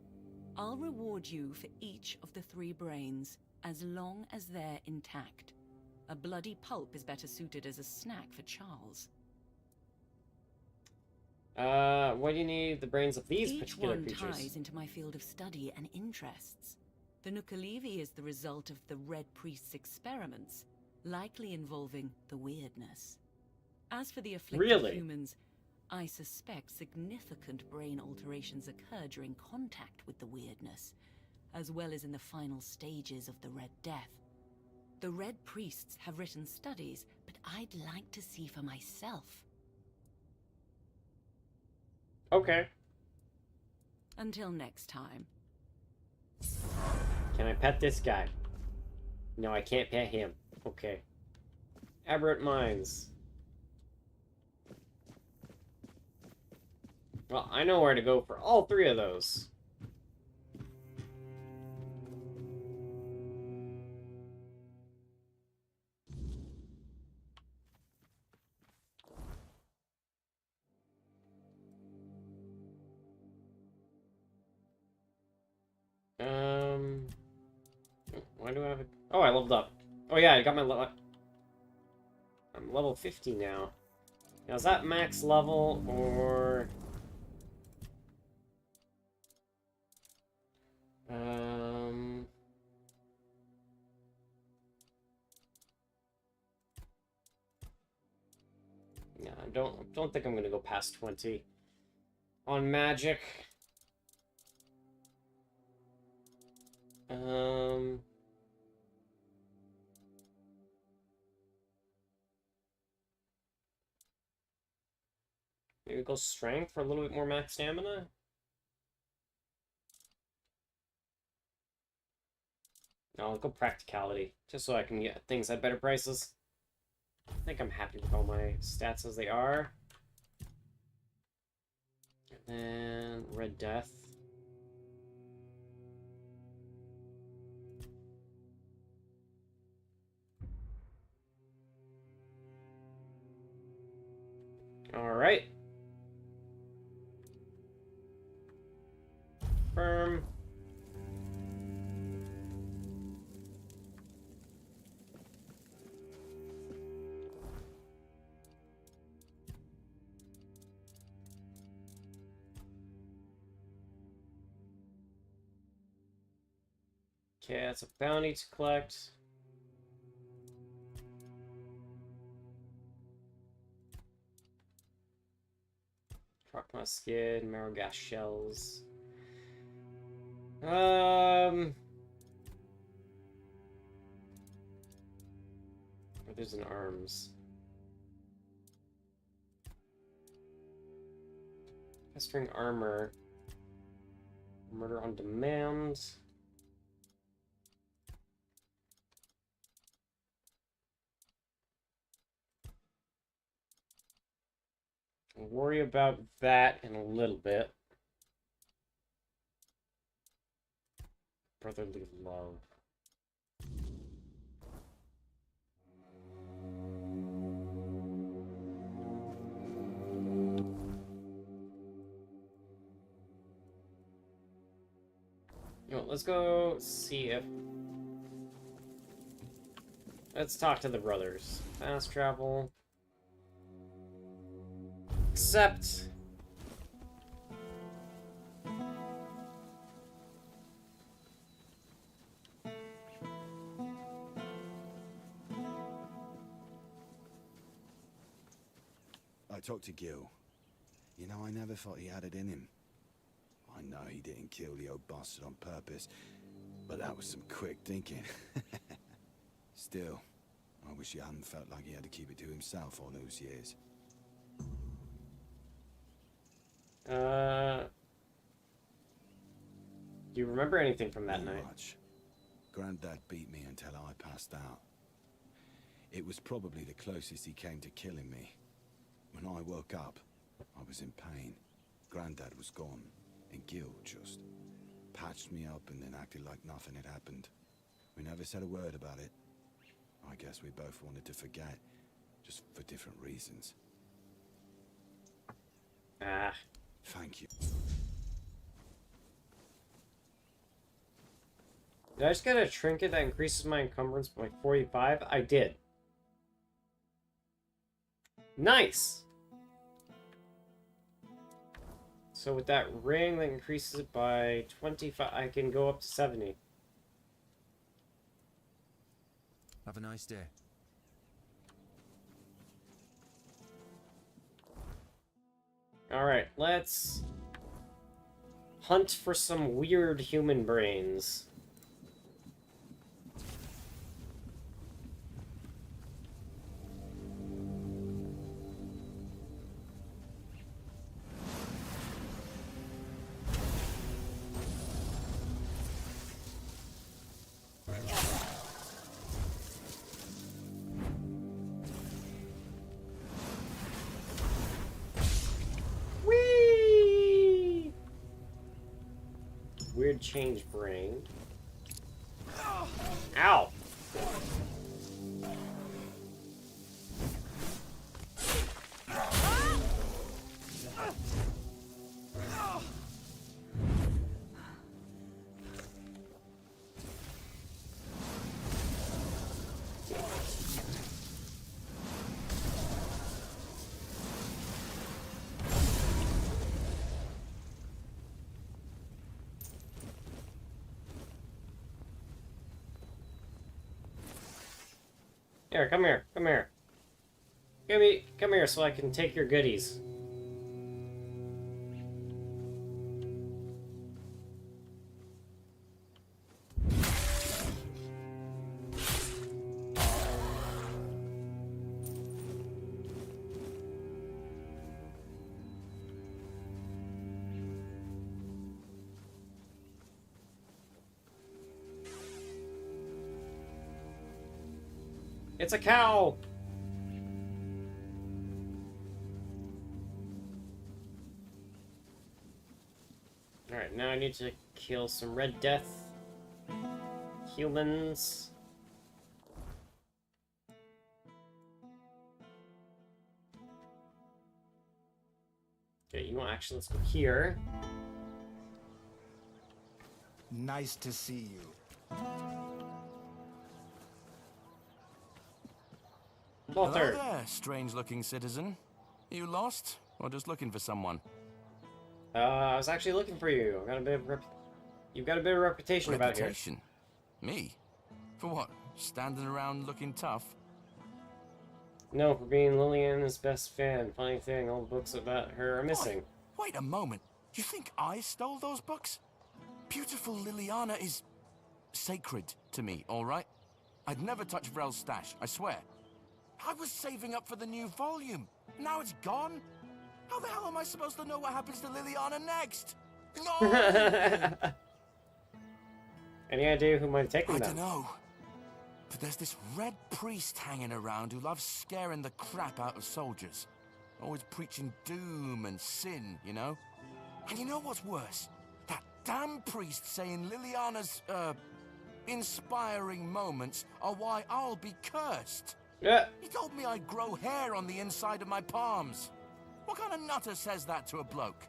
I'll reward you for each of the 3 brains, as long as they're intact. A bloody pulp is better suited as a snack for Charles. Why do you need the brains of these particular creatures? Each one creatures? ties into my field of study and interests. The Nuka-Levi is the result of the Red Priest's experiments, likely involving the weirdness. As for the afflicted humans, I suspect significant brain alterations occur during contact with the weirdness, as well as in the final stages of the Red Death. The Red Priests have written studies, but I'd like to see for myself. Okay. Until next time. Can I pet this guy? No, I can't pet him. Okay. Aberrant Mines. Well, I know where to go for all 3 of those. Why do I have a... Oh, I leveled up. Oh yeah, I got my level... I'm level 50 now. Now, is that max level, or... Yeah, I don't think I'm gonna go past 20 on magic. Maybe go strength for a little bit more max stamina. No, I'll go practicality, just so I can get things at better prices. I think I'm happy with all my stats as they are. And then Red Death. Alright. Firm. Okay, that's a bounty to collect. Croc musket, marrow gas shells. Oh, there's an arms. Pestering armor. Murder on demand. I'll worry about that in a little bit. Brotherly love. You know, let's go see if Let's talk to the brothers. Fast travel. Accept. I talked to Gil. You know, I never thought he had it in him. I know he didn't kill the old bastard on purpose, but that was some quick thinking. Still, I wish he hadn't felt like he had to keep it to himself all those years. Do you remember anything from that night? Much. Granddad beat me until I passed out. It was probably the closest he came to killing me. When I woke up, I was in pain. Granddad was gone, and Gil just patched me up and then acted like nothing had happened. We never said a word about it. I guess we both wanted to forget, just for different reasons. Ah. Thank you. Did I just get a trinket that increases my encumbrance by 45? I did. Nice! So with that ring that increases it by 25, I can go up to 70. Have a nice day. Alright, let's hunt for some weird human brains. Weird change brain. Ow! Here, come here, come here. Come here so I can take your goodies. It's a cow! Alright, now I need to kill some Red Death humans. Okay, you want action? Let's go here. Nice to see you. Hello there, strange-looking citizen. You lost, or just looking for someone? I was actually looking for you. I've got a bit of You've got a bit of reputation about here. Reputation? Me? For what? Standing around looking tough? No, for being Liliana's best fan. Funny thing, all the books about her are missing. What? Wait a moment. You think I stole those books? Beautiful Liliana is sacred to me, all right? I'd never touch Vrel's stash, I swear. I was saving up for the new volume. Now it's gone? How the hell am I supposed to know what happens to Liliana next? No! Any idea who might have taken them? I don't know. But there's this red priest hanging around who loves scaring the crap out of soldiers. Always preaching doom and sin, you know? And you know what's worse? That damn priest saying Liliana's, inspiring moments are why I'll be cursed. Yeah. He told me I'd grow hair on the inside of my palms. What kind of nutter says that to a bloke?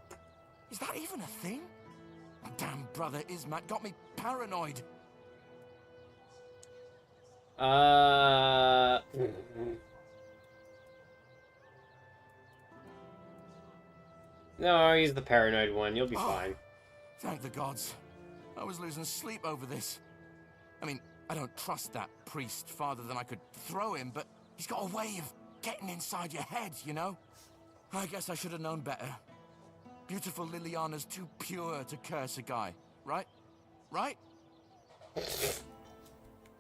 Is that even a thing? Damn brother Ismat got me paranoid. No, he's the paranoid one. You'll be Oh. fine. Thank the gods. I was losing sleep over this. I mean, I don't trust that priest farther than I could throw him, but he's got a way of getting inside your head, you know? I guess I should have known better. Beautiful Liliana's too pure to curse a guy, right? Right?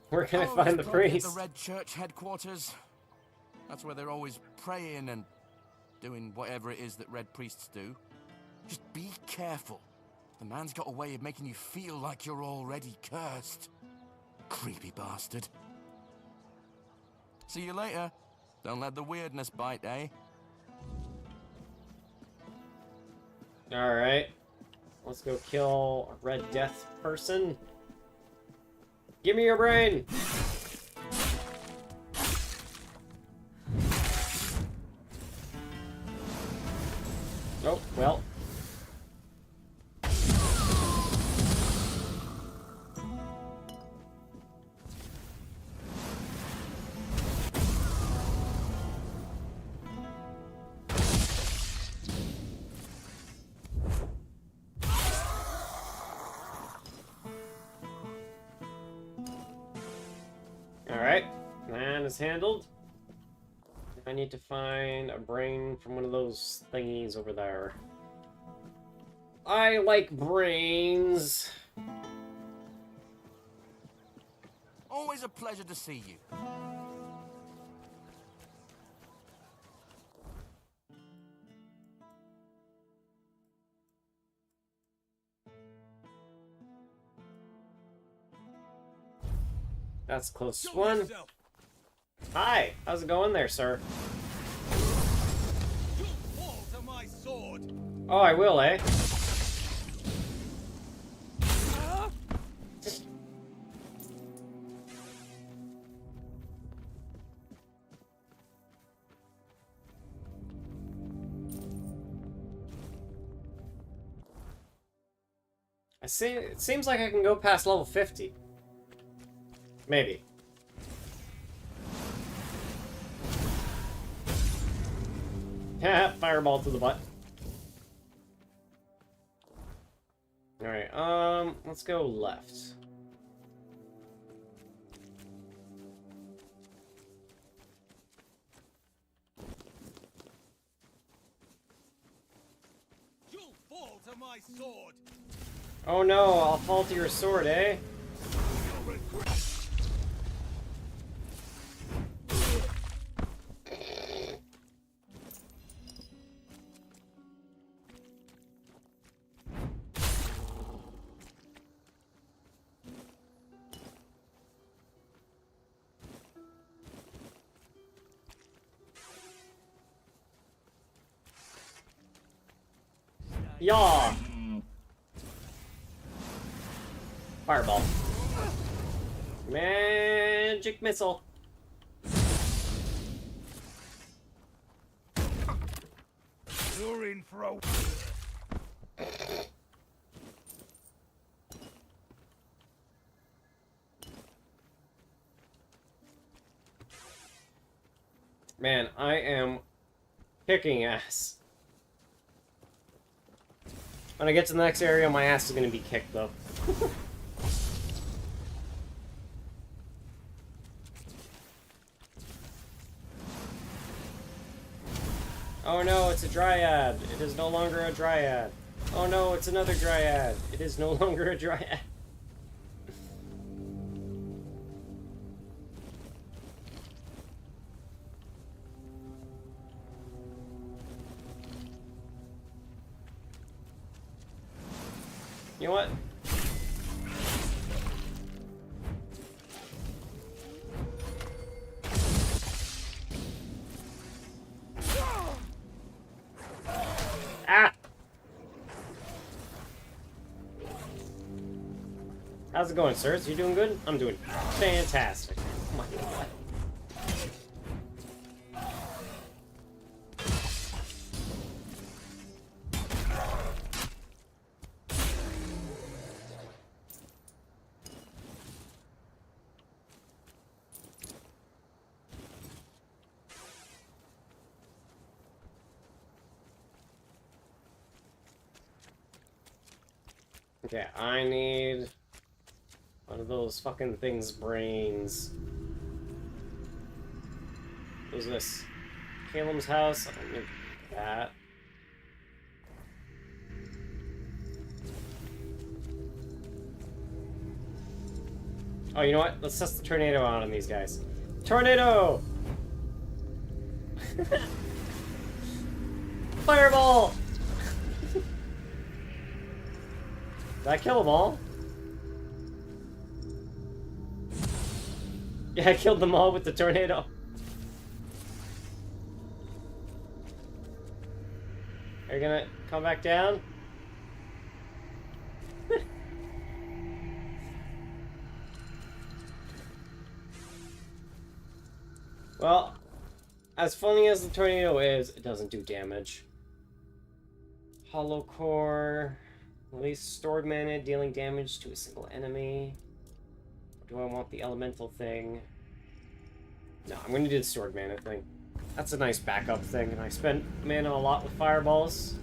Where can I Oh, find he's the probably at priest? The Red Church headquarters. That's where they're always praying and doing whatever it is that Red priests do. Just be careful. The man's got a way of making you feel like you're already cursed. Creepy bastard. See you later. Don't let the weirdness bite, eh? Alright. Let's go kill a Red Death person. Give me your brain! Oh, well. Alright, that is handled. I need to find a brain from one of those thingies over there. I like brains. Always a pleasure to see you. That's a close one. Hi, how's it going there, sir? Oh, I will, eh? I see. It seems like I can go past level 50. Maybe. Fireball to the butt. Alright, let's go left. You'll fall to my sword. Oh no, I'll fall to your sword, eh? Yaw! Fireball. Magic missile. You're in for a... Man, I am kicking ass. When I get to the next area, my ass is gonna be kicked, though. Oh no, it's a dryad. It is no longer a dryad. Oh no, it's another dryad. It is no longer a dryad. You know what? Ah! How's it going, sirs? You doing good? I'm doing fantastic. Oh my god. Okay, I need one of those fucking things' brains. What's this? Caleb's house? I don't need that. Oh, you know what? Let's test the tornado out on these guys. Tornado! Fireball! Did I kill them all? Yeah, I killed them all with the tornado. Are you gonna come back down? Well, as funny as the tornado is, it doesn't do damage. Hollow core. Release stored mana, dealing damage to a single enemy. Or do I want the elemental thing? No, I'm gonna do the stored mana thing. That's a nice backup thing, and I spent mana a lot with fireballs.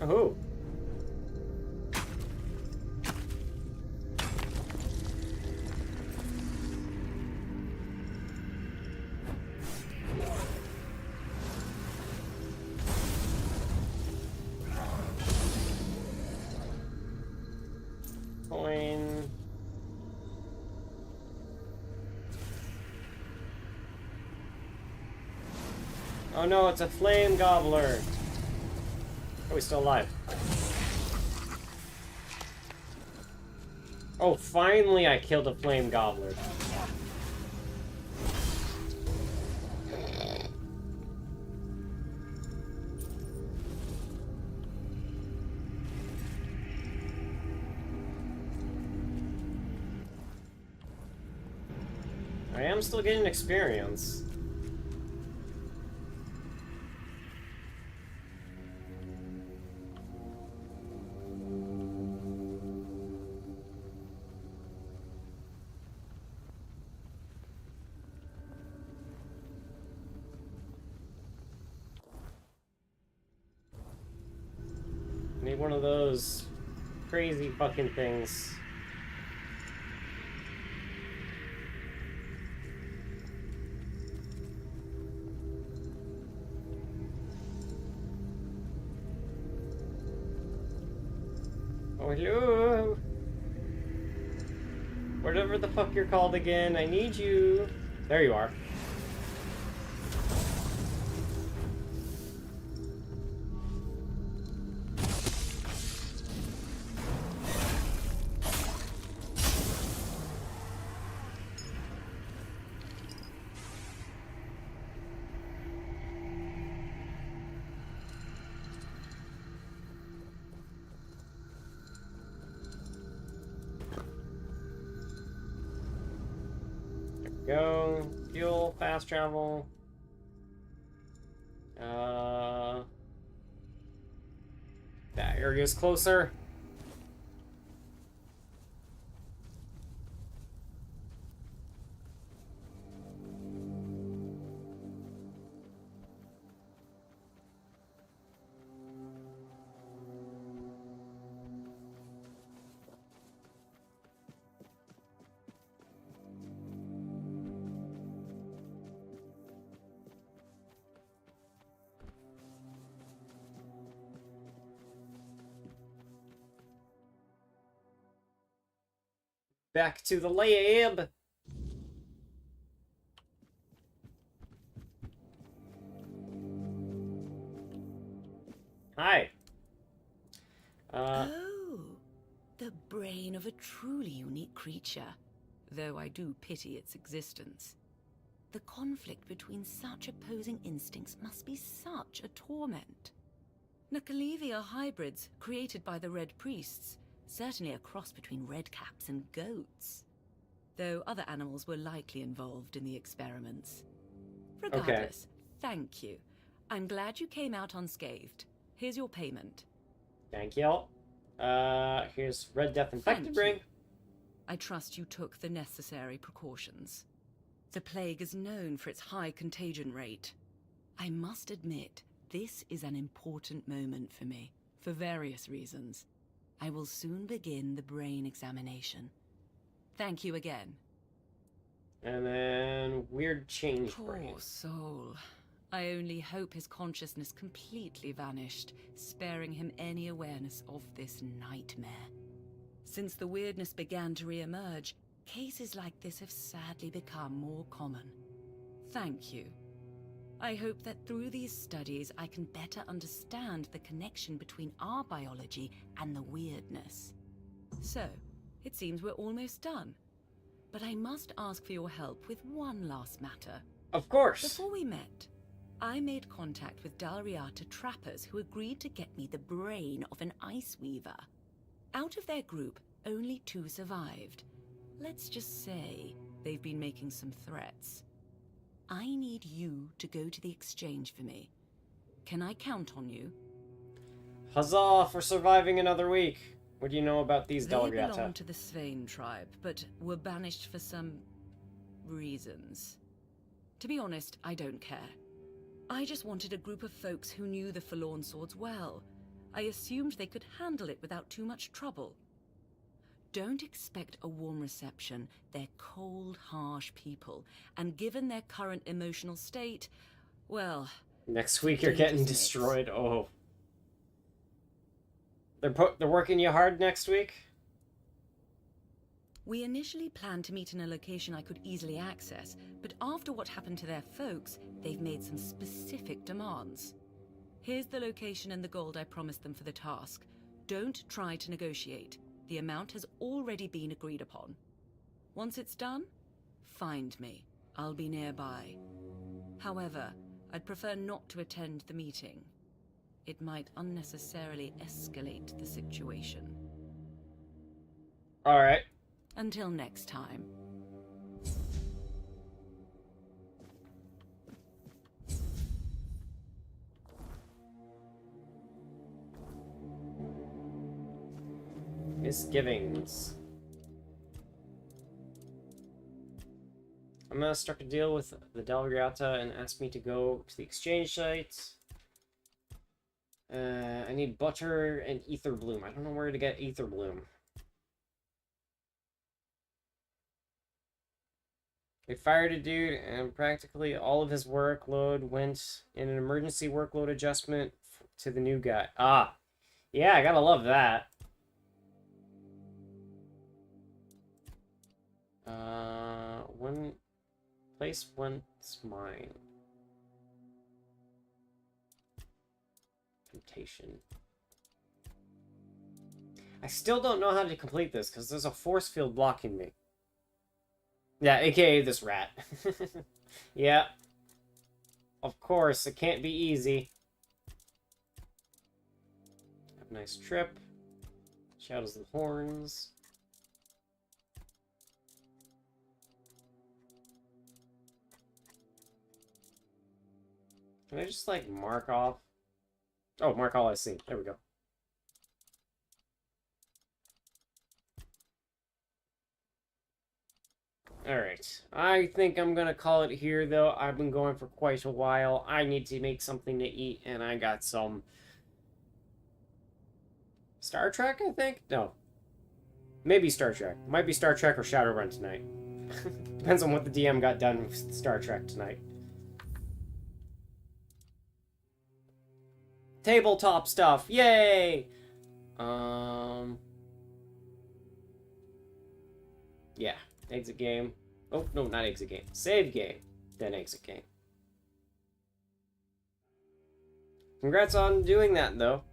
Oh. Coin. Oh no, it's a flame gobbler. Oh, he's still alive. Oh, finally I killed a flame gobbler. I am still getting experience. Need one of those crazy fucking things. Oh, hello! Whatever the fuck you're called again, I need you. There you are. Go. Fuel, fast travel. That area's closer. Back to the lab. Hi. Oh, the brain of a truly unique creature, though I do pity its existence. The conflict between such opposing instincts must be such a torment. Nakalevi are hybrids created by the Red Priests, certainly a cross between redcaps and goats. Though other animals were likely involved in the experiments. Regardless, thank you. I'm glad you came out unscathed. Here's your payment. Thank you. Here's Red Death Thank Infected you. Ring. I trust you took the necessary precautions. The plague is known for its high contagion rate. I must admit, this is an important moment for me, for various reasons. I will soon begin the brain examination. Thank you again. And then Weird Change Poor Brain. soul. I only hope his consciousness completely vanished, sparing him any awareness of this nightmare. Since the weirdness began to re-emerge, cases like this have sadly become more common. Thank you. I hope that through these studies I can better understand the connection between our biology and the weirdness. So, it seems we're almost done. But I must ask for your help with one last matter. Of course. Before we met, I made contact with Dalriata trappers who agreed to get me the brain of an ice weaver. Out of their group, only 2 survived. Let's just say they've been making some threats. I need you to go to the exchange for me. Can I count on you? Huzzah for surviving another week. What do you know about these They Dalriata? belong to the Svein tribe, but were banished for some reasons. To be honest, I don't care. I just wanted a group of folks who knew the Forlorn Swords well. I assumed they could handle it without too much trouble. Don't expect a warm reception. They're cold, harsh people, and given their current emotional state, well... Next week you're getting destroyed. Oh. They're working you hard next week? We initially planned to meet in a location I could easily access, but after what happened to their folks, they've made some specific demands. Here's the location and the gold I promised them for the task. Don't try to negotiate. The amount has already been agreed upon. Once it's done, find me. I'll be nearby. However, I'd prefer not to attend the meeting. It might unnecessarily escalate the situation. Alright. Until next time. Misgivings. I'm gonna struck a deal with the Dalriata and asked me to go to the exchange site. I need butter and ether bloom. I don't know where to get ether bloom. They fired a dude, and practically all of his workload went in an emergency workload adjustment to the new guy. Ah, yeah, I gotta love that. One place once mine. Temptation. I still don't know how to complete this because there's a force field blocking me. Yeah, aka this rat. Yeah. Of course, it can't be easy. Have a nice trip. Shadows of the Horns. Can I just, like, mark off? Oh, mark all I see. There we go. Alright. I think I'm gonna call it here, though. I've been going for quite a while. I need to make something to eat, and I got some... Star Trek, I think? No. Maybe Star Trek. Might be Star Trek or Shadowrun tonight. Depends on what the DM got done with Star Trek tonight. Tabletop stuff. Yay! Yeah. Exit game. Oh, no, not exit game. Save game. Then exit game. Congrats on doing that, though.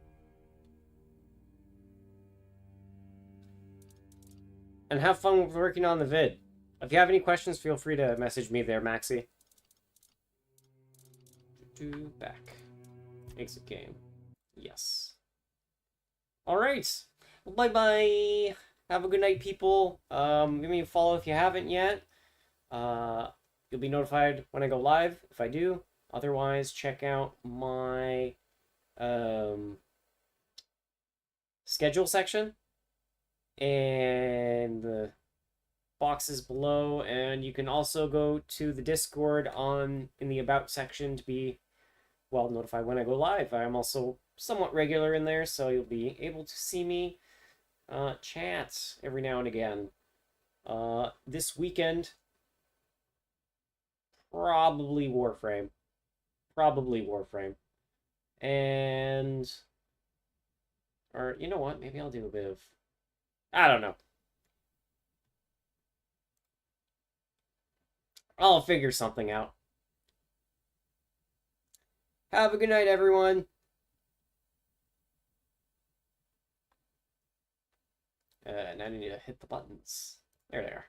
And have fun with working on the vid. If you have any questions, feel free to message me there, Maxi. Back. Exit game. Yes. Alright. Well, bye-bye. Have a good night, people. Give me a follow if you haven't yet. You'll be notified when I go live, if I do. Otherwise, check out my Steam schedule section and the boxes below, and you can also go to the Discord in the About section to be, well, notified when I go live. I'm also somewhat regular in there, so you'll be able to see me chat every now and again. This weekend, probably Warframe. And, or you know what, maybe I'll do a bit of, I don't know. I'll figure something out. Have a good night, everyone. And I need to hit the buttons. There they are.